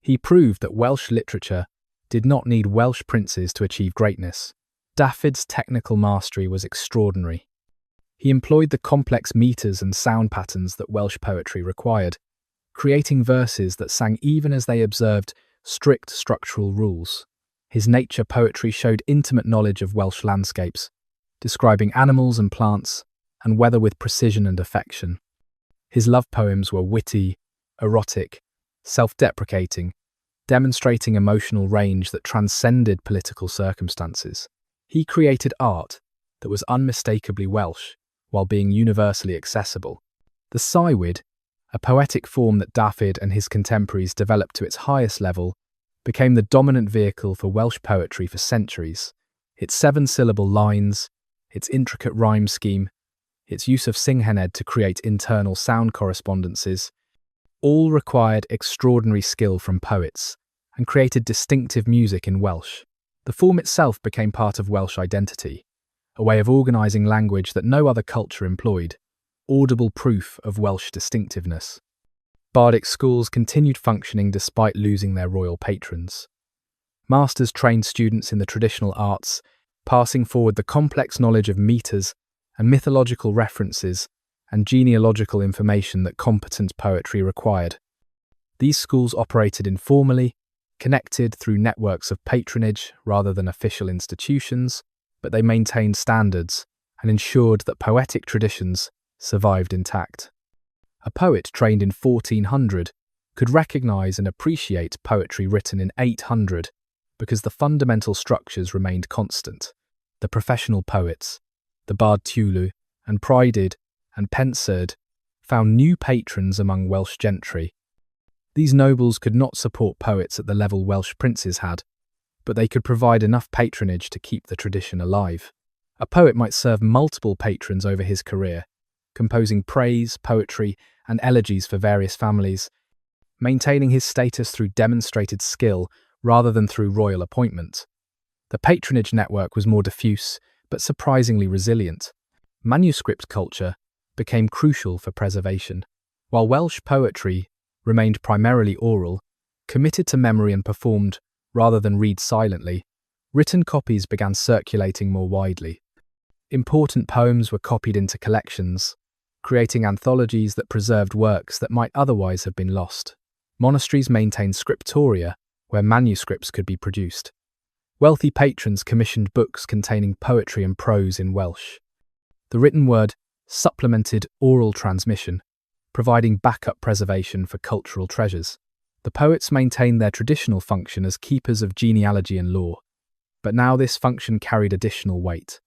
he proved that Welsh literature did not need Welsh princes to achieve greatness. Dafydd's technical mastery was extraordinary. He employed the complex metres and sound patterns that Welsh poetry required, creating verses that sang even as they observed strict structural rules. His nature poetry showed intimate knowledge of Welsh landscapes, describing animals and plants and weather with precision and affection. His love poems were witty, erotic, self-deprecating, demonstrating emotional range that transcended political circumstances. He created art that was unmistakably Welsh while being universally accessible. The Cywyd, a poetic form that Dafydd and his contemporaries developed to its highest level, became the dominant vehicle for Welsh poetry for centuries. Its 7-syllable lines, its intricate rhyme scheme, its use of synghened to create internal sound correspondences, all required extraordinary skill from poets and created distinctive music in Welsh. The form itself became part of Welsh identity, a way of organising language that no other culture employed, audible proof of Welsh distinctiveness. Bardic schools continued functioning despite losing their royal patrons. Masters trained students in the traditional arts, passing forward the complex knowledge of metres and mythological references and genealogical information that competent poetry required. These schools operated informally, connected through networks of patronage rather than official institutions, but they maintained standards and ensured that poetic traditions survived intact. A poet trained in 1400 could recognise and appreciate poetry written in 800 because the fundamental structures remained constant. The professional poets, the Bard Tiwlw and Predating and Pensered, found new patrons among Welsh gentry. These nobles could not support poets at the level Welsh princes had, but they could provide enough patronage to keep the tradition alive. A poet might serve multiple patrons over his career, composing praise, poetry, and elegies for various families, maintaining his status through demonstrated skill rather than through royal appointment. The patronage network was more diffuse, but surprisingly resilient. Manuscript culture became crucial for preservation. While Welsh poetry remained primarily oral, committed to memory and performed rather than read silently, written copies began circulating more widely. Important poems were copied into collections, creating anthologies that preserved works that might otherwise have been lost. Monasteries maintained scriptoria, where manuscripts could be produced. Wealthy patrons commissioned books containing poetry and prose in Welsh. The written word supplemented oral transmission, providing backup preservation for cultural treasures. The poets maintained their traditional function as keepers of genealogy and lore, but now this function carried additional weight.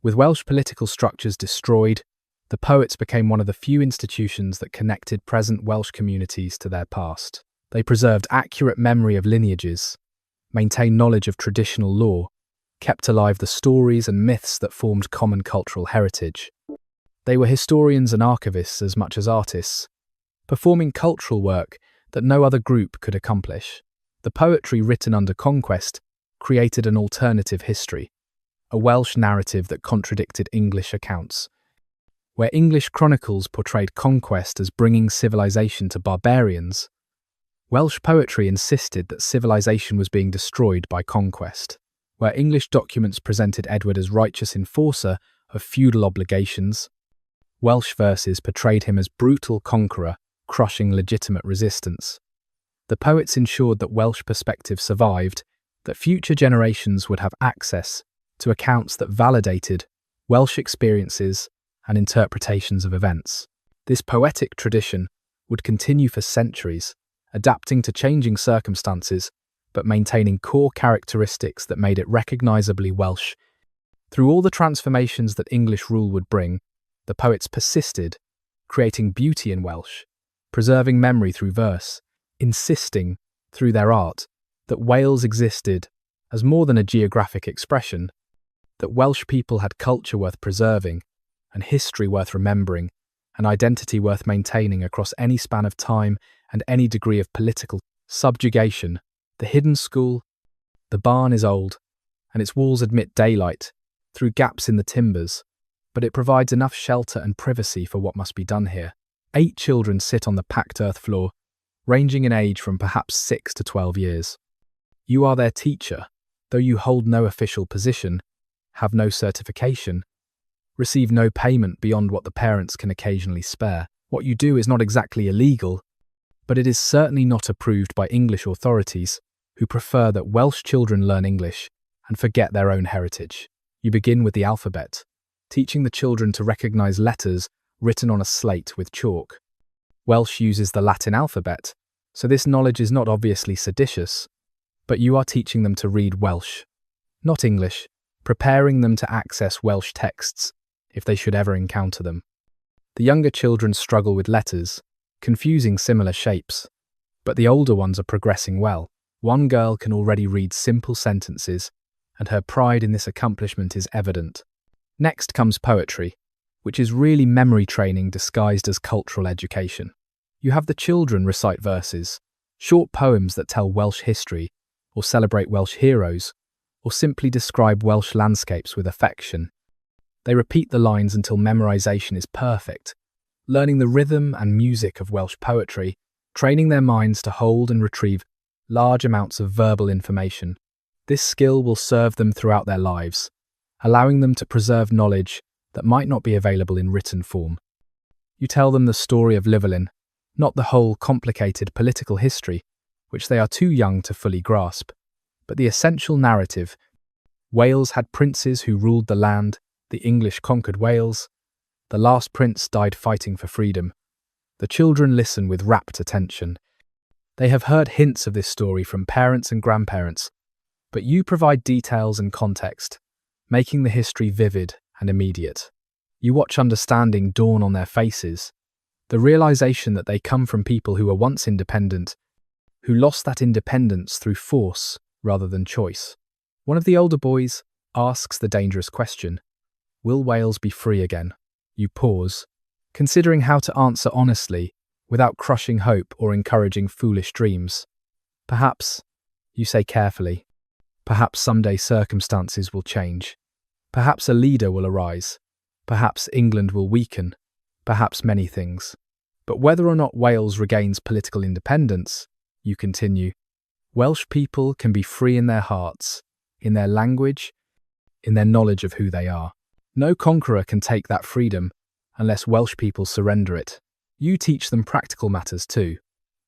With Welsh political structures destroyed, the poets became one of the few institutions that connected present Welsh communities to their past. They preserved accurate memory of lineages, maintained knowledge of traditional lore, kept alive the stories and myths that formed common cultural heritage. They were historians and archivists as much as artists, performing cultural work that no other group could accomplish. The poetry written under conquest created an alternative history, a Welsh narrative that contradicted English accounts. Where English chronicles portrayed conquest as bringing civilization to barbarians, Welsh poetry insisted that civilization was being destroyed by conquest. Where English documents presented Edward as righteous enforcer of feudal obligations, Welsh verses portrayed him as brutal conqueror, crushing legitimate resistance. The poets ensured that Welsh perspective survived, that future generations would have access to accounts that validated Welsh experiences and interpretations of events. This poetic tradition would continue for centuries, adapting to changing circumstances, but maintaining core characteristics that made it recognisably Welsh. Through all the transformations that English rule would bring, the poets persisted, creating beauty in Welsh, preserving memory through verse, insisting, through their art, that Wales existed as more than a geographic expression, that Welsh people had culture worth preserving, and history worth remembering, an identity worth maintaining across any span of time and any degree of political subjugation. The hidden school, the barn is old, and its walls admit daylight through gaps in the timbers, but it provides enough shelter and privacy for what must be done here. 8 children sit on the packed earth floor, ranging in age from perhaps 6 to 12 years. You are their teacher, though you hold no official position, have no certification, receive no payment beyond what the parents can occasionally spare. What you do is not exactly illegal, but it is certainly not approved by English authorities, who prefer that Welsh children learn English and forget their own heritage. You begin with the alphabet, teaching the children to recognise letters written on a slate with chalk. Welsh uses the Latin alphabet, so this knowledge is not obviously seditious, but you are teaching them to read Welsh, not English, preparing them to access Welsh texts if they should ever encounter them. The younger children struggle with letters, confusing similar shapes, but the older ones are progressing well. One girl can already read simple sentences, and her pride in this accomplishment is evident. Next comes poetry, which is really memory training disguised as cultural education. You have the children recite verses, short poems that tell Welsh history, or celebrate Welsh heroes, or simply describe Welsh landscapes with affection. They repeat the lines until memorization is perfect, learning the rhythm and music of Welsh poetry, training their minds to hold and retrieve large amounts of verbal information. This skill will serve them throughout their lives, allowing them to preserve knowledge that might not be available in written form. You tell them the story of Llywelyn, not the whole complicated political history, which they are too young to fully grasp, but the essential narrative. Wales had princes who ruled the land, the English conquered Wales, the last prince died fighting for freedom. The children listen with rapt attention. They have heard hints of this story from parents and grandparents, but you provide details and context, making the history vivid and immediate. You watch understanding dawn on their faces, the realization that they come from people who were once independent, who lost that independence through force rather than choice. One of the older boys asks the dangerous question, "Will Wales be free again?" You pause, considering how to answer honestly, without crushing hope or encouraging foolish dreams. Perhaps, you say carefully, perhaps someday circumstances will change. Perhaps a leader will arise. Perhaps England will weaken. Perhaps many things. But whether or not Wales regains political independence, you continue, Welsh people can be free in their hearts, in their language, in their knowledge of who they are. No conqueror can take that freedom unless Welsh people surrender it. You teach them practical matters too,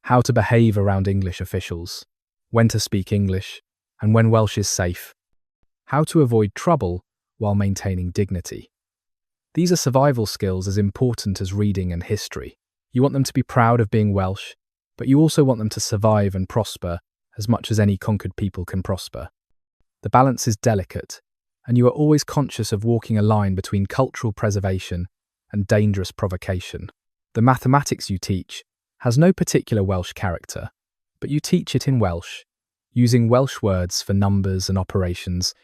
how to behave around English officials, when to speak English, and when Welsh is safe, how to avoid trouble while maintaining dignity. These are survival skills as important as reading and history. You want them to be proud of being Welsh, but you also want them to survive and prosper as much as any conquered people can prosper. The balance is delicate, and you are always conscious of walking a line between cultural preservation and dangerous provocation. The mathematics you teach has no particular Welsh character, but you teach it in Welsh, using Welsh words for numbers and operations,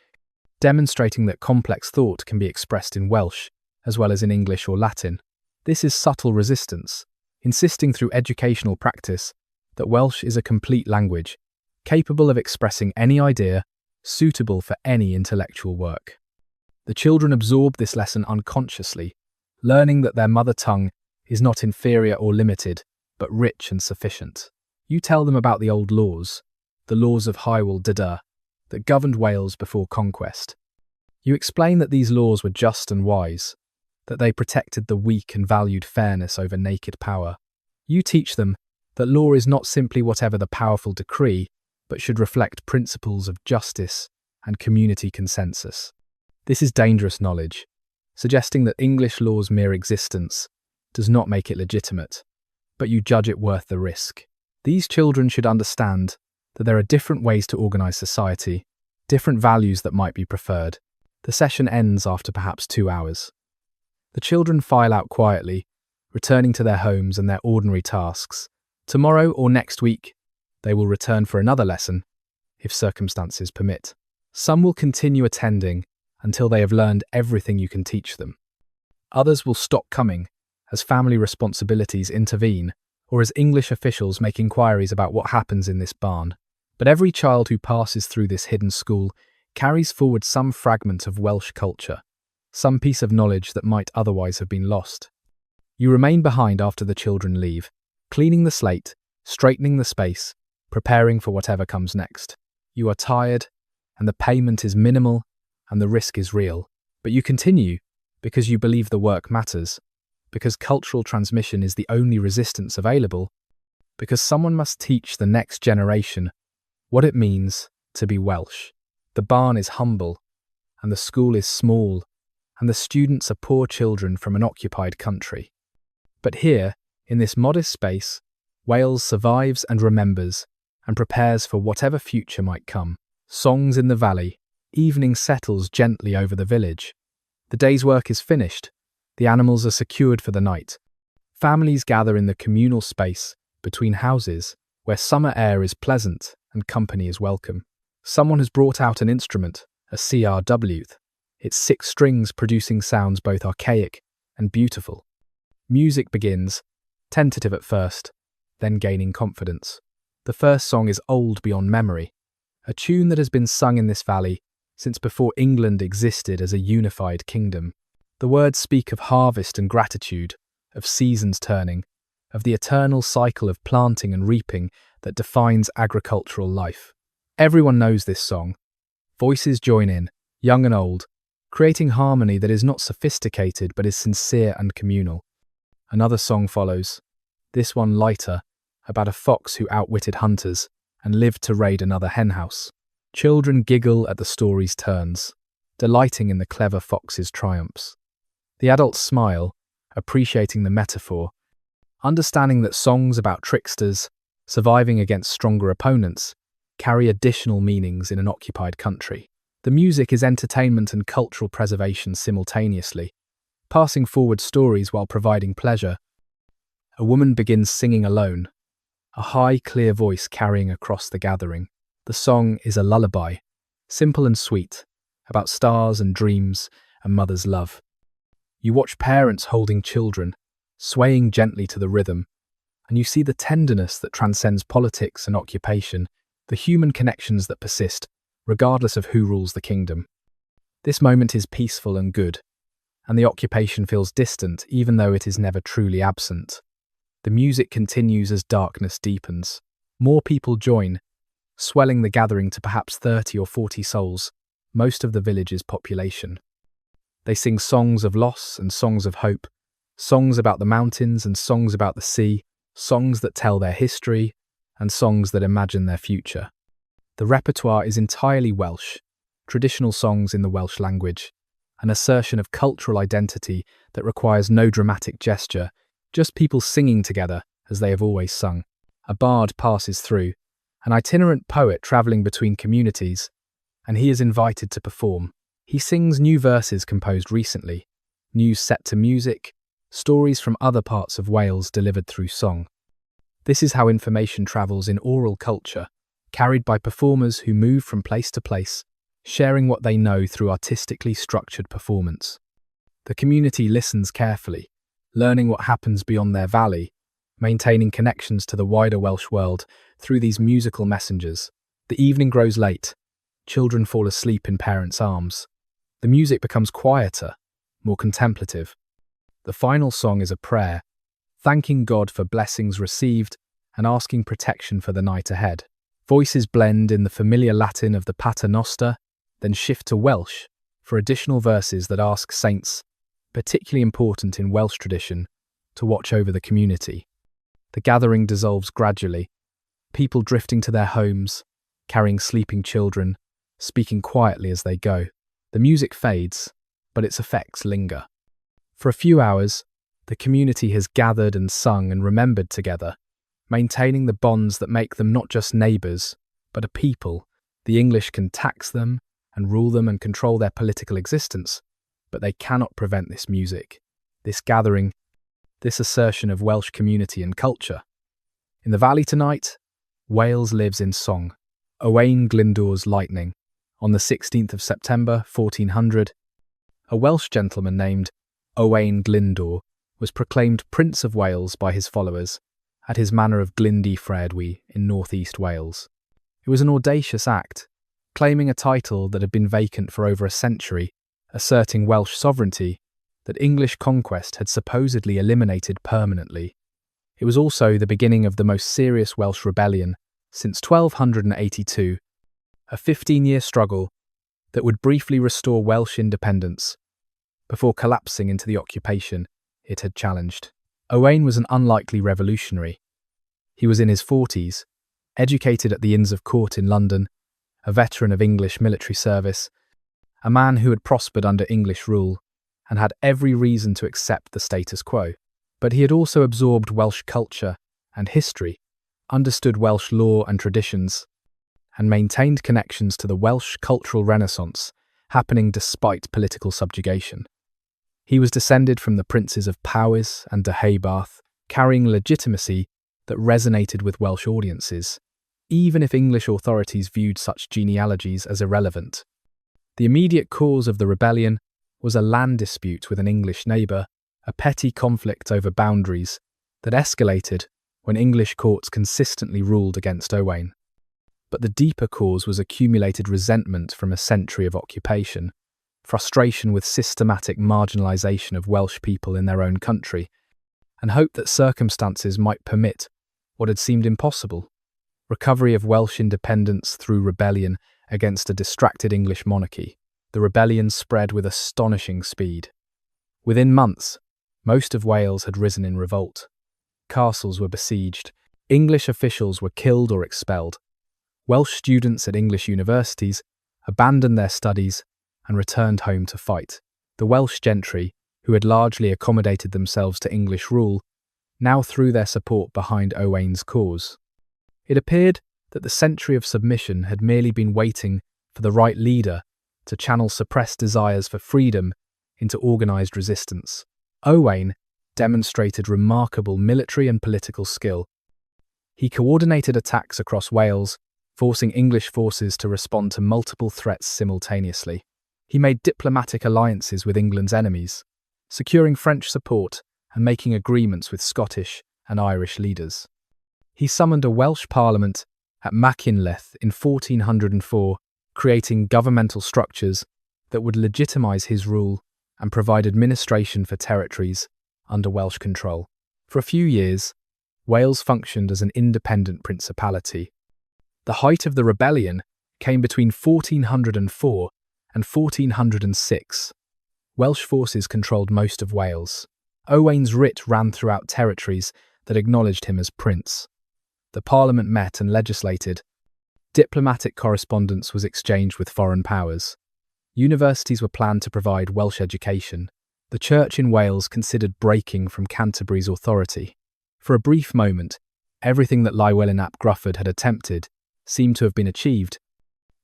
demonstrating that complex thought can be expressed in Welsh as well as in English or Latin. This is subtle resistance, insisting through educational practice that Welsh is a complete language, capable of expressing any idea, suitable for any intellectual work. The children absorb this lesson unconsciously, learning that their mother tongue is not inferior or limited, but rich and sufficient. You tell them about the old laws, the Laws of Hywel Dda, that governed Wales before conquest. You explain that these laws were just and wise, that they protected the weak and valued fairness over naked power. You teach them that law is not simply whatever the powerful decree, but should reflect principles of justice and community consensus. This is dangerous knowledge, suggesting that English law's mere existence does not make it legitimate, but you judge it worth the risk. These children should understand that there are different ways to organize society, different values that might be preferred. The session ends after perhaps 2 hours. The children file out quietly, returning to their homes and their ordinary tasks. Tomorrow or next week, they will return for another lesson, if circumstances permit. Some will continue attending until they have learned everything you can teach them. Others will stop coming as family responsibilities intervene or as English officials make inquiries about what happens in this barn. But every child who passes through this hidden school carries forward some fragment of Welsh culture, some piece of knowledge that might otherwise have been lost. You remain behind after the children leave, cleaning the slate, straightening the space, preparing for whatever comes next. You are tired, and the payment is minimal, and the risk is real. But you continue because you believe the work matters, because cultural transmission is the only resistance available, because someone must teach the next generation what it means to be Welsh. The barn is humble, and the school is small, and the students are poor children from an occupied country. But here, in this modest space, Wales survives and remembers, and prepares for whatever future might come. Songs in the valley, evening settles gently over the village. The day's work is finished, the animals are secured for the night. Families gather in the communal space between houses, where summer air is pleasant and company is welcome. Someone has brought out an instrument, a CRW, its 6 strings producing sounds both archaic and beautiful. Music begins, tentative at first, then gaining confidence. The first song is old beyond memory, a tune that has been sung in this valley since before England existed as a unified kingdom. The words speak of harvest and gratitude, of seasons turning, of the eternal cycle of planting and reaping that defines agricultural life. Everyone knows this song. Voices join in, young and old, creating harmony that is not sophisticated but is sincere and communal. Another song follows, this one lighter, about a fox who outwitted hunters and lived to raid another henhouse. Children giggle at the story's turns, delighting in the clever fox's triumphs. The adults smile, appreciating the metaphor, understanding that songs about tricksters, surviving against stronger opponents, carry additional meanings in an occupied country. The music is entertainment and cultural preservation simultaneously, passing forward stories while providing pleasure. A woman begins singing alone, a high, clear voice carrying across the gathering. The song is a lullaby, simple and sweet, about stars and dreams and mother's love. You watch parents holding children, swaying gently to the rhythm, and you see the tenderness that transcends politics and occupation, the human connections that persist, regardless of who rules the kingdom. This moment is peaceful and good, and the occupation feels distant even though it is never truly absent. The music continues as darkness deepens. More people join, swelling the gathering to perhaps 30 or 40 souls, most of the village's population. They sing songs of loss and songs of hope, songs about the mountains and songs about the sea, songs that tell their history and songs that imagine their future. The repertoire is entirely Welsh, traditional songs in the Welsh language, an assertion of cultural identity that requires no dramatic gesture, just people singing together as they have always sung. A bard passes through, an itinerant poet travelling between communities, and he is invited to perform. He sings new verses composed recently, news set to music, stories from other parts of Wales delivered through song. This is how information travels in oral culture, carried by performers who move from place to place, sharing what they know through artistically structured performance. The community listens carefully, learning what happens beyond their valley, maintaining connections to the wider Welsh world through these musical messengers. The evening grows late. Children fall asleep in parents' arms. The music becomes quieter, more contemplative. The final song is a prayer, thanking God for blessings received and asking protection for the night ahead. Voices blend in the familiar Latin of the Pater Noster, then shift to Welsh for additional verses that ask saints, particularly important in Welsh tradition, to watch over the community. The gathering dissolves gradually, people drifting to their homes, carrying sleeping children, speaking quietly as they go. The music fades, but its effects linger. For a few hours, the the community has gathered and sung and remembered together, maintaining the bonds that make them not just neighbours, but a people. The English can tax them and rule them and control their political existence, but they cannot prevent this music, this gathering, this assertion of Welsh community and culture. In the valley tonight, Wales lives in song. Owain Glyndŵr's lightning. On the 16th of September, 1400, a Welsh gentleman named Owain Glyndŵr was proclaimed Prince of Wales by his followers at his manor of Deheubarth in northeast Wales. It was an audacious act, claiming a title that had been vacant for over a century, asserting Welsh sovereignty that English conquest had supposedly eliminated permanently. It was also the beginning of the most serious Welsh rebellion since 1282, a 15-year struggle that would briefly restore Welsh independence before collapsing into the occupation it had challenged. Owain was an unlikely revolutionary. He was in his 40s, educated at the Inns of Court in London, a veteran of English military service, a man who had prospered under English rule and had every reason to accept the status quo. But he had also absorbed Welsh culture and history, understood Welsh law and traditions, and maintained connections to the Welsh cultural renaissance happening despite political subjugation. He was descended from the princes of Powys and Deheubarth, carrying legitimacy that resonated with Welsh audiences, even if English authorities viewed such genealogies as irrelevant. The immediate cause of the rebellion was a land dispute with an English neighbour, a petty conflict over boundaries that escalated when English courts consistently ruled against Owain. But the deeper cause was accumulated resentment from a century of occupation, frustration with systematic marginalisation of Welsh people in their own country, and hope that circumstances might permit what had seemed impossible: recovery of Welsh independence through rebellion against a distracted English monarchy. The rebellion spread with astonishing speed. Within months, most of Wales had risen in revolt. Castles were besieged, English officials were killed or expelled. Welsh students at English universities abandoned their studies and returned home to fight. The Welsh gentry, who had largely accommodated themselves to English rule, now threw their support behind Owain's cause. It appeared that the century of submission had merely been waiting for the right leader to channel suppressed desires for freedom into organised resistance. Owain demonstrated remarkable military and political skill. He coordinated attacks across Wales, forcing English forces to respond to multiple threats simultaneously. He made diplomatic alliances with England's enemies, securing French support and making agreements with Scottish and Irish leaders. He summoned a Welsh parliament at Machynlleth in 1404, creating governmental structures that would legitimise his rule and provide administration for territories under Welsh control. For a few years, Wales functioned as an independent principality. The height of the rebellion came between 1404 and 1406. Welsh forces controlled most of Wales. Owain's writ ran throughout territories that acknowledged him as prince. The parliament met and legislated. Diplomatic correspondence was exchanged with foreign powers. Universities were planned to provide Welsh education. The church in Wales considered breaking from Canterbury's authority. For a brief moment, everything that Llywelyn ap Gruffydd had attempted seemed to have been achieved.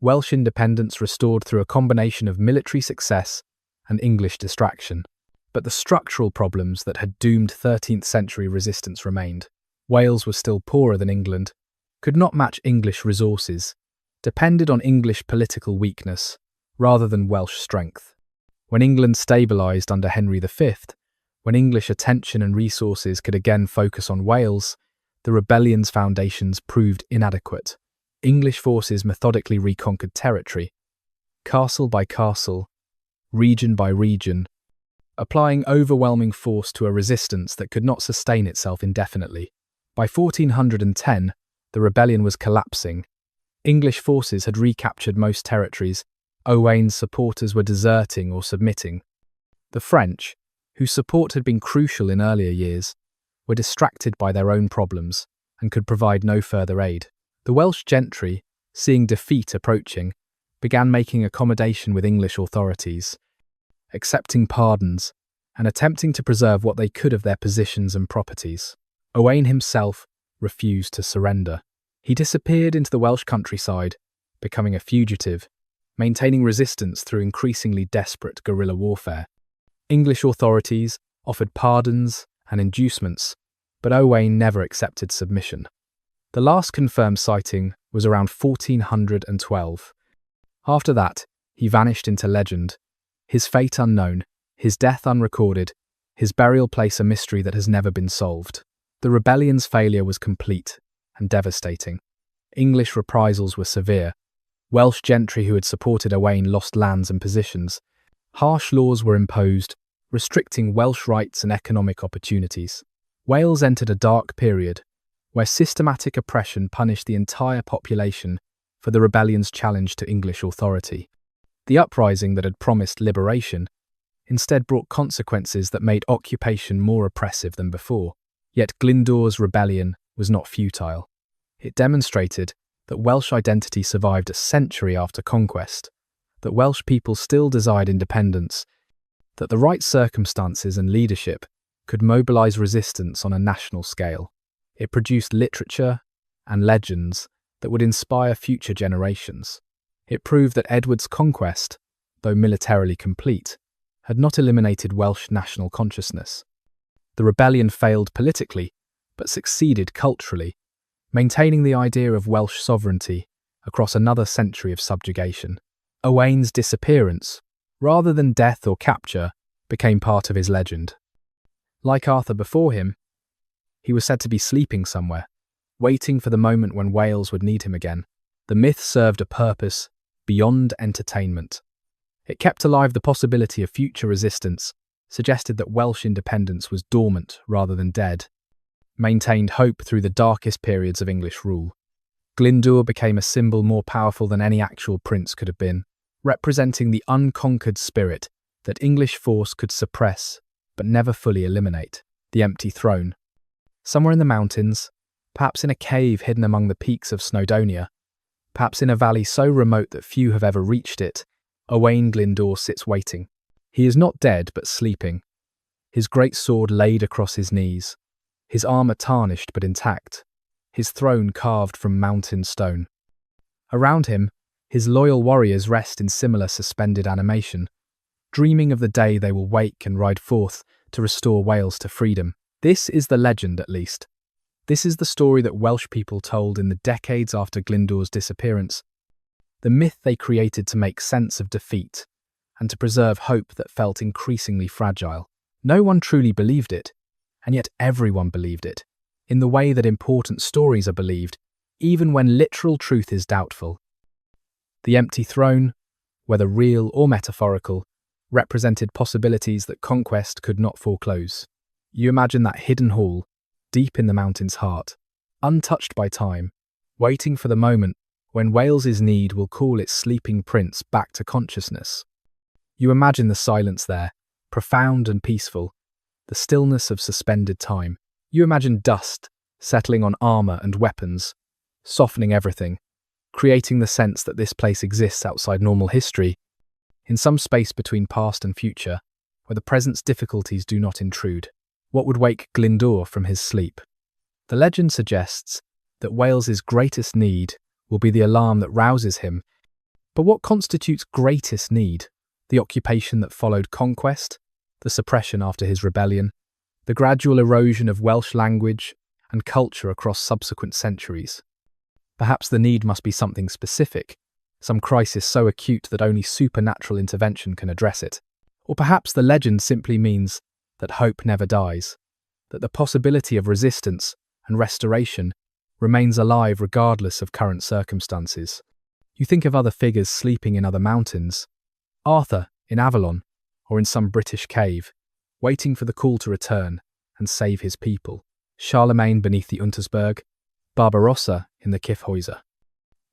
Welsh independence restored through a combination of military success and English distraction. But the structural problems that had doomed 13th century resistance remained. Wales was still poorer than England, could not match English resources, depended on English political weakness rather than Welsh strength. When England stabilised under Henry V, when English attention and resources could again focus on Wales, the rebellion's foundations proved inadequate. English forces methodically reconquered territory, castle by castle, region by region, applying overwhelming force to a resistance that could not sustain itself indefinitely. By 1410, the rebellion was collapsing. English forces had recaptured most territories. Owain's supporters were deserting or submitting. The French, whose support had been crucial in earlier years, were distracted by their own problems and could provide no further aid. The Welsh gentry, seeing defeat approaching, began making accommodation with English authorities, accepting pardons and attempting to preserve what they could of their positions and properties. Owain himself refused to surrender. He disappeared into the Welsh countryside, becoming a fugitive, maintaining resistance through increasingly desperate guerrilla warfare. English authorities offered pardons and inducements, but Owain never accepted submission. The last confirmed sighting was around 1412. After that, he vanished into legend, his fate unknown, his death unrecorded, his burial place a mystery that has never been solved. The rebellion's failure was complete and devastating. English reprisals were severe. Welsh gentry who had supported Owain lost lands and positions. Harsh laws were imposed, restricting Welsh rights and economic opportunities. Wales entered a dark period, where systematic oppression punished the entire population for the rebellion's challenge to English authority. The uprising that had promised liberation instead brought consequences that made occupation more oppressive than before. Yet Glyndŵr's rebellion was not futile. It demonstrated that Welsh identity survived a century after conquest, that Welsh people still desired independence, that the right circumstances and leadership could mobilize resistance on a national scale. It produced literature and legends that would inspire future generations. It proved that Edward's conquest, though militarily complete, had not eliminated Welsh national consciousness. The rebellion failed politically, but succeeded culturally, maintaining the idea of Welsh sovereignty across another century of subjugation. Owain's disappearance, rather than death or capture, became part of his legend. Like Arthur before him, he was said to be sleeping somewhere, waiting for the moment when Wales would need him again. The myth served a purpose beyond entertainment. It kept alive the possibility of future resistance, suggested that Welsh independence was dormant rather than dead, maintained hope through the darkest periods of English rule. Glyndŵr became a symbol more powerful than any actual prince could have been, representing the unconquered spirit that English force could suppress but never fully eliminate. The empty throne. Somewhere in the mountains, perhaps in a cave hidden among the peaks of Snowdonia, perhaps in a valley so remote that few have ever reached it, Owain Glyndŵr sits waiting. He is not dead but sleeping, his great sword laid across his knees, his armour tarnished but intact, his throne carved from mountain stone. Around him, his loyal warriors rest in similar suspended animation, dreaming of the day they will wake and ride forth to restore Wales to freedom. This is the legend, at least. This is the story that Welsh people told in the decades after Glyndŵr's disappearance, the myth they created to make sense of defeat and to preserve hope that felt increasingly fragile. No one truly believed it, and yet everyone believed it, in the way that important stories are believed, even when literal truth is doubtful. The empty throne, whether real or metaphorical, represented possibilities that conquest could not foreclose. You imagine that hidden hall, deep in the mountain's heart, untouched by time, waiting for the moment when Wales's need will call its sleeping prince back to consciousness. You imagine the silence there, profound and peaceful, the stillness of suspended time. You imagine dust settling on armour and weapons, softening everything, creating the sense that this place exists outside normal history, in some space between past and future, where the present's difficulties do not intrude. What would wake Glyndŵr from his sleep? The legend suggests that Wales's greatest need will be the alarm that rouses him. But what constitutes greatest need? The occupation that followed conquest, the suppression after his rebellion, the gradual erosion of Welsh language and culture across subsequent centuries. Perhaps the need must be something specific, some crisis so acute that only supernatural intervention can address it. Or perhaps the legend simply means that hope never dies, that the possibility of resistance and restoration remains alive regardless of current circumstances. You think of other figures sleeping in other mountains, Arthur in Avalon, or in some British cave, waiting for the call to return and save his people. Charlemagne beneath the Untersberg, Barbarossa in the Kyffhäuser.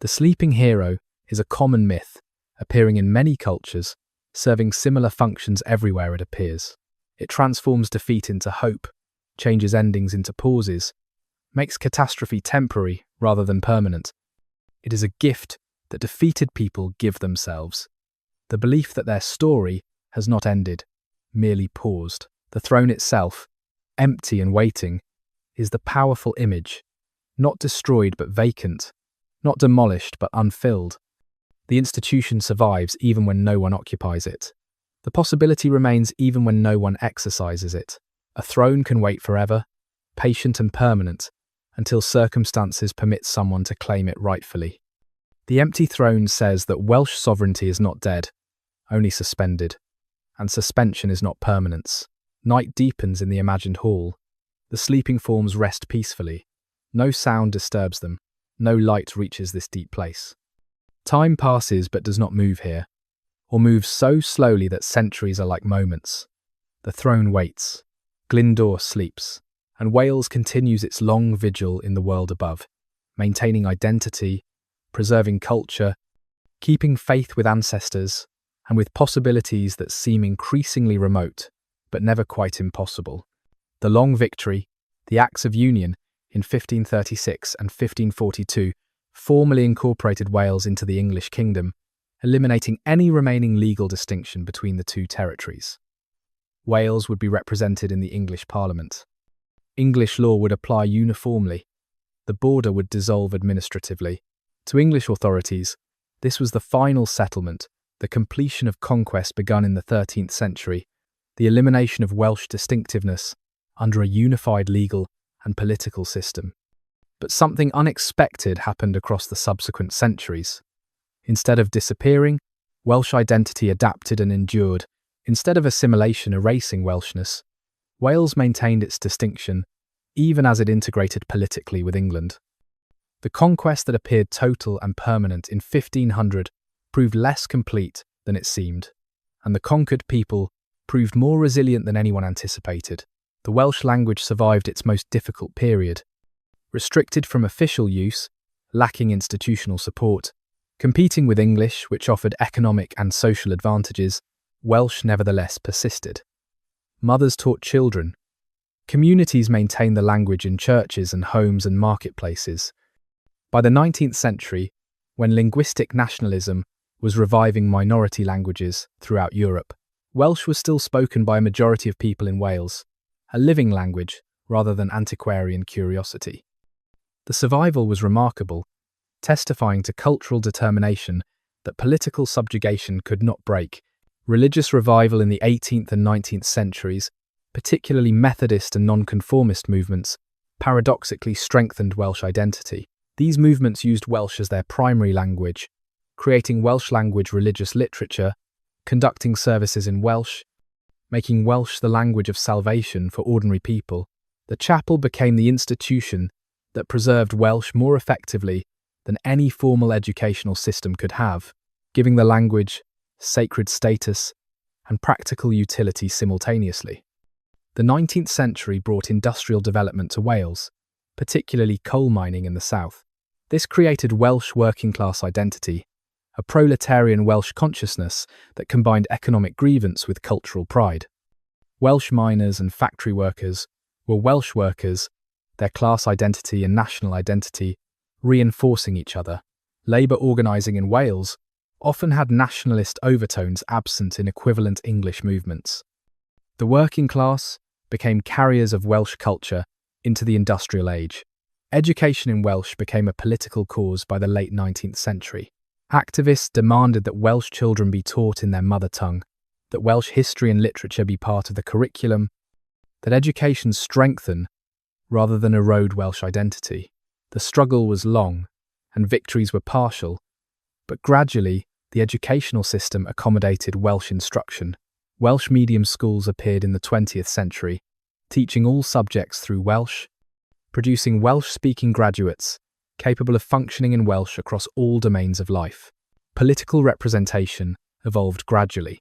The sleeping hero is a common myth, appearing in many cultures, serving similar functions everywhere it appears. It transforms defeat into hope, changes endings into pauses, makes catastrophe temporary rather than permanent. It is a gift that defeated people give themselves, the belief that their story has not ended, merely paused. The throne itself, empty and waiting, is the powerful image, not destroyed but vacant, not demolished but unfilled. The institution survives even when no one occupies it. The possibility remains even when no one exercises it. A throne can wait forever, patient and permanent, until circumstances permit someone to claim it rightfully. The empty throne says that Welsh sovereignty is not dead, only suspended, and suspension is not permanence. Night deepens in the imagined hall. The sleeping forms rest peacefully. No sound disturbs them. No light reaches this deep place. Time passes but does not move here, or moves so slowly that centuries are like moments. The throne waits. Glyndŵr sleeps, and Wales continues its long vigil in the world above, maintaining identity, preserving culture, keeping faith with ancestors, and with possibilities that seem increasingly remote, but never quite impossible. The long victory, the Acts of Union, in 1536 and 1542, formally incorporated Wales into the English kingdom, eliminating any remaining legal distinction between the two territories. Wales would be represented in the English Parliament. English law would apply uniformly. The border would dissolve administratively. To English authorities, this was the final settlement, the completion of conquest begun in the 13th century, the elimination of Welsh distinctiveness under a unified legal and political system. But something unexpected happened across the subsequent centuries. Instead of disappearing, Welsh identity adapted and endured. Instead of assimilation erasing Welshness, Wales maintained its distinction, even as it integrated politically with England. The conquest that appeared total and permanent in 1500 proved less complete than it seemed, and the conquered people proved more resilient than anyone anticipated. The Welsh language survived its most difficult period. Restricted from official use, lacking institutional support, competing with English, which offered economic and social advantages, Welsh nevertheless persisted. Mothers taught children. Communities maintained the language in churches and homes and marketplaces. By the 19th century, when linguistic nationalism was reviving minority languages throughout Europe, Welsh was still spoken by a majority of people in Wales, a living language rather than antiquarian curiosity. The survival was remarkable, testifying to cultural determination that political subjugation could not break. Religious revival in the 18th and 19th centuries, particularly Methodist and nonconformist movements, paradoxically strengthened Welsh identity. These movements used Welsh as their primary language, creating Welsh language religious literature, conducting services in Welsh, making Welsh the language of salvation for ordinary people. The chapel became the institution that preserved Welsh more effectively than any formal educational system could have, giving the language sacred status and practical utility simultaneously. The 19th century brought industrial development to Wales, particularly coal mining in the south. This created Welsh working-class identity, a proletarian Welsh consciousness that combined economic grievance with cultural pride. Welsh miners and factory workers were Welsh workers, their class identity and national identity reinforcing each other. Labour organising in Wales often had nationalist overtones absent in equivalent English movements. The working class became carriers of Welsh culture into the industrial age. Education in Welsh became a political cause by the late 19th century. Activists demanded that Welsh children be taught in their mother tongue, that Welsh history and literature be part of the curriculum, that education strengthen rather than erode Welsh identity. The struggle was long, and victories were partial, but gradually the educational system accommodated Welsh instruction. Welsh medium schools appeared in the 20th century, teaching all subjects through Welsh, producing Welsh-speaking graduates capable of functioning in Welsh across all domains of life. Political representation evolved gradually.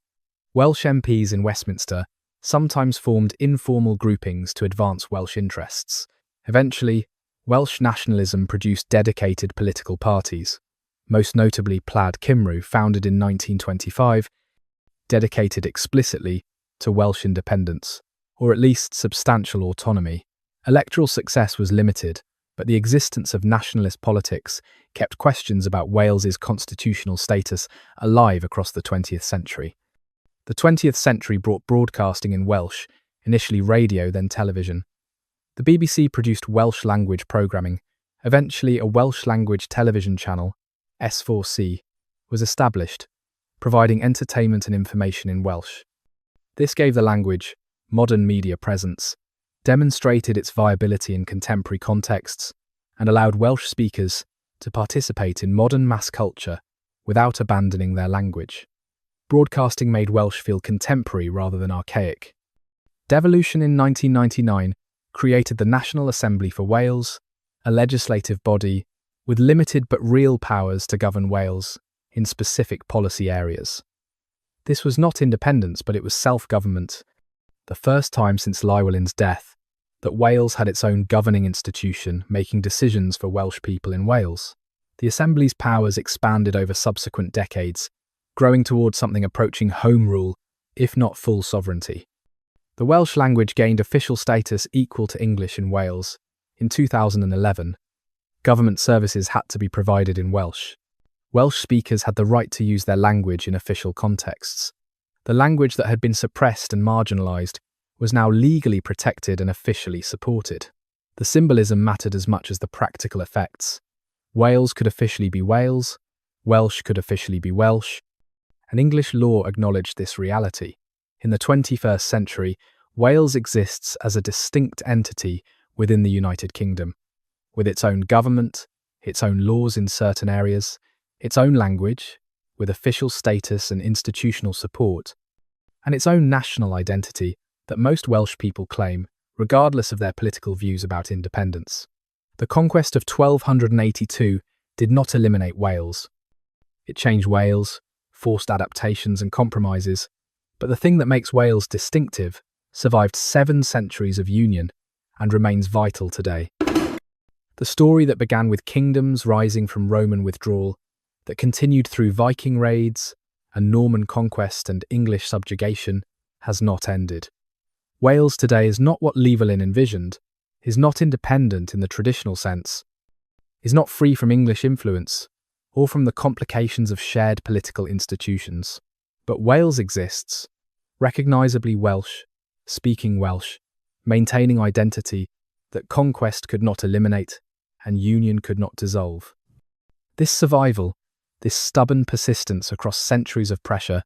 Welsh MPs in Westminster sometimes formed informal groupings to advance Welsh interests. Eventually, Welsh nationalism produced dedicated political parties, most notably Plaid Cymru, founded in 1925, dedicated explicitly to Welsh independence, or at least substantial autonomy. Electoral success was limited, but the existence of nationalist politics kept questions about Wales's constitutional status alive across the 20th century. The 20th century brought broadcasting in Welsh initially radio, then television. The BBC produced Welsh language programming. Eventually, a Welsh language television channel, S4C, was established, providing entertainment and information in Welsh. This gave the language modern media presence, demonstrated its viability in contemporary contexts, and allowed Welsh speakers to participate in modern mass culture without abandoning their language. Broadcasting made Welsh feel contemporary rather than archaic. Devolution in 1999 created the National Assembly for Wales, a legislative body with limited but real powers to govern Wales in specific policy areas. This was not independence, but it was self-government, the first time since Llywelyn's death that Wales had its own governing institution making decisions for Welsh people in Wales. The Assembly's powers expanded over subsequent decades, growing towards something approaching home rule, if not full sovereignty. The Welsh language gained official status equal to English in Wales. In 2011, government services had to be provided in Welsh. Welsh speakers had the right to use their language in official contexts. The language that had been suppressed and marginalised was now legally protected and officially supported. The symbolism mattered as much as the practical effects. Wales could officially be Wales, Welsh could officially be Welsh, and English law acknowledged this reality. In the 21st century, Wales exists as a distinct entity within the United Kingdom, with its own government, its own laws in certain areas, its own language, with official status and institutional support, and its own national identity that most Welsh people claim, regardless of their political views about independence. The conquest of 1282 did not eliminate Wales. It changed Wales, forced adaptations and compromises, but the thing that makes Wales distinctive survived 7 centuries of union and remains vital today. The story that began with kingdoms rising from Roman withdrawal, that continued through Viking raids and Norman conquest and English subjugation, has not ended. Wales today is not what Llywelyn envisioned, is not independent in the traditional sense, is not free from English influence or from the complications of shared political institutions. But Wales exists, recognisably Welsh, speaking Welsh, maintaining identity that conquest could not eliminate and union could not dissolve. This survival, this stubborn persistence across centuries of pressure,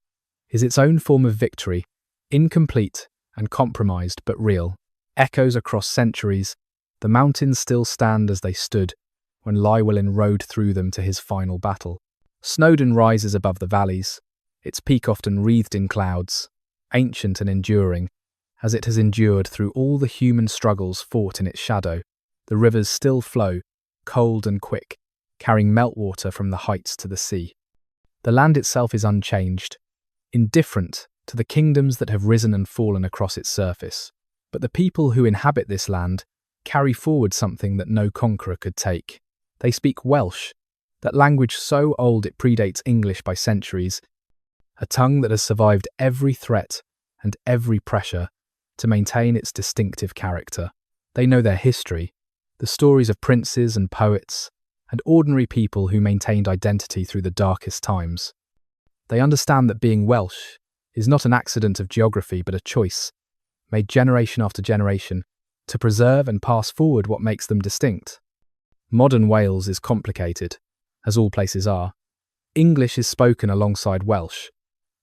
is its own form of victory, incomplete and compromised but real. Echoes across centuries, the mountains still stand as they stood when Llywelyn rode through them to his final battle. Snowdon rises above the valleys, its peak often wreathed in clouds, ancient and enduring, as it has endured through all the human struggles fought in its shadow. The rivers still flow, cold and quick, carrying meltwater from the heights to the sea. The land itself is unchanged, indifferent to the kingdoms that have risen and fallen across its surface. But the people who inhabit this land carry forward something that no conqueror could take. They speak Welsh, that language so old it predates English by centuries, a tongue that has survived every threat and every pressure to maintain its distinctive character. They know their history, the stories of princes and poets, and ordinary people who maintained identity through the darkest times. They understand that being Welsh is not an accident of geography but a choice, made generation after generation, to preserve and pass forward what makes them distinct. Modern Wales is complicated, as all places are. English is spoken alongside Welsh.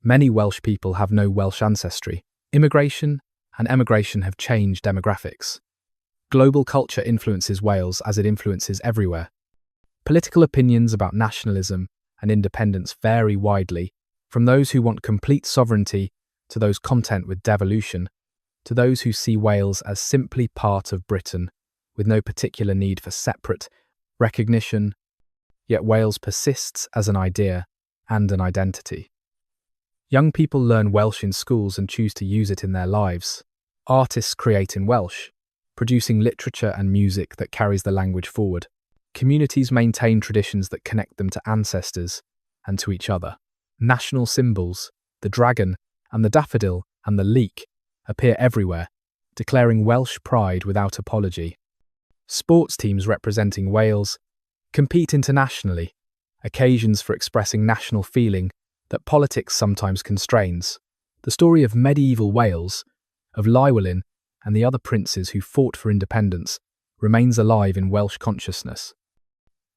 Many Welsh people have no Welsh ancestry. Immigration and emigration have changed demographics. Global culture influences Wales as it influences everywhere. Political opinions about nationalism and independence vary widely, from those who want complete sovereignty to those content with devolution, to those who see Wales as simply part of Britain, with no particular need for separate recognition, yet Wales persists as an idea and an identity. Young people learn Welsh in schools and choose to use it in their lives. Artists create in Welsh, producing literature and music that carries the language forward. Communities maintain traditions that connect them to ancestors and to each other. National symbols, the dragon and the daffodil and the leek, appear everywhere, declaring Welsh pride without apology. Sports teams representing Wales compete internationally, occasions for expressing national feeling that politics sometimes constrains. The story of medieval Wales, of Llywelyn and the other princes who fought for independence remains alive in Welsh consciousness.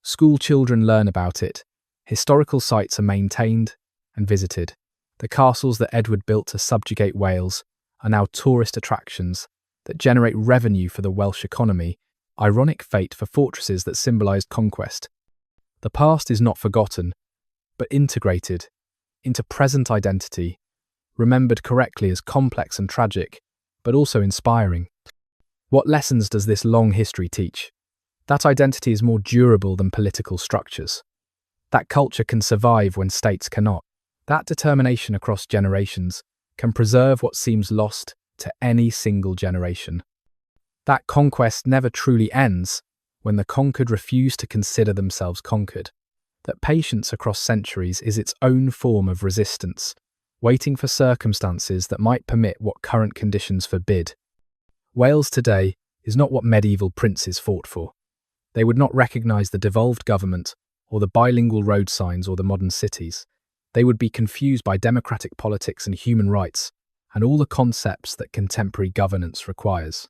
School children learn about it, historical sites are maintained and visited. The castles that Edward built to subjugate Wales are now tourist attractions that generate revenue for the Welsh economy, ironic fate for fortresses that symbolised conquest. The past is not forgotten, but integrated into present identity, remembered correctly as complex and tragic, but also inspiring. What lessons does this long history teach? That identity is more durable than political structures. That culture can survive when states cannot. That determination across generations can preserve what seems lost to any single generation. That conquest never truly ends when the conquered refuse to consider themselves conquered. That patience across centuries is its own form of resistance, waiting for circumstances that might permit what current conditions forbid. Wales today is not what medieval princes fought for. They would not recognise the devolved government or the bilingual road signs or the modern cities. They would be confused by democratic politics and human rights and all the concepts that contemporary governance requires.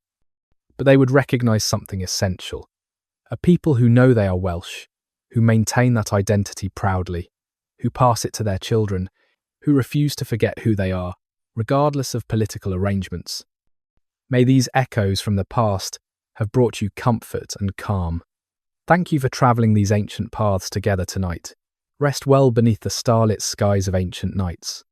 But they would recognise something essential: a people who know they are Welsh, who maintain that identity proudly, who pass it to their children, who refuse to forget who they are, regardless of political arrangements. May these echoes from the past have brought you comfort and calm. Thank you for travelling these ancient paths together tonight. Rest well beneath the starlit skies of ancient nights.